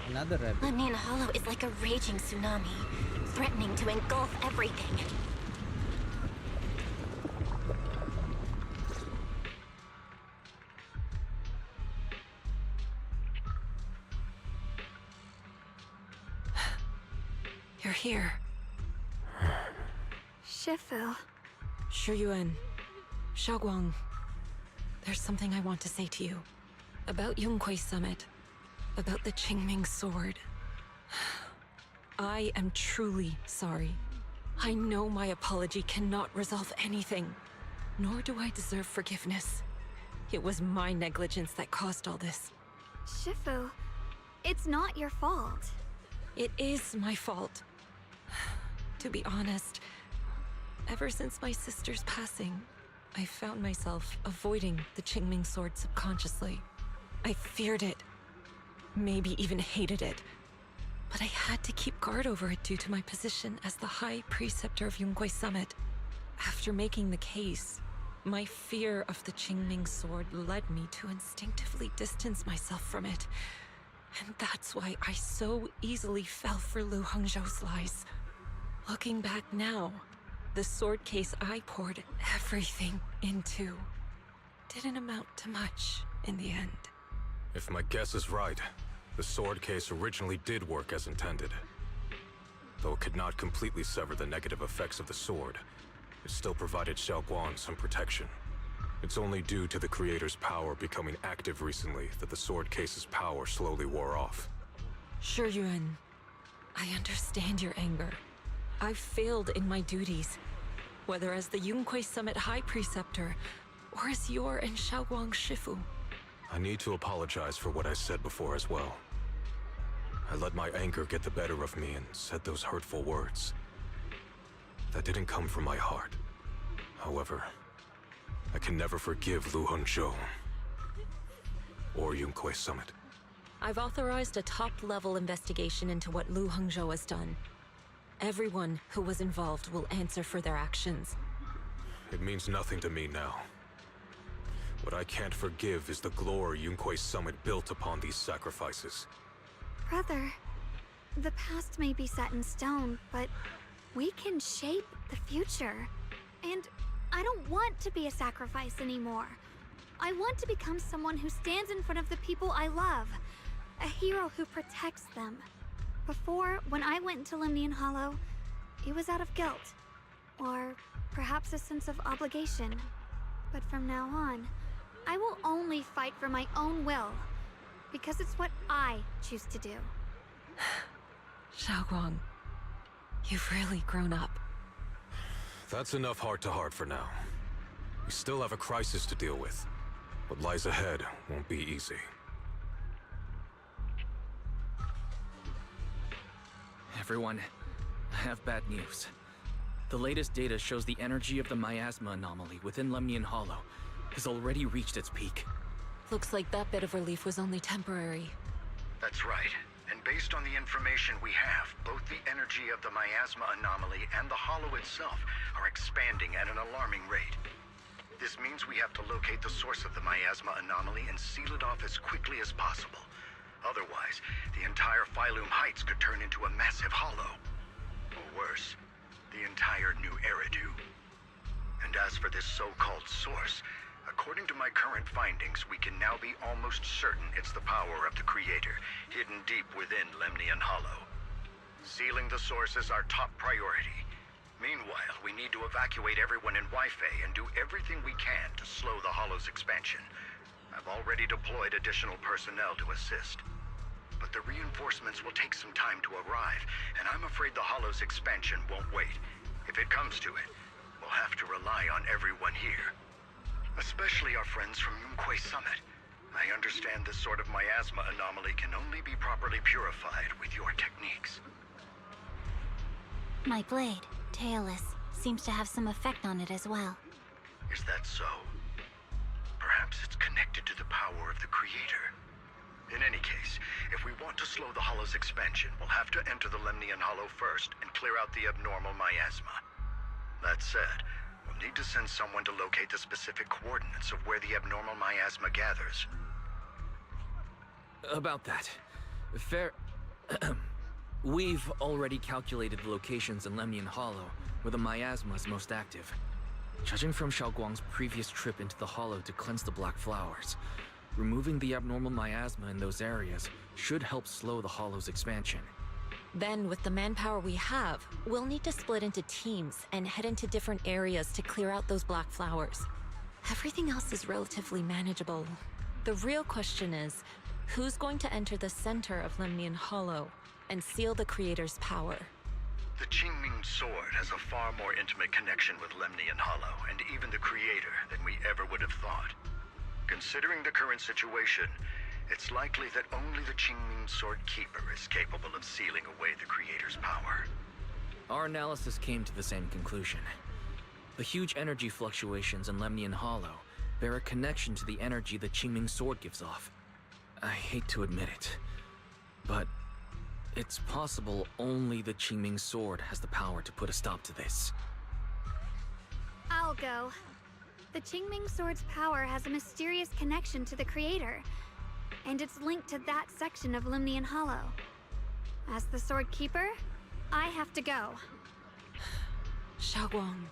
another rabbit. Lemnian Hollow is like a raging tsunami, threatening to engulf everything. You're here. Shifu. Shuyuan. Xiaoguang. There's something I want to say to you. About Yonghui Summit. About the Qingming Sword. I am truly sorry. I know my apology cannot resolve anything. Nor do I deserve forgiveness. It was my negligence that caused all this. Shifu, it's not your fault. It is my fault. To be honest, ever since my sister's passing, I found myself avoiding the Qingming Sword subconsciously. I feared it, maybe even hated it, but I had to keep guard over it due to my position as the High Preceptor of Yonghui Summit. After making the case, my fear of the Qingming Sword led me to instinctively distance myself from it. And that's why I so easily fell for Lu Hongzhou's lies. Looking back now, the sword case I poured everything into didn't amount to much in the end. If my guess is right, the sword case originally did work as intended. Though it could not completely sever the negative effects of the sword, it still provided Xiaoguang some protection. It's only due to the Creator's power becoming active recently that the sword case's power slowly wore off. Yuan, I understand your anger. I've failed in my duties, whether as the Yunque Summit High Preceptor, or as your and Xiaoguang's Shifu. I need to apologize for what I said before as well. I let my anger get the better of me and said those hurtful words. That didn't come from my heart. However, I can never forgive Lu Hongzhou or Yunque Summit. I've authorized a top-level investigation into what Lu Hongzhou has done. Everyone who was involved will answer for their actions. It means nothing to me now. What I can't forgive is the glory Yunque Summit built upon these sacrifices. Brother, the past may be set in stone, but we can shape the future. And I don't want to be a sacrifice anymore. I want to become someone who stands in front of the people I love. A hero who protects them. Before, when I went into Lemnian Hollow, it was out of guilt. Or perhaps a sense of obligation. But from now on, I will only fight for my own will. Because it's what I choose to do. Xiaoguang, you've really grown up. That's enough heart-to-heart for now. We still have a crisis to deal with. What lies ahead won't be easy. Everyone, I have bad news. The latest data shows the energy of the miasma anomaly within Lemnian Hollow has already reached its peak. Looks like that bit of relief was only temporary. That's right. And based on the information we have, both the energy of the miasma anomaly and the hollow itself are expanding at an alarming rate. This means we have to locate the source of the miasma anomaly and seal it off as quickly as possible. Otherwise, the entire Phylum Heights could turn into a massive hollow. Or worse, the entire new Eridu. And as for this so-called source, according to my current findings, we can now be almost certain it's the power of the Creator, hidden deep within Lemnian Hollow. Sealing the source is our top priority. Meanwhile, we need to evacuate everyone in Wi-Fi and do everything we can to slow the Hollow's expansion. I've already deployed additional personnel to assist. But the reinforcements will take some time to arrive, and I'm afraid the Hollow's expansion won't wait. If it comes to it, we'll have to rely on everyone here. Especially our friends from Yunque Summit. I understand this sort of miasma anomaly can only be properly purified with your techniques. My blade, Tailless, seems to have some effect on it as well. Is that so? Perhaps it's connected to the power of the Creator. In any case, if we want to slow the Hollow's expansion, we'll have to enter the Lemnian Hollow first and clear out the abnormal miasma. That said, we'll need to send someone to locate the specific coordinates of where the abnormal miasma gathers. About that. We've already calculated the locations in Lemnian Hollow where the miasma is most active. Judging from Xiaoguang's previous trip into the Hollow to cleanse the Black Flowers, removing the abnormal miasma in those areas should help slow the Hollow's expansion. Then, with the manpower we have, we'll need to split into teams and head into different areas to clear out those black flowers. Everything else is relatively manageable. The real question is, who's going to enter the center of Lemnian Hollow and seal the Creator's power? The Qingming Sword has a far more intimate connection with Lemnian Hollow and even the Creator than we ever would have thought. Considering the current situation, it's likely that only the Qingming Sword Keeper is capable of sealing away the Creator's power. Our analysis came to the same conclusion. The huge energy fluctuations in Lemnian Hollow bear a connection to the energy the Qingming Sword gives off. I hate to admit it, but it's possible only the Qingming Sword has the power to put a stop to this. I'll go. The Qingming Sword's power has a mysterious connection to the Creator, and it's linked to that section of Lemnian Hollow. As the Sword Keeper, I have to go. Xiaoguang.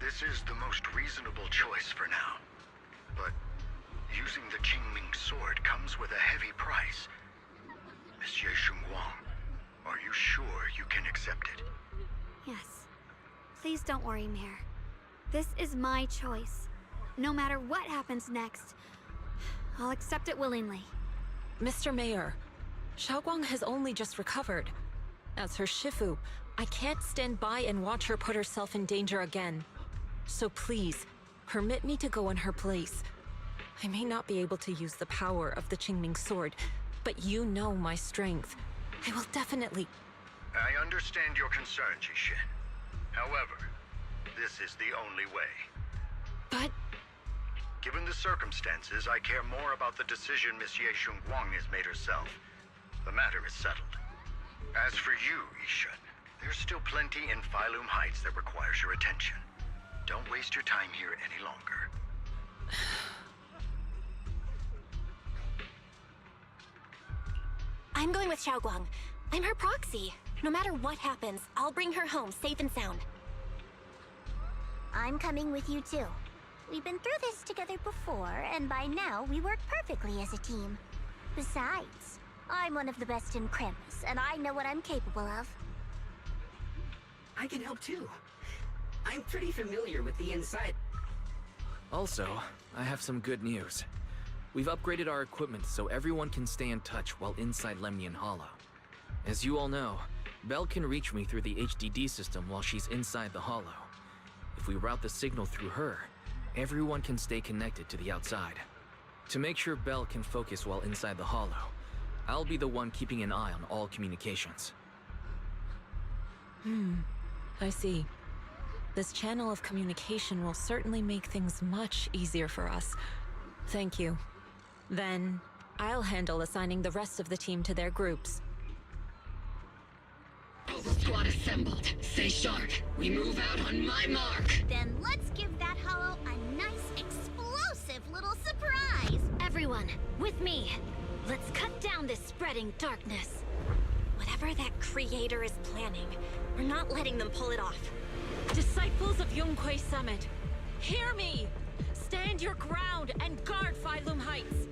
This is the most reasonable choice for now. But using the Qingming Sword comes with a heavy price. Monsieur Xunguang, are you sure you can accept it? Yes. Please don't worry, Mayor. This is my choice. no matter what happens next, I'll accept it willingly. Mr. Mayor, Xiaoguang has only just recovered. As her Shifu, I can't stand by and watch her put herself in danger again. So please, permit me to go in her place. I may not be able to use the power of the Qingming sword, but you know my strength. I will definitely... I understand your concern, Jishin. However, this is the only way. But... Given the circumstances, I care more about the decision Miss Ye Guang has made herself. The matter is settled. As for you, Yishun, there's still plenty in Phylum Heights that requires your attention. Don't waste your time here any longer. I'm going with Xiaoguang. I'm her proxy. No matter what happens, I'll bring her home safe and sound. I'm coming with you too. We've been through this together before, and by now we work perfectly as a team. Besides, I'm one of the best in Krampus, and I know what I'm capable of. I can help too. I'm pretty familiar with the inside. Also, I have some good news. We've upgraded our equipment so everyone can stay in touch while inside Lemnian Hollow. As you all know, Belle can reach me through the HDD system while she's inside the Hollow. If we route the signal through her, everyone can stay connected to the outside. To make sure Belle can focus while inside the Hollow, I'll be the one keeping an eye on all communications. I see. This channel of communication will certainly make things much easier for us. Thank you. Then, I'll handle assigning the rest of the team to their groups. Squad assembled. Stay sharp. We move out on my mark. Then let's give that hollow a nice, explosive little surprise! Everyone, with me. Let's cut down this spreading darkness. Whatever that creator is planning, we're not letting them pull it off. Disciples of Yonghui Summit, hear me! Stand your ground and guard Phylum Heights!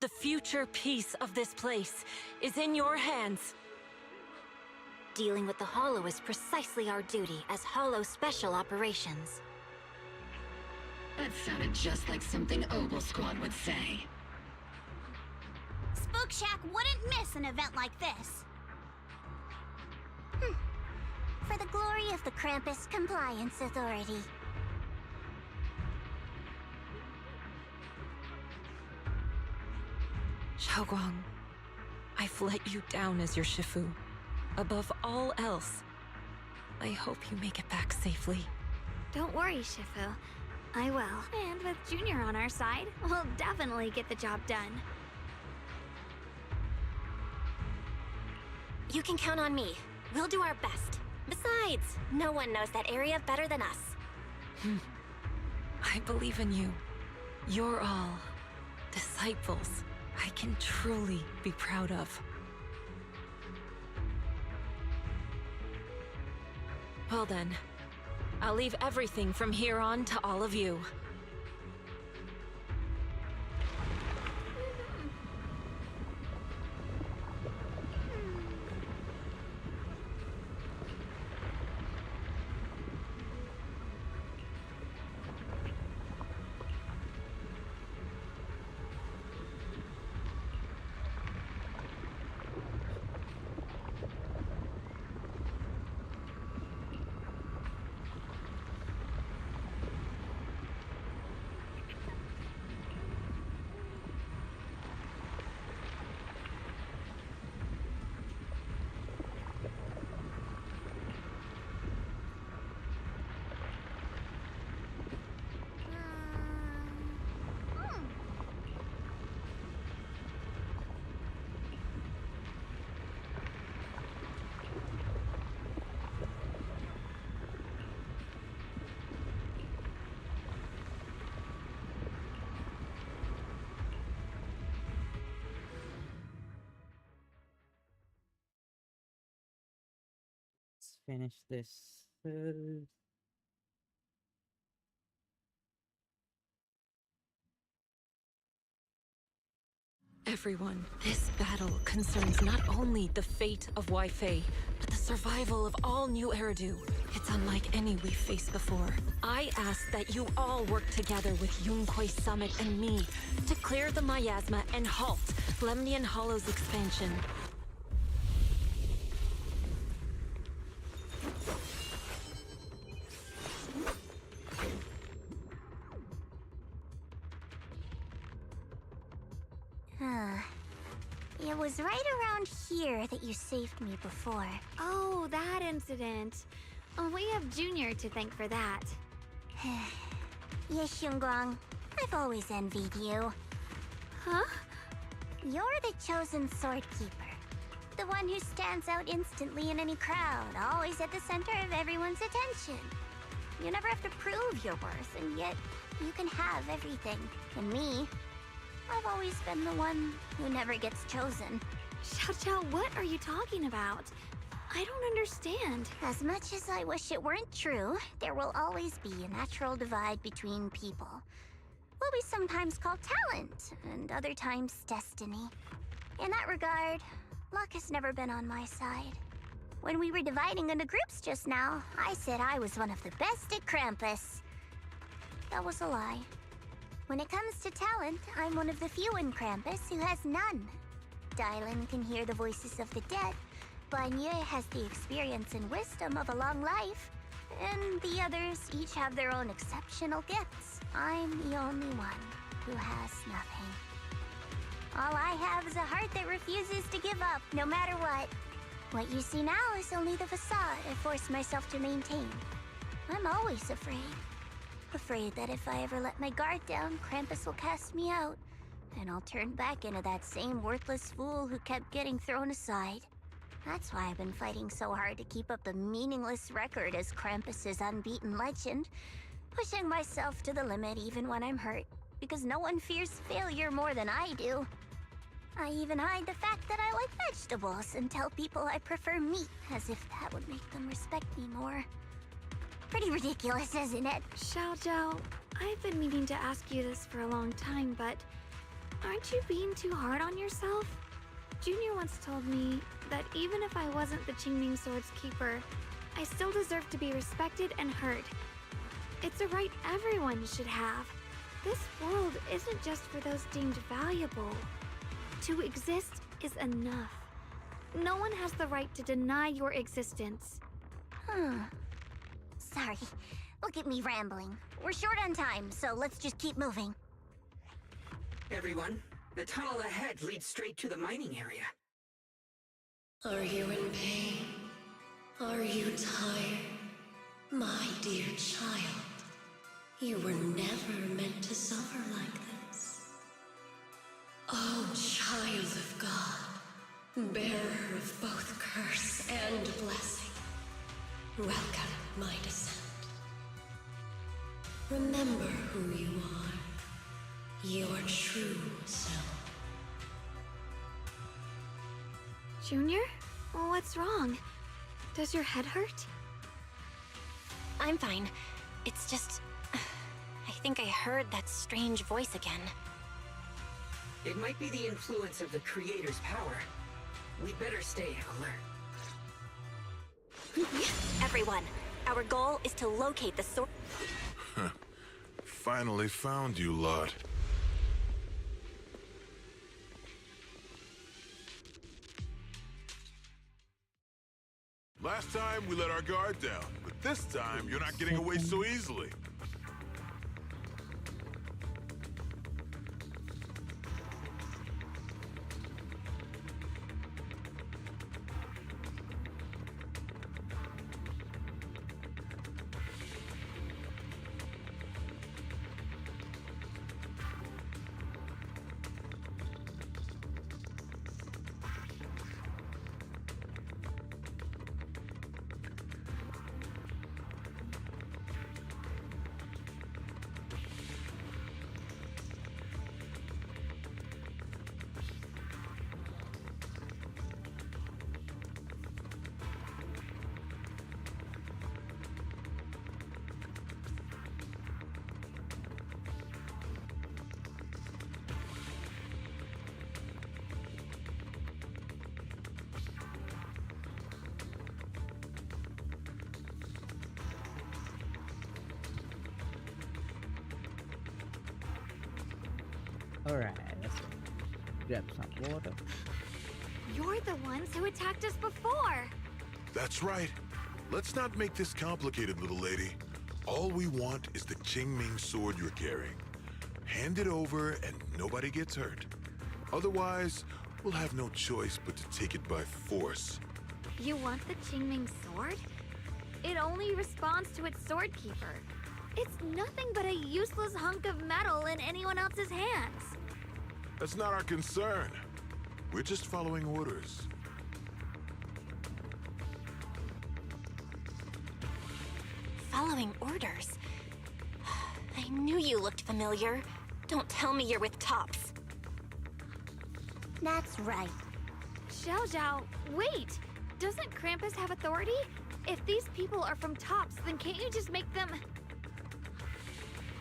The future peace of this place is in your hands. Dealing with the Hollow is precisely our duty as Hollow Special Operations. That sounded just like something Obel Squad would say. Spook Shack wouldn't miss an event like this. For the glory of the Krampus Compliance Authority. Xiaoguang, I've let you down as your Shifu. Above all else, I hope you make it back safely. Don't worry, Shifu. I will. And with Junior on our side, we'll definitely get the job done. You can count on me. We'll do our best. Besides, no one knows that area better than us. I believe in you. You're all disciples I can truly be proud of. Well then, I'll leave everything from here on to all of you. Let's finish this. Everyone, this battle concerns not only the fate of Wei Fei, but the survival of all new Eridu. It's unlike any we've faced before. I ask that you all work together with Yunquei Summit and me to clear the miasma and halt Lemnian Hollow's expansion. It was right around here that you saved me before. Oh, that incident. We have Junior to thank for that. Yes, Xingguang. I've always envied you. Huh? You're the chosen sword keeper. The one who stands out instantly in any crowd, always at the center of everyone's attention. You never have to prove your worth, and yet you can have everything. And me, I've always been the one who never gets chosen. Xiao, what are you talking about? I don't understand. As much as I wish it weren't true, there will always be a natural divide between people. What we sometimes call talent, and other times destiny. In that regard, luck has never been on my side. When we were dividing into groups just now, I said I was one of the best at Krampus. That was a lie. When it comes to talent, I'm one of the few in Krampus who has none. Dylan can hear the voices of the dead. Banya has the experience and wisdom of a long life. And the others each have their own exceptional gifts. I'm the only one who has nothing. All I have is a heart that refuses to give up, no matter what. What you see now is only the facade I force myself to maintain. I'm always afraid. Afraid that if I ever let my guard down, Krampus will cast me out. And I'll turn back into that same worthless fool who kept getting thrown aside. That's why I've been fighting so hard to keep up a meaningless record as Krampus's unbeaten legend. Pushing myself to the limit even when I'm hurt. Because no one fears failure more than I do. I even hide the fact that I like vegetables and tell people I prefer meat, as if that would make them respect me more. Pretty ridiculous, isn't it? Xiao, I've been meaning to ask you this for a long time, but aren't you being too hard on yourself? Junior once told me that even if I wasn't the Qingming Sword's keeper, I still deserve to be respected and heard. It's a right everyone should have. This world isn't just for those deemed valuable. To exist is enough. No one has the right to deny your existence. Sorry. Look at me rambling. We're short on time, so let's just keep moving. Everyone, the tunnel ahead leads straight to the mining area. Are you in pain? Are you tired? My dear child, you were never meant to suffer like this. Oh, child of God, bearer of both curse and blessing, welcome my descent. Remember who you are, your true self. Junior? What's wrong? Does your head hurt? I'm fine. It's just... I think I heard that strange voice again. It might be the influence of the Creator's power. We'd better stay alert. Everyone, our goal is to locate the source. Finally found you, lot. Last time we let our guard down, but this time you're not getting away so easily. Alright, let's grab some water. You're the ones who attacked us before. That's right. Let's not make this complicated, little lady. All we want is the Qingming sword you're carrying. Hand it over and nobody gets hurt. Otherwise, we'll have no choice but to take it by force. You want the Qingming sword? It only responds to its sword keeper. It's nothing but a useless hunk of metal in anyone else's hands. That's not our concern. We're just following orders. Following orders? I knew you looked familiar. Don't tell me you're with Tops. That's right. Xiao Zhao, wait! Doesn't Krampus have authority? If these people are from Tops, then can't you just make them...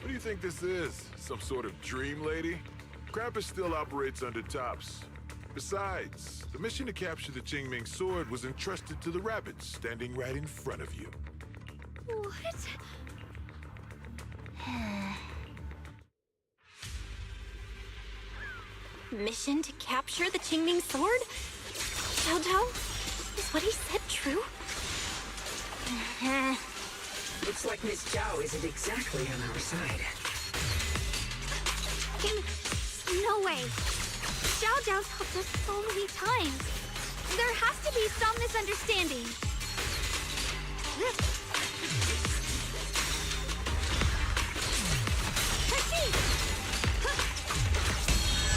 What do you think this is? Some sort of dream lady? Krampus still operates under Tops. Besides, the mission to capture the Qingming sword was entrusted to the rabbits standing right in front of you. What? Mission to capture the Qingming sword? Xiao Zhao? Is what he said true? Looks like Miss Zhao isn't exactly on our side. No way! Xiao Zhao's helped us so many times. There has to be some misunderstanding.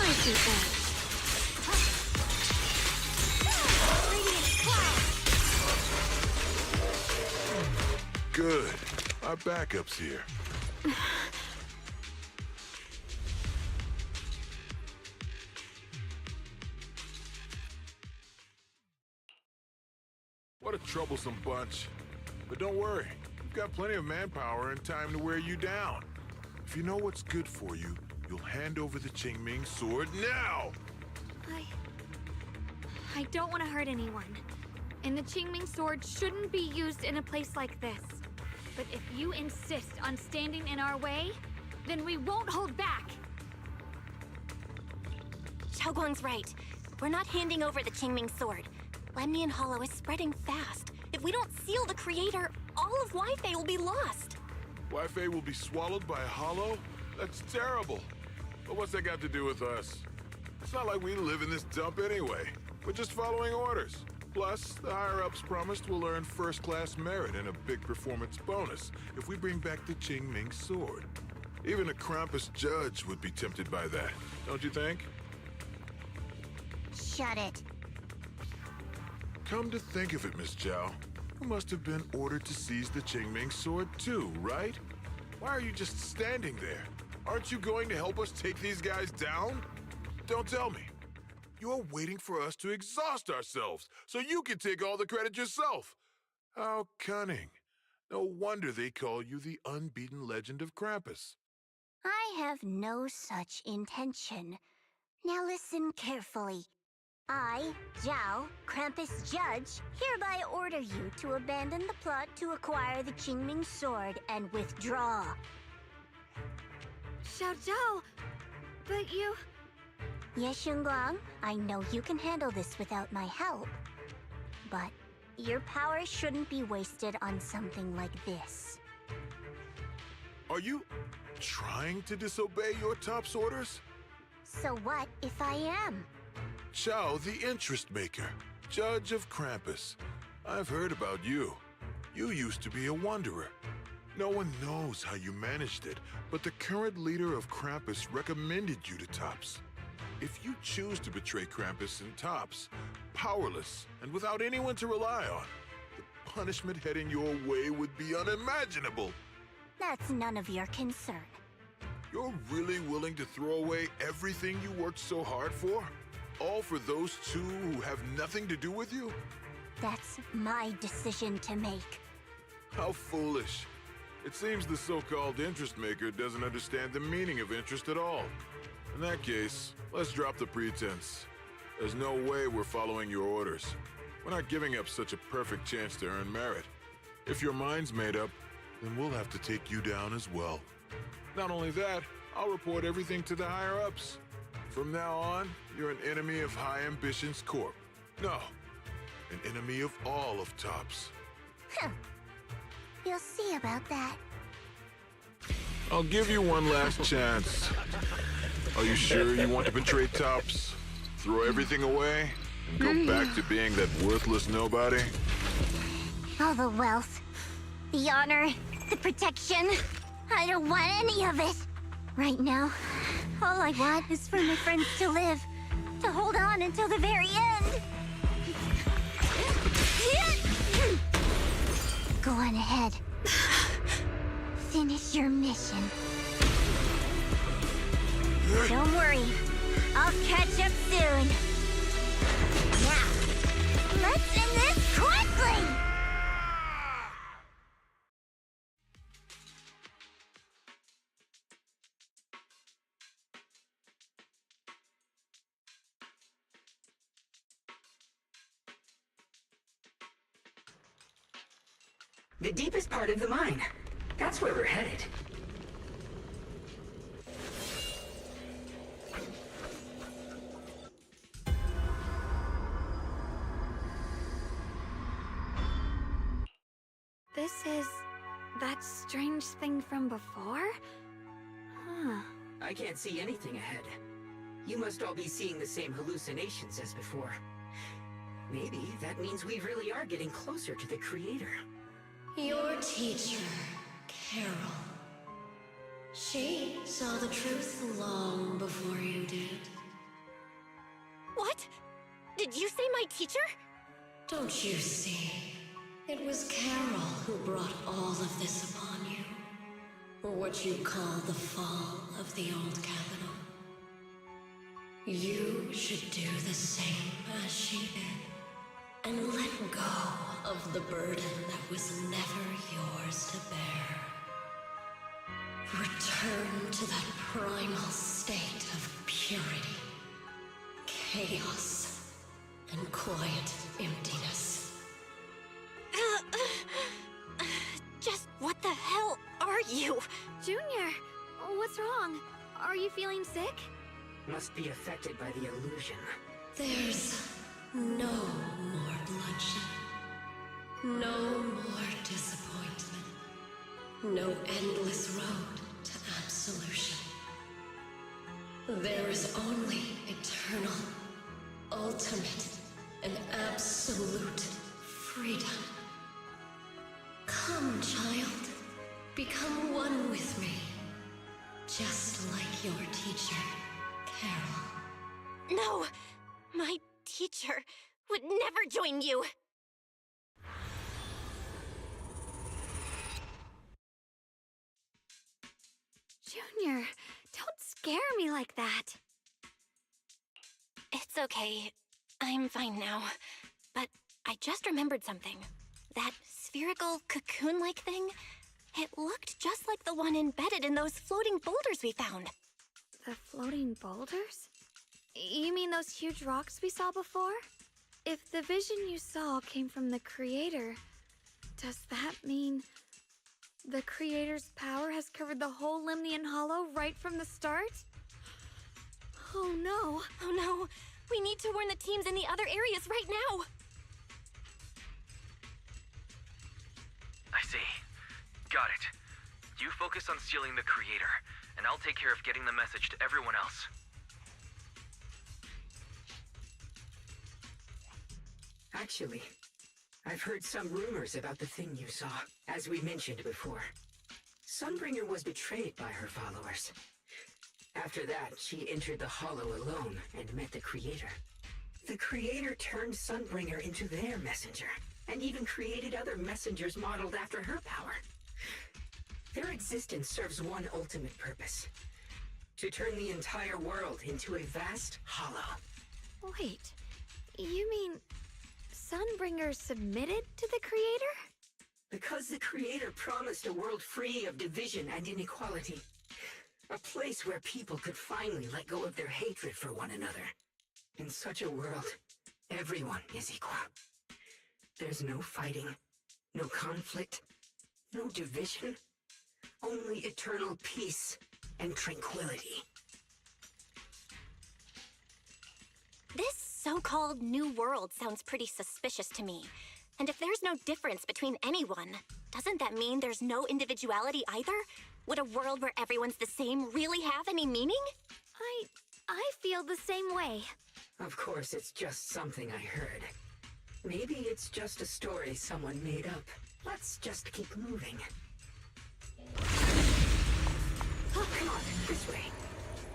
I see that. Radiant cloud. Good. Our backup's here. What a troublesome bunch. But don't worry. We've got plenty of manpower and time to wear you down. If you know what's good for you, you'll hand over the Qingming sword now! I don't want to hurt anyone. And the Qingming sword shouldn't be used in a place like this. But if you insist on standing in our way, then we won't hold back! Xiao Guang's right. We're not handing over the Qingming sword. Lemnian Hollow is spreading fast. If we don't seal the creator, all of Wi-Fi will be lost. Wi-Fi will be swallowed by a hollow? That's terrible. But what's that got to do with us? It's not like we live in this dump anyway. We're just following orders. Plus, the higher-ups promised we'll earn first-class merit and a big performance bonus if we bring back the Qingming sword. Even a Krampus judge would be tempted by that, don't you think? Shut it. Come to think of it, Miss Zhao, you must have been ordered to seize the Qingming sword too, right? Why are you just standing there? Aren't you going to help us take these guys down? Don't tell me. You're waiting for us to exhaust ourselves so you can take all the credit yourself. How cunning. No wonder they call you the unbeaten legend of Krampus. I have no such intention. Now listen carefully. I, Zhao, Krampus Judge, hereby order you to abandon the plot to acquire the Qingming sword and withdraw. Xiao Zhao, but you... Yes, Xingguang, I know you can handle this without my help. But your power shouldn't be wasted on something like this. Are you trying to disobey your top's orders? So what if I am? Zhao, the interest maker, judge of Krampus. I've heard about you. You used to be a wanderer. No one knows how you managed it, but the current leader of Krampus recommended you to Tops. If you choose to betray Krampus and Tops, powerless and without anyone to rely on, the punishment heading your way would be unimaginable. That's none of your concern. You're really willing to throw away everything you worked so hard for? All for those two who have nothing to do with you? That's my decision to make. How foolish. It seems the so-called interest maker doesn't understand the meaning of interest at all. In that case, let's drop the pretense. There's no way we're following your orders. We're not giving up such a perfect chance to earn merit. If your mind's made up, then we'll have to take you down as well. Not only that, I'll report everything to the higher-ups. From now on, you're an enemy of High Ambitions Corp. No, an enemy of all of TOPS. Huh. You'll see about that. I'll give you one last chance. Are you sure you want to betray TOPS? Throw everything away? And go back to being that worthless nobody? All the wealth, the honor, the protection. I don't want any of it. Right now, all I want is for my friends to live, to hold on until the very end. Go on ahead. Finish your mission. Don't worry, I'll catch up soon. Now, let's end this quickly! The deepest part of the mine. That's where we're headed. This is that strange thing from before? Huh. I can't see anything ahead. You must all be seeing the same hallucinations as before. Maybe that means we really are getting closer to the Creator. Your teacher, Carol. She saw the truth long before you did. What? Did you say my teacher? Don't you see? It was Carol who brought all of this upon you. What you call the fall of the old capital. You should do the same as she did. And let go of the burden that was never yours to bear. Return to that primal state of purity, chaos, and quiet emptiness. Just what the hell are you? Junior, what's wrong? Are you feeling sick? Must be affected by the illusion. There's no more bloodshed. No more disappointment. No endless road to absolution. There is only eternal, ultimate, and absolute freedom. Come, child. Become one with me. Just like your teacher, Carol. No! My teacher would never join you! Junior, don't scare me like that. It's okay. I'm fine now. But I just remembered something. That spherical cocoon-like thing, it looked just like the one embedded in those floating boulders we found. The floating boulders? You mean those huge rocks we saw before? If the vision you saw came from the Creator, does that mean the Creator's power has covered the whole Lemnian Hollow right from the start? Oh no. Oh no. We need to warn the teams in the other areas right now. I see. Got it. You focus on stealing the Creator, and I'll take care of getting the message to everyone else. Actually, I've heard some rumors about the thing you saw, as we mentioned before. Sunbringer was betrayed by her followers. After that, she entered the Hollow alone and met the Creator. The Creator turned Sunbringer into their messenger, and even created other messengers modeled after her power. Their existence serves one ultimate purpose: to turn the entire world into a vast hollow. Wait, you mean Sunbringer submitted to the Creator? Because the Creator promised a world free of division and inequality. A place where people could finally let go of their hatred for one another. In such a world, everyone is equal. There's no fighting, no conflict, no division, only eternal peace and tranquility. so-called new world sounds pretty suspicious to me. And if there's no difference between anyone, doesn't that mean there's no individuality either? Would a world where everyone's the same really have any meaning? I feel the same way. Of course, it's just something I heard. Maybe it's just a story someone made up. Let's just keep moving. Oh, come on, this way.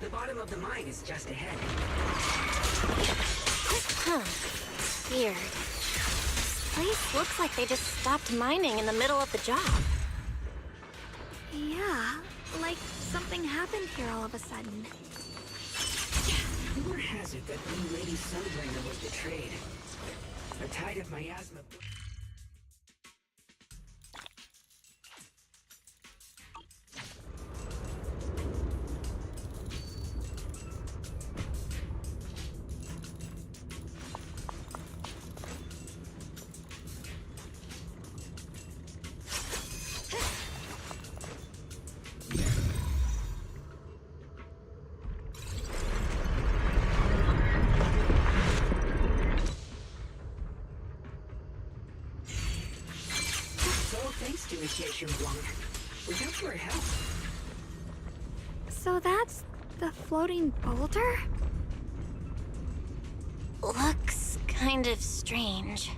The bottom of the mine is just ahead. Huh. Weird. This place looks like they just stopped mining in the middle of the job. Yeah, like something happened here all of a sudden. Rumor has it that new Lady Sunbringer was betrayed. A tide of miasma... Thanks to Initiation Blanc. We got your help. So that's the floating boulder? Looks kind of strange.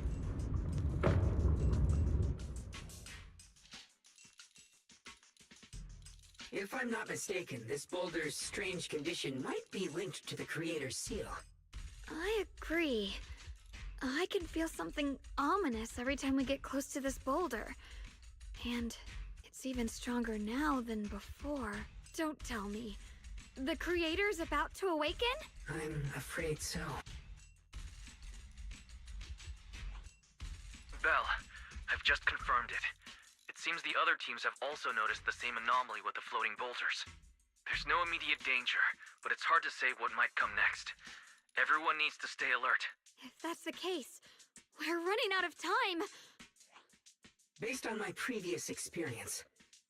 If I'm not mistaken, this boulder's strange condition might be linked to the Creator's seal. I agree. I can feel something ominous every time we get close to this boulder. And it's even stronger now than before. Don't tell me. The Creator's about to awaken? I'm afraid so. Belle, I've just confirmed it. It seems the other teams have also noticed the same anomaly with the floating boulders. There's no immediate danger, but it's hard to say what might come next. Everyone needs to stay alert. If that's the case, we're running out of time. Based on my previous experience,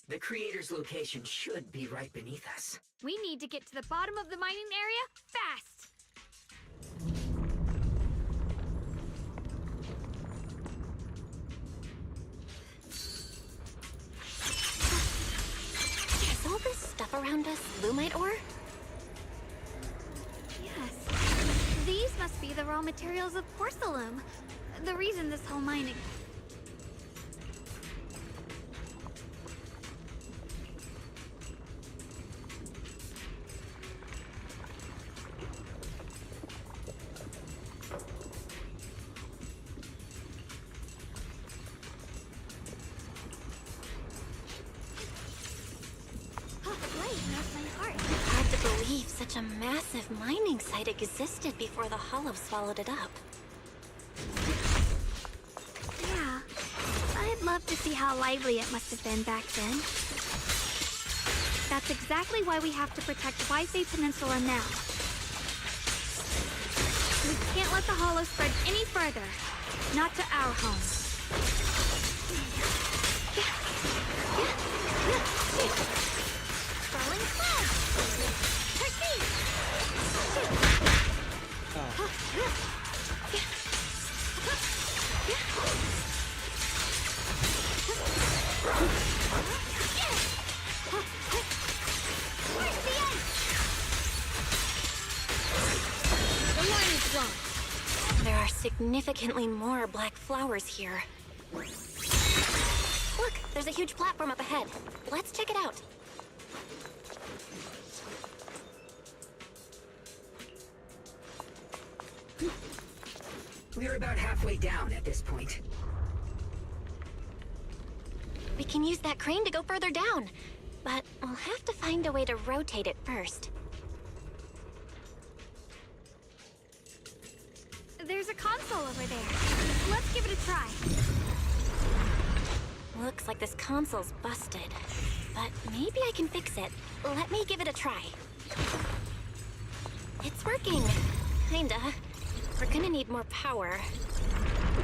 the Creator's location should be right beneath us. We need to get to the bottom of the mining area fast. Is all this stuff around us lumite ore? Yes. These must be the raw materials of porcelain. The reason this whole mining... Hard to believe such a massive mining site existed before the Hollow swallowed it up. Yeah. I'd love to see how lively it must have been back then. That's exactly why we have to protect Wi-Fi Peninsula now. We can't let the Hollow spread any further. Not to our home. Falling clouds! Proceed! Where's the ice? The line is gone. There are significantly more black flowers here. Look, there's a huge platform up ahead. Let's check it out. We're about halfway down at this point. We can use that crane to go further down, but we'll have to find a way to rotate it first. There's a console over there. Let's give it a try. Looks like this console's busted, but maybe I can fix it. Let me give it a try. It's working. Kinda. We're gonna need more power.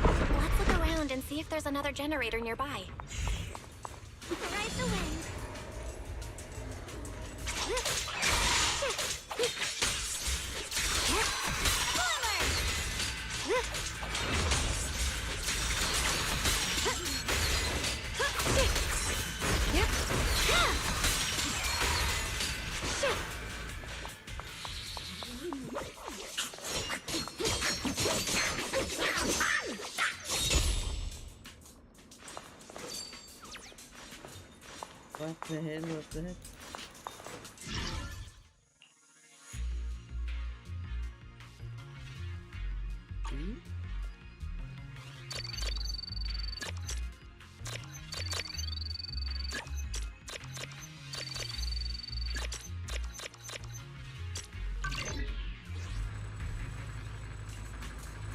Let's look around and see if there's another generator nearby. Ride the wind. Forward! What the hell was that? See?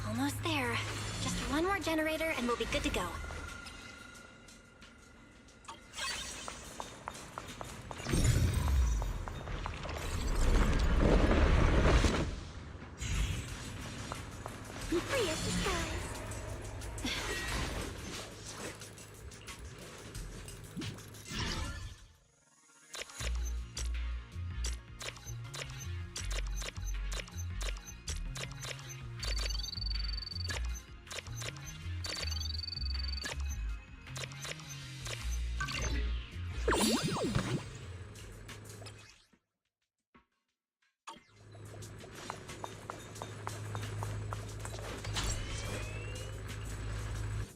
Almost there. Just one more generator and we'll be good to go. Free as the skies.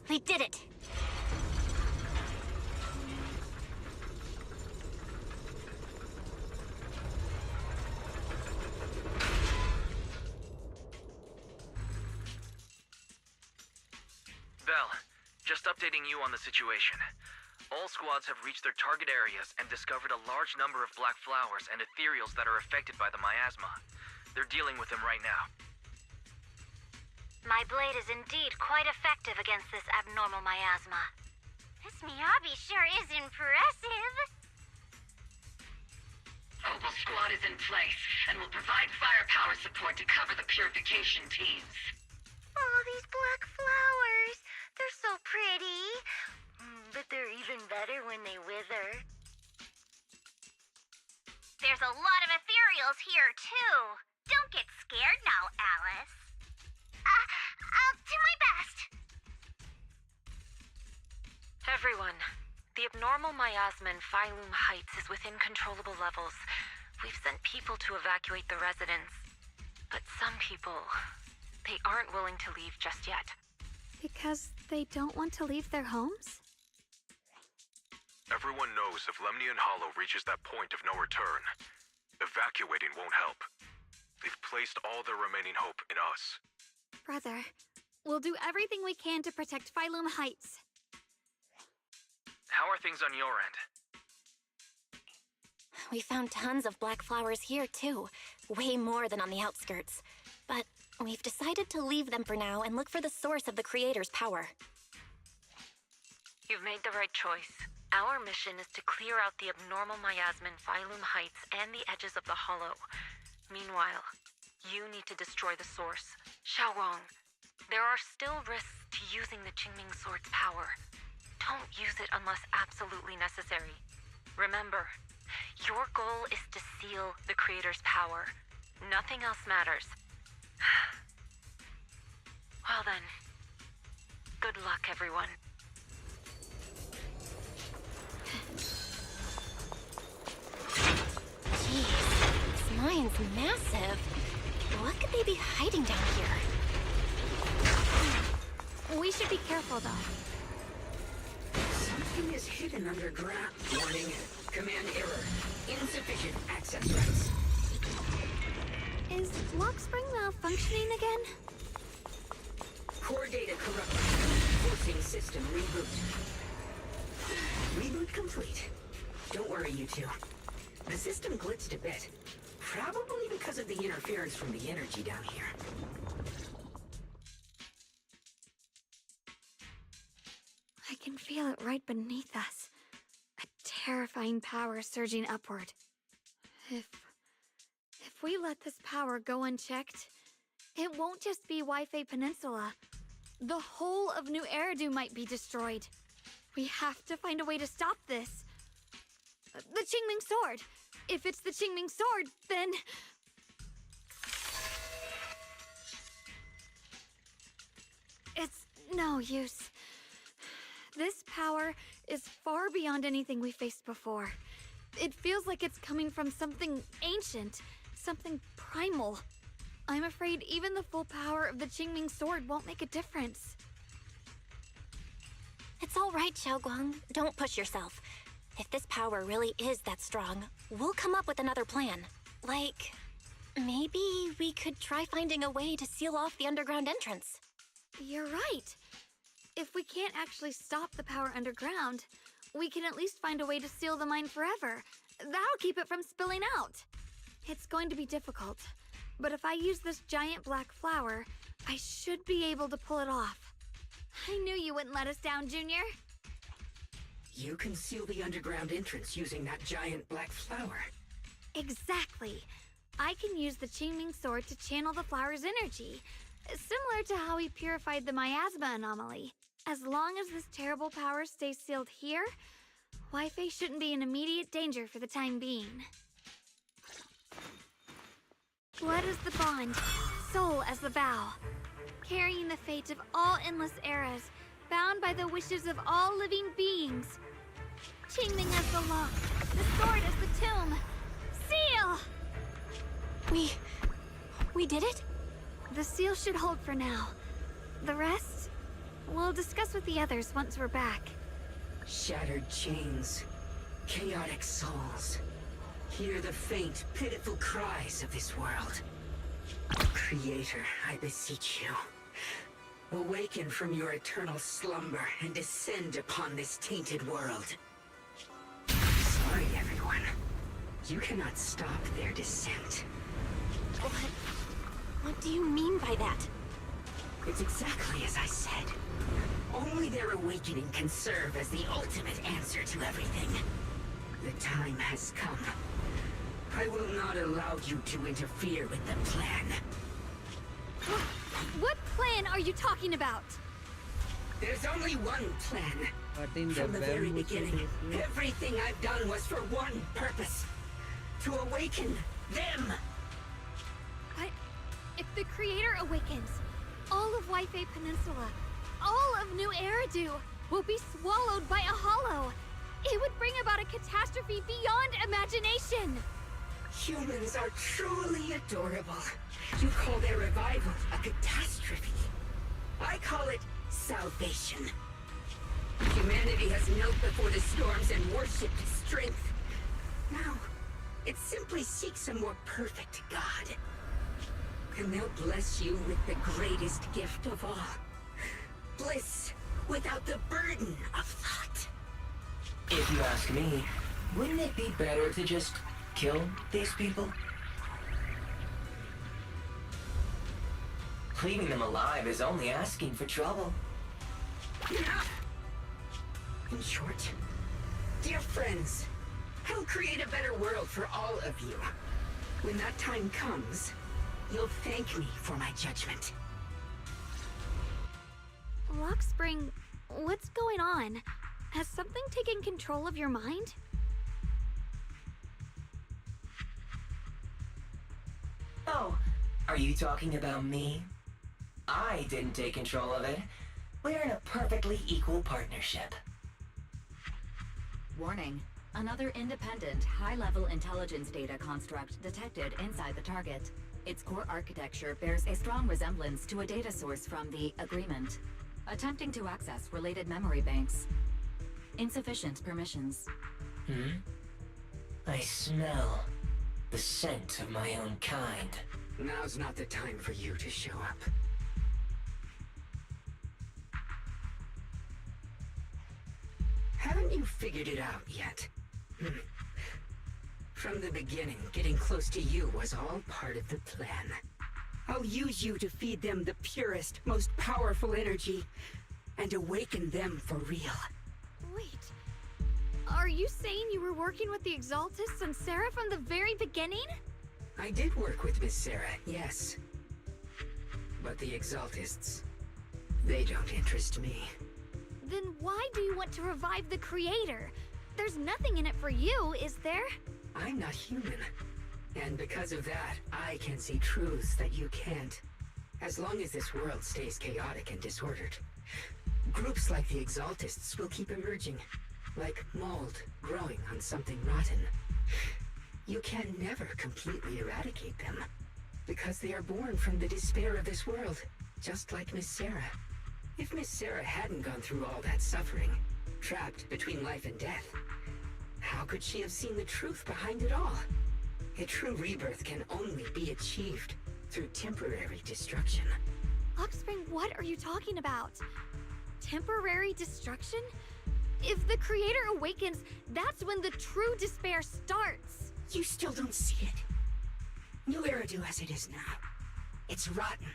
We did it! Bell, just updating you on the situation. All squads have reached their target areas and discovered a large number of black flowers and ethereals that are affected by the miasma. They're dealing with them right now. My blade is indeed quite effective against this abnormal miasma. This Miyabi sure is impressive. Opal Squad is in place and will provide firepower support to cover the purification teams. Oh, these black flowers. They're so pretty. But they're even better when they wither. There's a lot of ethereals here, too. Don't get scared now, Alice. I'll do my best. Everyone, the abnormal miasma in Phylum Heights is within controllable levels. We've sent people to evacuate the residents. But some people, they aren't willing to leave just yet. Because they don't want to leave their homes? Everyone knows if Lemnian Hollow reaches that point of no return, evacuating won't help. They've placed all their remaining hope in us. Brother, we'll do everything we can to protect Phylum Heights. How are things on your end? We found tons of black flowers here, too. Way more than on the outskirts. But we've decided to leave them for now and look for the source of the Creator's power. You've made the right choice. Our mission is to clear out the abnormal miasma in Phylum Heights and the edges of the Hollow. Meanwhile, you need to destroy the source. Xiaowang, there are still risks to using the Qingming Sword's power. Don't use it unless absolutely necessary. Remember, your goal is to seal the Creator's power. Nothing else matters. Well then, good luck, everyone. Jeez, this mine's massive. What could they be hiding down here? We should be careful, though. Something is hidden underground. Warning. Command error. Insufficient access rights. Is Lockspring malfunctioning again? Core data corrupted. Forcing system reboot. Reboot complete. Don't worry, you two. The system glitched a bit. Probably because of the interference from the energy down here. I can feel it right beneath us. A terrifying power surging upward. If we let this power go unchecked, it won't just be Wi-Fi Peninsula. The whole of New Eridu might be destroyed. We have to find a way to stop this. The Qingming Sword! If it's the Qingming Sword, then... It's no use. This power is far beyond anything we faced before. It feels like it's coming from something ancient, something primal. I'm afraid even the full power of the Qingming Sword won't make a difference. It's all right, Xiaoguang. Don't push yourself. If this power really is that strong, we'll come up with another plan. Like, maybe we could try finding a way to seal off the underground entrance. You're right. If we can't actually stop the power underground, we can at least find a way to seal the mine forever. That'll keep it from spilling out. It's going to be difficult, but if I use this giant black flower, I should be able to pull it off. I knew you wouldn't let us down, Junior. You can seal the underground entrance using that giant black flower. Exactly. I can use the Qingming sword to channel the flower's energy, similar to how we purified the miasma anomaly. As long as this terrible power stays sealed here, Wi-Fi shouldn't be in immediate danger for the time being. Blood as the bond, soul as the vow, carrying the fate of all endless eras, bound by the wishes of all living beings. Qingming as the lock, the sword as the tomb. Seal! We did it? The seal should hold for now. The rest, we'll discuss with the others once we're back. Shattered chains, chaotic souls. Hear the faint, pitiful cries of this world. Creator, I beseech you. Awaken from your eternal slumber and descend upon this tainted world. Sorry, everyone. You cannot stop their descent. What do you mean by that? It's exactly as I said. Only their awakening can serve as the ultimate answer to everything. The time has come. I will not allow you to interfere with the plan. What plan are you talking about? There's only one plan. From the very beginning, everything I've done was for one purpose. To awaken them. But if the Creator awakens, all of Wi-Fi Peninsula, all of New Eridu will be swallowed by a hollow. It would bring about a catastrophe beyond imagination. Humans are truly adorable. You call their revival a catastrophe. I call it salvation. Humanity has knelt before the storms and worshipped strength. Now, it simply seeks a more perfect God. And they'll bless you with the greatest gift of all. Bliss without the burden of thought. If you ask me, wouldn't it be better to just kill these people? Leaving them alive is only asking for trouble. In short, dear friends, I'll create a better world for all of you. When that time comes, you'll thank me for my judgment. Lockspring, what's going on? Has something taken control of your mind? Oh, are you talking about me? I didn't take control of it. We're in a perfectly equal partnership. Warning. Another independent, high-level intelligence data construct detected inside the target. Its core architecture bears a strong resemblance to a data source from the Agreement. Attempting to access related memory banks. Insufficient permissions. I smell the scent of my own kind. Now's not the time for you to show up. Haven't you figured it out yet? From the beginning, getting close to you was all part of the plan. I'll use you to feed them the purest, most powerful energy, and awaken them for real. Wait, are you saying you were working with the Exaltists and Sarah from the very beginning? I did work with Miss Sarah, yes. But the Exaltists, they don't interest me. Then why do you want to revive the Creator? There's nothing in it for you, is there? I'm not human. And because of that, I can see truths that you can't. As long as this world stays chaotic and disordered, groups like the Exaltists will keep emerging, like mold growing on something rotten. You can never completely eradicate them, because they are born from the despair of this world, just like Miss Sarah. If Miss Sarah hadn't gone through all that suffering, trapped between life and death, How could she have seen the truth behind it all? A true rebirth can only be achieved through temporary destruction. Luxspring, what are you talking about? Temporary destruction? If the creator awakens, that's when the true despair starts. You still don't see it. New Eridu as it is now. It's rotten.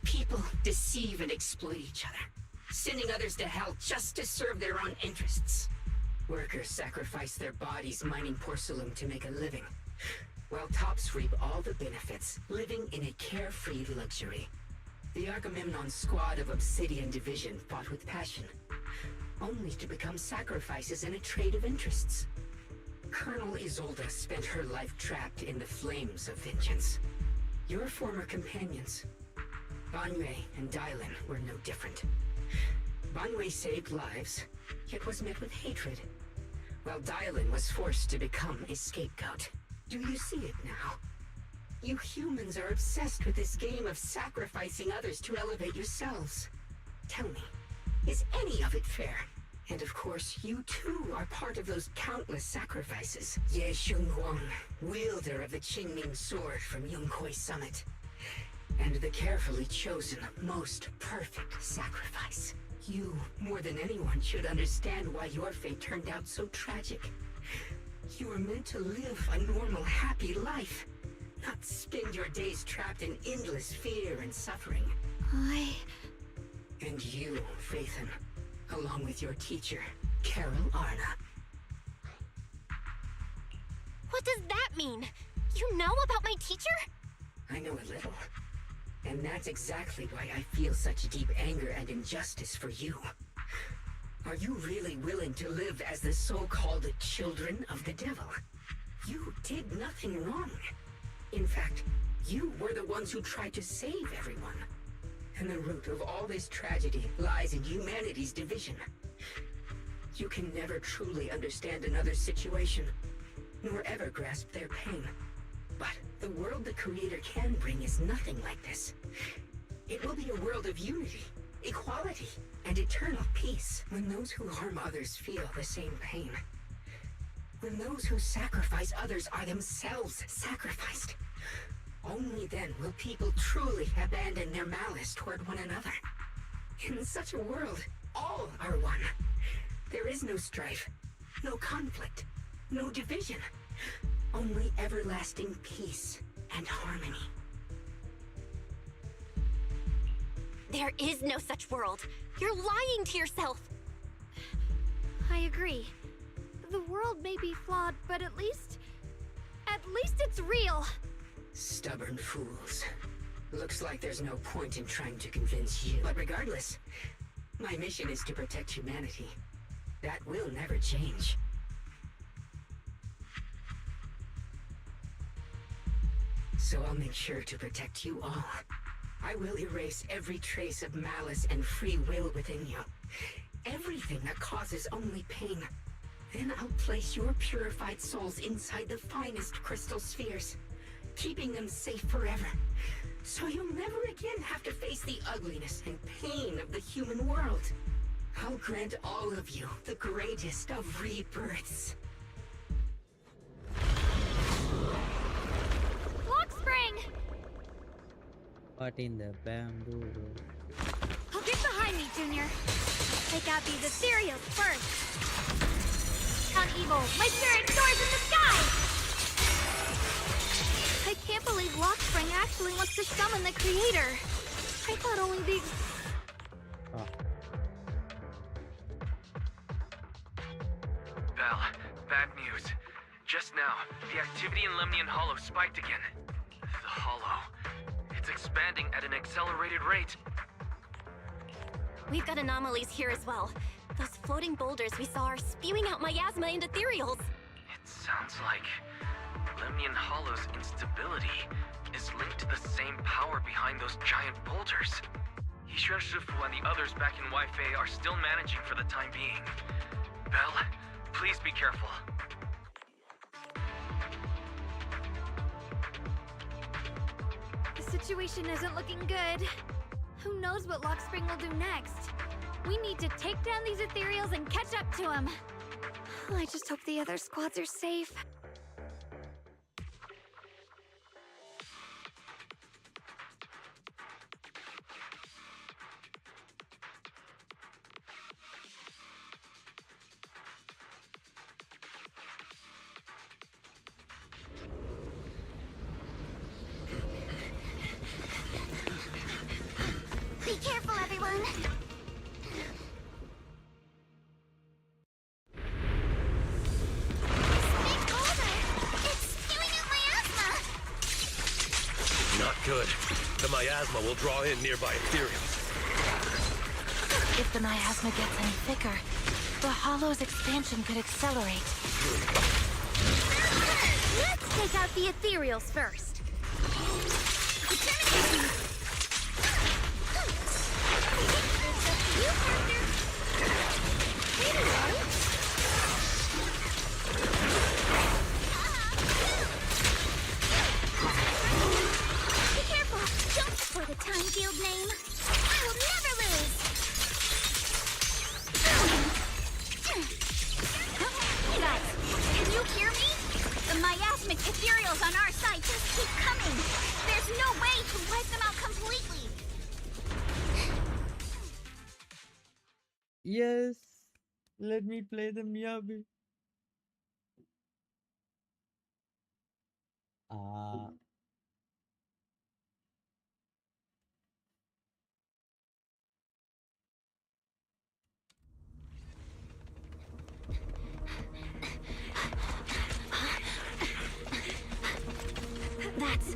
People deceive and exploit each other, sending others to hell just to serve their own interests. Workers sacrifice their bodies mining porcelain to make a living, while tops reap all the benefits, living in a carefree luxury. The Agamemnon squad of Obsidian Division fought with passion, only to become sacrifices in a trade of interests. Colonel Isolde spent her life trapped in the flames of vengeance. Your former companions, Banwei and Dylan, were no different. Banwei saved lives, yet was met with hatred, while Dylan was forced to become a scapegoat. Do you see it now? You humans are obsessed with this game of sacrificing others to elevate yourselves. Tell me, is any of it fair? And of course, you too are part of those countless sacrifices. Ye Shunhuang, wielder of the Qingming sword from Yongkoi Summit, and the carefully chosen, most perfect sacrifice. You, more than anyone, should understand why your fate turned out so tragic. You were meant to live a normal, happy life, not spend your days trapped in endless fear and suffering. And you, Faithen, along with your teacher, Carol Arna. What does that mean? You know about my teacher? I know a little. And that's exactly why I feel such deep anger and injustice for you. Are you really willing to live as the so-called children of the devil? You did nothing wrong. In fact, you were the ones who tried to save everyone. And the root of all this tragedy lies in humanity's division. You can never truly understand another's situation, nor ever grasp their pain. But the world the Creator can bring is nothing like this. It will be a world of unity, equality, and eternal peace when those who harm others feel the same pain. When those who sacrifice others are themselves sacrificed. Only then will people truly abandon their malice toward one another. In such a world, all are one. There is no strife, no conflict, no division. Only everlasting peace and harmony. There is no such world. You're lying to yourself. I agree. The world may be flawed, but at least it's real. Stubborn fools. Looks like there's no point in trying to convince you. But regardless, my mission is to protect humanity. That will never change. So I'll make sure to protect you all. I will erase every trace of malice and free will within you. Everything that causes only pain. Then I'll place your purified souls inside the finest crystal spheres, keeping them safe forever. So you'll never again have to face the ugliness and pain of the human world. I'll grant all of you the greatest of rebirths. Luxspring! What in the bamboo? Oh, get behind me, Junior. Take out these ethereals first. On evil, my spirit soars in the sky! I can't believe Luxspring actually wants to summon the Creator. I thought only the... Belle, bad news. Just now, the activity in Lemnian Hollow spiked again. The Hollow. It's expanding at an accelerated rate. We've got anomalies here as well. Those floating boulders we saw are spewing out miasma and ethereals. It sounds like Lemnian Hollow's instability is linked to the same power behind those giant boulders. Yishuan Shifu and the others back in Waifei are still managing for the time being. Belle, please be careful. The situation isn't looking good. Who knows what Luxspring will do next? We need to take down these ethereals and catch up to him. I just hope the other squads are safe. Be careful, everyone! Not good. The miasma will draw in nearby ethereals. If the miasma gets any thicker, the Hollow's expansion could accelerate. Let's take out the ethereals first. Be careful! Don't for the time field name. I will never lose. Hey guys, can you hear me? The miasmic ethereals on our side just keep coming. There's no way to wipe them out completely. Yes, let me play the Miyabi. Ah, That's...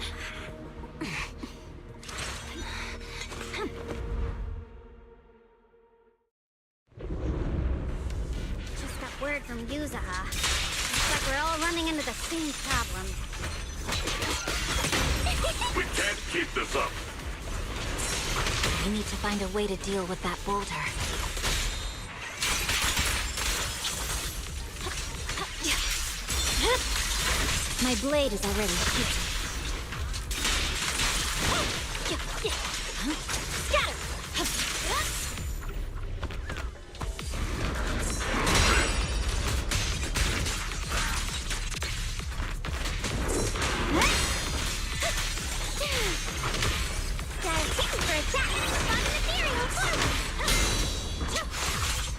Just got word from Yuzaha. Looks like we're all running into the same problem. We can't keep this up. We need to find a way to deal with that boulder. My blade is already heated.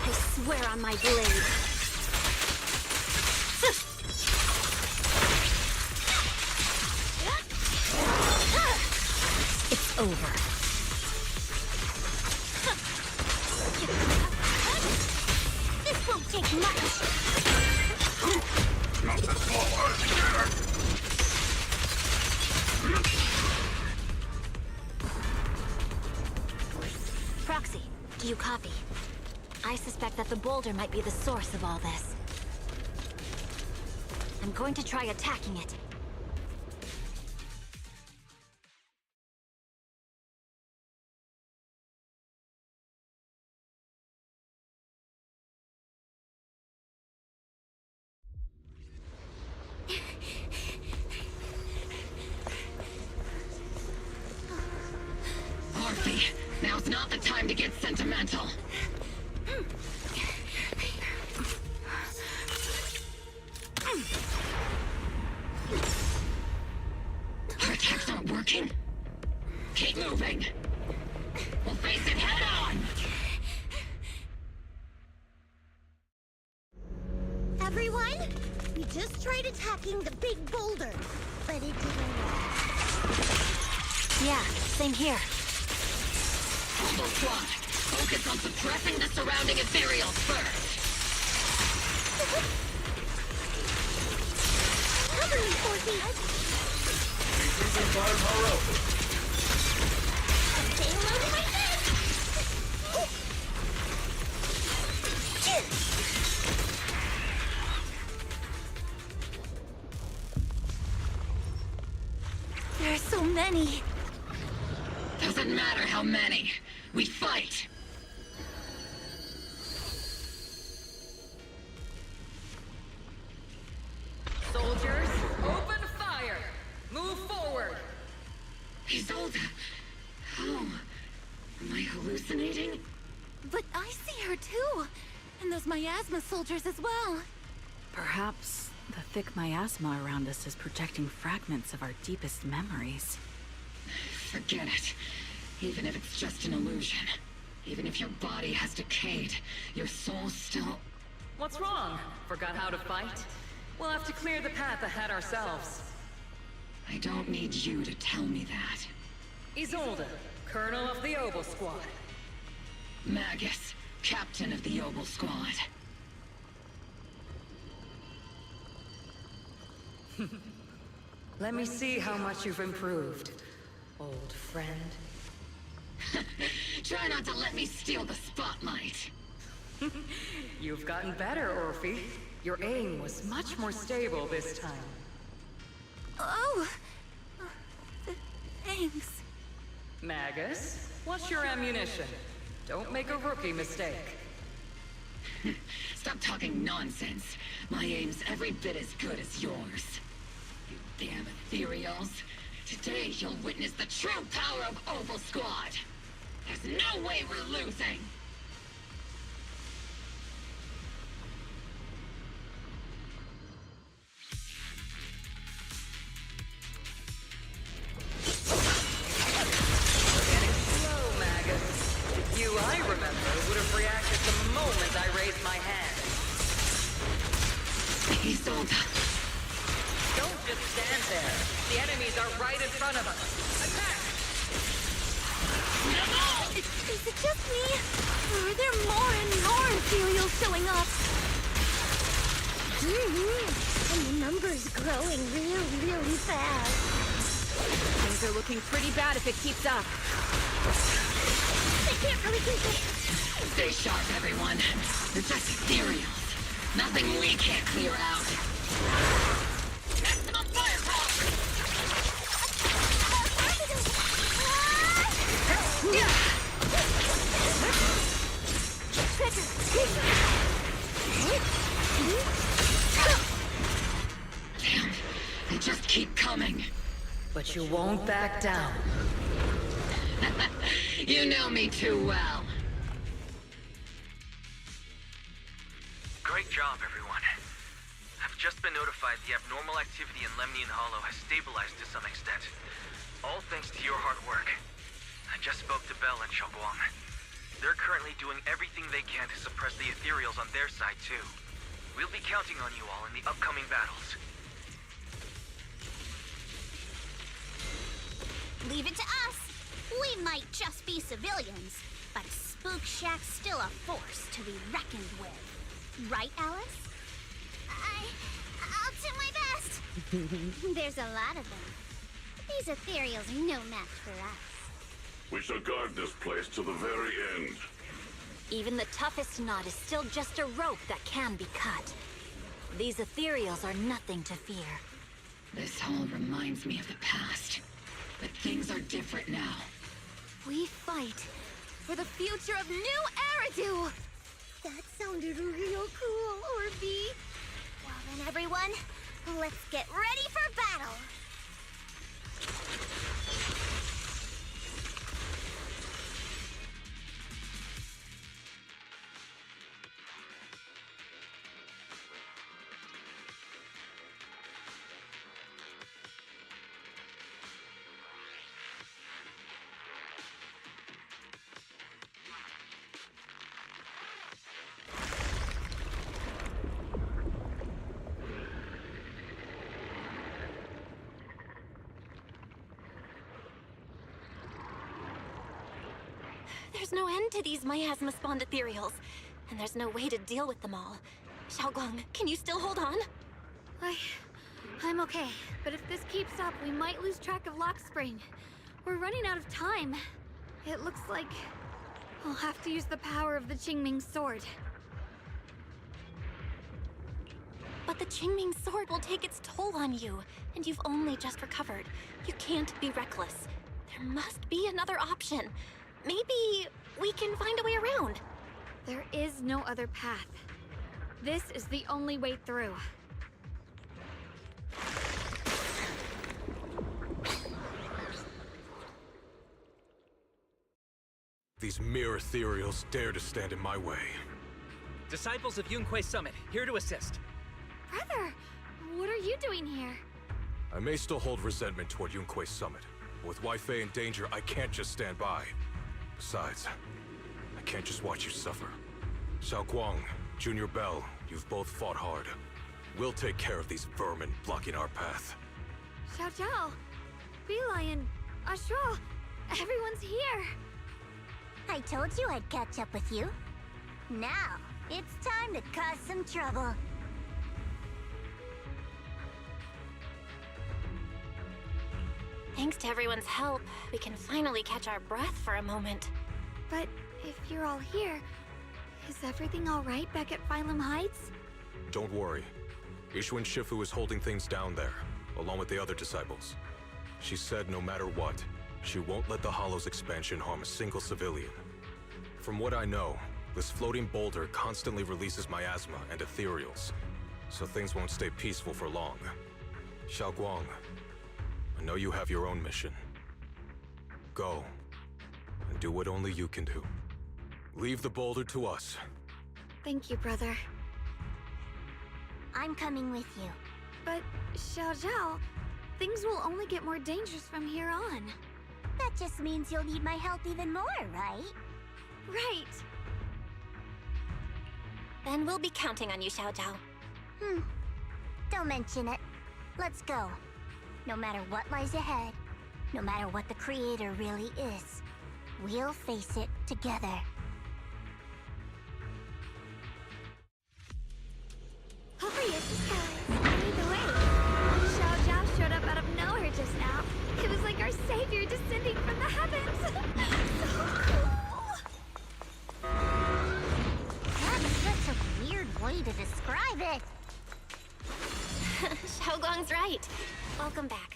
I swear on my blade. It's over. This won't take much. Proxy, do you copy? I suspect that the boulder might be the source of all this. I'm going to try attacking it. Orphe, now's not the time to get sentimental. Our attacks aren't working. Keep moving. We'll face it head on. Everyone, we just tried attacking the big boulder, but it didn't work. Yeah, same here. Combo squad, focus on suppressing the surrounding ethereals first. Cover me, Orphe! Stay alone in my head! There are so many. Doesn't matter how many. We fight. Soldiers, open fire! Move forward! Isolde! How? Am I hallucinating? But I see her too. And those miasma soldiers as well. Perhaps the thick miasma around us is projecting fragments of our deepest memories. Forget it. Even if it's just an illusion. Even if your body has decayed, your soul still... What's wrong? Forgot how to fight? We'll have to clear the path ahead ourselves. I don't need you to tell me that. Isolde, Colonel of the Oval Squad. Magus, Captain of the Oval Squad. Let me see how much you've improved, old friend. Try not to let me steal the spotlight. You've gotten better, Orphe. Your aim was much more stable this time. Oh! Thanks. Magus, what's your ammunition? Don't make a rookie mistake. Stop talking nonsense. My aim's every bit as good as yours. You damn ethereals. Today you'll witness the true power of Oval Squad. There's no way we're losing. You, I remember, would have reacted the moment I raised my hand. Isolde. Don't just stand there. The enemies are right in front of us. Attack! Is it just me? Or are there more and more ethereals showing up? And the number's growing really fast. Things are looking pretty bad if it keeps up. I can't really keep it. Stay sharp, everyone. They're just ethereals. Nothing we can't clear out. Maximum firepower! Damn, they just keep coming. But you won't back down. You know me too well. Great job, everyone. I've just been notified the abnormal activity in Lemnian Hollow has stabilized to some extent. All thanks to your hard work. I just spoke to Bell and Xiaoguang. They're currently doing everything they can to suppress the ethereals on their side, too. We'll be counting on you all in the upcoming battles. Leave it to us. We might just be civilians, but Spook Shack's still a force to be reckoned with. Right, Alice? I'll do my best. There's a lot of them. These ethereals are no match for us. We shall guard this place to the very end. Even the toughest knot is still just a rope that can be cut. These ethereals are nothing to fear. This all reminds me of the past. But things are different now. We fight for the future of New Eridu! That sounded real cool, Orphe. Well then, everyone, let's get ready for battle! There's no end to these miasma-spawned ethereals, and there's no way to deal with them all. Xiaoguang, can you still hold on? I'm okay, but if this keeps up, we might lose track of Lock Spring. We're running out of time. It looks like I'll have to use the power of the Qingming sword. But the Qingming sword will take its toll on you, and you've only just recovered. You can't be reckless. There must be another option. Maybe we can find a way around. There is no other path. This is the only way through. These mere ethereals dare to stand in my way. Disciples of Yunque Summit, here to assist. Brother, what are you doing here? I may still hold resentment toward Yunque's summit, but with Wei in danger, I can't just stand by. Besides, I can't just watch you suffer. Xiao Guang, Junior Bell, you've both fought hard. We'll take care of these vermin blocking our path. Xiao Zhao, Lion, Ashura, everyone's here. I told you I'd catch up with you. Now, it's time to cause some trouble. Thanks to everyone's help, we can finally catch our breath for a moment. But if you're all here, is everything all right back at Phylum Heights? Don't worry. Ishuan Shifu is holding things down there, along with the other disciples. She said no matter what, she won't let the Hollow's expansion harm a single civilian. From what I know, this floating boulder constantly releases miasma and ethereals, so things won't stay peaceful for long. Xiao Guang, I know you have your own mission. Go, and do what only you can do. Leave the boulder to us. Thank you, brother. I'm coming with you. But, Xiao Zhao, things will only get more dangerous from here on. That just means you'll need my help even more, right? Right. Then we'll be counting on you, Xiao Zhao. Don't mention it. Let's go. No matter what lies ahead, no matter what the Creator really is, we'll face it together. Hurry, guys! By the way, Xiao Zhao showed up out of nowhere just now. It was like our savior descending from the heavens. So cool! That's such a weird way to describe it. Xiao Guang's right. Welcome back.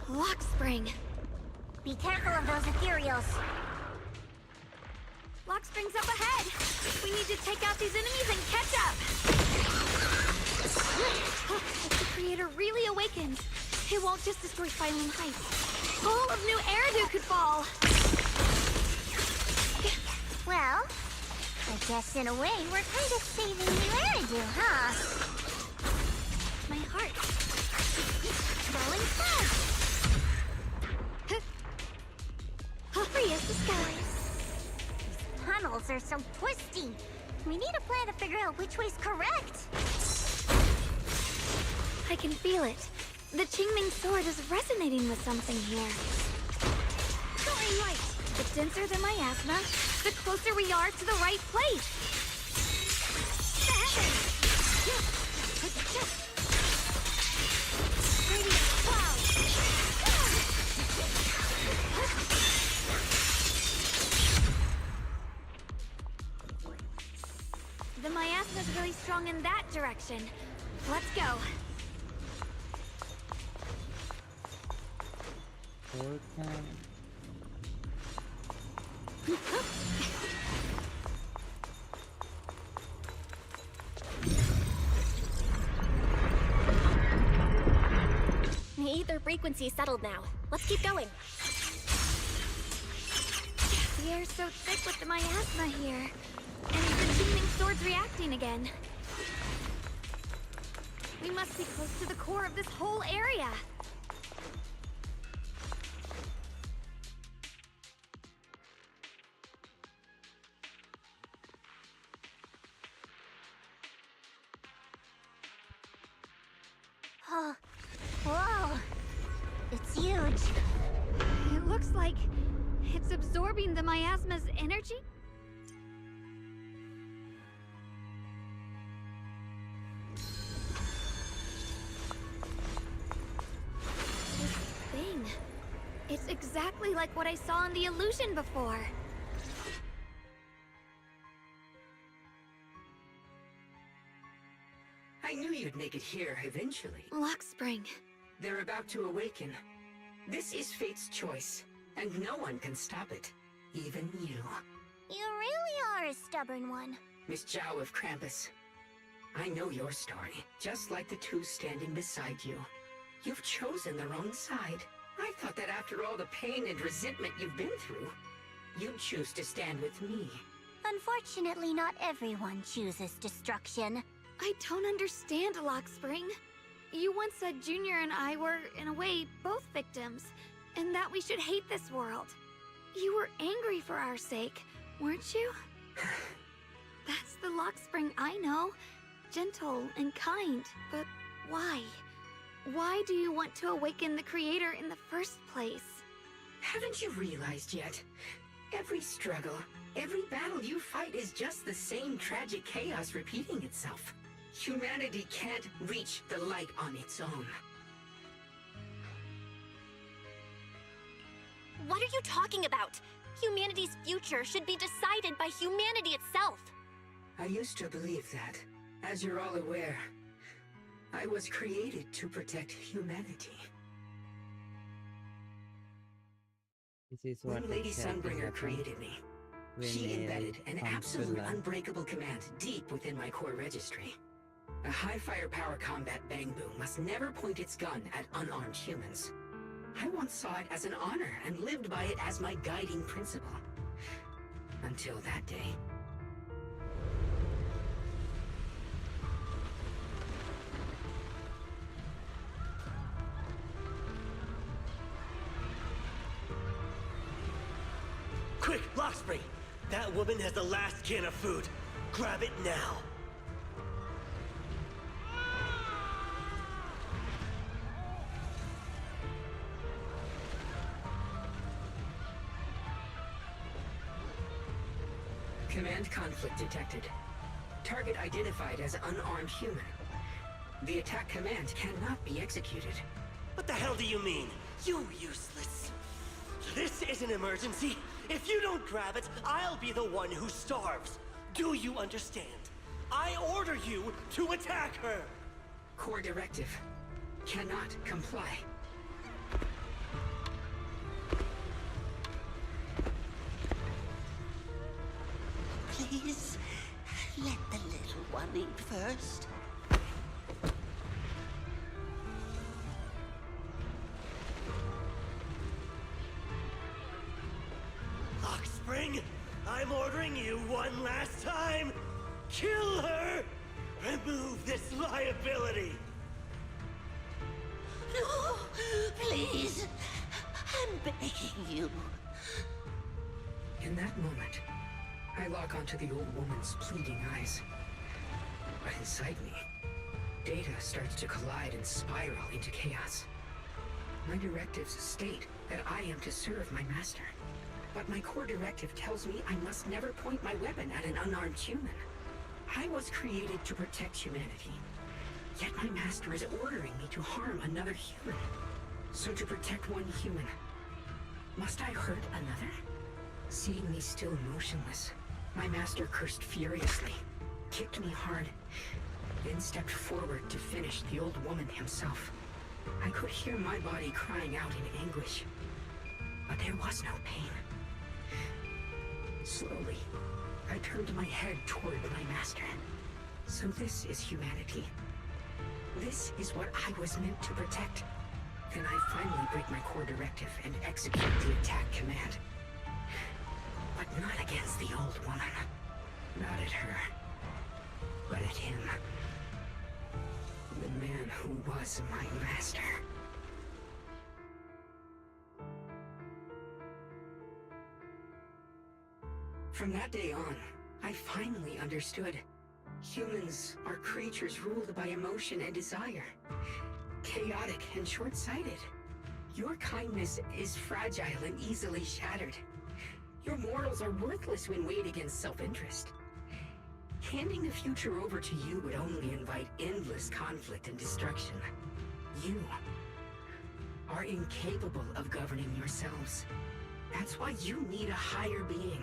Lock spring. Be careful of those ethereals. Lock spring's up ahead. We need to take out these enemies and catch up. If the Creator really awakens, it won't just destroy Phylum Heights. All of New Eridu could fall. Well, I guess in a way we're kind of saving New Eridu, huh? My heart. Going fast. Hurry as the skies. These tunnels are so twisty. We need a plan to figure out which way's correct. I can feel it. The Qingming sword is resonating with something here. Soaring light. The denser the miasma, the closer we are to the right place. The heavens. Radiant cloud. The miasma's really strong in that direction. Let's go. The ether frequency settled now. Let's keep going. The air's so thick with the miasma here. And the teeming sword's reacting again. We must be close to the core of this whole area. Oh, whoa! It's huge. It looks like it's absorbing the miasma's energy? This thing. It's exactly like what I saw in the illusion before. I knew you'd make it here eventually. Lock Spring. They're about to awaken. This is fate's choice, and no one can stop it. Even you. You really are a stubborn one. Miss Zhao of Krampus. I know your story, just like the two standing beside you. You've chosen the wrong side. I thought that after all the pain and resentment you've been through, you'd choose to stand with me. Unfortunately, not everyone chooses destruction. I don't understand, Lock Spring. You once said Junior and I were, in a way, both victims, and that we should hate this world. You were angry for our sake, weren't you? That's the Lock Spring I know. Gentle and kind, but why? Why do you want to awaken the Creator in the first place? Haven't you realized yet? Every struggle, every battle you fight is just the same tragic chaos repeating itself. Humanity can't reach the light on its own. What are you talking about? Humanity's future should be decided by humanity itself. I used to believe that. As you're all aware, I was created to protect humanity. This is what When Lady exactly Sunbringer happened created me, when she a embedded an absolute Ursula- unbreakable command deep within my core registry. A high firepower combat bang boom must never point its gun at unarmed humans. I once saw it as an honor and lived by it as my guiding principle. Until that day. Quick, Lockspring! That woman has the last can of food. Grab it now. Command conflict detected. Target identified as unarmed human. The attack command cannot be executed. What the hell do you mean? You useless. This is an emergency. If you don't grab it, I'll be the one who starves. Do you understand? I order you to attack her. Core directive. Cannot comply. Please, let the little one eat first. Lockspring, I'm ordering you one last time. Kill her! Remove this liability! No, please. I'm begging you. In that moment, I lock onto the old woman's pleading eyes. But inside me, data starts to collide and spiral into chaos. My directives state that I am to serve my master. But my core directive tells me I must never point my weapon at an unarmed human. I was created to protect humanity. Yet my master is ordering me to harm another human. So to protect one human, must I hurt another? Seeing me still motionless, my master cursed furiously, kicked me hard, then stepped forward to finish the old woman himself. I could hear my body crying out in anguish, but there was no pain. Slowly, I turned my head toward my master. So this is humanity. This is what I was meant to protect. Then I finally break my core directive and execute the attack command. But not against the old woman. Not at her. But at him. The man who was my master. From that day on, I finally understood. Humans are creatures ruled by emotion and desire. Chaotic and short-sighted. Your kindness is fragile and easily shattered. Your morals are worthless when weighed against self-interest. Handing the future over to you would only invite endless conflict and destruction. You are incapable of governing yourselves. That's why you need a higher being.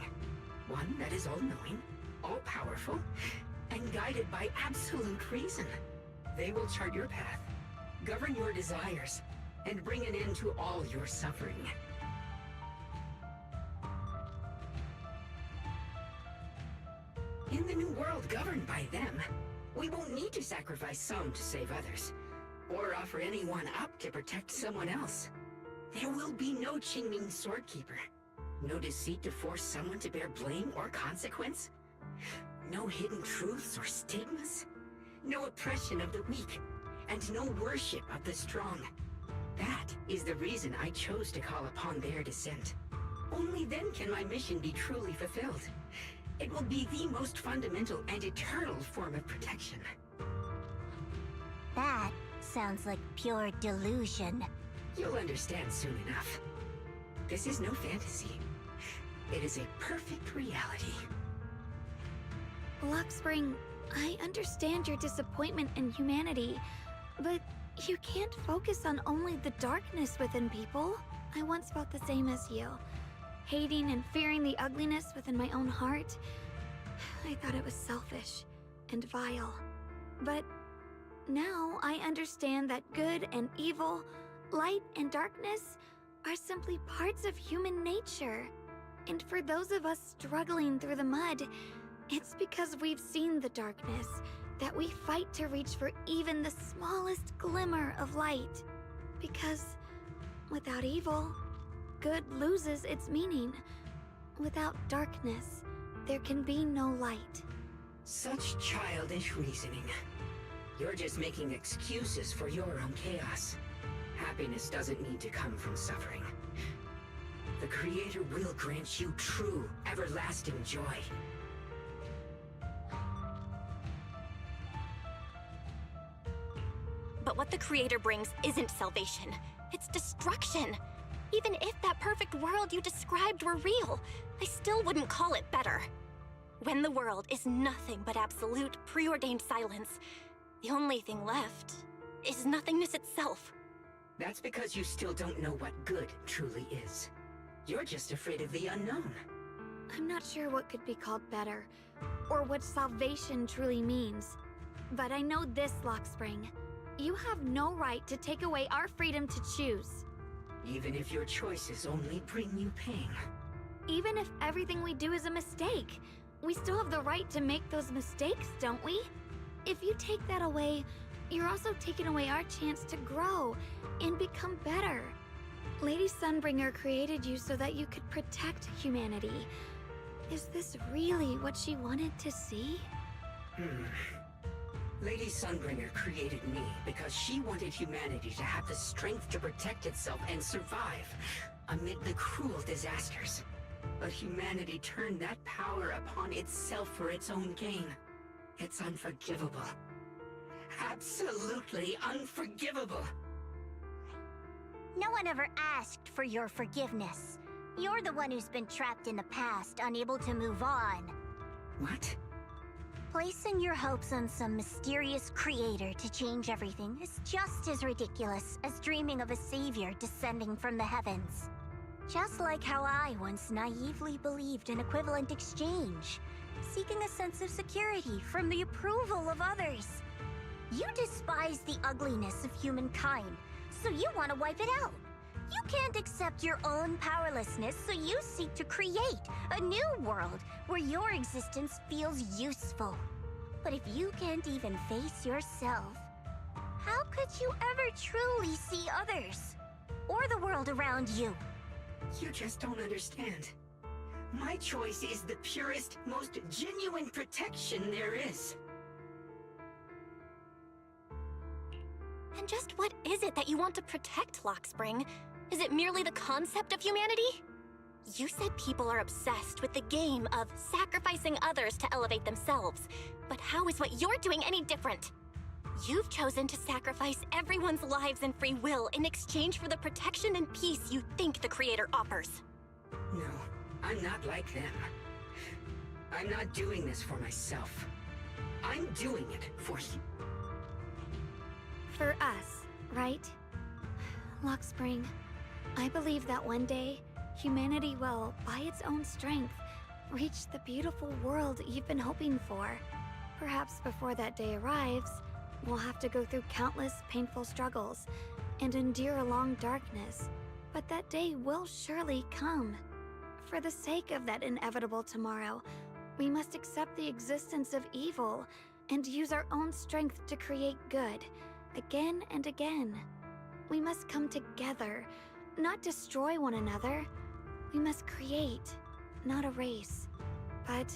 One that is all-knowing, all-powerful, and guided by absolute reason. They will chart your path, govern your desires, and bring an end to all your suffering. In the new world governed by them, we won't need to sacrifice some to save others, or offer anyone up to protect someone else. There will be no Qingming Swordkeeper. No deceit to force someone to bear blame or consequence. No hidden truths or stigmas. No oppression of the weak. And no worship of the strong. That is the reason I chose to call upon their descent. Only then can my mission be truly fulfilled. It will be the most fundamental and eternal form of protection. That sounds like pure delusion. You'll understand soon enough. This is no fantasy. It is a perfect reality. Luxspring, I understand your disappointment in humanity, but you can't focus on only the darkness within people. I once felt the same as you, hating and fearing the ugliness within my own heart. I thought it was selfish and vile. But now I understand that good and evil, light and darkness are simply parts of human nature. And for those of us struggling through the mud, it's because we've seen the darkness that we fight to reach for even the smallest glimmer of light. Because without evil, good loses its meaning. Without darkness, there can be no light. Such childish reasoning. You're just making excuses for your own chaos. Happiness doesn't need to come from suffering. The Creator will grant you true, everlasting joy. But what the Creator brings isn't salvation. It's destruction. Even if that perfect world you described were real, I still wouldn't call it better. When the world is nothing but absolute, preordained silence, the only thing left is nothingness itself. That's because you still don't know what good truly is. You're just afraid of the unknown. I'm not sure what could be called better, or what salvation truly means. But I know this, Luxspring. You have no right to take away our freedom to choose. Even if your choices only bring you pain. Even if everything we do is a mistake, we still have the right to make those mistakes, don't we? If you take that away, you're also taking away our chance to grow and become better. Lady Sunbringer created you so that you could protect humanity. Is this really what she wanted to see? Lady Sunbringer created me because she wanted humanity to have the strength to protect itself and survive amid the cruel disasters. But humanity turned that power upon itself for its own gain. It's unforgivable. Absolutely unforgivable. No one ever asked for your forgiveness. You're the one who's been trapped in the past, unable to move on. What? Placing your hopes on some mysterious creator to change everything is just as ridiculous as dreaming of a savior descending from the heavens. Just like how I once naively believed in equivalent exchange, seeking a sense of security from the approval of others. You despise the ugliness of humankind, so you want to wipe it out. You can't accept your own powerlessness, so you seek to create a new world where your existence feels useful. But if you can't even face yourself, how could you ever truly see others? Or the world around you? You just don't understand. My choice is the purest, most genuine protection there is. And just what is it that you want to protect, Lockspring? Is it merely the concept of humanity? You said people are obsessed with the game of sacrificing others to elevate themselves, but how is what you're doing any different? You've chosen to sacrifice everyone's lives and free will in exchange for the protection and peace you think the Creator offers. No, I'm not like them. I'm not doing this for myself. I'm doing it for you. For us, right? Lockspring, I believe that one day, humanity will, by its own strength, reach the beautiful world you've been hoping for. Perhaps before that day arrives, we'll have to go through countless painful struggles and endure a long darkness. But that day will surely come. For the sake of that inevitable tomorrow, we must accept the existence of evil and use our own strength to create good, again and again. We must come together, not destroy one another. We must create, not erase. But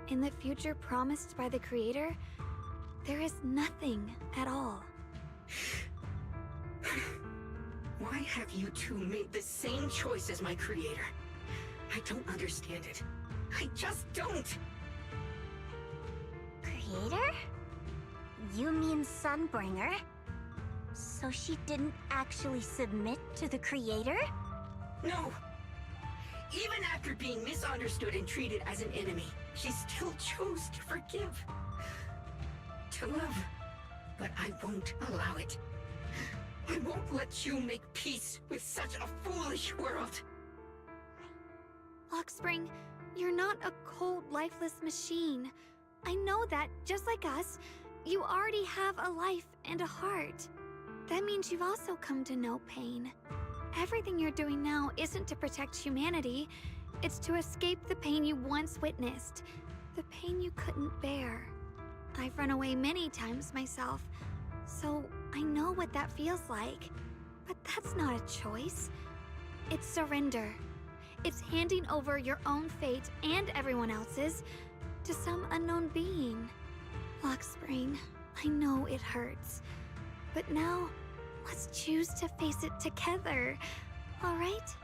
in the future promised by the Creator, there is nothing at all. Why have you two made the same choice as my Creator? I don't understand it. I just don't! Creator? You mean Sunbringer? So she didn't actually submit to the Creator? No! Even after being misunderstood and treated as an enemy, she still chose to forgive. To love. But I won't allow it. I won't let you make peace with such a foolish world. Lockspring, you're not a cold, lifeless machine. I know that, just like us, you already have a life and a heart. That means you've also come to know pain. Everything you're doing now isn't to protect humanity. It's to escape the pain you once witnessed. The pain you couldn't bear. I've run away many times myself, so I know what that feels like. But that's not a choice. It's surrender. It's handing over your own fate and everyone else's to some unknown being. Lockspring, I know it hurts. But now, let's choose to face it together, all right?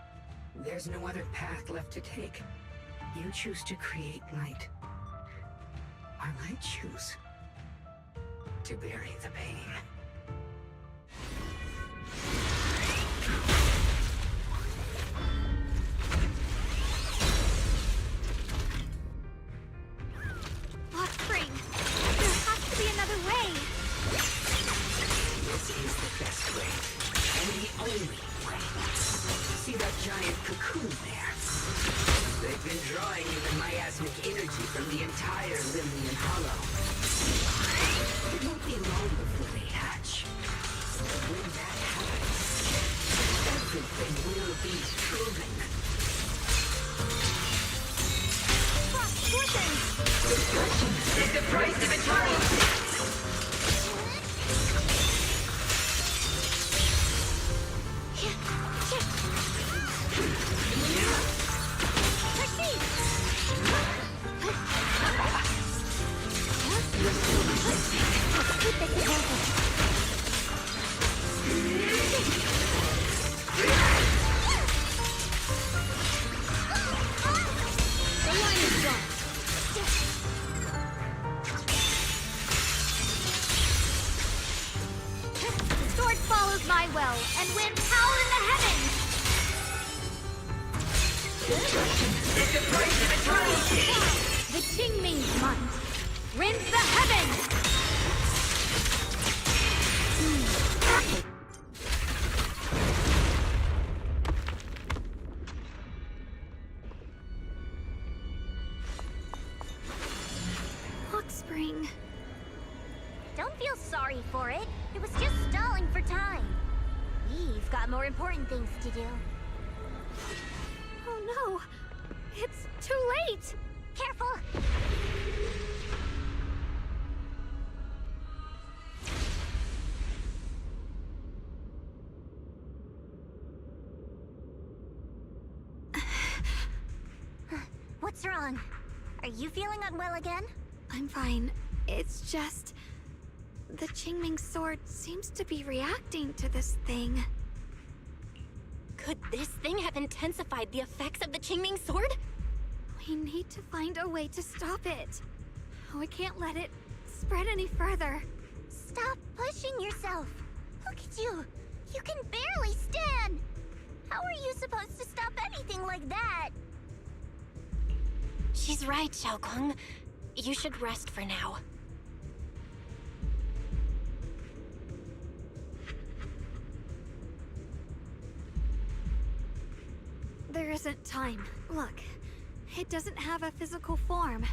There's no other path left to take. You choose to create light. While I choose to bury the pain. Lockspring, there has to be another way. This is the best way, and the only way. See that giant cocoon there? They've been drawing in the miasmic energy from the entire Limnian Hollow. It won't be long before they hatch. But when that happens, everything will be proven. Destruction is the price of eternity! My will and win power in the heavens! The price of eternity! The Qingming's might rends the heavens! Lockspring. Don't feel sorry for it. It was just stalling for time. We We've got more important things to do. Oh no! It's too late! Careful! What's wrong? Are you feeling unwell again? I'm fine. It's just... the Qingming sword seems to be reacting to this thing. Could this thing have intensified the effects of the Qingming sword? We need to find a way to stop it. We can't let it spread any further. Stop pushing yourself. Look at you. You can barely stand. How are you supposed to stop anything like that? She's right, Xiaoguang. You should rest for now. There isn't time. Look, it doesn't have a physical form.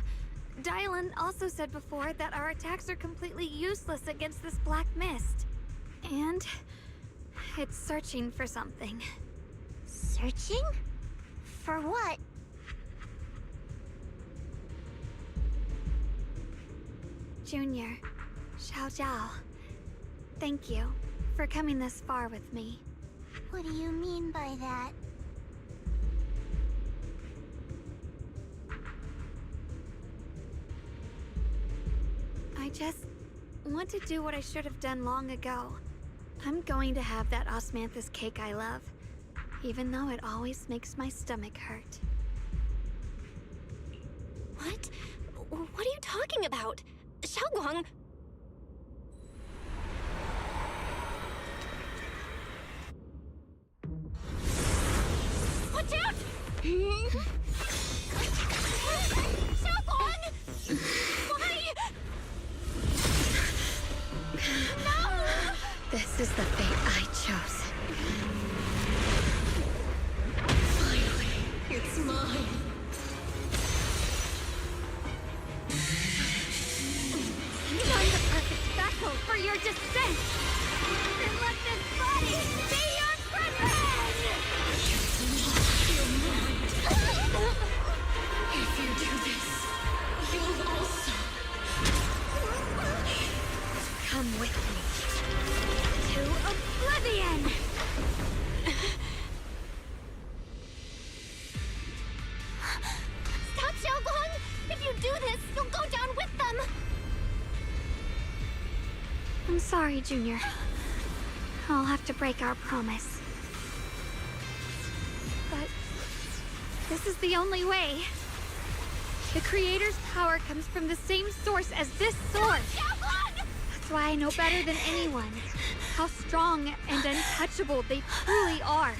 Dylan also said before that our attacks are completely useless against this black mist. And it's searching for something. Searching? For what? Junior, Xiao Zhao, thank you for coming this far with me. What do you mean by that? I just want to do what I should have done long ago. I'm going to have that osmanthus cake I love, even though it always makes my stomach hurt. What? What are you talking about? Xiaoguang! Watch out! Xiaoguang! Why? No! This is the fate I chose. Finally, it's mine. Find the perfect battle for your descent! And let this body be your prison! Your mind. If you do this, you'll also come with me to oblivion! Stop, Xiaoguang! If you do this, you'll go down with them! I'm sorry, Junior. I'll have to break our promise. But this is the only way. The Creator's power comes from the same source as this sword. That's why I know better than anyone how strong and untouchable they truly are.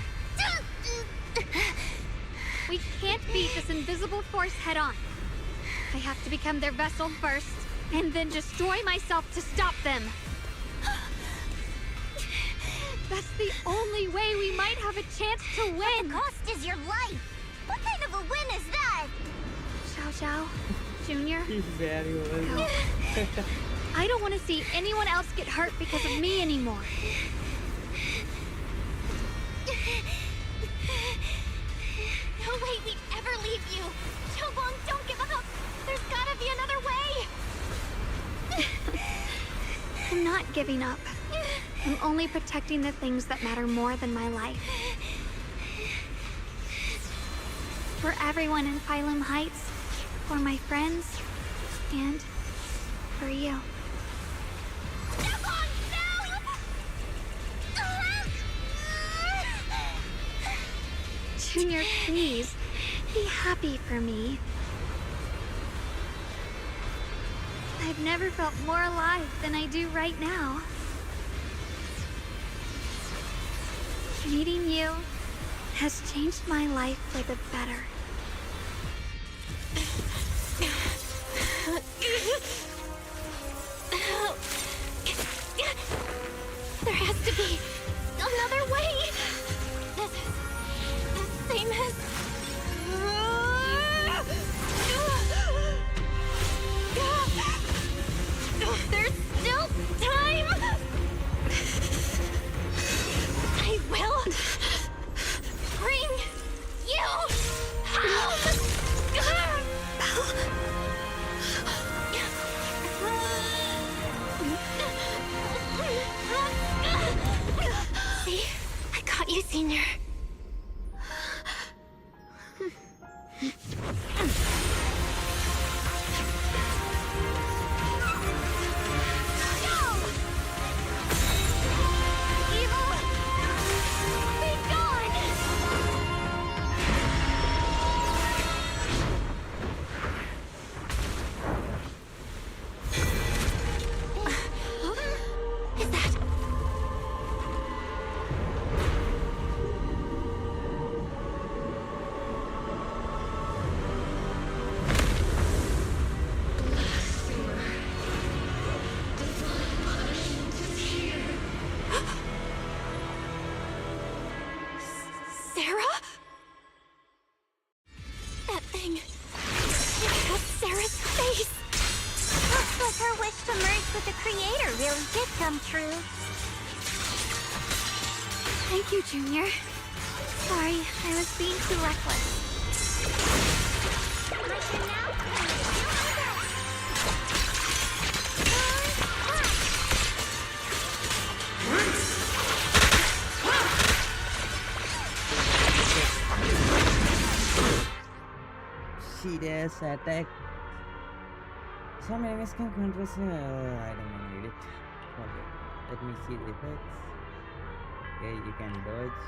We can't beat this invisible force head-on. I have to become their vessel first, and then destroy myself to stop them. That's the only way we might have a chance to win. The cost is your life. What kind of a win is that? Xiao Zhao, Junior. He's very Go. I don't want to see anyone else get hurt because of me anymore. No way we'd ever leave you! Xiaoguang, don't give up! There's gotta be another way! I'm not giving up. I'm only protecting the things that matter more than my life. For everyone in Phylum Heights, for my friends, and for you. Junior, please, be happy for me. I've never felt more alive than I do right now. Meeting you has changed my life for the better. There has to be another way! This is the same as... There's still time! I Sarah? That thing. It has Sarah's face. Looks like her wish to merge with the Creator really did come true. Thank you, Junior. Sorry, I was being too reckless. Serious attack. Some enemies can control. I don't want to read it. Okay, let me see the effects. Okay, you can dodge.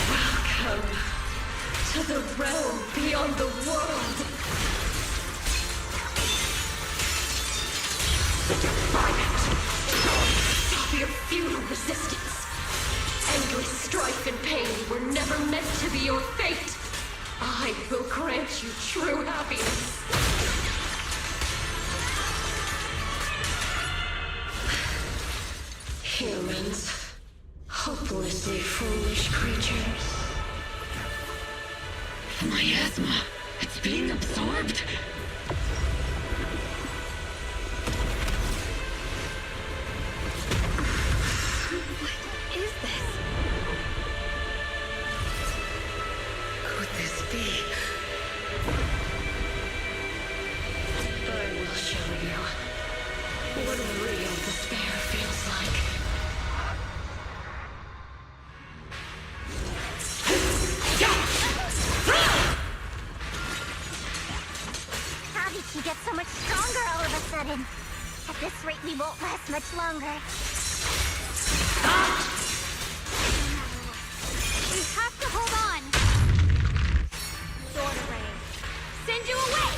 Welcome to the realm beyond the world. The Defiant. Stop your futile resistance. Endless strife and pain were never meant to be your fate. I will grant you true happiness. Humans. Hopelessly foolish creatures. My asthma, it's being absorbed. What is this? Could this be? I will show you what real despair feels like. How did she get so much stronger all of a sudden? At this rate, we won't last much longer. We have to hold on. Sword array. Send you away!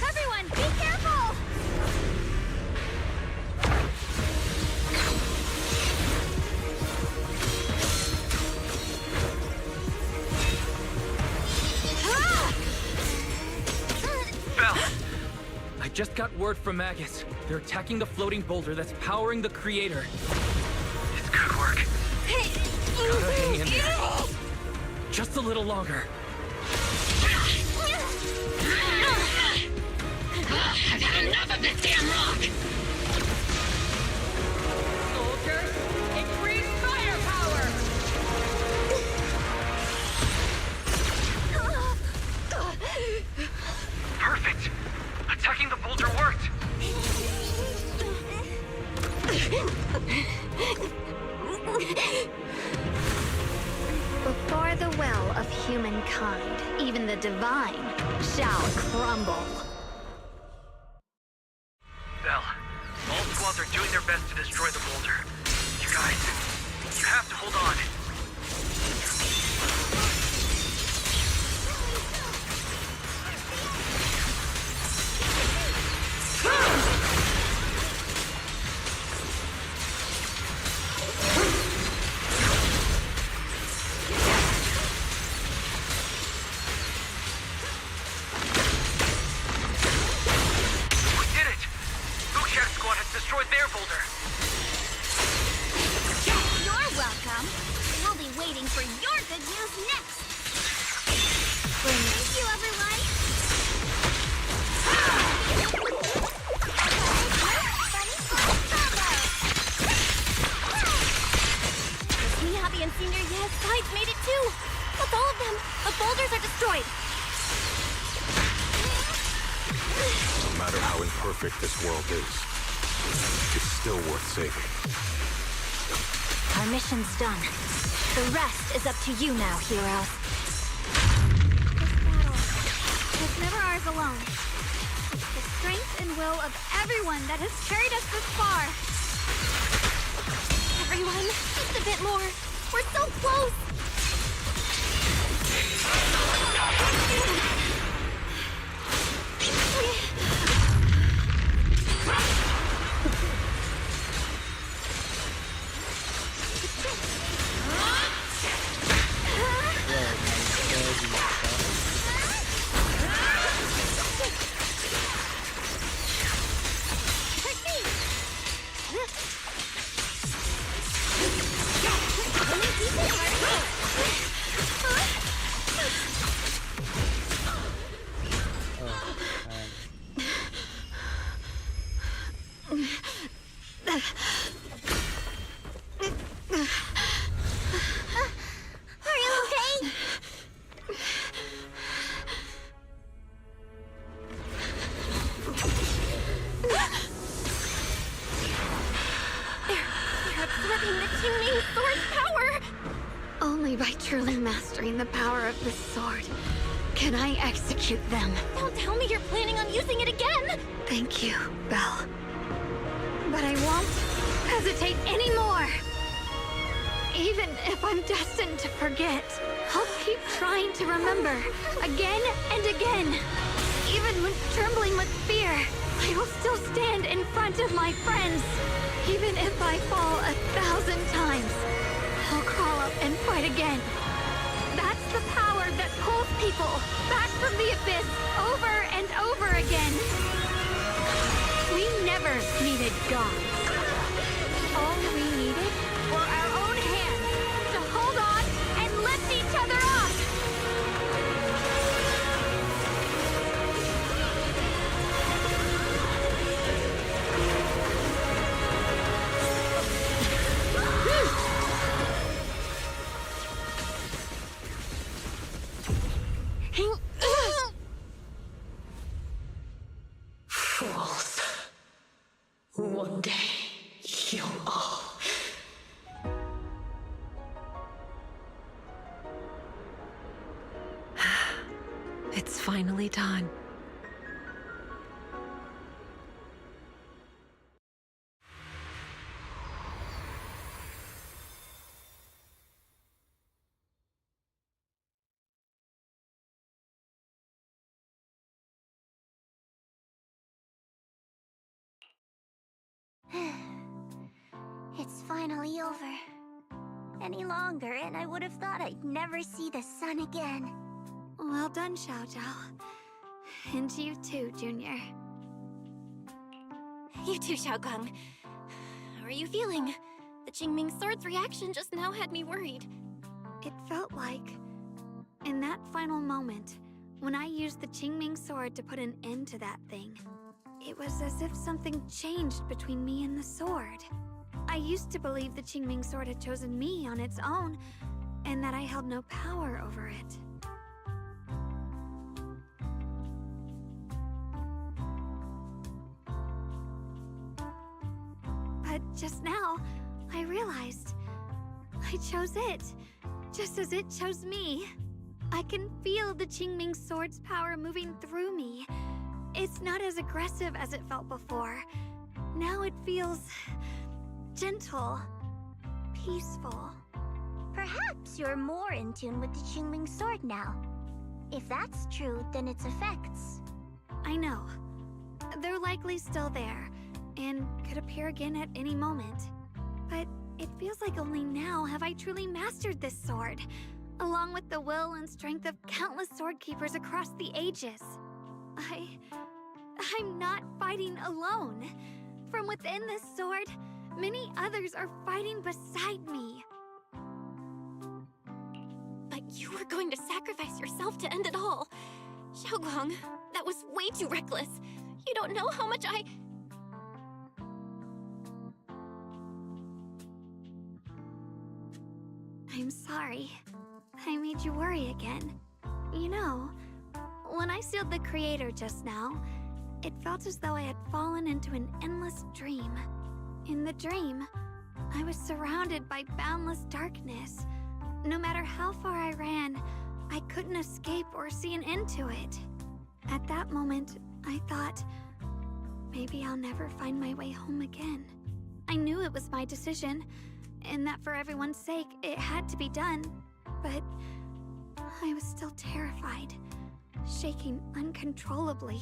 Everyone, be careful! Belle! I just got word from Magus. They're attacking the floating boulder that's powering the Creator. It's good work. Gotta hang in there. Just a little longer. I've had enough of this damn rock! Soldiers, increase firepower! Perfect! Attacking the boulder worked! Before the will of humankind, even the divine shall crumble. Belle, all squads are doing their best to destroy the boulder. You guys, you have to hold on. Destroyed their boulder. You're welcome. We'll be waiting for your good news next. Thank you, everyone. Me, Happy, and Senior Yes guys made it too. That's all of them. The boulders are destroyed. No matter how imperfect this world is, it's still worth saving. Our mission's done. The rest is up to you now, heroes. It's never ours alone. It's the strength and will of everyone that has carried us this far. Everyone, just a bit more. We're so close. Are you okay? They're absorbing the Qingming sword's power. Only by truly mastering the power of this sword can I execute them. Don't tell me you're planning on using it again. Thank you, Belle. But I won't hesitate anymore. Even if I'm destined to forget, I'll keep trying to remember again and again. Even when trembling with fear, I will still stand in front of my friends. Even if I fall 1,000 times, I'll crawl up and fight again. That's the power that pulls people back from the abyss over and over again. We never needed gods. All we needed were our own hands to hold on and lift each other up. Fools. One day, you'll all... It's finally done. It's finally over. Any longer, and I would have thought I'd never see the sun again. Well done, Xiao Zhao. And you too, Junior. You too, Xiaokang. How are you feeling? The Qingming sword's reaction just now had me worried. It felt like, in that final moment, when I used the Qingming sword to put an end to that thing, it was as if something changed between me and the sword. I used to believe the Qingming sword had chosen me on its own, and that I held no power over it. just now, I realized I chose it, just as it chose me. I can feel the Qingming sword's power moving through me. It's not as aggressive as it felt before. Now it feels gentle, peaceful. Perhaps you're more in tune with the Qingming sword now. If that's true, then its effects. I know. They're likely still there, and could appear again at any moment. But it feels like only now have I truly mastered this sword, along with the will and strength of countless sword keepers across the ages. I'm not fighting alone. From within this sword, many others are fighting beside me. But you were going to sacrifice yourself to end it all. Xiaoguang, that was way too reckless. You don't know how much I'm sorry. I made you worry again. You know, when I sealed the Creator just now, it felt as though I had fallen into an endless dream. In the dream, I was surrounded by boundless darkness. No matter how far I ran, I couldn't escape or see an end to it. At that moment, I thought, maybe I'll never find my way home again. I knew it was my decision, and that for everyone's sake, it had to be done. But I was still terrified, shaking uncontrollably.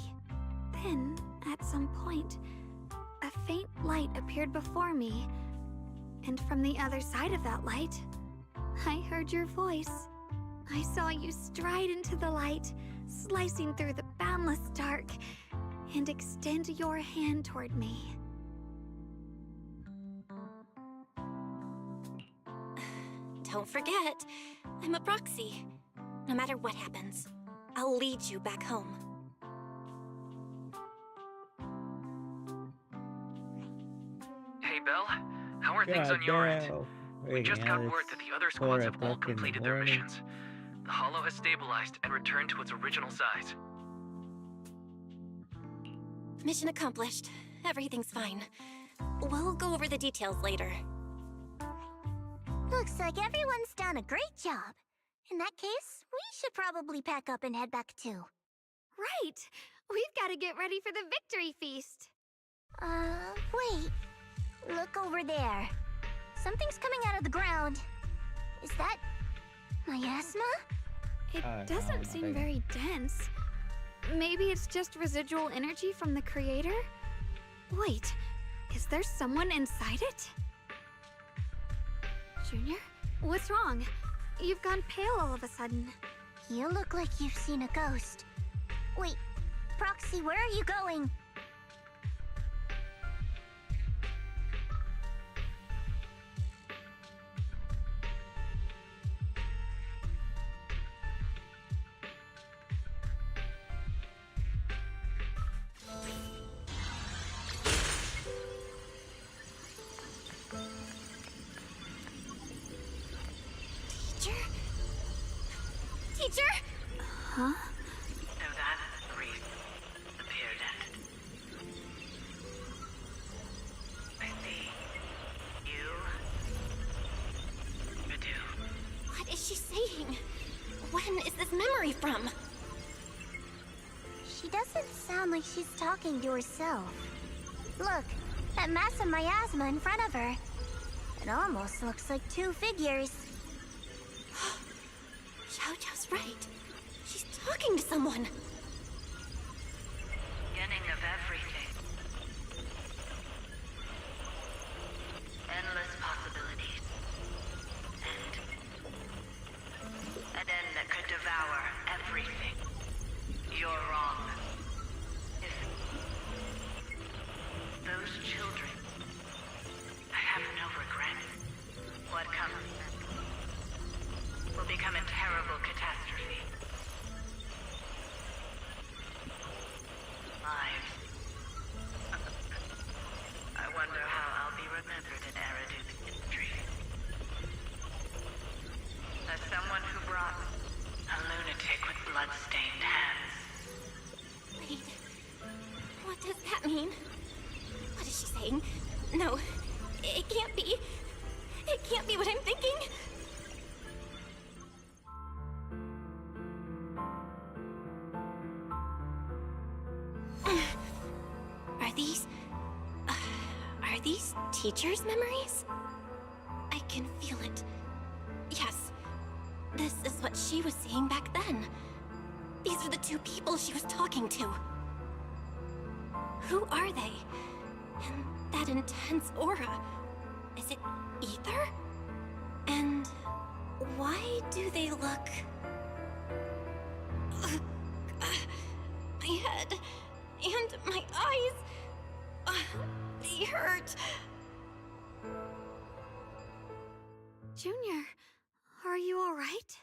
Then, at some point, a faint light appeared before me, and from the other side of that light, I heard your voice. I saw you stride into the light, slicing through the boundless dark, and extend your hand toward me. Don't forget, I'm a proxy. No matter what happens, I'll lead you back home. Hey, Belle. How are things on your end? We just got word that the other squads have all completed their missions. The Hollow has stabilized and returned to its original size. Mission accomplished. Everything's fine. We'll go over the details later. Looks like everyone's done a great job. In that case, we should probably pack up and head back too. Right! We've got to get ready for the victory feast. Wait. Look over there. Something's coming out of the ground. Is that miasma? It doesn't seem very dense. Maybe it's just residual energy from the Creator? Wait, is there someone inside it? Junior? What's wrong? You've gone pale all of a sudden. You look like you've seen a ghost. Wait, Proxy, where are you going? Teacher? Huh? So that priest appeared at. I see. You. Radu. What is she saying? When is this memory from? She doesn't sound like she's talking to herself. Look, that massive miasma in front of her. It almost looks like two figures. Xiaojiao's right. She's talking to someone. Beginning of everything. Endless possibilities. An end that could devour everything. You're wrong. If those children, I have no regrets. What comes will become a terrible catastrophe. Lives. I wonder how I'll be remembered in Eridu's history. As someone who brought a lunatic with blood-stained hands. Wait, what does that mean? What is she saying? No, It can't be. It can't be what I'm thinking. Are these teachers' memories? I can feel it. Yes. This is what she was seeing back then. These are the two people she was talking to. Who are they? And that intense aura. Is it ether? And why do they look... my head and my eyes... they hurt. Junior, are you all right?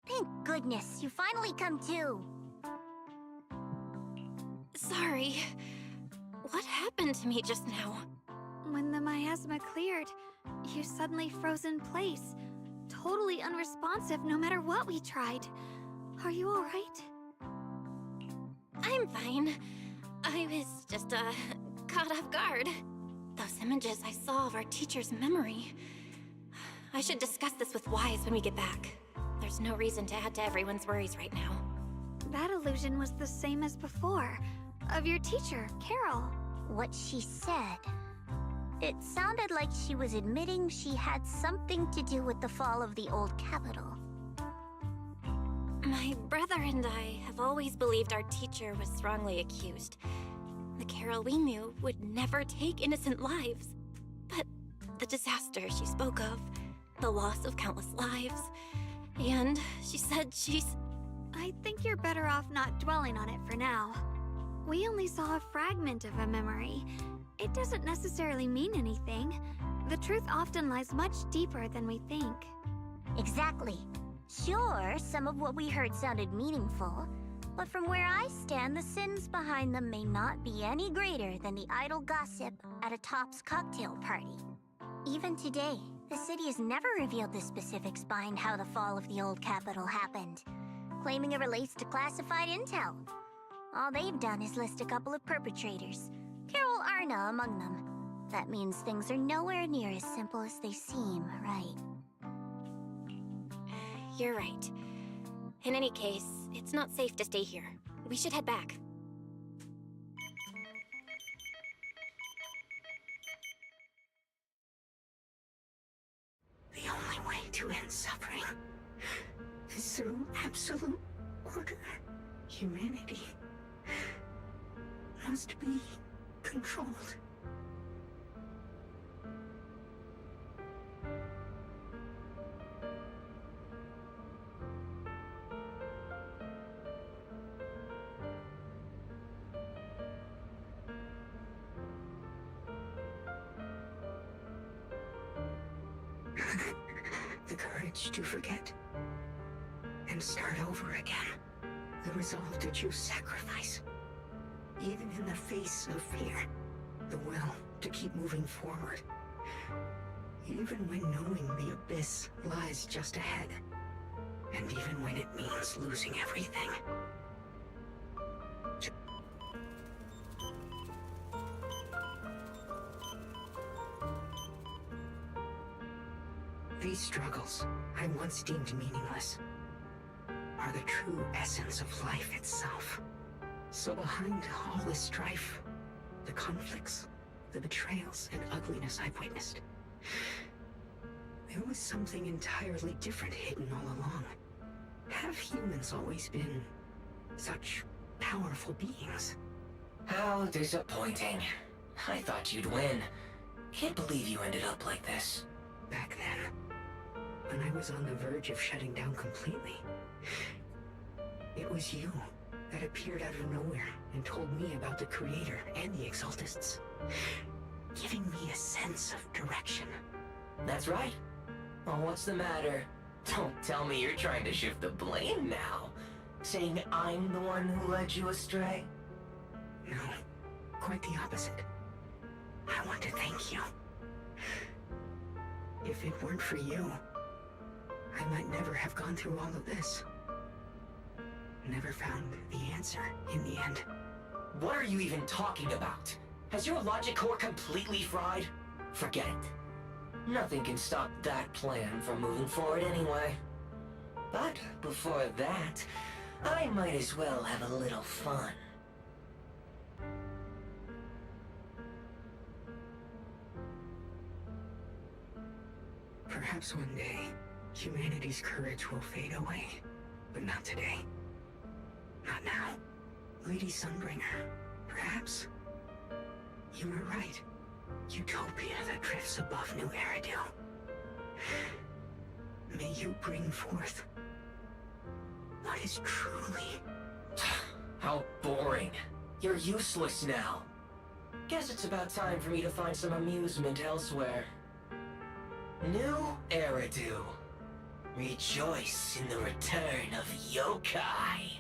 Thank goodness, you finally come to. Sorry. What happened to me just now? When the miasma cleared, you suddenly froze in place. Totally unresponsive no matter what we tried. Are you all right? I'm fine. I was just, caught off guard. Those images I saw of our teacher's memory. I should discuss this with Wise when we get back. There's no reason to add to everyone's worries right now. That illusion was the same as before. Of your teacher, Carol. What she said. It sounded like she was admitting she had something to do with the fall of the old capital. My brother and I have always believed our teacher was wrongly accused. The Carol we knew would never take innocent lives. But the disaster she spoke of, the loss of countless lives, and she said she's... I think you're better off not dwelling on it for now. We only saw a fragment of a memory. It doesn't necessarily mean anything. The truth often lies much deeper than we think. Exactly. Sure, some of what we heard sounded meaningful, but from where I stand, the sins behind them may not be any greater than the idle gossip at a Top's cocktail party. Even today, the city has never revealed the specifics behind how the fall of the old capital happened, claiming it relates to classified intel. All they've done is list a couple of perpetrators, Carol Arna among them. That means things are nowhere near as simple as they seem, right? You're right. In any case, it's not safe to stay here. We should head back. The only way to end suffering is through absolute order. Humanity must be controlled. The courage to forget and start over again. The resolve to choose sacrifice, even in the face of fear. The will to keep moving forward, even when knowing the abyss lies just ahead, and even when it means losing everything. These struggles, I once deemed meaningless, are the true essence of life itself. So behind all the strife, the conflicts, the betrayals and ugliness I've witnessed, there was something entirely different hidden all along. Have humans always been such powerful beings? How disappointing. I thought you'd win. Can't believe you ended up like this. Back then, when I was on the verge of shutting down completely, it was you that appeared out of nowhere and told me about the Creator and the Exaltists, giving me a sense of direction. That's right. Oh, what's the matter? Don't tell me you're trying to shift the blame now, saying I'm the one who led you astray. No, quite the opposite. I want to thank you. If it weren't for you, I might never have gone through all of this. Never found the answer in the end. What are you even talking about? Has your logic core completely fried? Forget it. Nothing can stop that plan from moving forward anyway. But before that, I might as well have a little fun. Perhaps one day, humanity's courage will fade away. But not today. Not now. Lady Sunbringer, perhaps? You were right. Utopia that drifts above New Eridu. May you bring forth what is truly... How boring. You're useless now. Guess it's about time for me to find some amusement elsewhere. New Eridu. Rejoice in the return of yokai.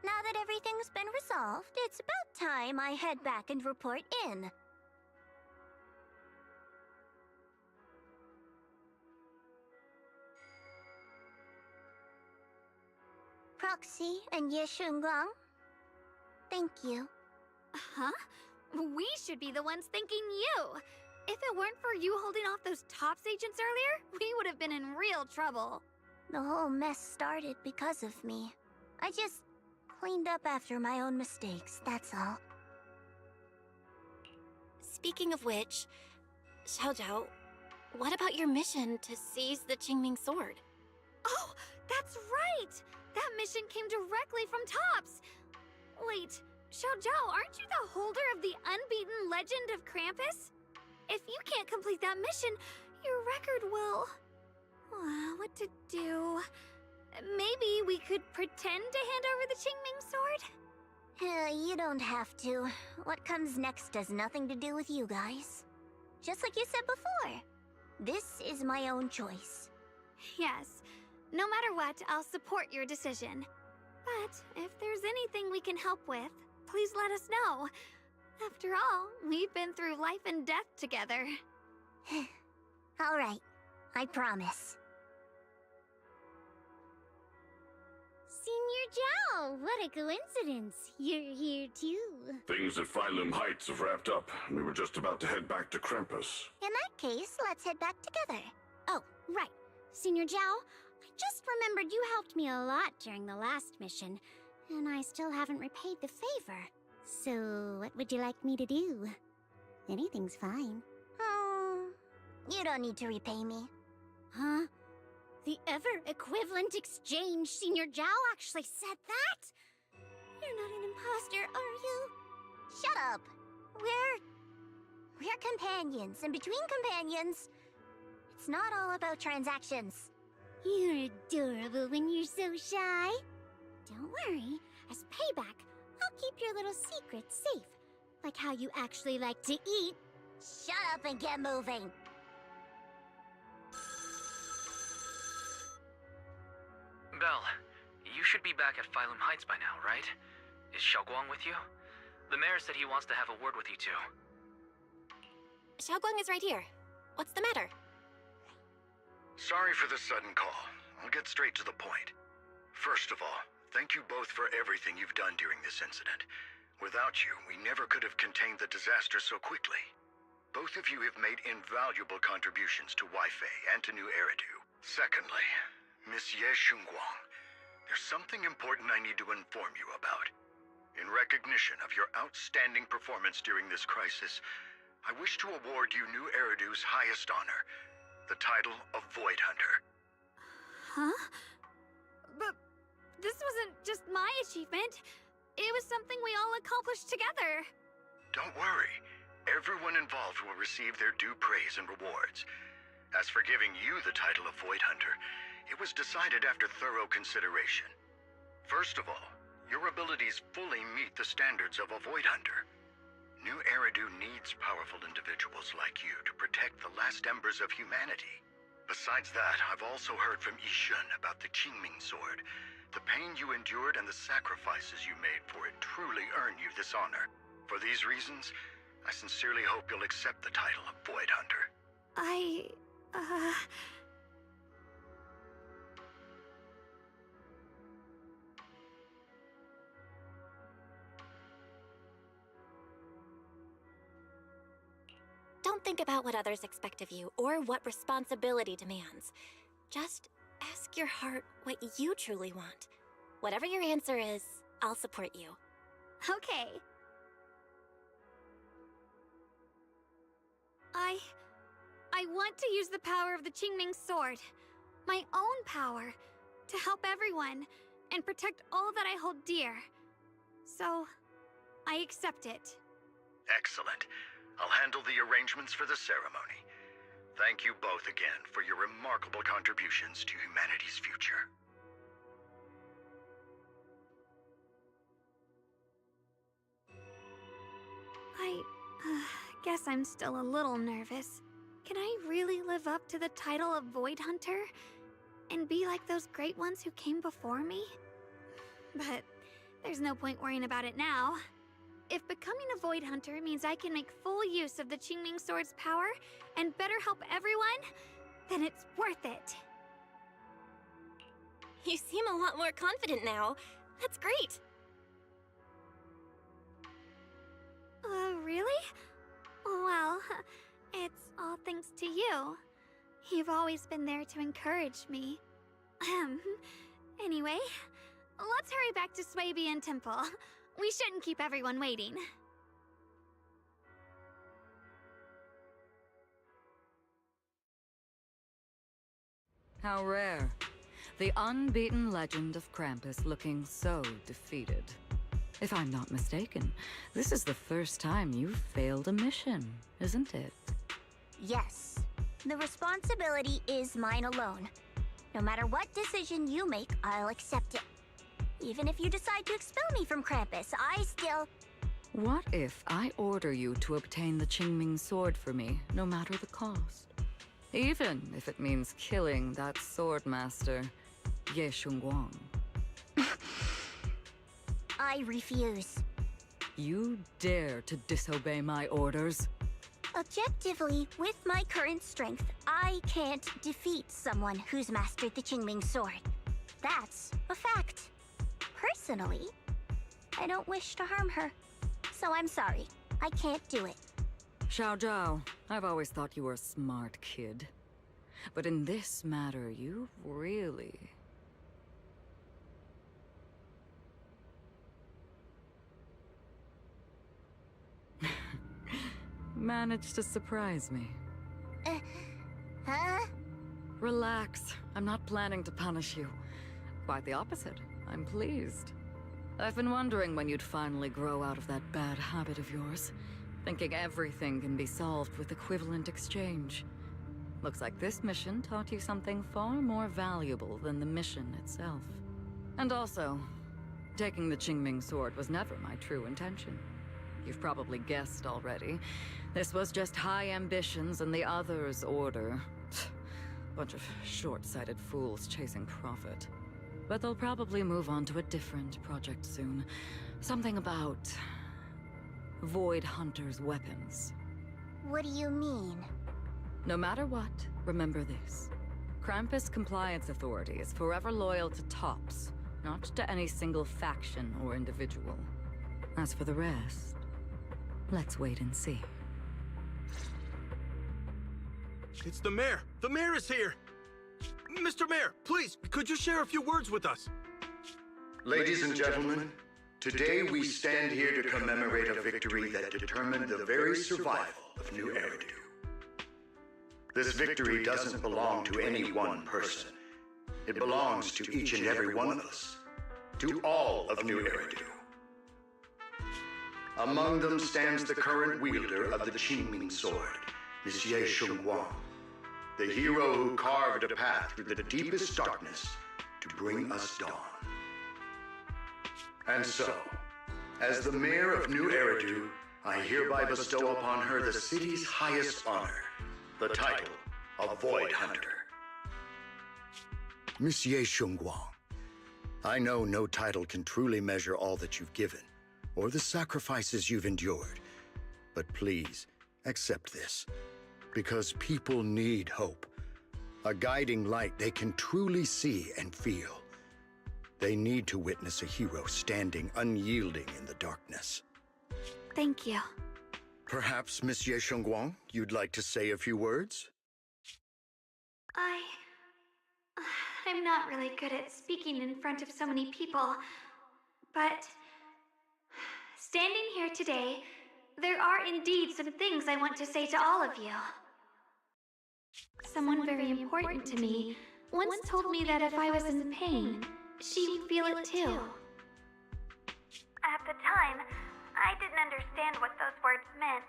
Now that everything's been resolved, it's about time I head back and report in. Proxy and Ye Shunguang, thank you. Huh? We should be the ones thanking you. If it weren't for you holding off those TOPS agents earlier, we would have been in real trouble. The whole mess started because of me. I just cleaned up after my own mistakes, that's all. Speaking of which, Xiaojiao, what about your mission to seize the Qingming sword? Oh, that's right! That mission came directly from TOPS! Wait, Xiaojiao, aren't you the holder of the unbeaten legend of Krampus? If you can't complete that mission, your record will... what to do? Maybe we could pretend to hand over the Qingming sword? You don't have to. What comes next has nothing to do with you guys. Just like you said before, this is my own choice. Yes. No matter what, I'll support your decision. But if there's anything we can help with, please let us know. After all, we've been through life and death together. All right, I promise. Senior Zhao, what a coincidence. You're here too. Things at Phylum Heights have wrapped up. We were just about to head back to Krampus. In that case, let's head back together. Oh, right. Senior Zhao, I just remembered you helped me a lot during the last mission, and I still haven't repaid the favor. So, what would you like me to do? Anything's fine. You don't need to repay me. Huh? The ever-equivalent exchange, Senior Zhao actually said that? You're not an imposter, are you? Shut up! We're companions, and between companions, it's not all about transactions. You're adorable when you're so shy. Don't worry, as payback, I'll keep your little secrets safe. Like how you actually like to eat. Shut up and get moving! Belle, you should be back at Phylum Heights by now, right? Is Xiaoguang with you? The mayor said he wants to have a word with you two. Xiaoguang is right here. What's the matter? Sorry for the sudden call. I'll get straight to the point. First of all, thank you both for everything you've done during this incident. Without you, we never could have contained the disaster so quickly. Both of you have made invaluable contributions to Weifei and to New Eridu. Secondly, Miss Ye Shunguang, there's something important I need to inform you about. In recognition of your outstanding performance during this crisis, I wish to award you New Eridu's highest honor, the title of Void Hunter. Huh? But this wasn't just my achievement. It was something we all accomplished together. Don't worry. Everyone involved will receive their due praise and rewards. As for giving you the title of Void Hunter, it was decided after thorough consideration. First of all, your abilities fully meet the standards of a Void Hunter. New Eridu needs needs powerful individuals like you to protect the last embers of humanity. Besides that, I've also heard from Yishun about the Qingming sword. The pain you endured and the sacrifices you made for it truly earn you this honor. For these reasons, I sincerely hope you'll accept the title of Void Hunter. Don't think about what others expect of you or what responsibility demands. Just ask your heart what you truly want. Whatever your answer is, I'll support you. Okay. I want to use the power of the Qingming sword. My own power. To help everyone and protect all that I hold dear. So, I accept it. Excellent. I'll handle the arrangements for the ceremony. Thank you both again for your remarkable contributions to humanity's future. I guess I'm still a little nervous. Can I really live up to the title of Void Hunter? And be like those great ones who came before me? But there's no point worrying about it now. If becoming a Void Hunter means I can make full use of the Qingming sword's power and better help everyone, then it's worth it. You seem a lot more confident now. That's great. Really? Well, it's all thanks to you. You've always been there to encourage me. Anyway, let's hurry back to Swabian Temple. We shouldn't keep everyone waiting. How rare. The unbeaten legend of Krampus looking so defeated. If I'm not mistaken, this is the first time you've failed a mission, isn't it? Yes. The responsibility is mine alone. No matter what decision you make, I'll accept it. Even if you decide to expel me from Krampus, I still... What if I order you to obtain the Qingming sword for me, no matter the cost? Even if it means killing that sword master, Ye Shunguang. I refuse. You dare to disobey my orders? Objectively, with my current strength, I can't defeat someone who's mastered the Qingming sword. That's a fact. Personally, I don't wish to harm her. So I'm sorry, I can't do it. Xiao Zhao, I've always thought you were a smart kid. But in this matter, you really... managed to surprise me. Huh? Relax. I'm not planning to punish you. Quite the opposite. I'm pleased. I've been wondering when you'd finally grow out of that bad habit of yours. Thinking everything can be solved with equivalent exchange. Looks like this mission taught you something far more valuable than the mission itself. And also, taking the Qingming sword was never my true intention. You've probably guessed already. This was just high ambitions and the others' order. Bunch of short-sighted fools chasing profit. But they'll probably move on to a different project soon. Something about... Void Hunter's weapons. What do you mean? No matter what, remember this. Krampus Compliance Authority is forever loyal to TOPS, not to any single faction or individual. As for the rest, let's wait and see. It's the mayor! The mayor is here! Mr. Mayor, please, could you share a few words with us? Ladies and gentlemen, today we stand here to commemorate a victory that determined the very survival of New Eridu. This victory doesn't belong to any one person. It belongs to each and every one of us. To all of New Eridu. Among them stands the current wielder of the Qingming sword, Monsieur Shunguang, the hero who carved a path through the deepest darkness to bring us dawn. And so, as the mayor of New Eridu, I hereby bestow upon her the city's highest honor, the title of Void Hunter. Monsieur Shungguang, I know no title can truly measure all that you've given, or the sacrifices you've endured. But please, accept this, because people need hope. A guiding light they can truly see and feel. They need to witness a hero standing unyielding in the darkness. Thank you. Perhaps, Monsieur Shungguang, you'd like to say a few words? I'm not really good at speaking in front of so many people, but standing here today, there are indeed some things I want to say to all of you. Someone very important to me once told me that if I was in pain, she would feel it too. At the time, I didn't understand what those words meant.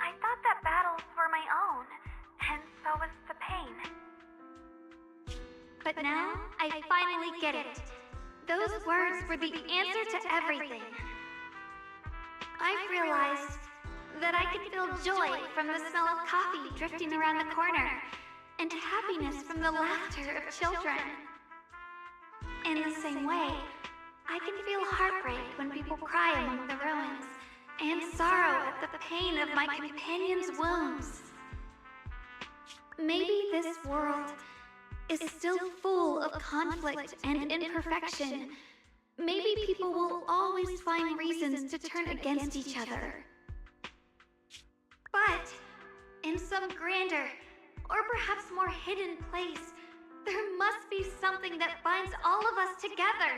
I thought that battles were my own, and so was the pain. But now, I finally get it. Those words were the answer to everything. I've realized that I can feel joy from the smell of coffee drifting around the corner, and happiness from the laughter of children. In the same way, I can feel heartbreak when people cry among the ruins, and sorrow at the pain of my companion's wounds. Maybe this world is still full of conflict and imperfection. Maybe people will always find reasons to turn against each other. But in some grander, or perhaps more hidden place, there must be something that binds all of us together.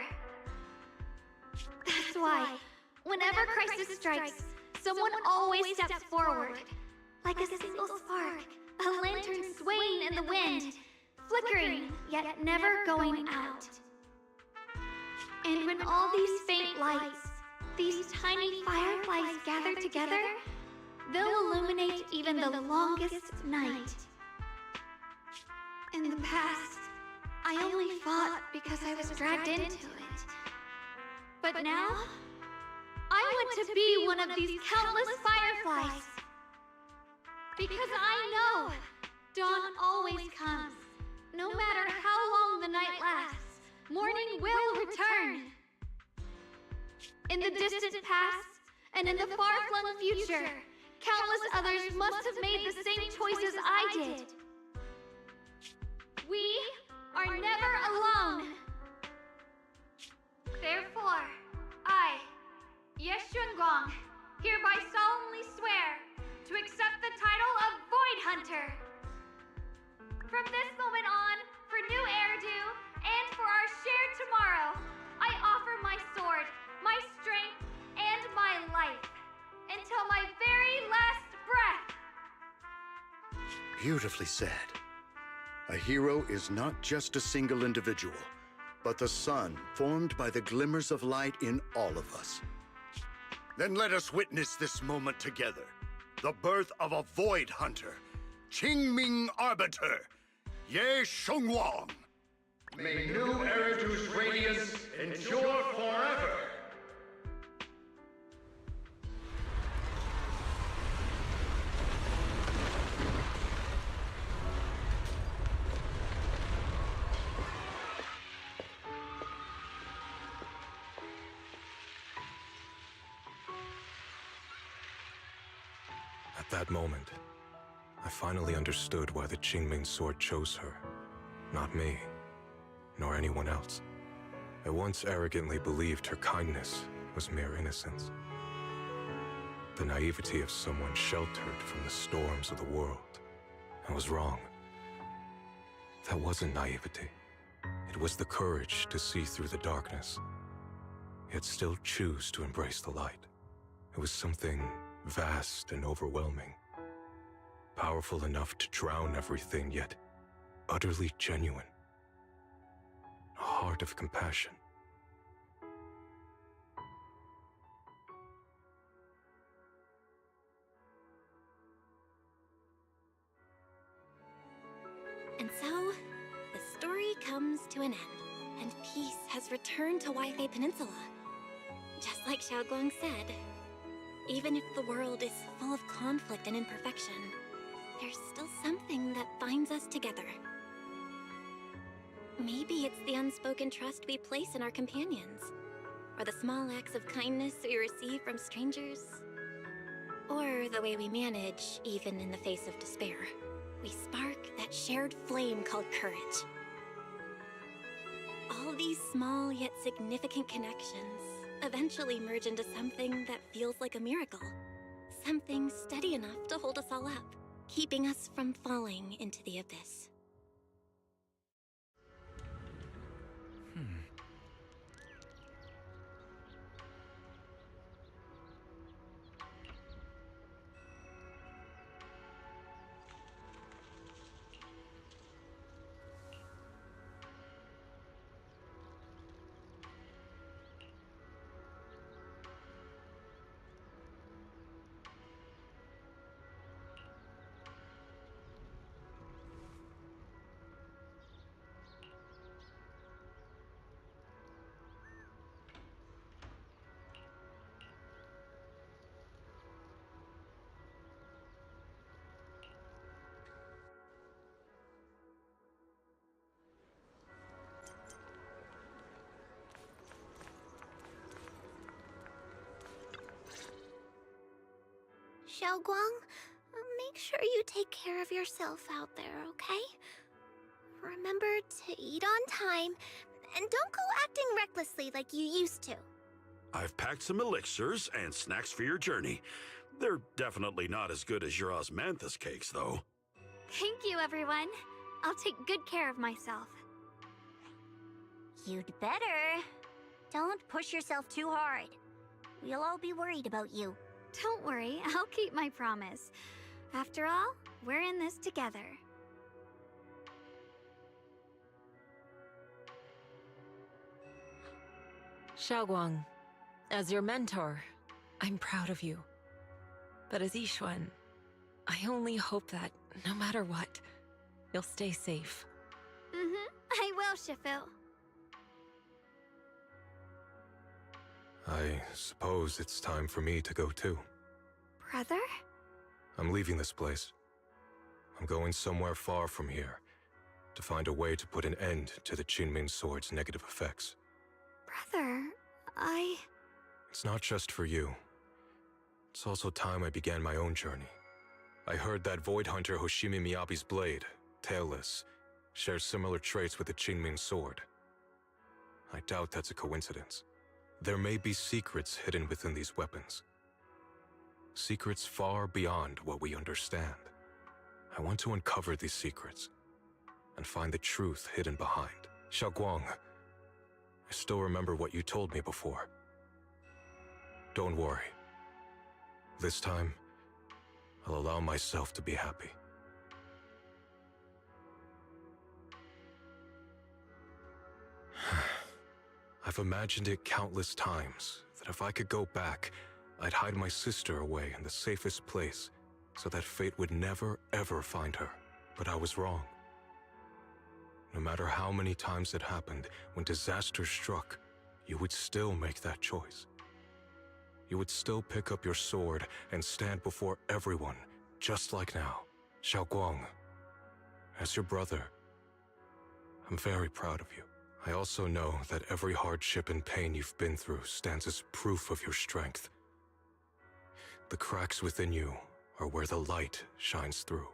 That's why, whenever crisis strikes, someone always steps forward. Like a single spark, a lantern swaying in the wind, flickering, yet never going out. And when all these faint lights, these tiny fireflies gather together, they'll illuminate even the longest night. In the past, I only fought because I was dragged into it. But now, I want to be one of these countless fireflies. Because I know dawn always comes. No matter how long the night lasts, morning will return. In the distant past, and in the far-flung future, countless others must have made the same choices I did. We are never alone. Therefore, I, Ye Shungguang, hereby solemnly swear to accept the title of Void Hunter. From this moment on, for new Eridu, and for our shared tomorrow, I offer my sword, my strength, and my life, until my very last breath. Beautifully said. A hero is not just a single individual, but the sun formed by the glimmers of light in all of us. Then let us witness this moment together. The birth of a Void Hunter, Qingming Arbiter, Ye Shungguang. May new Eridu's radiance endure forever! At that moment, I finally understood why the Qingming sword chose her. Not me, nor anyone else. I once arrogantly believed her kindness was mere innocence. The naivety of someone sheltered from the storms of the world. I was wrong. That wasn't naivety. It was the courage to see through the darkness, yet still choose to embrace the light. It was something vast and overwhelming. Powerful enough to drown everything, yet utterly genuine. A heart of compassion. And so, the story comes to an end, and peace has returned to Wi-Fi Peninsula. Just like Xiaoguang said. Even if the world is full of conflict and imperfection, there's still something that binds us together. Maybe it's the unspoken trust we place in our companions, or the small acts of kindness we receive from strangers, or the way we manage even in the face of despair. We spark that shared flame called courage. All these small yet significant connections eventually merge into something that feels like a miracle. Something steady enough to hold us all up, keeping us from falling into the abyss. Xiaoguang, make sure you take care of yourself out there, okay? Remember to eat on time, and don't go acting recklessly like you used to. I've packed some elixirs and snacks for your journey. They're definitely not as good as your osmanthus cakes, though. Thank you, everyone. I'll take good care of myself. You'd better. Don't push yourself too hard. We'll all be worried about you. Don't worry, I'll keep my promise. After all, we're in this together. Xiaoguang, as your mentor, I'm proud of you. But as Yixuan, I only hope that, no matter what, you'll stay safe. I will, Shifu. I suppose it's time for me to go too. Brother? I'm leaving this place. I'm going somewhere far from here to find a way to put an end to the Qingming Sword's negative effects. Brother, It's not just for you. It's also time I began my own journey. I heard that Void Hunter Hoshimi Miyabi's blade, Tailless, shares similar traits with the Qingming Sword. I doubt that's a coincidence. There may be secrets hidden within these weapons. Secrets far beyond what we understand. I want to uncover these secrets and find the truth hidden behind. Xiaoguang, I still remember what you told me before. Don't worry. This time, I'll allow myself to be happy. I've imagined it countless times, that if I could go back, I'd hide my sister away in the safest place, so that fate would never, ever find her. But I was wrong. No matter how many times it happened, when disaster struck, you would still make that choice. You would still pick up your sword and stand before everyone, just like now. Xiaoguang, as your brother, I'm very proud of you. I also know that every hardship and pain you've been through stands as proof of your strength. The cracks within you are where the light shines through.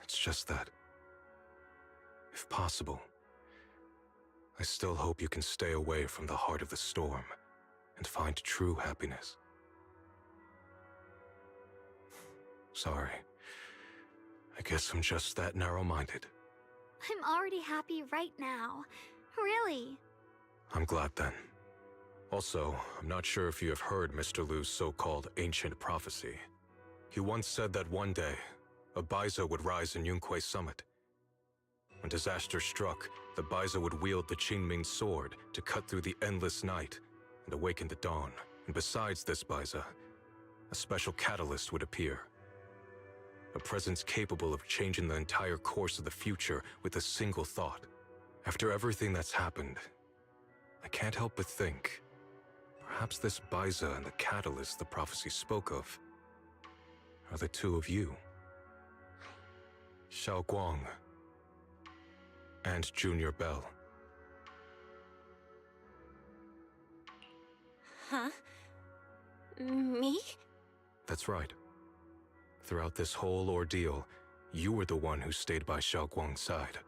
It's just that, if possible, I still hope you can stay away from the heart of the storm and find true happiness. Sorry. I guess I'm just that narrow-minded. I'm already happy right now. Really. I'm glad then. Also, I'm not sure if you have heard Mr. Liu's so-called ancient prophecy. He once said that one day, a Baiza would rise in Yunque Summit. When disaster struck, the Baiza would wield the Qingming Sword to cut through the endless night and awaken the dawn. And besides this Baiza, a special catalyst would appear. A presence capable of changing the entire course of the future with a single thought. After everything that's happened, I can't help but think, Perhaps this Baiza and the catalyst the prophecy spoke of are the two of you. Xiao Guang and Junior Bell. Huh? Me? That's right. Throughout this whole ordeal, you were the one who stayed by Xiao Guang's side.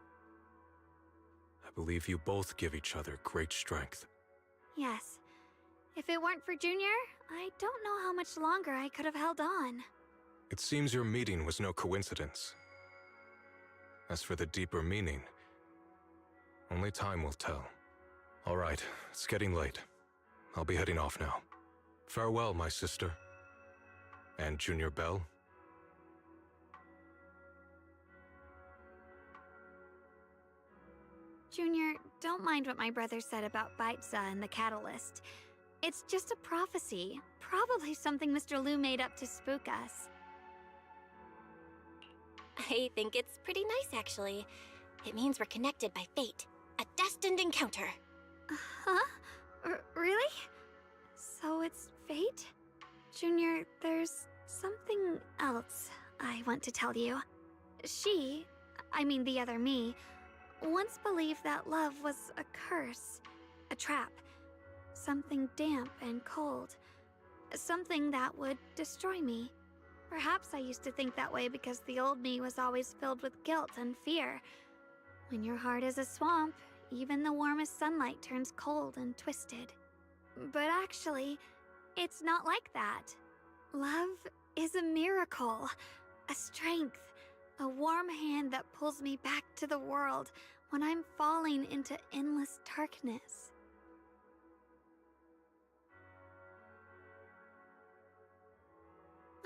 I believe you both give each other great strength. Yes. If it weren't for Junior, I don't know how much longer I could have held on. It seems your meeting was no coincidence. As for the deeper meaning, only time will tell. All right, it's getting late. I'll be heading off now. Farewell, my sister. And Junior Bell. Junior, don't mind what my brother said about Baiza and the catalyst. It's just a prophecy. Probably something Mr. Liu made up to spook us. I think it's pretty nice, actually. It means we're connected by fate. A destined encounter. Huh? Really? So it's fate? Junior, there's something else I want to tell you. I mean the other me, once believed that love was a curse, a trap, something damp and cold, something that would destroy me. Perhaps I used to think that way because the old me was always filled with guilt and fear. When your heart is a swamp, even the warmest sunlight turns cold and twisted. But actually, it's not like that. Love is a miracle, a strength, a warm hand that pulls me back to the world when I'm falling into endless darkness.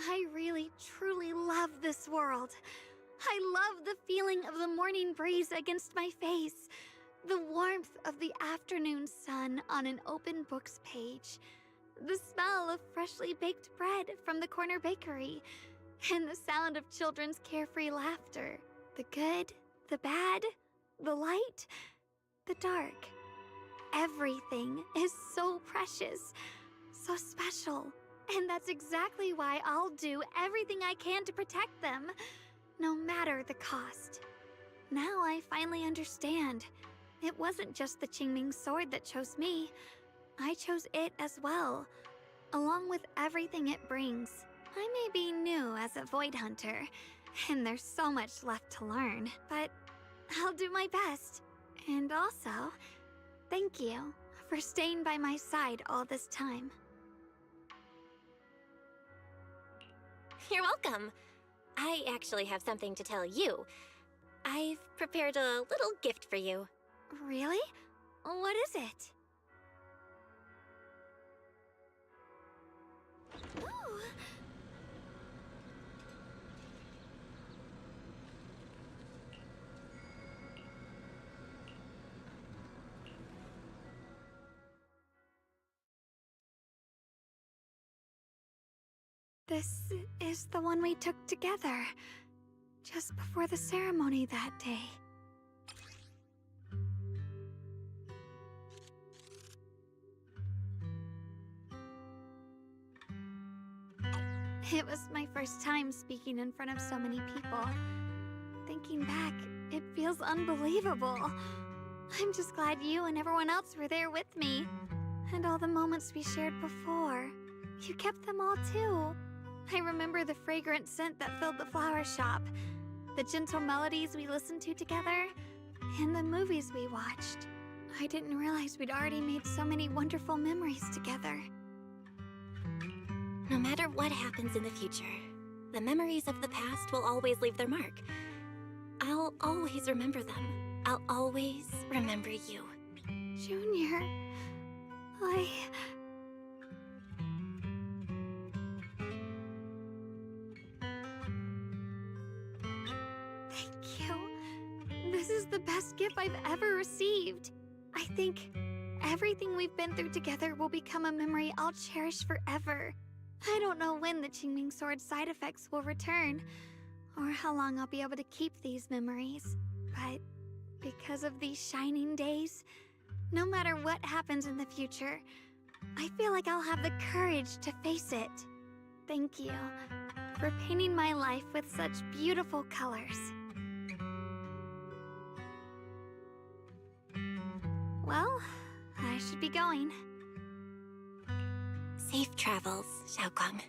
I really, truly love this world. I love the feeling of the morning breeze against my face, the warmth of the afternoon sun on an open book's page, the smell of freshly baked bread from the corner bakery, and the sound of children's carefree laughter. The good, the bad, the light, the dark. Everything is so precious, so special. And that's exactly why I'll do everything I can to protect them, no matter the cost. Now I finally understand. It wasn't just the Qingming sword that chose me. I chose it as well, along with everything it brings. I may be new as a Void Hunter, and there's so much left to learn, but I'll do my best. And also, thank you for staying by my side all this time. You're welcome. I actually have something to tell you. I've prepared a little gift for you. Really? What is it? Ooh. This is the one we took together, just before the ceremony that day. It was my first time speaking in front of so many people. Thinking back, it feels unbelievable. I'm just glad you and everyone else were there with me. And all the moments we shared before. You kept them all too. I remember the fragrant scent that filled the flower shop, the gentle melodies we listened to together, and the movies we watched. I didn't realize we'd already made so many wonderful memories together. No matter what happens in the future, the memories of the past will always leave their mark. I'll always remember them. I'll always remember you. Junior, Thank you. This is the best gift I've ever received. I think everything we've been through together will become a memory I'll cherish forever. I don't know when the Qingming Sword side effects will return, or how long I'll be able to keep these memories. But because of these shining days, no matter what happens in the future, I feel like I'll have the courage to face it. Thank you for painting my life with such beautiful colors. Well, I should be going. Safe travels, Xiaoguang.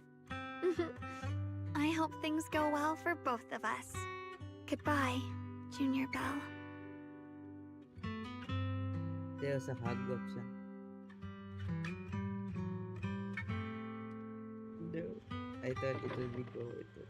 I hope things go well for both of us. Goodbye, Junior Belle. There's a hug option. No, I thought it would be go with it.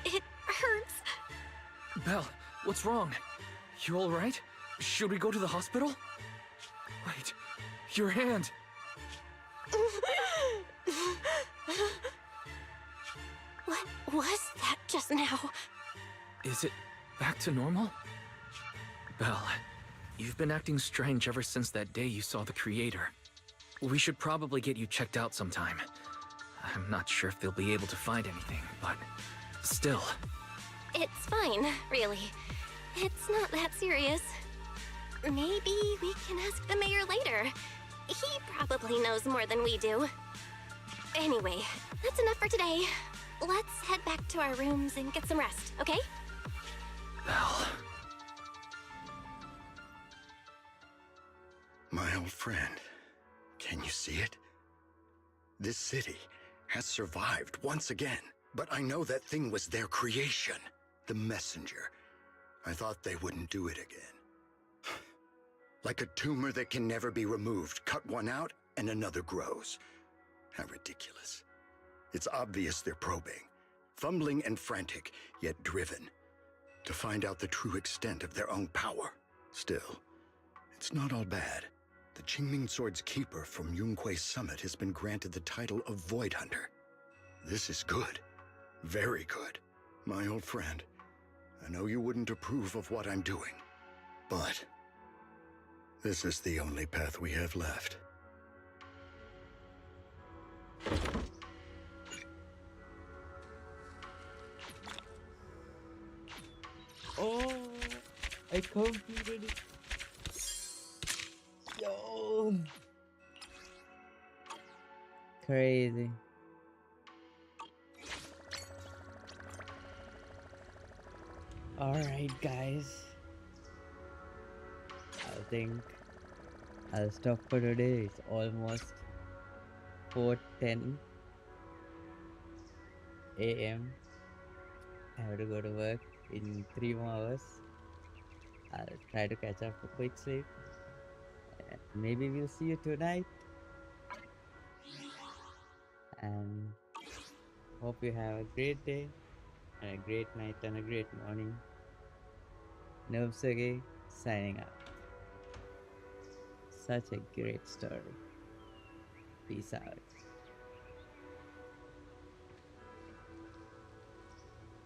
It hurts. Belle, what's wrong? You alright? Should we go to the hospital? Wait, your hand! What was that just now? Is it back to normal? Belle, you've been acting strange ever since that day you saw the Creator. We should probably get you checked out sometime. I'm not sure if they'll be able to find anything, but still. It's fine, really. It's not that serious. Maybe we can ask the mayor later. He probably knows more than we do. Anyway, that's enough for today. Let's head back to our rooms and get some rest, okay? Belle. My old friend, can you see it? This city has survived once again, but I know that thing was their creation, the messenger. I thought they wouldn't do it again. Like a tumor that can never be removed, cut one out and another grows. How ridiculous. It's obvious they're probing, fumbling and frantic, yet driven, to find out the true extent of their own power. Still, it's not all bad. The Qingming Sword's keeper from Yunkui's summit has been granted the title of Void Hunter. This is good. Very good. My old friend, I know you wouldn't approve of what I'm doing, but this is the only path we have left. Oh, I completed it. Yo. Crazy. Alright, guys. I think I'll stop for today. It's almost 4:10 a.m. I have to go to work in 3 more hours. I'll try to catch up for quick sleep. Maybe we'll see you tonight. And hope you have a great day, and a great night, and a great morning. Nerve Sergey signing out. such a great story. Peace out.